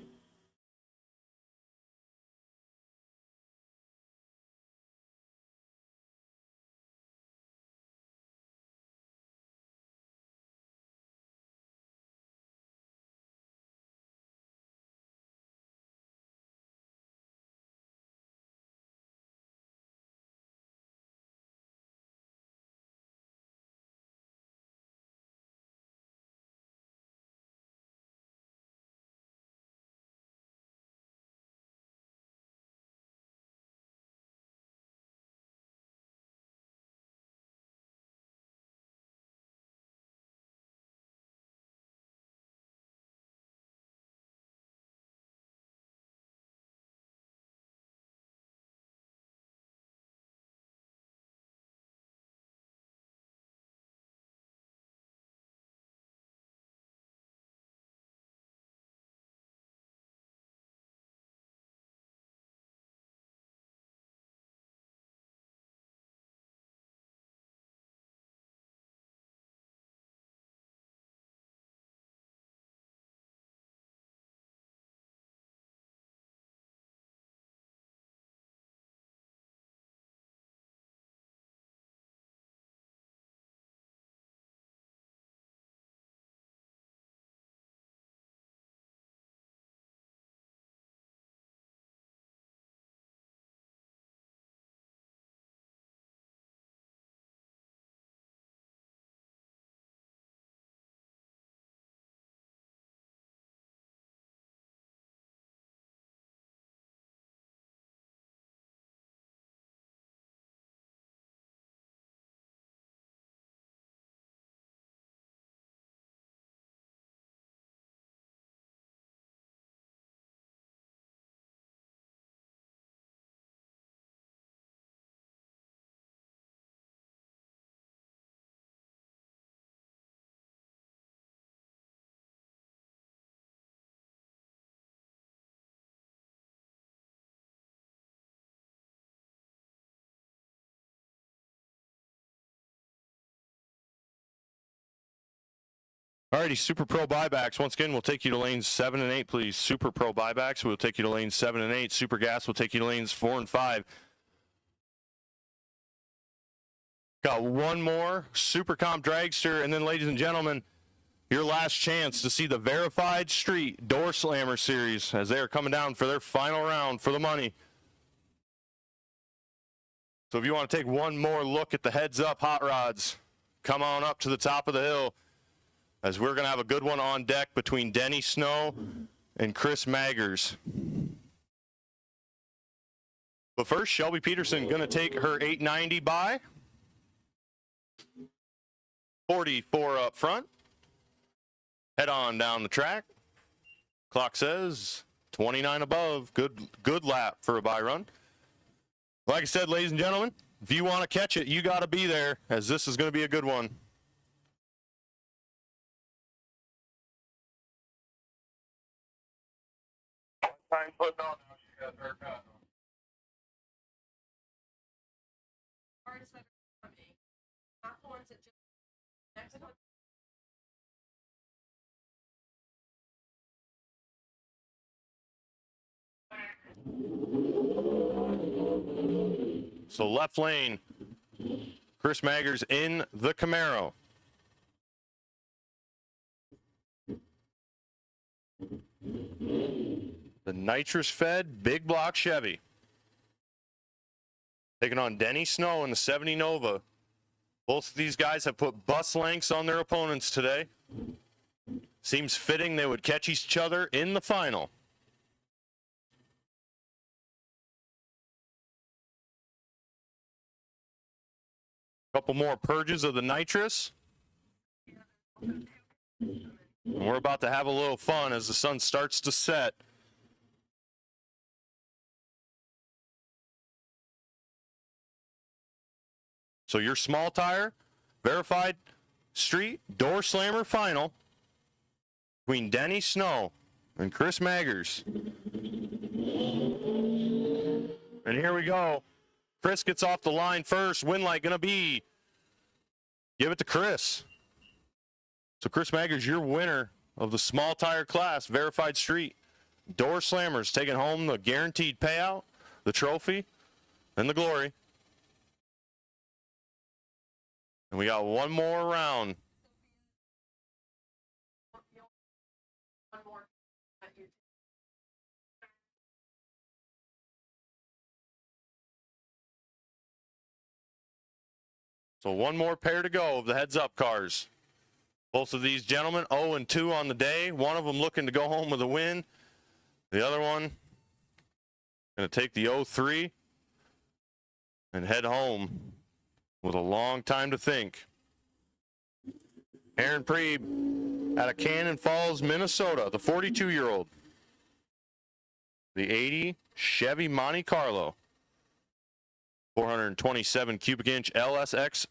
Alrighty, Super Pro buybacks. Once again, we'll take you to lanes 7 and 8, please. Super Pro buybacks. We'll take you to lanes 7 and 8. Super Gas will take you to lanes 4 and 5. Got one more Super Comp Dragster, and then, ladies and gentlemen, your last chance to see the Verified Street Door Slammer Series as they are coming down for their final round for the money. So if you want to take one more look at the heads-up hot rods, come on up to the top of the hill, as we're going to have a good one on deck between Denny Snow and Chris Maggers. But first, Shelby Peterson going to take her 890 by. 44 up front. Head on down the track. Clock says 29 above. Good lap for a Byron. Like I said, ladies and gentlemen, if you want to catch it, you got to be there, as this is going to be a good one. Time putting on now. She got her cut. So left lane, Chris Maggers in the Camaro. The nitrous-fed big block Chevy. Taking on Denny Snow in the 70 Nova. Both of these guys have put bus lengths on their opponents today. Seems fitting they would catch each other in the final. Couple more purges of the nitrous. And we're about to have a little fun as the sun starts to set. So your small tire, Verified Street Door Slammer final between Denny Snow and Chris Maggers. And here we go. Chris gets off the line first. Win light going to be Give it to Chris. So Chris Maggers, your winner of the small tire class, Verified Street Door Slammers, taking home the guaranteed payout, the trophy, and the glory. And we got one more round. So one more pair to go of the heads-up cars. Both of these gentlemen 0-2 on the day. One of them looking to go home with a win. The other one going to take the 0-3 and head home with a long time to think. Aaron Preeb out of Cannon Falls, Minnesota, the 42-year-old. The 80 Chevy Monte Carlo. 427 cubic inch LSX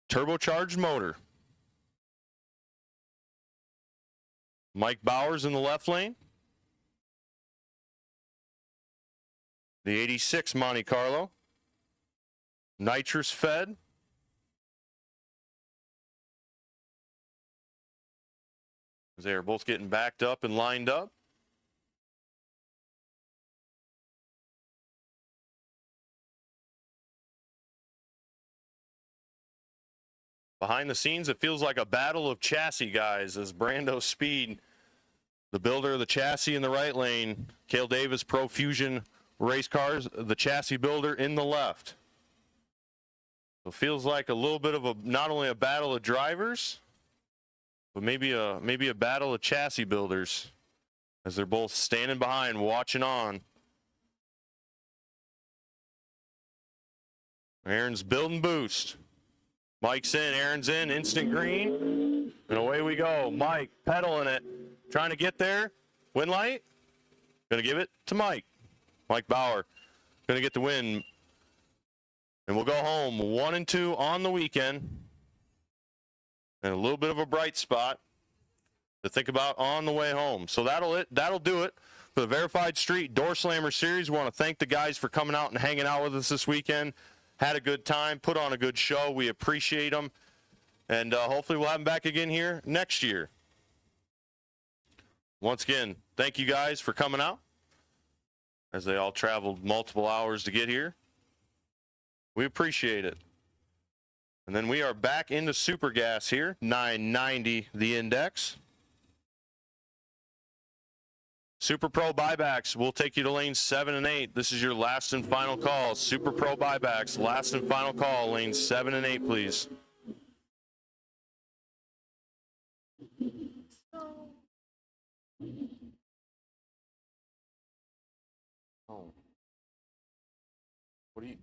turbocharged motor. Mike Bowers in the left lane. The 86 Monte Carlo. Nitrous fed. They are both getting backed up and lined up. Behind the scenes, it feels like a battle of chassis guys as Brandospeed, the builder of the chassis in the right lane, Cale Davis Pro Fusion race cars, the chassis builder in the left. So it feels like a little bit of a, not only a battle of drivers, but maybe a battle of chassis builders as they're both standing behind, watching on. Aaron's building boost. Mike's in, Aaron's in, instant green, and away we go. Mike pedaling it, trying to get there. Win light, gonna give it to Mike. Mike Bauer, gonna get the win. And we'll go home 1-2 on the weekend. And a little bit of a bright spot to think about on the way home. So that'll do it for the Verified Street Door Slammer Series. We want to thank the guys for coming out and hanging out with us this weekend. Had a good time, put on a good show. We appreciate them. And hopefully we'll have them back again here next year. Once again, thank you guys for coming out as they all traveled multiple hours to get here. We appreciate it. And then we are back into Super Gas here, 990 the index. Super Pro buybacks will take you to lanes 7 and 8. This is your last and final call. Super Pro buybacks, last and final call, lanes 7 and 8, please. Oh. What do you...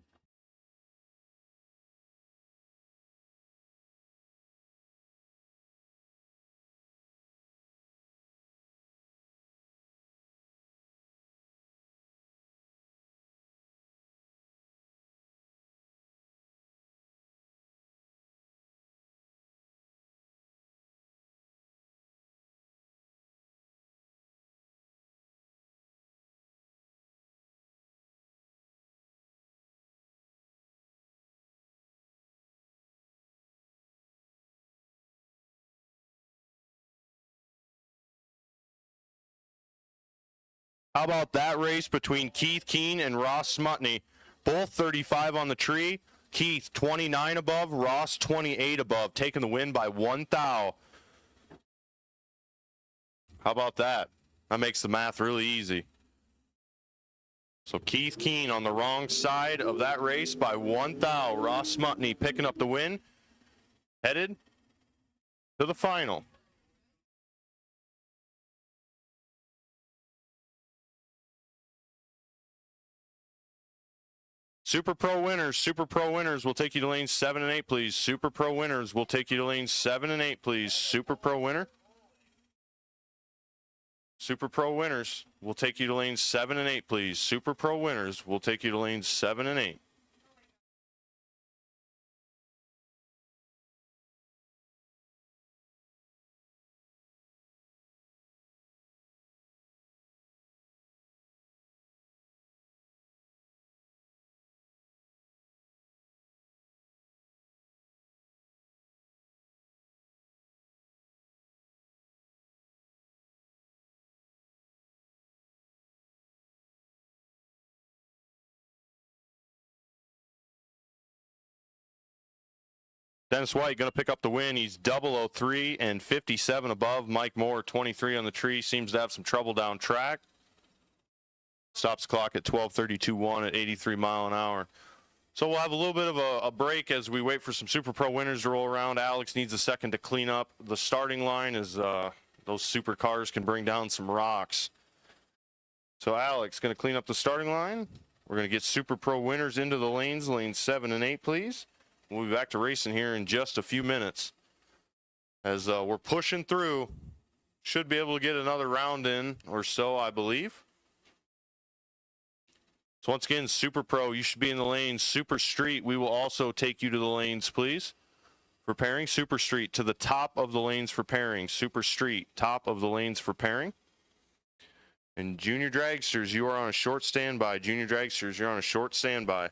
How about that race between Keith Keene and Ross Smutney? Both 35 on the tree. Keith 29 above, Ross 28 above, taking the win by 1 thou. How about that? That makes the math really easy. So Keith Keene on the wrong side of that race by 1 thou. Ross Smutney picking up the win. Headed to the final. Super Pro winners will take you to lanes 7 and 8, please. Super Pro winners will take you to lanes 7 and 8, please. Super Pro winner. Super Pro winners will take you to lanes 7 and 8, please. Super Pro winners will take you to lanes 7 and 8. Dennis White going to pick up the win. He's 003 and 57 above. Mike Moore, 23 on the tree, seems to have some trouble down track. Stops clock at 12:32.1 at 83 mile an hour. So we'll have a little bit of a break as we wait for some Super Pro winners to roll around. Alex needs a second to clean up the starting line as those super cars can bring down some rocks. So Alex going to clean up the starting line. We're going to get Super Pro winners into the lanes 7 and 8, please. We'll be back to racing here in just a few minutes. As we're pushing through, should be able to get another round in or so, I believe. So once again, Super Pro, you should be in the lanes. Super Street, we will also take you to the lanes, please. For pairing, Super Street to the top of the lanes for pairing. Super Street, top of the lanes for pairing. And Junior Dragsters, you are on a short standby. Junior Dragsters, you're on a short standby.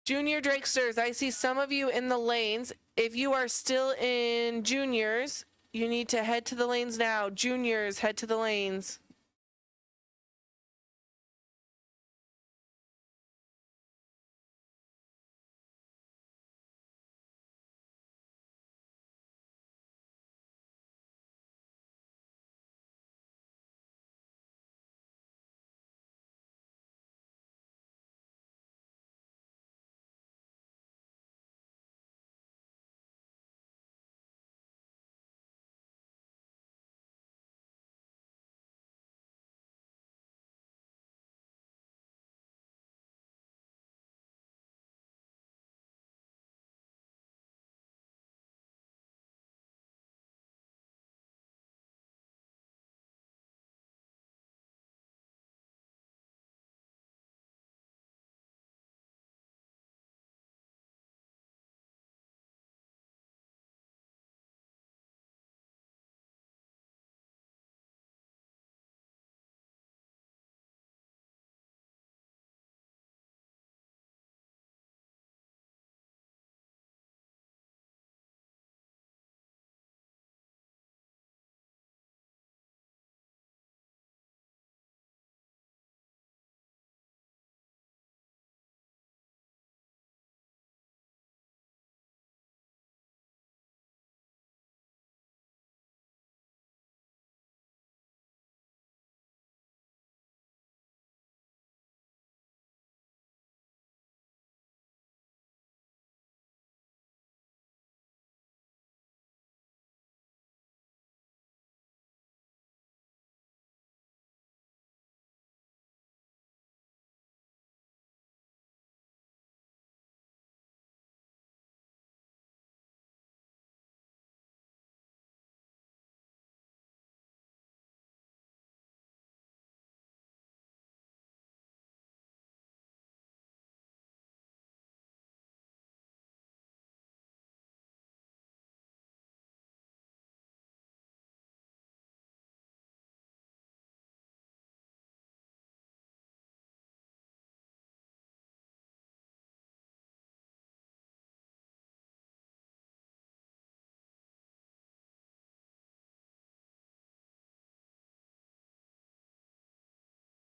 Junior Drakesters, I see some of you in the lanes. If you are still in juniors, you need to head to the lanes now. Juniors, head to the lanes.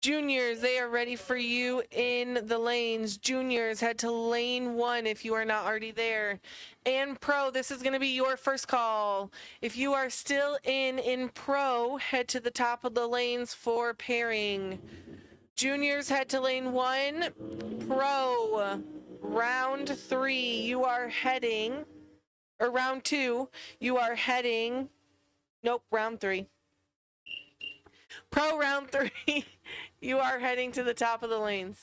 Juniors, they are ready for you in the lanes. Juniors, head to lane 1 if you are not already there. And Pro, this is going to be your first call. If you are still in Pro, head to the top of the lanes for pairing. Juniors, head to lane 1. Pro, round 3, you are heading, or round 2, you are heading, nope, round 3. Pro, round 3. You are heading to the top of the lanes.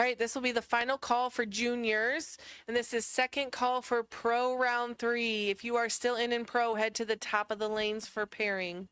All right, this will be the final call for juniors, and this is second call for pro round 3. If you are still in pro, head to the top of the lanes for pairing.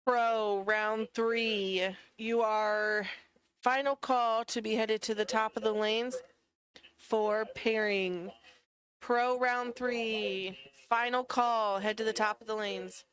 Pro, round 3. You are final call to be headed to the top of the lanes for pairing. Pro, round 3. Final call. Head to the top of the lanes.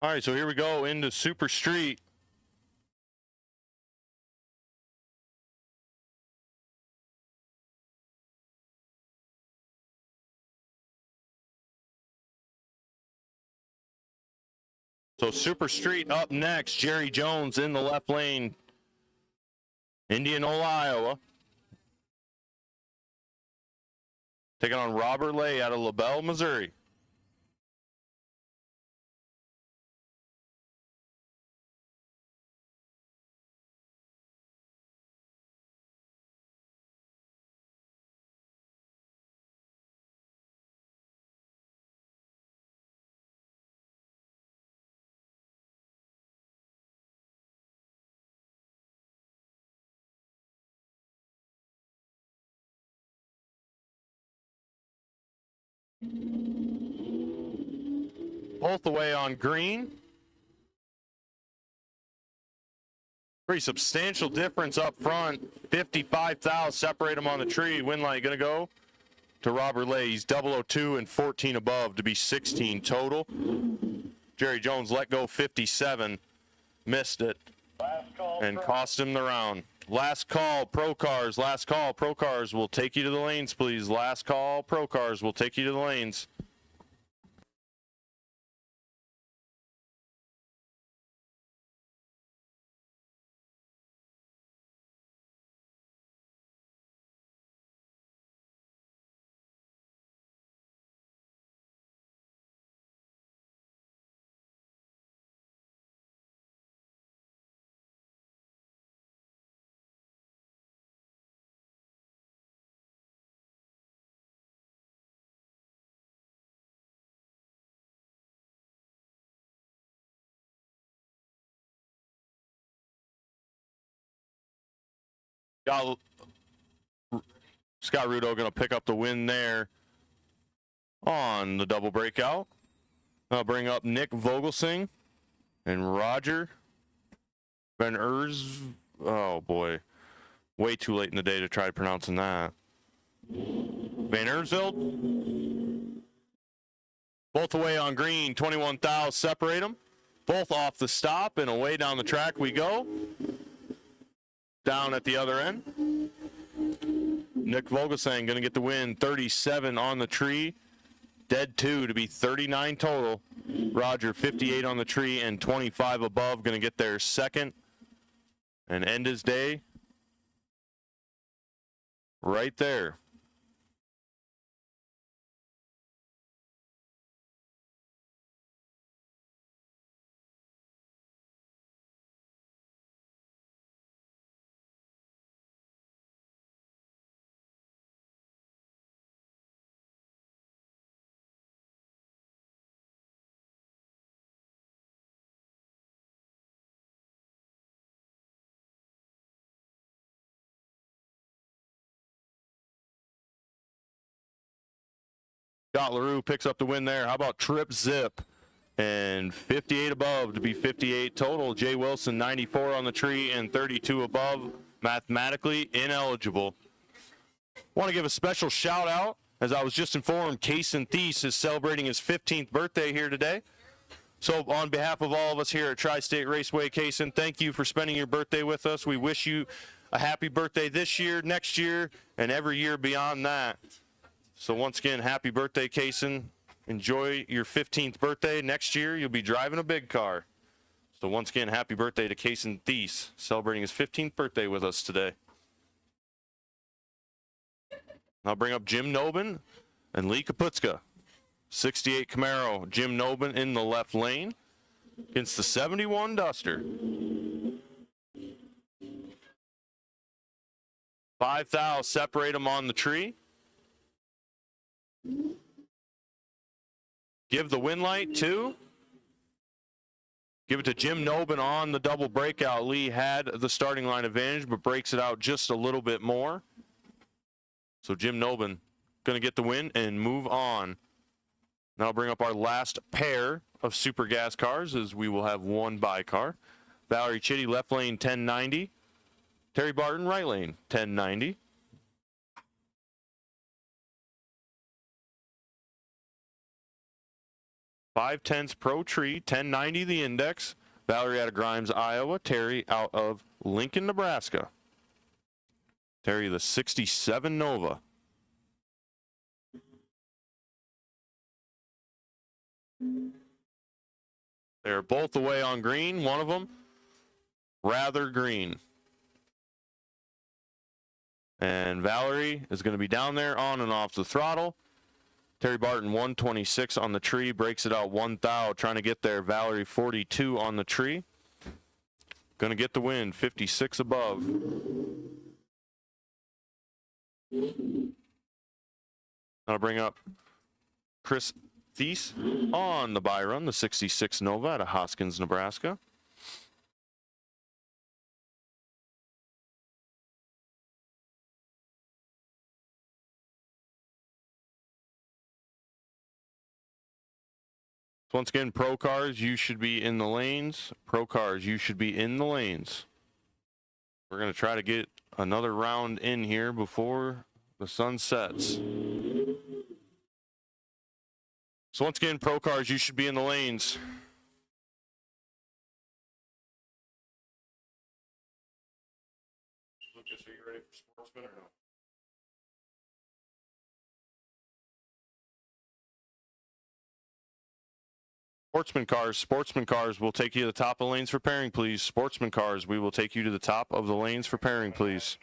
All right, so here we go into Super Street. So Super Street up next. Jerry Jones in the left lane. Indianola, Iowa. Taking on Robert Lay out of LaBelle, Missouri. Both the way on green. Pretty substantial difference up front. 55 thou separate them on the tree. Win light going to go to Robert Lay. He's 002 and 14 above to be 16 total. Jerry Jones let go 57. Missed it and cost him the round. Last call, Pro Cars. Last call, Pro Cars will take you to the lanes, please. Last call, Pro Cars will take you to the lanes. Got Scott Rudo going to pick up the win there on the double breakout. I'll bring up Nick Vogelsing and Roger Van Oh, boy. Way too late in the day to try pronouncing that. Van Ersveld. Both away on green. 21 thou separate them. Both off the stop and away down the track we go. Down at the other end. Nick Vogelsang going to get the win. 37 on the tree. Dead 2 to be 39 total. Roger 58 on the tree and 25 above. Going to get their second and end his day right there. Scott LaRue picks up the win there. How about Trip Zip? And 58 above to be 58 total. Jay Wilson, 94 on the tree and 32 above. Mathematically ineligible. Want to give a special shout out. As I was just informed, Kaysen Thies is celebrating his 15th birthday here today. So on behalf of all of us here at Tri-State Raceway, Kaysen, thank you for spending your birthday with us. We wish you a happy birthday this year, next year, and every year beyond that. So once again, happy birthday, Kaysen. Enjoy your 15th birthday. Next year, you'll be driving a big car. So once again, happy birthday to Kaysen Thies, celebrating his 15th birthday with us today. I'll bring up Jim Nobin and Lee Kaputska. 68 Camaro, Jim Nobin in the left lane against the 71 Duster. 5 thou separate them on the tree. Give the win light to. Give it to Jim Nobin on the double breakout. Lee had the starting line advantage, but breaks it out just a little bit more. So Jim Nobin going to get the win and move on. Now I'll bring up our last pair of super gas cars as we will have one by car. Valerie Chitty, left lane, 1090. Terry Barton, right lane, 1090. Five tenths Pro Tree, 1090 the index. Valerie out of Grimes, Iowa. Terry out of Lincoln, Nebraska. Terry, the 67 Nova. They're both away on green. One of them rather green. And Valerie is going to be down there on and off the throttle. Terry Barton, 126 on the tree, breaks it out 1 thou, trying to get there. Valerie, 42 on the tree. Going to get the win, 56 above. I'll bring up Chris Thies on the Byron, the 66 Nova out of Hoskins, Nebraska. Once again, pro cars, you should be in the lanes. Pro cars, you should be in the lanes. We're going to try to get another round in here before the sun sets. So once again, pro cars, you should be in the lanes. Lucas, are you ready for Sportsman or no? Sportsman cars will take you to the top of the lanes for pairing, please. Sportsman cars, we will take you to the top of the lanes for pairing, please.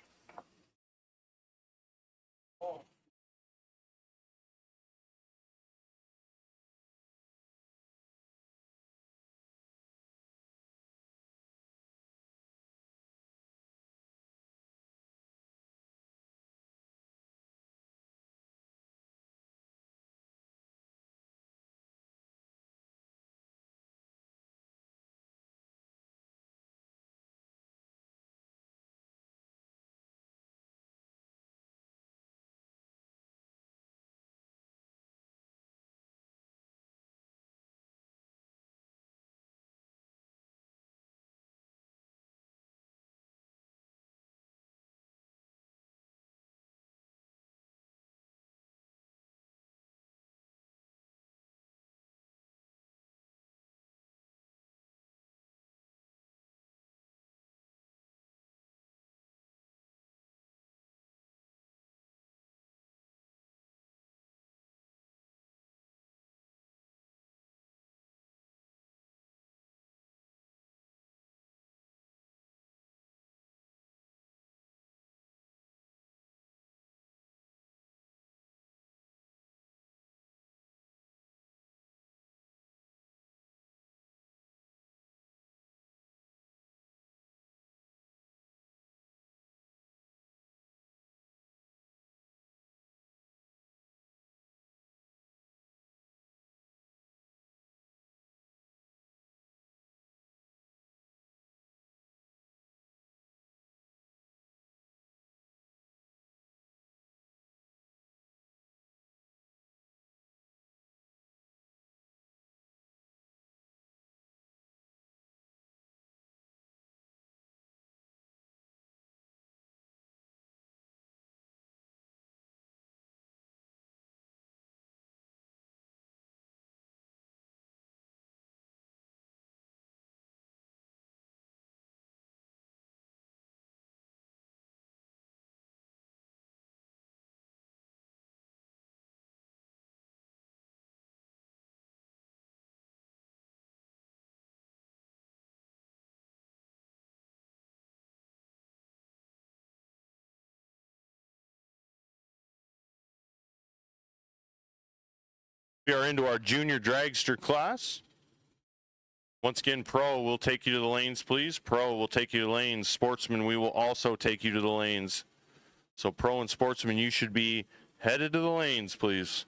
We are into our junior dragster class. Once again, Pro will take you to the lanes, please. Pro will take you to the lanes. Sportsman, we will also take you to the lanes. So Pro and Sportsman, you should be headed to the lanes, please.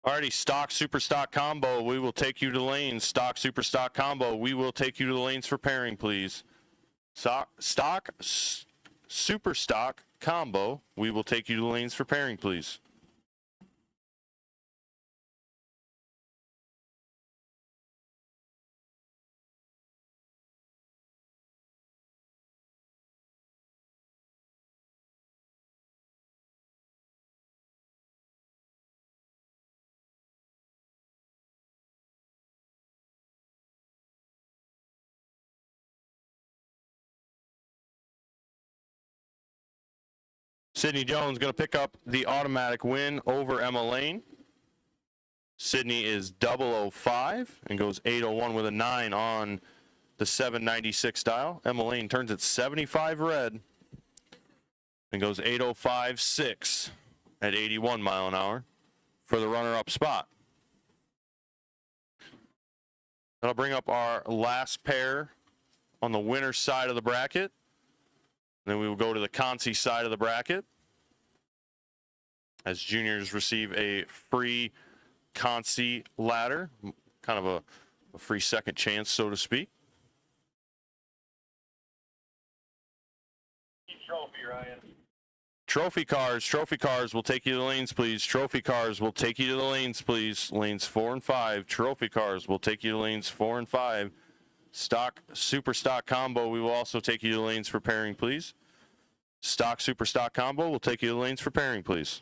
Alrighty, stock, super stock combo. We will take you to the lanes. Stock, super stock combo. We will take you to the lanes for pairing, please. Stock, super stock combo. We will take you to the lanes for pairing, please. Sydney Jones going to pick up the automatic win over Emma Lane. Sydney is 005 and goes 801 with a 9 on the 796 dial. Emma Lane turns at 75 red and goes 805.6 at 81 mile an hour for the runner-up spot. That'll bring up our last pair on the winner's side of the bracket. Then we will go to the Consi side of the bracket as juniors receive a free Consi ladder, kind of a free second chance, so to speak. Trophy, Ryan. Trophy cars will take you to the lanes, please. Trophy cars will take you to the lanes, please. Lanes 4 and 5. Trophy cars will take you to lanes 4 and 5. Stock, super stock combo, we will also take you to the lanes for pairing, please. Stock, super stock combo will take you to the lanes for pairing, please.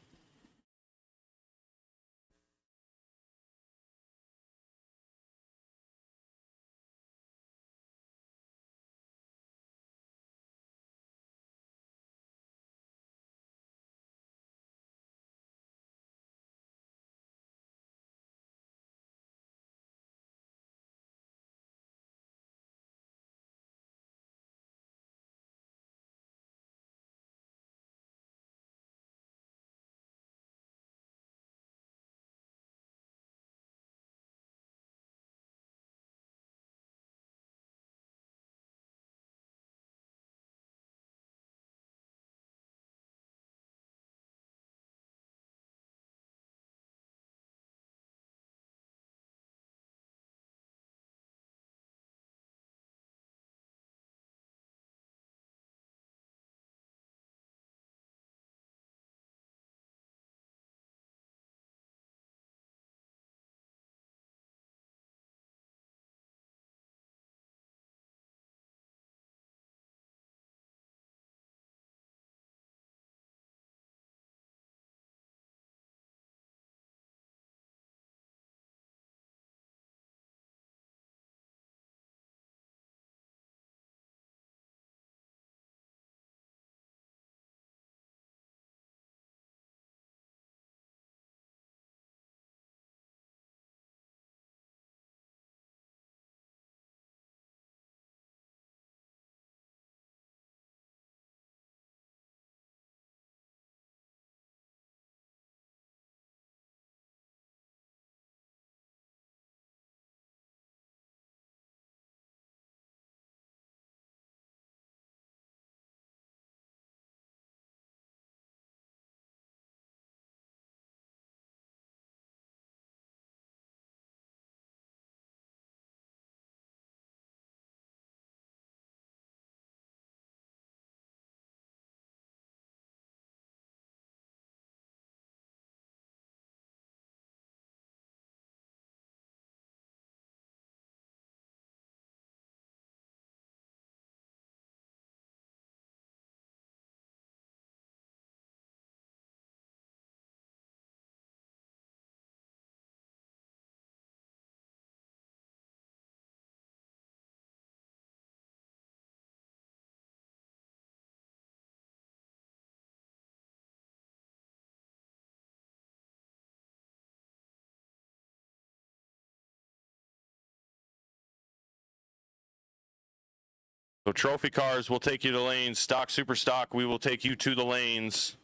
So trophy cars will take you to lanes. Stock, super stock, we will take you to the lanes.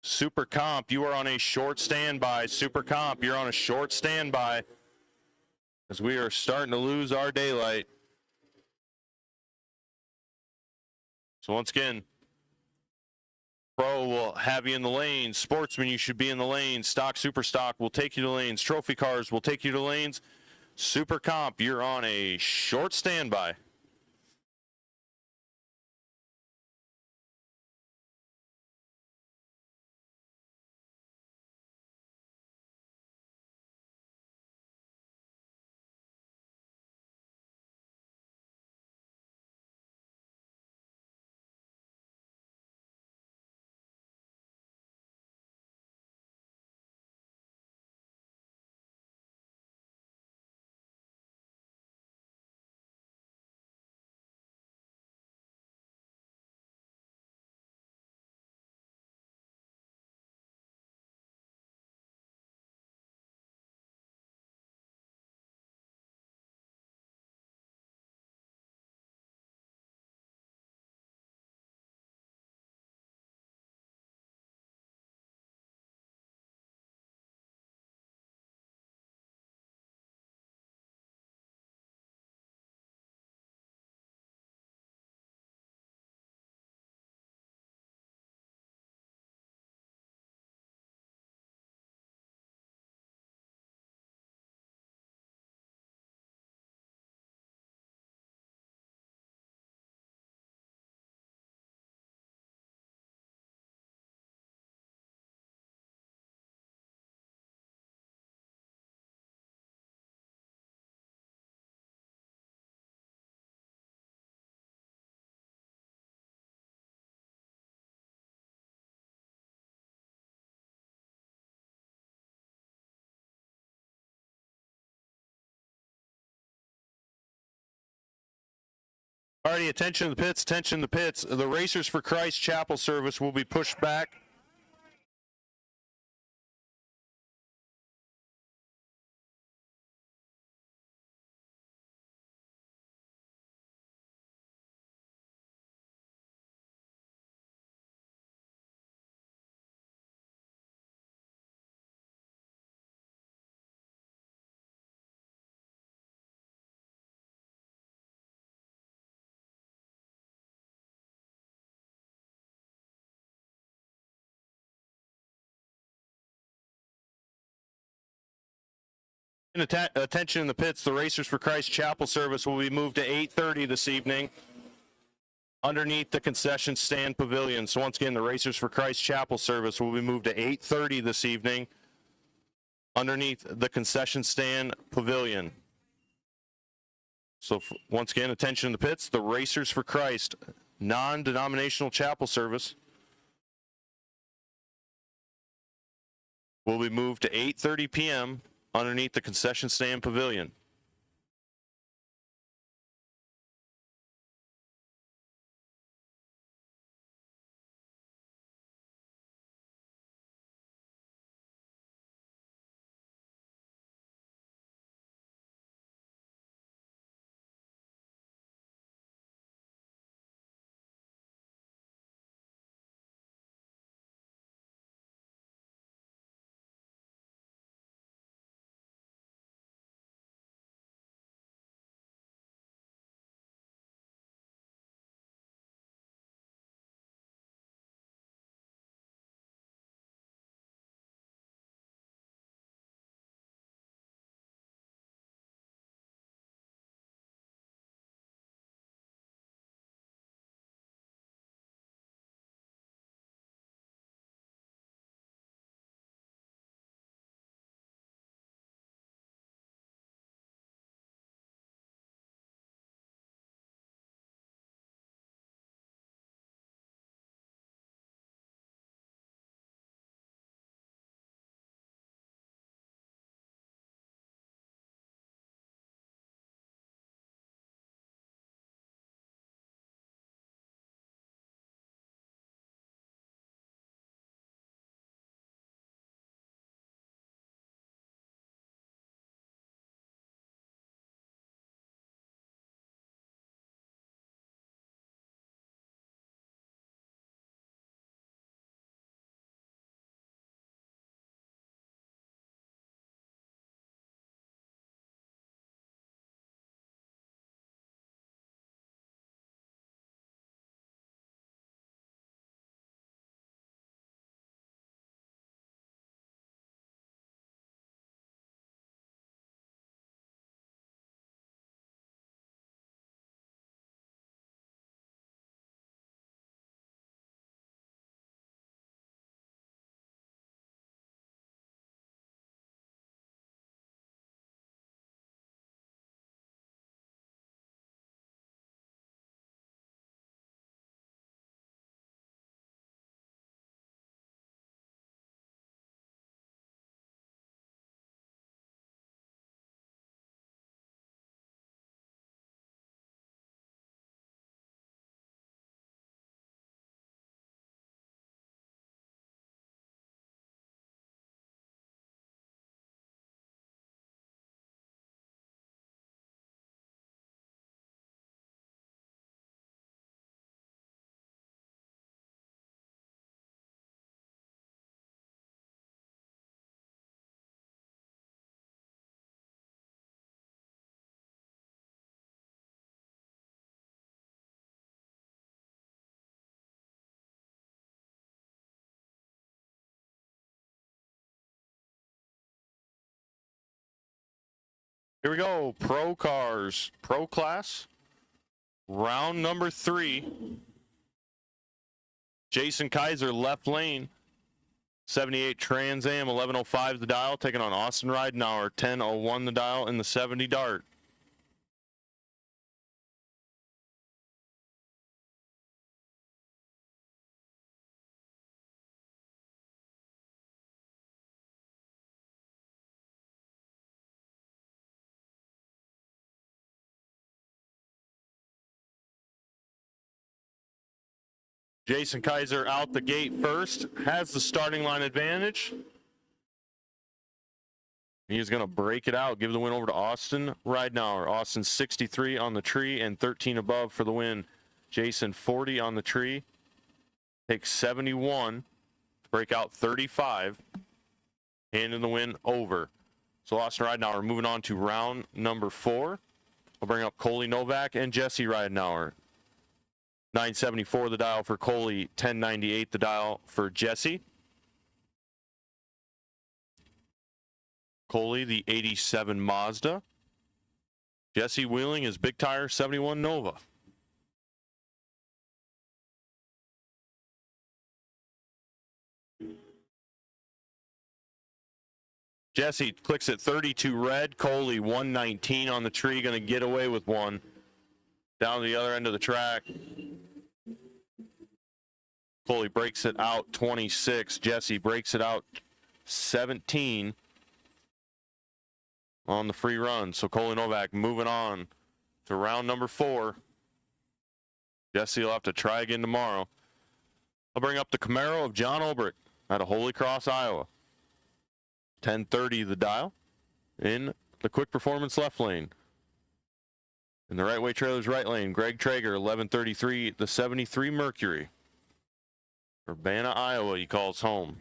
Super comp, you are on a short standby. Super comp, you're on a short standby as we are starting to lose our daylight. So once again, Pro will have you in the lanes. Sportsman, you should be in the lanes. Stock, super stock will take you to lanes. Trophy cars will take you to lanes. Super comp, you're on a short standby. Alrighty, attention to the pits, attention to the pits. The Racers for Christ Chapel service will be pushed back. Attention in the pits, the Racers for Christ Chapel service will be moved to 8:30 this evening underneath the concession stand pavilion. So once again, the Racers for Christ Chapel service will be moved to 8:30 this evening underneath the concession stand pavilion. So once again, attention in the pits, the Racers for Christ non-denominational chapel service will be moved to 8:30 p.m. underneath the concession stand pavilion. Here we go. Pro cars, pro class, round number 3. Jason Kaiser, left lane. 78 Trans Am, 1105 the dial, taking on Austin Ridenauer, 1001 the dial in the 70 Dart. Jason Kaiser out the gate first, has the starting line advantage. He's going to break it out, give the win over to Austin Ridenauer. Austin 63 on the tree and 13 above for the win. Jason 40 on the tree, takes 71, break out 35, handing the win over. So Austin Ridenauer moving on to round number 4. I'll bring up Coley Novak and Jesse Ridenauer. 974 the dial for Coley, 1098 the dial for Jesse. Coley, the 87 Mazda. Jesse wheeling his big tire 71 Nova. Jesse clicks at 32 red. Coley 119 on the tree, going to get away with one. Down to the other end of the track. Coley breaks it out 26. Jesse breaks it out 17 on the free run. So Coley Novak moving on to round number 4. Jesse will have to try again tomorrow. I'll bring up the Camaro of John Ulbrich out of Holy Cross, Iowa. 1030 the dial in the Quick Performance left lane. In the Wright-Way Trailers right lane, Greg Traeger, 1133, the 73 Mercury. Urbana, Iowa, he calls home.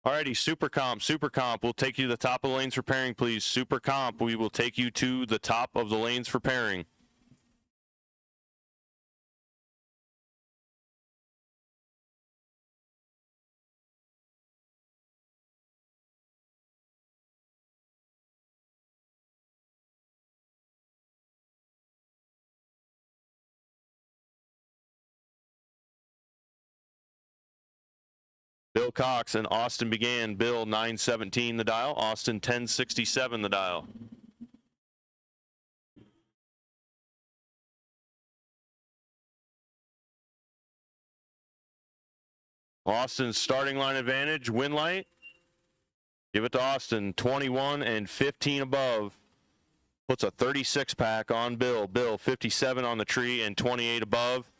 Alrighty, Super Comp. We'll take you to the top of the lanes for pairing, please. Super Comp, we will take you to the top of the lanes for pairing. Bill Cox and Austin began. Bill 917 the dial. Austin 1067 the dial. Austin's starting line advantage. Win light. Give it to Austin. 21 and 15 above. Puts a 36 pack on Bill. Bill 57 on the tree and 28 above.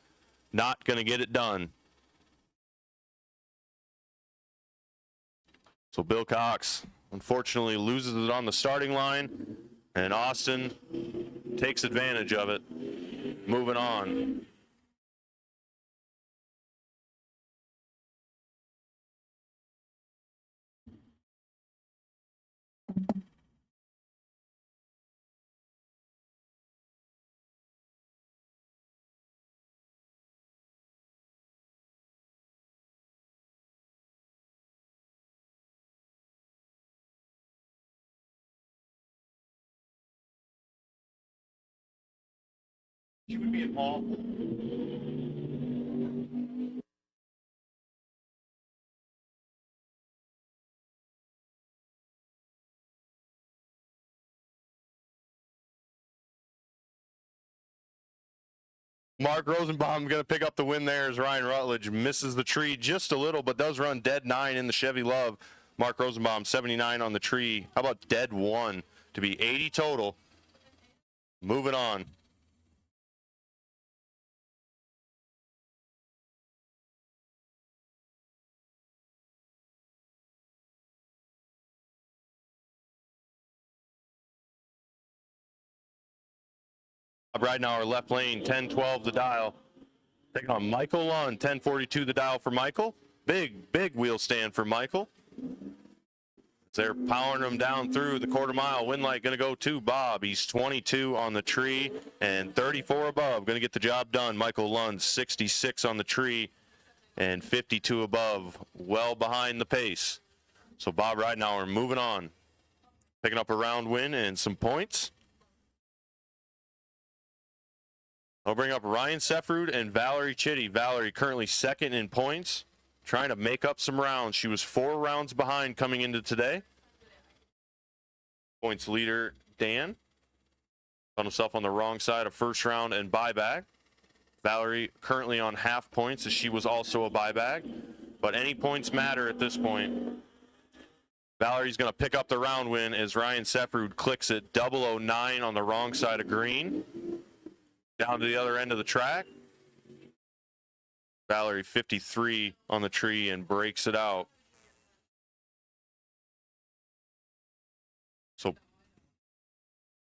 Not going to get it done. So Bill Cox, unfortunately, loses it on the starting line, and Austin takes advantage of it. Moving on. She would be an awful. Mark Rosenbaum going to pick up the win there as Ryan Rutledge misses the tree just a little, but does run dead 9 in the Chevy Love. Mark Rosenbaum 79 on the tree. How about dead 1 to be 80 total? Moving on. Ridenauer left lane, 10-12 the dial. Taking on Michael Lund, 10-42 the dial for Michael. Big wheel stand for Michael. They're powering him down through the quarter mile. Win light going to go to Bob. He's 22 on the tree and 34 above. Going to get the job done. Michael Lund, 66 on the tree and 52 above. Well behind the pace. So Bob Ridenauer moving on. Picking up a round win and some points. I'll bring up Ryan Seffrud and Valerie Chitty. Valerie currently second in points, trying to make up some rounds. She was 4 rounds behind coming into today. Points leader, Dan. Found himself on the wrong side of first round and buyback. Valerie currently on half points as she was also a buyback, but any points matter at this point. Valerie's going to pick up the round win as Ryan Sefrud clicks it 009 on the wrong side of green. Down to the other end of the track. Valerie 53 on the tree and breaks it out. So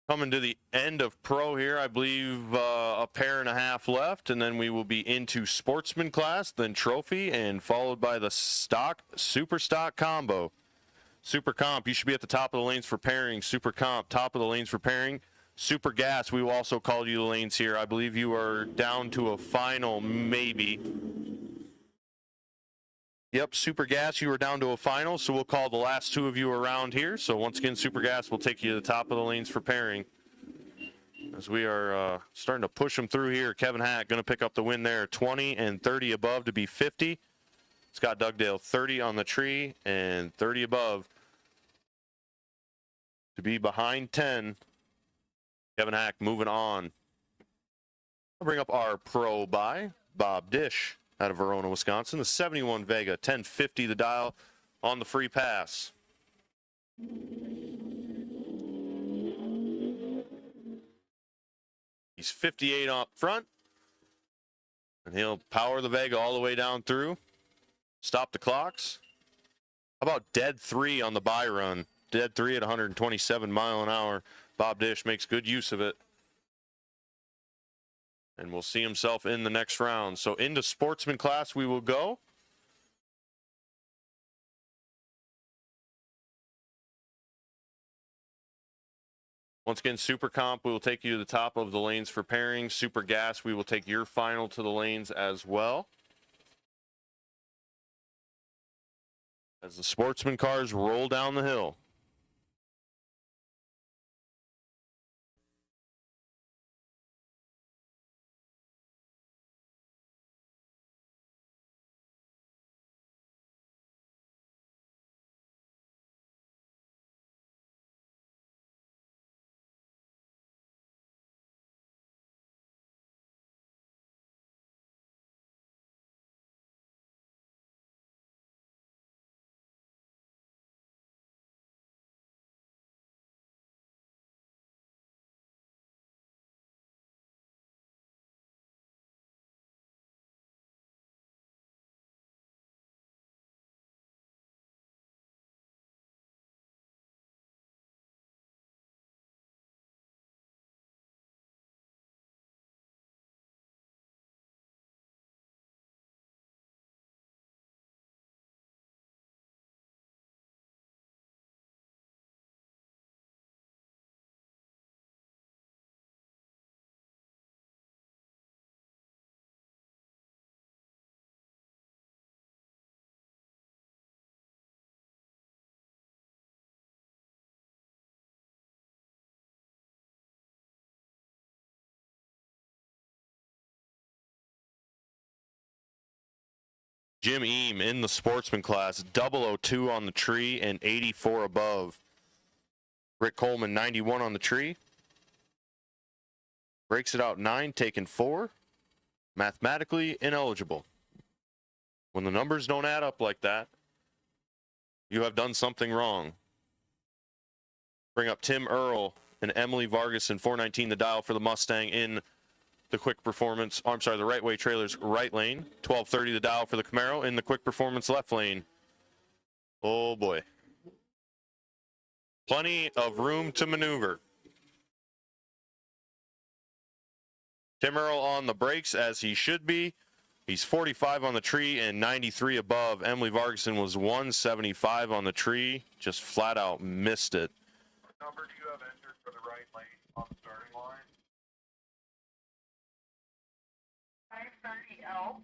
coming to the end of pro here, I believe a pair and a half left, and then we will be into sportsman class, then trophy, and followed by the stock, super stock combo. Super comp, you should be at the top of the lanes for pairing. Super comp, top of the lanes for pairing. Super gas, we will also call you the lanes here. I believe you are down to a final, maybe. Yep, Super Gas, you are down to a final, so we'll call the last two of you around here. So once again, Super Gas will take you to the top of the lanes for pairing. As we are starting to push them through here, Kevin Hack going to pick up the win there, 20 and 30 above to be 50. Scott Dugdale, 30 on the tree and 30 above to be behind 10. Kevin Hack moving on. I'll bring up our pro buy, Bob Dish out of Verona, Wisconsin. The 71 Vega, 1050 the dial on the free pass. He's 58 up front, and he'll power the Vega all the way down through. Stop the clocks. How about dead 3 on the Byron? Dead 3 at 127 mile an hour. Bob Dish makes good use of it. And we'll see himself in the next round. So into sportsman class we will go. Once again, Super Comp, we will take you to the top of the lanes for pairing. Super Gas, we will take your final to the lanes as well. As the sportsman cars roll down the hill. Jim Eam in the sportsman class, 002 on the tree and 84 above. Rick Coleman, 91 on the tree. Breaks it out 9, taking 4. Mathematically ineligible. When the numbers don't add up like that, you have done something wrong. Bring up Tim Earl and Emily Vargas in 419 the dial for the Mustang in the quick performance, oh, I'm sorry, the Wright-Way Trailers right lane. 1230 the dial for the Camaro in the quick performance left lane. Oh boy. Plenty of room to maneuver. Tim Earl on the brakes as he should be. He's 45 on the tree and 93 above. Emily Vargason was 175 on the tree. Just flat out missed it. What number do you have entered for the right lane on the starting line? 530L.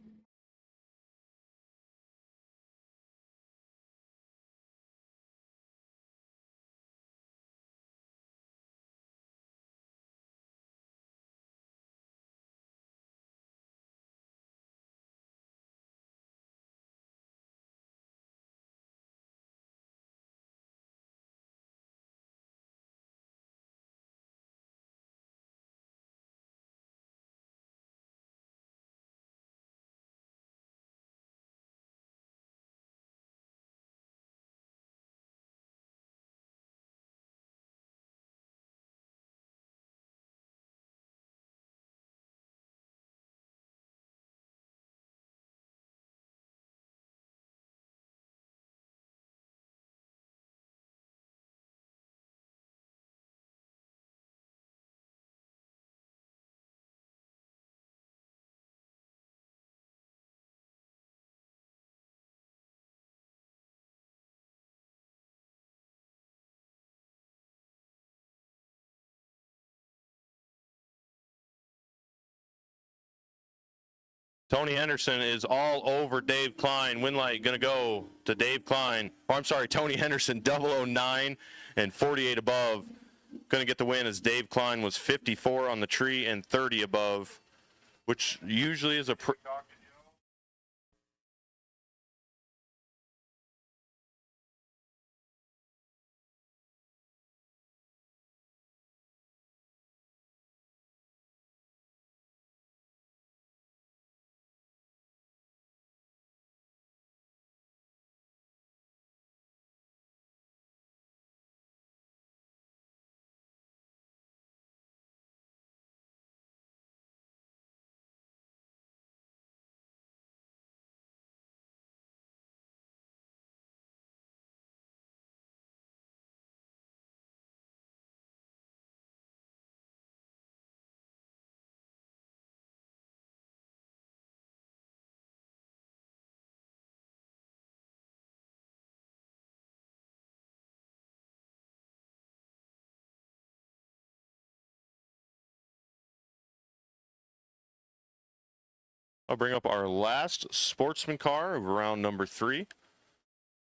Tony Henderson is all over Dave Klein. Win light going to go to Dave Klein. Or I'm sorry, Tony Henderson, 009 and 48 above. Going to get the win as Dave Klein was 54 on the tree and 30 above, which usually is a I'll bring up our last sportsman car of round number 3.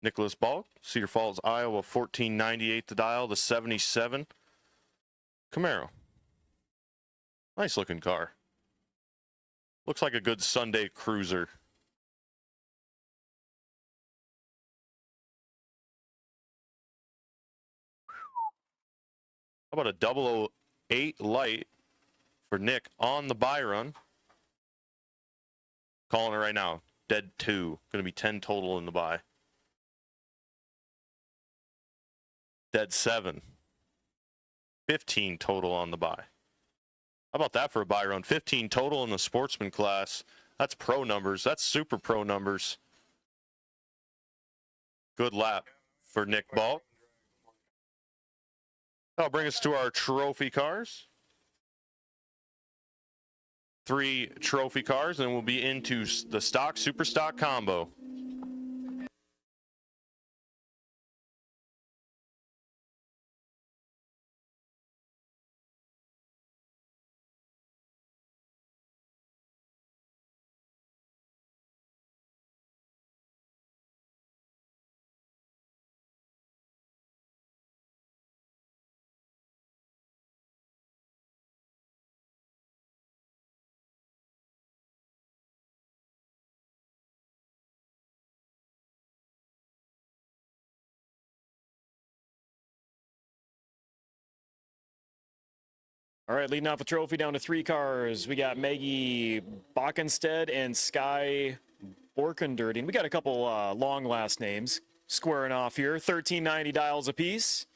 Nicholas Balk, Cedar Falls, Iowa, 1498 to dial, the 77 Camaro. Nice looking car. Looks like a good Sunday cruiser. How about a 008 light for Nick on the Byron? Calling it right now. Dead 2. Going to be 10 total in the buy. Dead 7. 15 total on the buy. How about that for a buy run? 15 total in the sportsman class. That's pro numbers. That's super pro numbers. Good lap for Nick Balk. That'll bring us to our trophy cars. 3 trophy cars, and we'll be into the stock, super stock combo. All right, leading off a trophy down to 3 cars. We got Maggie Bockenstead and Sky Borkendirty. We got a couple long last names squaring off here. 1390 dials apiece.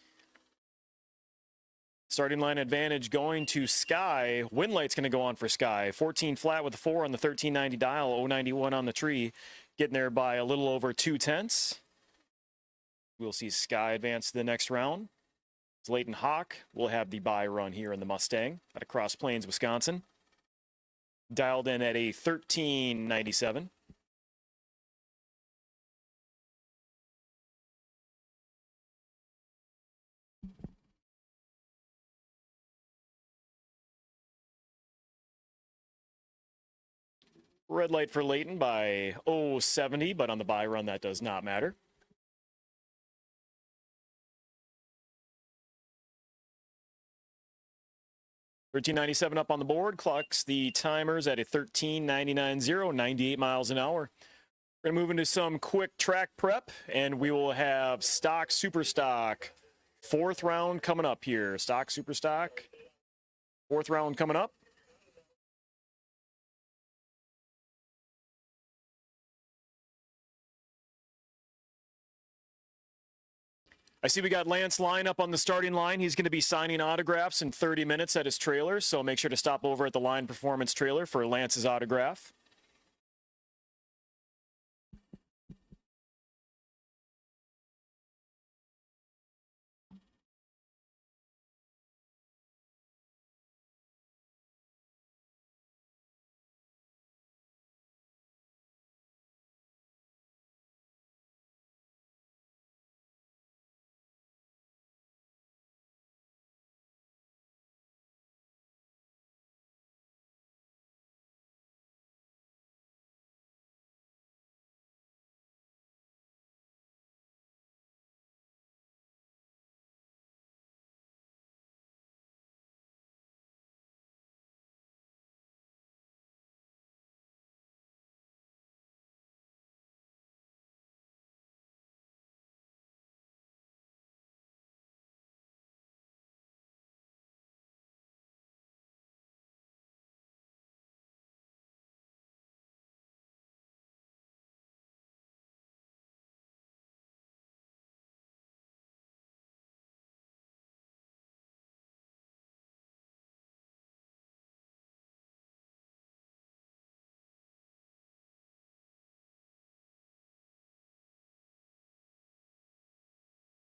Starting line advantage going to Sky. Win light's going to go on for Sky. 14 flat with a 4 on the 1390 dial. 091 on the tree. Getting there by a little over 2/10. We'll see Sky advance to the next round. Leighton Hawk will have the buy run here in the Mustang out of Cross Plains, Wisconsin. Dialed in at a 1397. Red light for Leighton by 070, but on the buy run that does not matter. 1397 up on the board, clocks the timers at a 13.99.0, 98 miles an hour. We're going to move into some quick track prep, and we will have stock, super stock, 4th round coming up here. Stock, super stock, 4th round coming up. I see we got Lance Line up on the starting line. He's going to be signing autographs in 30 minutes at his trailer, so make sure to stop over at the Line Performance trailer for Lance's autograph.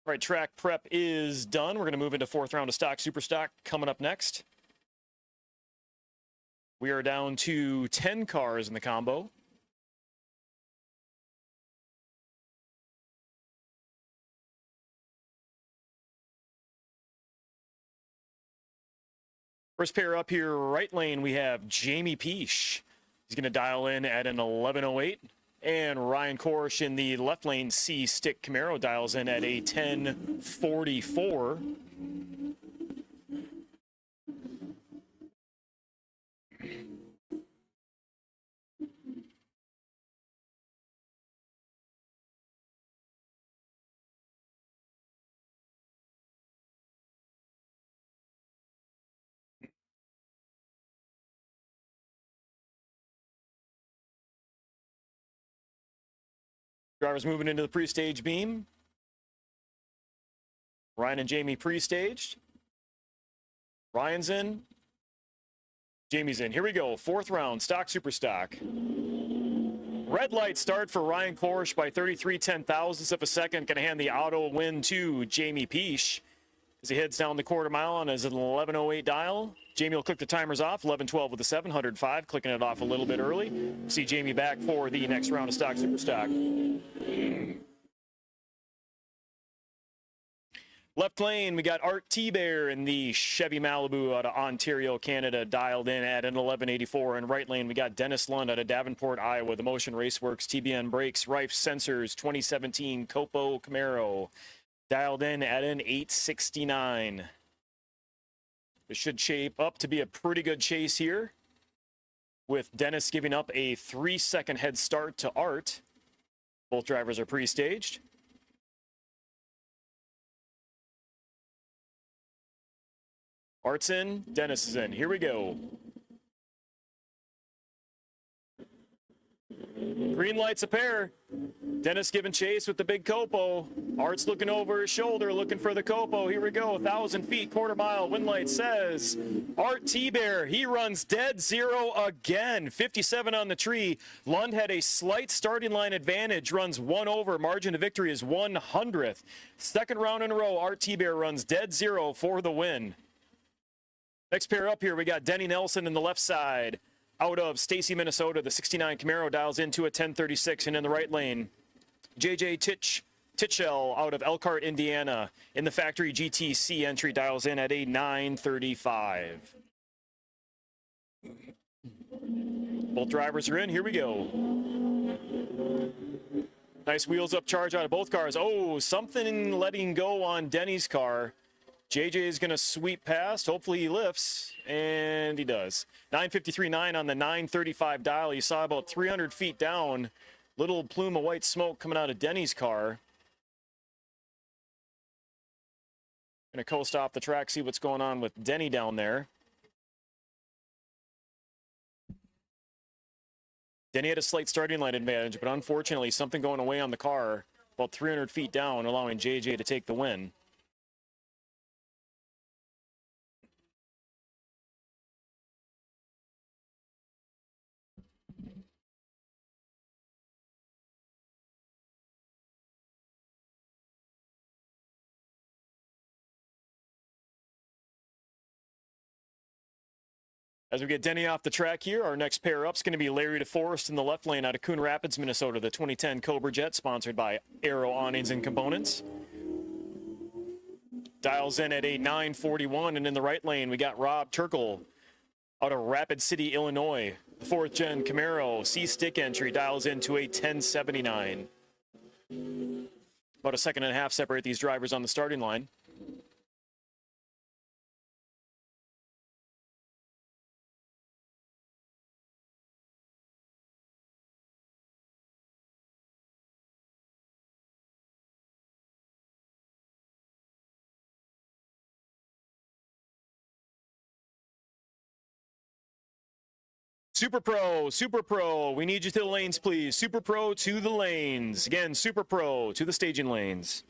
Right, track prep is done. We're going to move into fourth round of stock, super stock coming up next. We are down to 10 cars in the combo. First pair up here, right lane, we have Jamie Peache. He's going to dial in at an 11:08. And Ryan Korsh in the left lane, C-Stick Camaro, dials in at a 10:44. Drivers moving into the pre-stage beam. Ryan and Jamie pre-staged. Ryan's in. Jamie's in. Here we go. Fourth round, stock, super stock. Red light start for Ryan Korsh by 33/10,000ths of a second. Going to hand the auto win to Jamie Peache as he heads down the quarter mile on his 11:08 dial. Jamie will click the timers off. 11:12 with the 705, clicking it off a little bit early. See Jamie back for the next round of stock, super stock. Left lane, we got Art T-Bear in the Chevy Malibu out of Ontario, Canada, dialed in at an 11:84. And right lane, we got Dennis Lund out of Davenport, Iowa, the Motion Raceworks, TBN Brakes, Rife Sensors, 2017 Copo Camaro, dialed in at an 8:69. This should shape up to be a pretty good chase here, with Dennis giving up a 3-second head start to Art. Both drivers are pre-staged. Art's in, Dennis is in. Here we go. Green lights a pair. Dennis giving chase with the big Copo. Art's looking over his shoulder, looking for the Copo. Here we go, 1,000 feet, quarter mile. Wind light says Art T-Bear, he runs dead zero again. 57 on the tree. Lund had a slight starting line advantage, runs one over. Margin of victory is 100th. Second round in a row, Art T-Bear runs dead zero for the win. Next pair up here, we got Denny Nelson in the left side. Out of Stacy, Minnesota, the 69 Camaro dials into a 10:36, and in the right lane, JJ Titchell out of Elkhart, Indiana, in the factory GTC entry dials in at a 9:35. Both drivers are in. Here we go. Nice wheels up charge out of both cars. Oh, something letting go on Denny's car. JJ is going to sweep past. Hopefully he lifts, and he does. 9:53.9 on the 9:35 dial. You saw about 300 feet down. Little plume of white smoke coming out of Denny's car. Going to coast off the track, see what's going on with Denny down there. Denny had a slight starting line advantage, but unfortunately something going away on the car about 300 feet down, allowing JJ to take the win. As we get Denny off the track here, our next pair up is going to be Larry DeForest in the left lane out of Coon Rapids, Minnesota, the 2010 Cobra Jet, sponsored by Aero Awnings and Components. Dials in at a 9:41, and in the right lane, we got Rob Turkle out of Rapid City, Illinois. The 4th Gen Camaro C-Stick entry dials into a 10:79. About a second and a half separate these drivers on the starting line. Super Pro, we need you to the lanes, please. Super Pro to the lanes. Again, Super Pro to the staging lanes.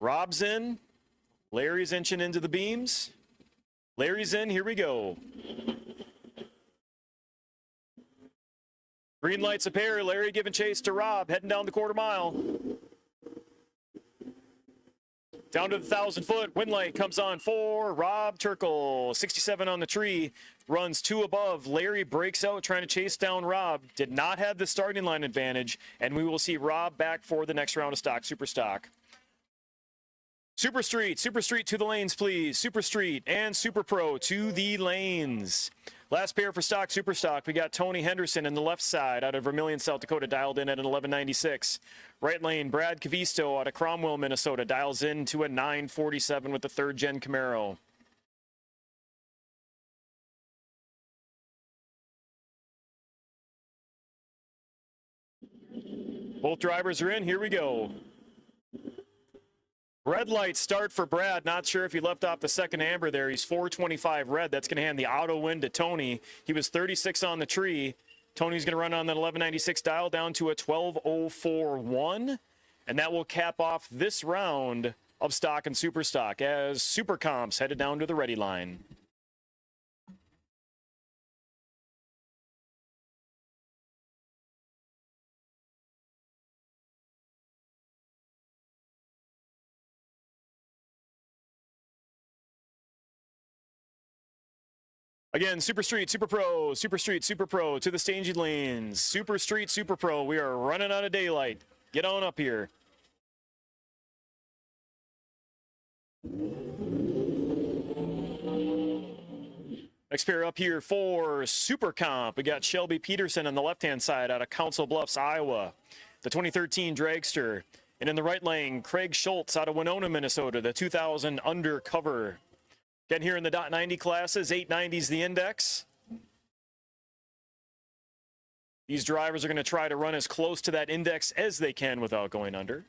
Rob's in. Larry's inching into the beams. Larry's in, here we go. Green lights a pair. Larry giving chase to Rob, heading down the quarter mile. Down to the 1,000-foot. Wind light comes on for Rob Turkle. 67 on the tree. Runs 2 above. Larry breaks out trying to chase down Rob. Did not have the starting line advantage. And we will see Rob back for the next round of stock, Super Stock. Super Street to the lanes, please. Super Street and Super Pro to the lanes. Last pair for stock, Super Stock. We got Tony Henderson in the left side out of Vermilion, South Dakota, dialed in at an 1196. Right lane, Brad Cavisto out of Cromwell, Minnesota, dials in to a 947 with the 3rd gen Camaro. Both drivers are in. Here we go. Red light start for Brad. Not sure if he left off the second amber there. He's 425 red. That's going to hand the auto win to Tony. He was 36 on the tree. Tony's going to run on that 1196 dial down to a 12041. And that will cap off this round of stock and super stock as Super Comps headed down to the ready line. Again, Super Street, Super Pro, Super Street, Super Pro to the staging lanes. Super Street, Super Pro. We are running out of daylight. Get on up here. Next pair up here for Super Comp. We got Shelby Peterson on the left-hand side out of Council Bluffs, Iowa. The 2013 Dragster. And in the right lane, Craig Schultz out of Winona, Minnesota. The 2000 Undercover. Getting here in the .90 classes, 890's the index. These drivers are going to try to run as close to that index as they can without going under.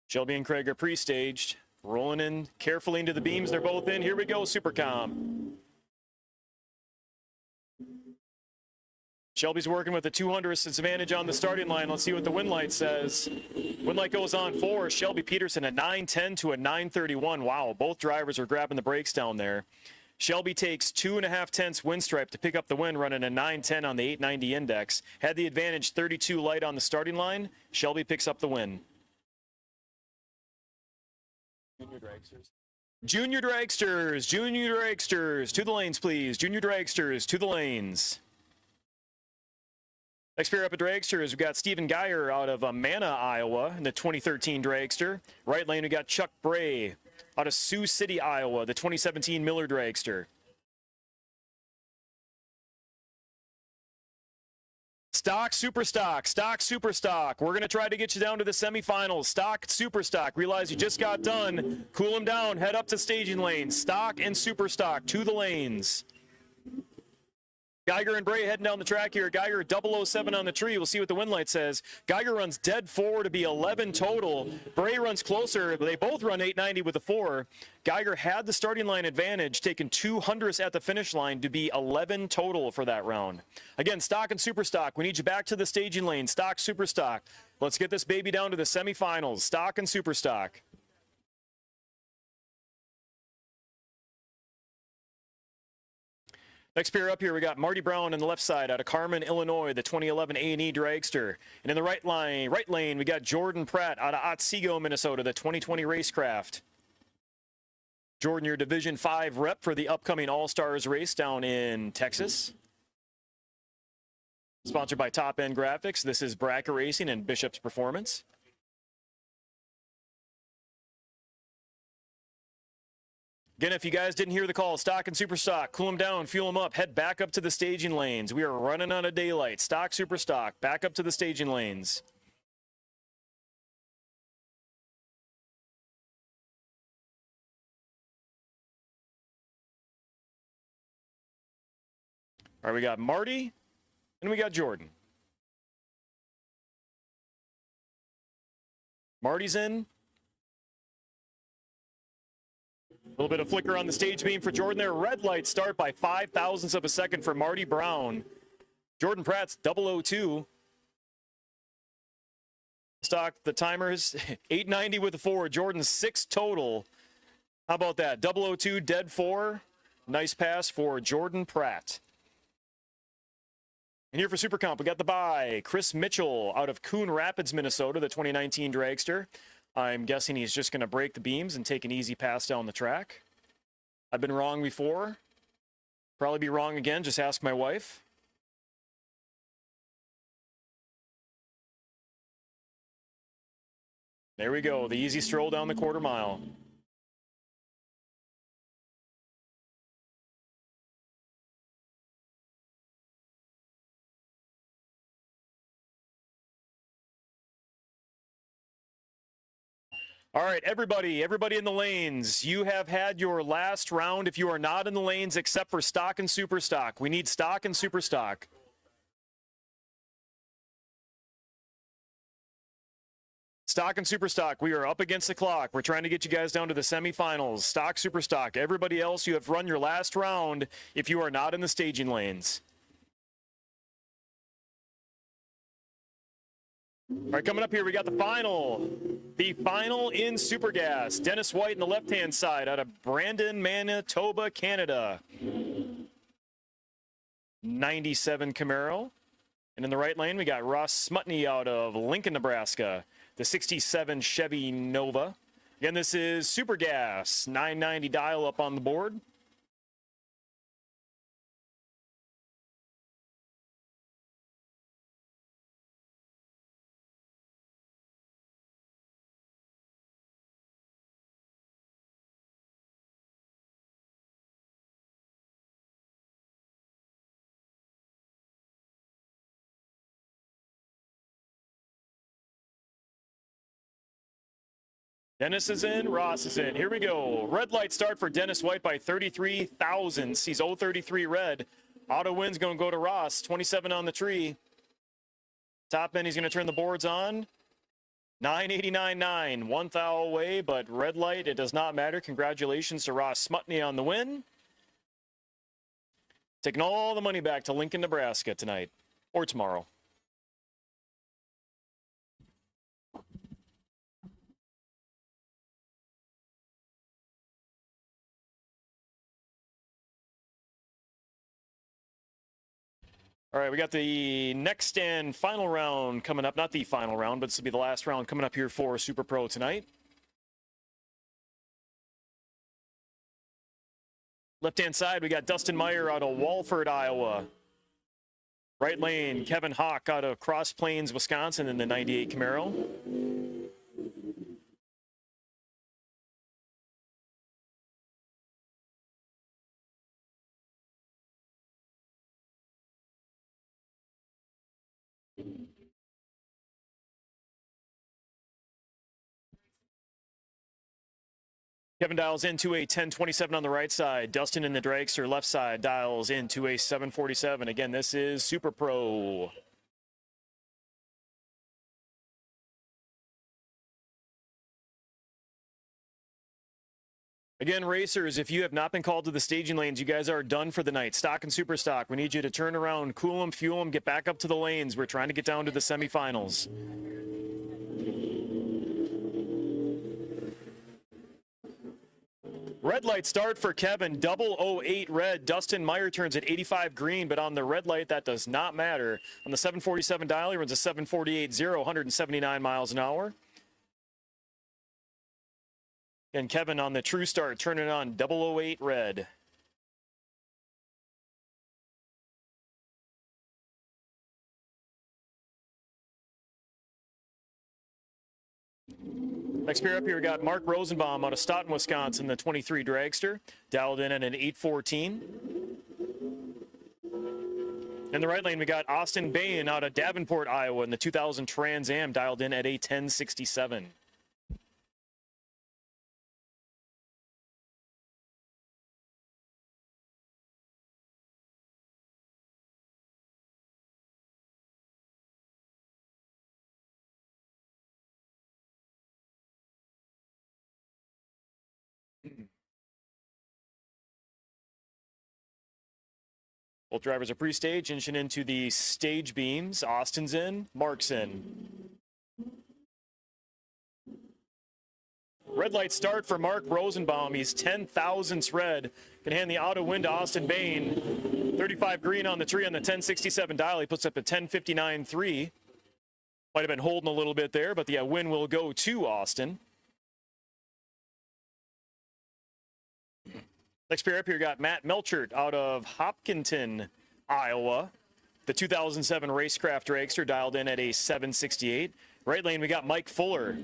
Shelby and Craig are pre-staged. Rolling in carefully into the beams. They're both in. Here we go, Super Comp. Shelby's working with a 200th advantage on the starting line. Let's see what the wind light says. Wind light goes on for Shelby Peterson, a 910 to a 931. Wow, both drivers are grabbing the brakes down there. Shelby takes 2.5 tenths wind stripe to pick up the win, running a 910 on the 890 index. Had the advantage 32 light on the starting line. Shelby picks up the win. Junior dragsters to the lanes, please. Junior dragsters to the lanes. Next pair up at dragsters, we've got Stephen Geyer out of Amana, Iowa, in the 2013 dragster. Right lane, we got Chuck Bray out of Sioux City, Iowa, the 2017 Miller dragster. Stock, super stock, stock, super stock. We're going to try to get you down to the semifinals. Stock, super stock. Realize you just got done. Cool them down. Head up to staging lanes. Stock and super stock to the lanes. Geiger and Bray heading down the track here. Geiger 007 on the tree. We'll see what the wind light says. Geiger runs dead 4 to be 11 total. Bray runs closer. They both run 890 with a 4. Geiger had the starting line advantage, taking 200ths at the finish line to be 11 total for that round. Again, stock and super stock. We need you back to the staging lane. Stock, super stock. Let's get this baby down to the semifinals. Stock and super stock. Next pair up here, we got Marty Brown on the left side out of Carmen, Illinois, the 2011 A&E Dragster. And in the right lane, we got Jordan Pratt out of Otsego, Minnesota, the 2020 Racecraft. Jordan, your Division 5 rep for the upcoming All-Stars race down in Texas. Sponsored by Top End Graphics. This is Bracker Racing and Bishop's Performance. Again, if you guys didn't hear the call, stock and super stock, cool them down, fuel them up, head back up to the staging lanes. We are running out of daylight. Stock, super stock, back up to the staging lanes. All right, we got Marty and we got Jordan. Marty's in. A little bit of flicker on the stage beam for Jordan there. Red light start by 5 thousandths of a second for Marty Brown. Jordan Pratt's 002. Stock, the timers, 890 with a 4. Jordan's 6 total. How about that? 002, dead 4. Nice pass for Jordan Pratt. And here for Super Comp, we got the bye. Chris Mitchell out of Coon Rapids, Minnesota, the 2019 dragster. I'm guessing he's just going to break the beams and take an easy pass down the track. I've been wrong before. Probably be wrong again. Just ask my wife. There we go. The easy stroll down the quarter mile. All right, everybody in the lanes, you have had your last round if you are not in the lanes except for stock and super stock. We need stock and super stock. Stock and super stock, we are up against the clock. We're trying to get you guys down to the semifinals. Stock, super stock. Everybody else, you have run your last round if you are not in the staging lanes. All right, coming up here, we got the final. The final in Super Gas. Dennis White on the left-hand side out of Brandon, Manitoba, Canada. 97 Camaro. And in the right lane, we got Ross Smutney out of Lincoln, Nebraska. The 67 Chevy Nova. Again, this is Super Gas. 990 dial up on the board. Dennis is in, Ross is in. Here we go. Red light start for Dennis White by 33 thousandths. He's 033 red. Auto win's going to go to Ross. 27 on the tree. Top end, he's going to turn the boards on. 989.9. 1 thou away, but red light, it does not matter. Congratulations to Ross Smutney on the win. Taking all the money back to Lincoln, Nebraska tonight. Or tomorrow. All right, we got the next and final round coming up. Not the final round, but this will be the last round coming up here for Super Pro tonight. Left-hand side, we got Dustin Meyer out of Walford, Iowa. Right lane, Kevin Hawk out of Cross Plains, Wisconsin in the 98 Camaro. Kevin dials into a 1027 on the right side. Dustin in the dragster left side dials into a 747. Again, this is Super Pro. Again, racers, if you have not been called to the staging lanes, you guys are done for the night. Stock and super stock. We need you to turn around, cool them, fuel them, get back up to the lanes. We're trying to get down to the semifinals. Red light start for Kevin, 008 red. Dustin Meyer turns at 85 green, but on the red light, that does not matter. On the 747 dial, he runs a 748.0, 179 miles an hour. And Kevin on the true start, turning on 008 red. Next pair up here, we got Mark Rosenbaum out of Stoughton, Wisconsin, the 23 dragster, dialed in at an 814. In the right lane, we got Austin Bain out of Davenport, Iowa, in the 2000 Trans Am, dialed in at a 1067. Both drivers are pre-stage, inching into the stage beams. Austin's in, Mark's in. Red light start for Mark Rosenbaum. He's 10 thousandths red. Can hand the auto win to Austin Bain. 35 green on the tree on the 1067 dial. He puts up a 1059.3. Might have been holding a little bit there, but the win will go to Austin. Next pair up here, got Matt Melchert out of Hopkinton, Iowa. The 2007 Racecraft Dragster dialed in at a 768. Right lane, we got Mike Fuller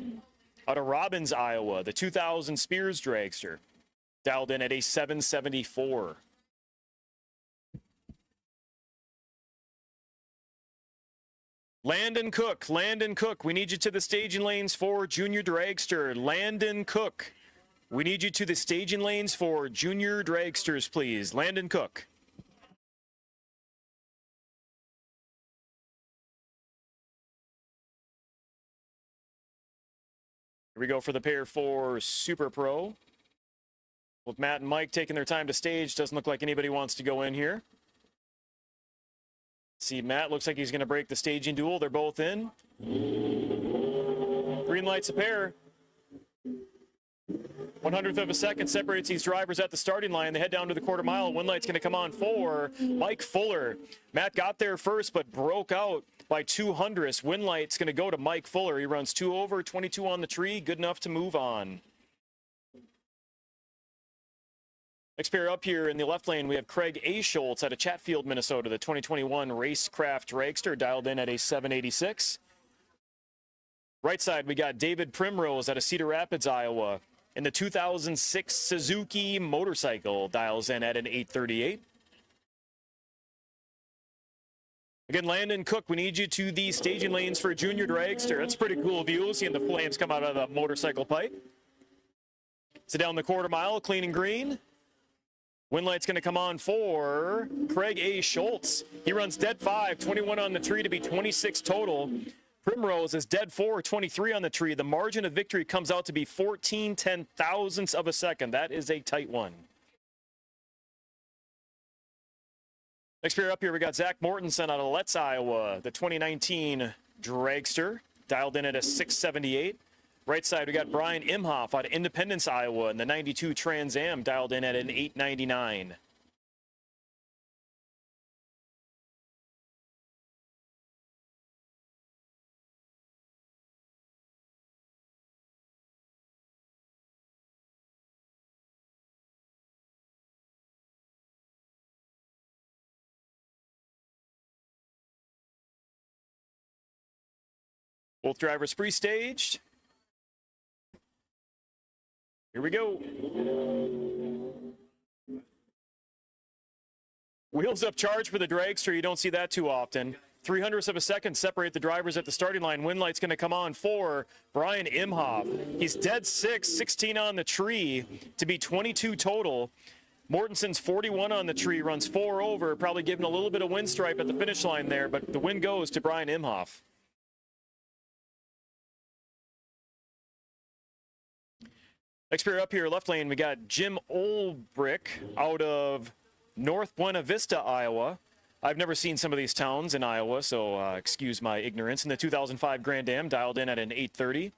out of Robbins, Iowa. The 2000 Spears Dragster dialed in at a 774. Landon Cook, we need you to the staging lanes for Junior Dragster. Landon Cook, we need you to the staging lanes for Junior Dragsters, please. Landon Cook. Here we go for the pair for Super Pro. With Matt and Mike taking their time to stage, doesn't look like anybody wants to go in here. See, Matt looks like he's going to break the staging duel. They're both in. Green lights a pair. 100th of a second separates these drivers at the starting line. They head down to the quarter mile. One light's going to come on for Mike Fuller. Matt got there first, but broke out by 200ths. Win light's going to go to Mike Fuller. He runs 2 over, 22 on the tree. Good enough to move on. Next pair up here in the left lane, we have Craig A. Schultz out of Chatfield, Minnesota. The 2021 Racecraft Dragster dialed in at a 786. Right side, we got David Primrose out of Cedar Rapids, Iowa. And the 2006 Suzuki motorcycle dials in at an 838. Again, Landon Cook, we need you to the staging lanes for Junior Dragster. That's a pretty cool view, seeing the flames come out of the motorcycle pipe. So down the quarter mile, clean and green. Win light's going to come on for Craig A. Schultz. He runs dead 5, 21 on the tree to be 26 total. Primrose is dead 4, 23 on the tree. The margin of victory comes out to be 14 ten-thousandths of a second. That is a tight one. Next pair up here, we got Zach Mortensen out of Letts, Iowa. The 2019 Dragster dialed in at a 678. Right side, we got Brian Imhoff out of Independence, Iowa, and the 92 Trans Am dialed in at an 899. Both drivers pre-staged. Here we go. Wheels up charge for the dragster. You don't see that too often. 300ths of a second separate the drivers at the starting line. Win light's going to come on for Brian Imhoff. He's dead 6, 16 on the tree to be 22 total. Mortensen's 41 on the tree, runs 4 over, probably giving a little bit of wind stripe at the finish line there, but the win goes to Brian Imhoff. Next pair up here, left lane, we got Jim Olbrick out of North Buena Vista, Iowa. I've never seen some of these towns in Iowa, so excuse my ignorance. In the 2005 Grand Am, dialed in at an 830.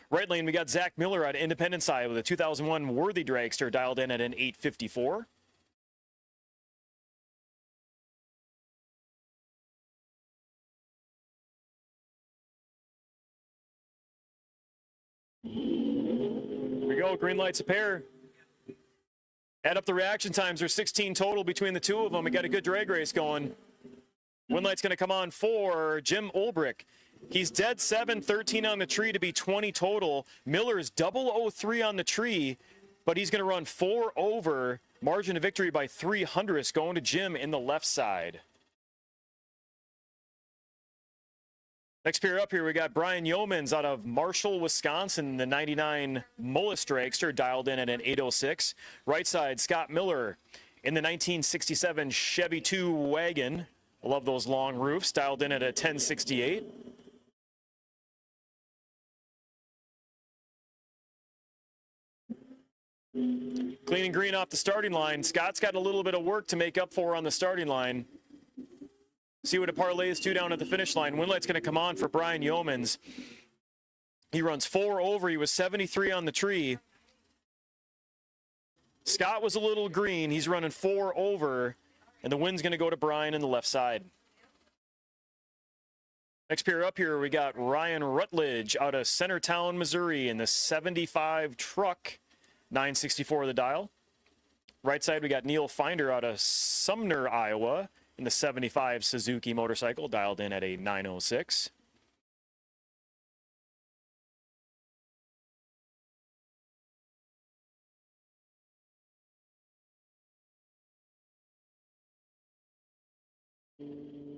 Right lane, we got Zach Miller out of Independence, Iowa. The 2001 Worthy Dragster dialed in at an 854. Go, green lights a pair. Add up the reaction times. There's 16 total between the two of them. We got a good drag race going. Win light's going to come on for Jim Olbrick. He's dead 7, 13 on the tree to be 20 total. Miller's 003 on the tree, but he's going to run 4 over. Margin of victory by 300ths going to Jim in the left side. Next pair up here, we got Brian Yeomans out of Marshall, Wisconsin, the 99 Mullis Dragster, dialed in at an 806. Right side, Scott Miller in the 1967 Chevy 2 wagon. I love those long roofs, dialed in at a 1068. Clean and green off the starting line. Scott's got a little bit of work to make up for on the starting line. See what it parlays to down at the finish line. Win light's going to come on for Brian Yeomans. He runs 4 over. He was 73 on the tree. Scott was a little green. He's running 4 over, and the win's going to go to Brian in the left side. Next pair up here, we got Ryan Rutledge out of Centertown, Missouri in the 75 truck, 964 the dial. Right side, we got Neil Finder out of Sumner, Iowa in the 75 Suzuki motorcycle, dialed in at a 906.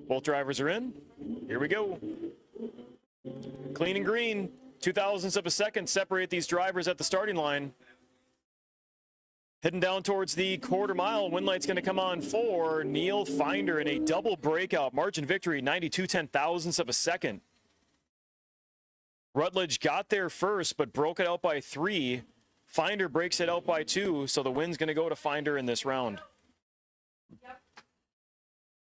Both drivers are in. Here we go. Clean and green. 0.02 of a second separate these drivers at the starting line. Heading down towards the quarter mile. Wind light's going to come on for Neil Finder in a double breakout. Margin victory, 92/10,000ths of a second. Rutledge got there first, but broke it out by 3. Finder breaks it out by 2, so the win's going to go to Finder in this round.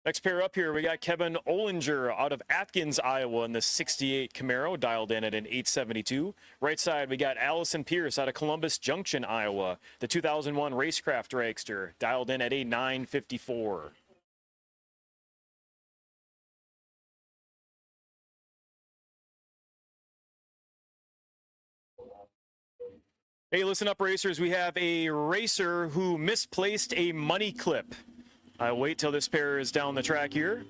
Next pair up here, we got Kevin Ollinger out of Athens, Iowa in the 68 Camaro, dialed in at an 872. Right side, we got Allison Pierce out of Columbus Junction, Iowa, the 2001 Racecraft Dragster, dialed in at a 954. Hey, listen up, racers. We have a racer who misplaced a money clip. I'll wait till this pair is down the track here.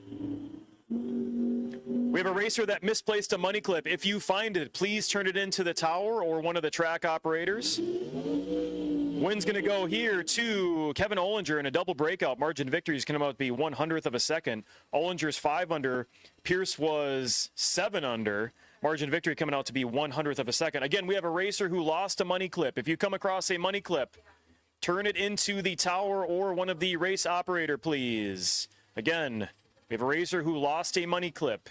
We have a racer that misplaced a money clip. If you find it, please turn it into the tower or one of the track operators. Win's going to go here to Kevin Ollinger in a double breakout. Margin victory is going to be 1/100th of a second. Ollinger's 5 under. Pierce was 7 under. Margin victory coming out to be 1/100th of a second. Again, we have a racer who lost a money clip. If you come across a money clip, turn it into the tower or one of the race operator, please. Again, we have a racer who lost a money clip.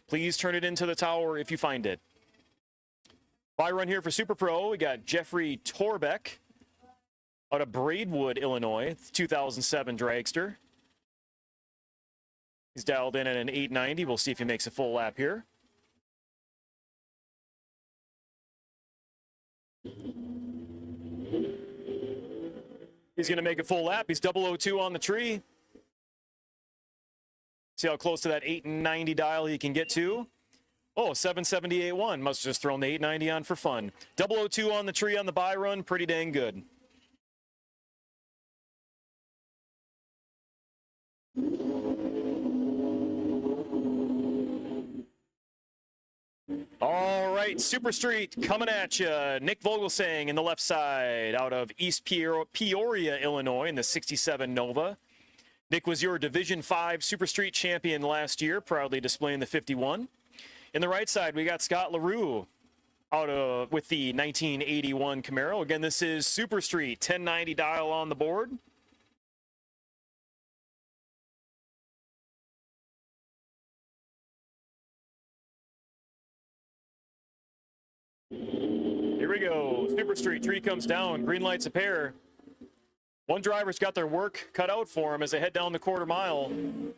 Please turn it into the tower if you find it. Byron here for Super Pro. We got Jeffrey Torbeck out of Braidwood, Illinois, 2007 dragster. He's dialed in at an 890. We'll see if he makes a full lap here. He's going to make a full lap. He's 002 on the tree. See how close to that 890 dial he can get to. Oh, 778.1. Must have just thrown the 890 on for fun. 002 on the tree on the Byron. Pretty dang good. All right, Super Street coming at you. Nick Vogelsang in the left side out of East Peoria, Illinois in the 67 Nova. Nick was your Division 5 Super Street champion last year, proudly displaying the 51. In the right side, we got Scott LaRue with the 1981 Camaro. Again, this is Super Street, 1090 dial on the board. Here we go. Super Street, tree comes down, green lights a pair. One driver's got their work cut out for him as they head down the quarter mile.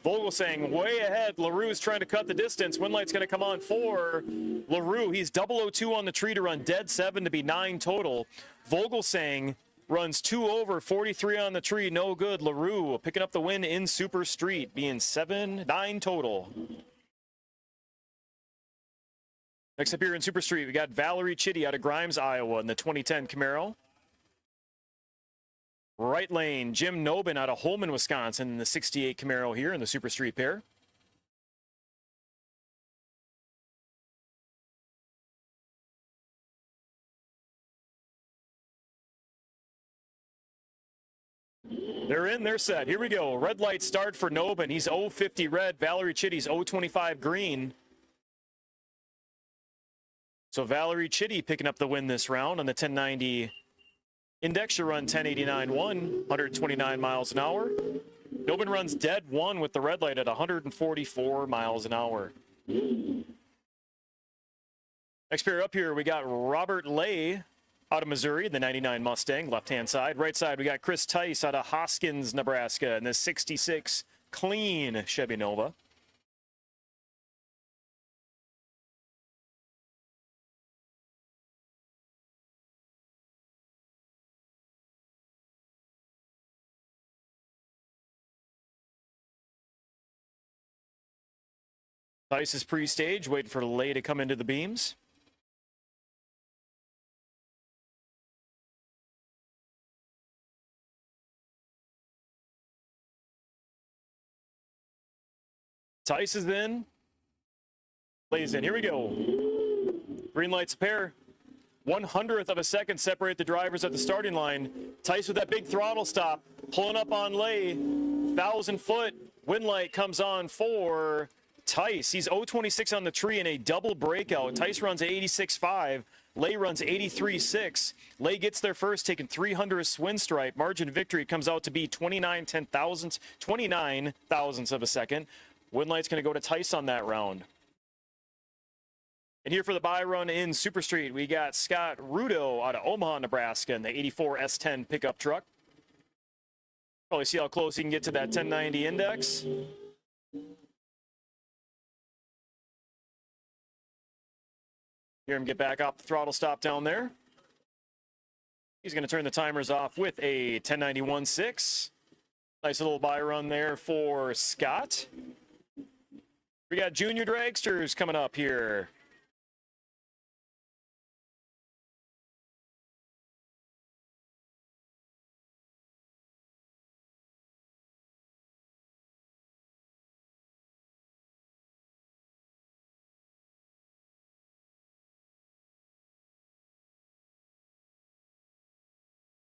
Vogelsang way ahead. LaRue's trying to cut the distance. Wind light's going to come on for LaRue. He's 002 on the tree to run dead 7 to be 9 total. Vogelsang runs 2 over, 43 on the tree, no good. LaRue picking up the win in Super Street, being 9 total. Next up here in Super Street, we got Valerie Chitty out of Grimes, Iowa in the 2010 Camaro. Right lane, Jim Nobin out of Holman, Wisconsin in the 68 Camaro here in the Super Street pair. They're in, they're set. Here we go. Red light start for Nobin. He's 050 red. Valerie Chitty's 025 green. So Valerie Chitty picking up the win this round on the 1090 Index. She'll run 1089.1, 129 miles an hour. Nobin runs dead 1 with the red light at 144 miles an hour. Next pair up here, we got Robert Lay out of Missouri, the 99 Mustang, left-hand side. Right side, we got Chris Tice out of Hoskins, Nebraska, in the 66 clean Chevy Nova. Tice is pre-stage, waiting for Lay to come into the beams. Tice is in. Lay's in. Here we go. Green lights a pair. 1/100th of a second separate the drivers at the starting line. Tice with that big throttle stop, pulling up on Lay. 1,000-foot wind light comes on for Tice. He's 0.26 on the tree in a double breakout. Tice runs 86.5. Lay runs 83.6. Lay gets there first, taking 300th wind stripe. Margin of victory comes out to be 29 thousandths of a second. Wind light's going to go to Tice on that round. And here for the Byron in Super Street, we got Scott Rudo out of Omaha, Nebraska in the 84 S10 pickup truck. Probably see how close he can get to that 1090 index. Hear him get back off the throttle stop down there. He's going to turn the timers off with a 1091.6. Nice little Byron there for Scott. We got junior dragsters coming up here.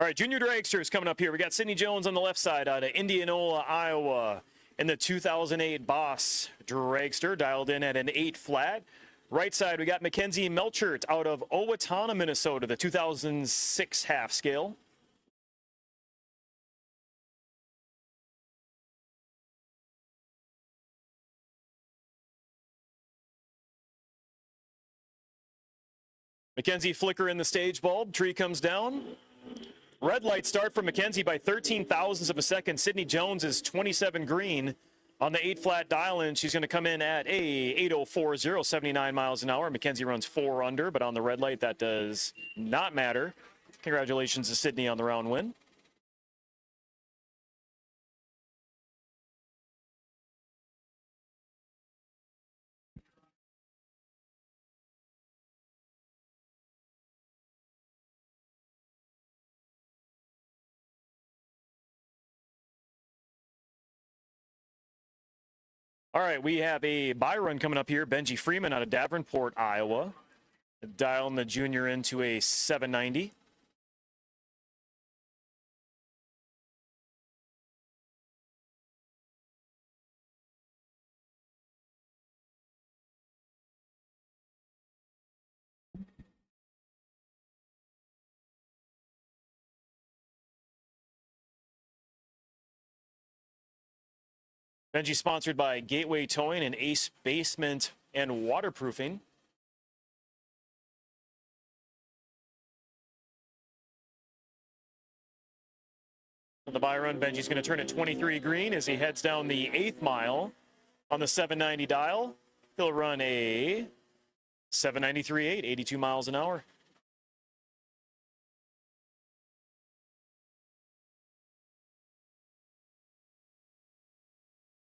All right, junior dragsters coming up here. We got Sidney Jones on the left side out of Indianola, Iowa, in the 2008 Boss dragster, dialed in at an 8 flat. Right side, we got Mackenzie Melchert out of Owatonna, Minnesota, the 2006 half scale. Mackenzie flicker in the stage bulb. Tree comes down. Red light start from Mackenzie by 13 thousandths of a second. Sidney Jones is 27 green on the 8 flat dial in. She's going to come in at a 8:04.0, 79 miles an hour. Mackenzie runs 4 under, but on the red light that does not matter. Congratulations to Sidney on the round win. All right, we have a Byron coming up here. Benji Freeman out of Davenport, Iowa. Dialing the junior into a 790. Benji sponsored by Gateway Towing and Ace Basement and Waterproofing. On the Byron, Benji's going to turn it 23 green as he heads down the 8th mile on the 790 dial. He'll run a 793.8, 82 miles an hour.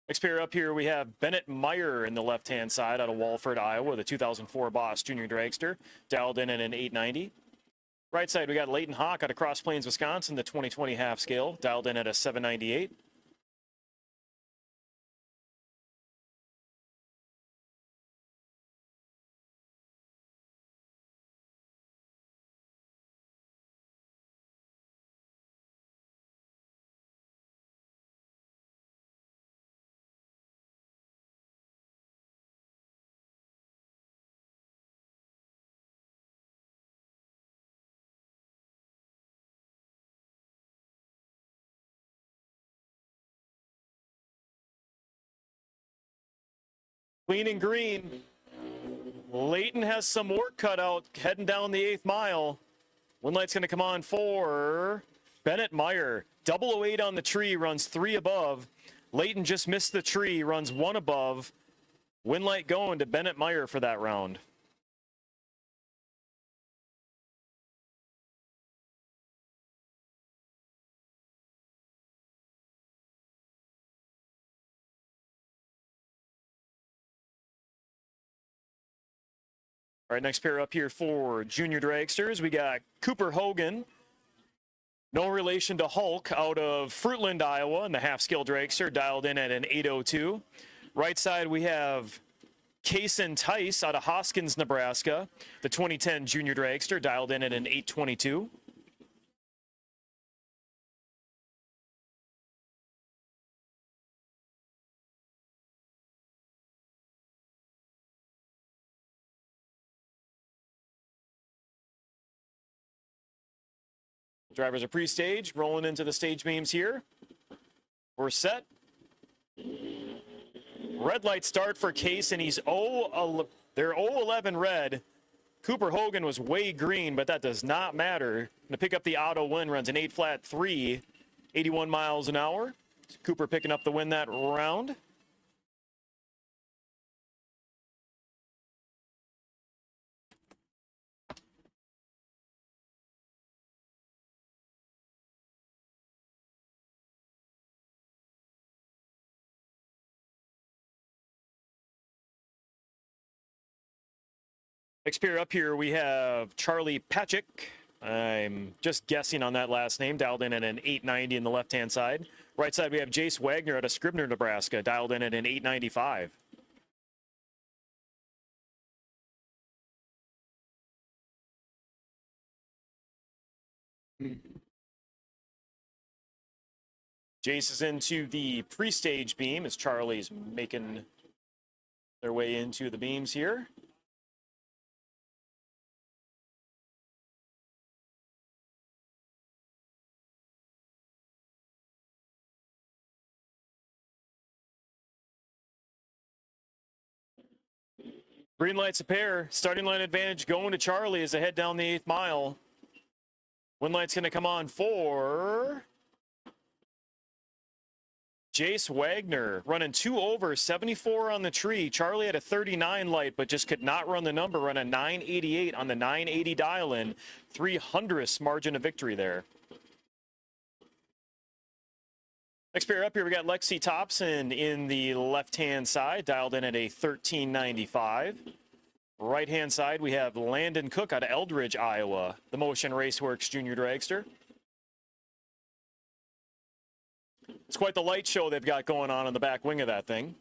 Next pair up here, we have Bennett Meyer in the left-hand side out of Walford, Iowa, the 2004 Boss Junior Dragster, dialed in at an 890. Right side, we got Leighton Hawk out of Cross Plains, Wisconsin, the 2020 half scale, dialed in at a 798. Clean and green. Leighton has some work cut out heading down the 8th mile. Wind light's going to come on for Bennett Meyer. 008 on the tree, runs 3 above. Leighton just missed the tree, runs 1 above. Wind light going to Bennett Meyer for that round. All right, next pair up here for junior dragsters. We got Cooper Hogan, no relation to Hulk, out of Fruitland, Iowa, in the half-scale dragster, dialed in at an 802. Right side, we have Kason Tice out of Hoskins, Nebraska, the 2010 junior dragster, dialed in at an 822. Drivers are pre-stage, rolling into the stage beams here. We're set. Red light start for Case, and he's they're 0-11 red. Cooper Hogan was way green, but that does not matter. To pick up the auto win, runs an 8 flat 3, 81 miles an hour. Cooper picking up the win that round. Next pair up here, we have Charlie Patchik. I'm just guessing on that last name, dialed in at an 890 in the left-hand side. Right side, we have Jace Wagner out of Scribner, Nebraska, dialed in at an 895. Jace is into the pre-stage beam as Charlie's making their way into the beams here. Green lights a pair. Starting line advantage going to Charlie as they head down the 8th mile. Win light's going to come on for Jace Wagner, running 2 over, 74 on the tree. Charlie had a 39 light, but just could not run the number, run a 988 on the 980 dial-in. 300th margin of victory there. Next pair up here, we got Lexi Thompson in the left-hand side, dialed in at a 1395. Right-hand side, we have Landon Cook out of Eldridge, Iowa, the Motion Raceworks junior dragster. It's quite the light show they've got going on the back wing of that thing.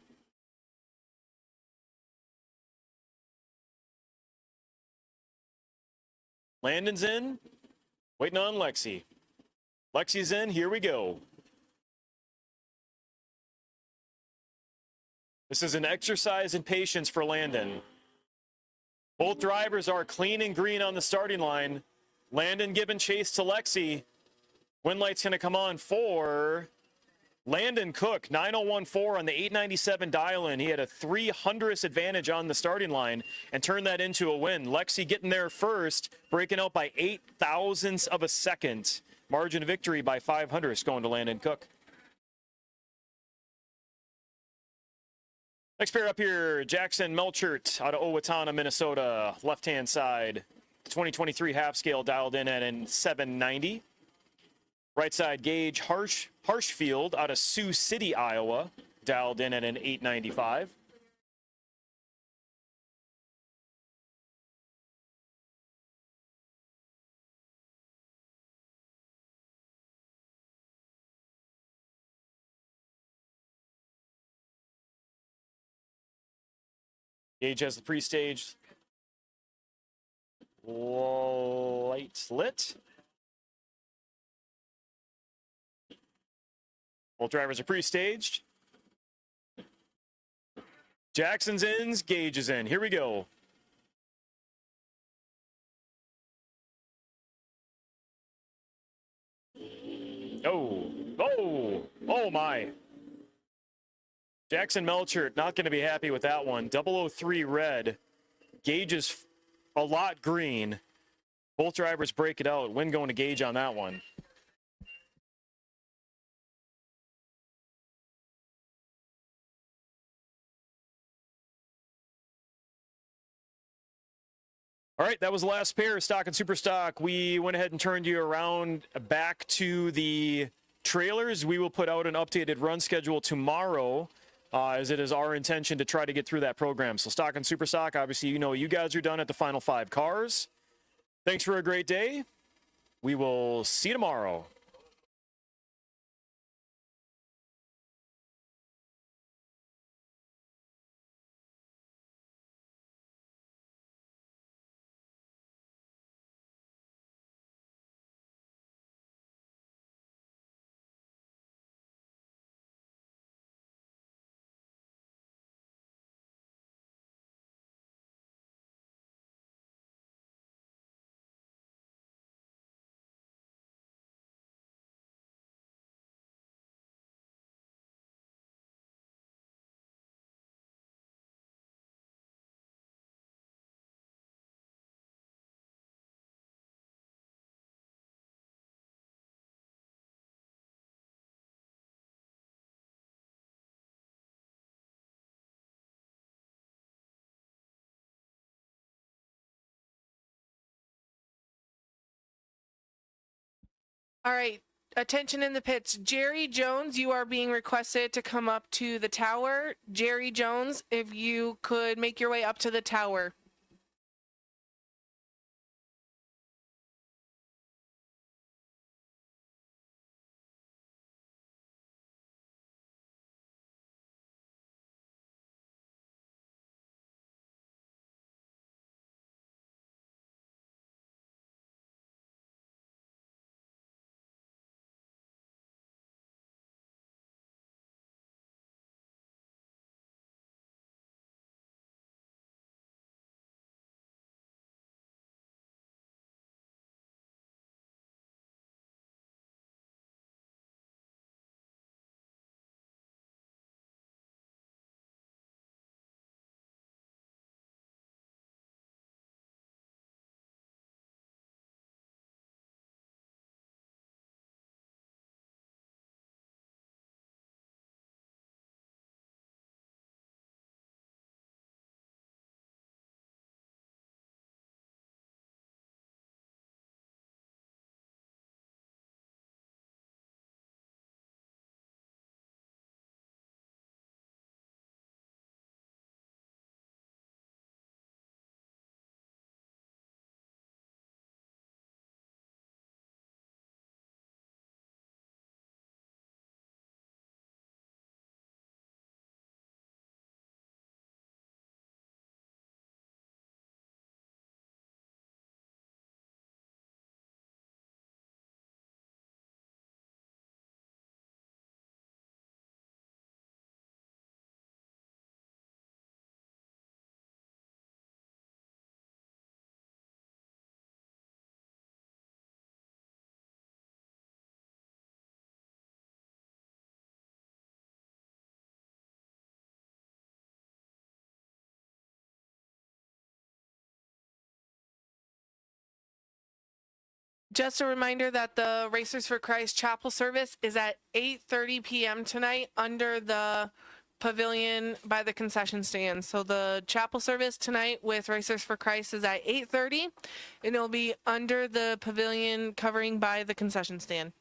Landon's in, waiting on Lexi. Lexi's in, here we go. This is an exercise in patience for Landon. Both drivers are clean and green on the starting line. Landon giving chase to Lexi. Win light's going to come on for Landon Cook, 9014 on the 897 dial-in. He had a 300th advantage on the starting line and turned that into a win. Lexi getting there first, breaking out by 8 thousandths of a second. Margin of victory by 500ths going to Landon Cook. Next pair up here, Jackson Melchert out of Owatonna, Minnesota, left-hand side. 2023 half-scale dialed in at an 790. Right side, Gage Harshfield out of Sioux City, Iowa, dialed in at an 895. Gage has the pre-stage light lit. Both drivers are pre-staged. Jackson's in, Gage is in. Here we go. Oh my. Jackson Melchert not going to be happy with that one. 003 red. Gage is a lot green. Both drivers break it out. Win going to Gage on that one. All right, that was the last pair, stock and super stock. We went ahead and turned you around back to the trailers. We will put out an updated run schedule tomorrow as it is our intention to try to get through that program. So stock and super stock, obviously, you guys are done at the final 5 cars. Thanks for a great day. We will see you tomorrow. All right, attention in the pits. Jerry Jones, you are being requested to come up to the tower. Jerry Jones, if you could make your way up to the tower. Just a reminder that the Racers for Christ chapel service is at 8:30 p.m. tonight under the pavilion by the concession stand. So the chapel service tonight with Racers for Christ is at 8:30, and it'll be under the pavilion covering by the concession stand.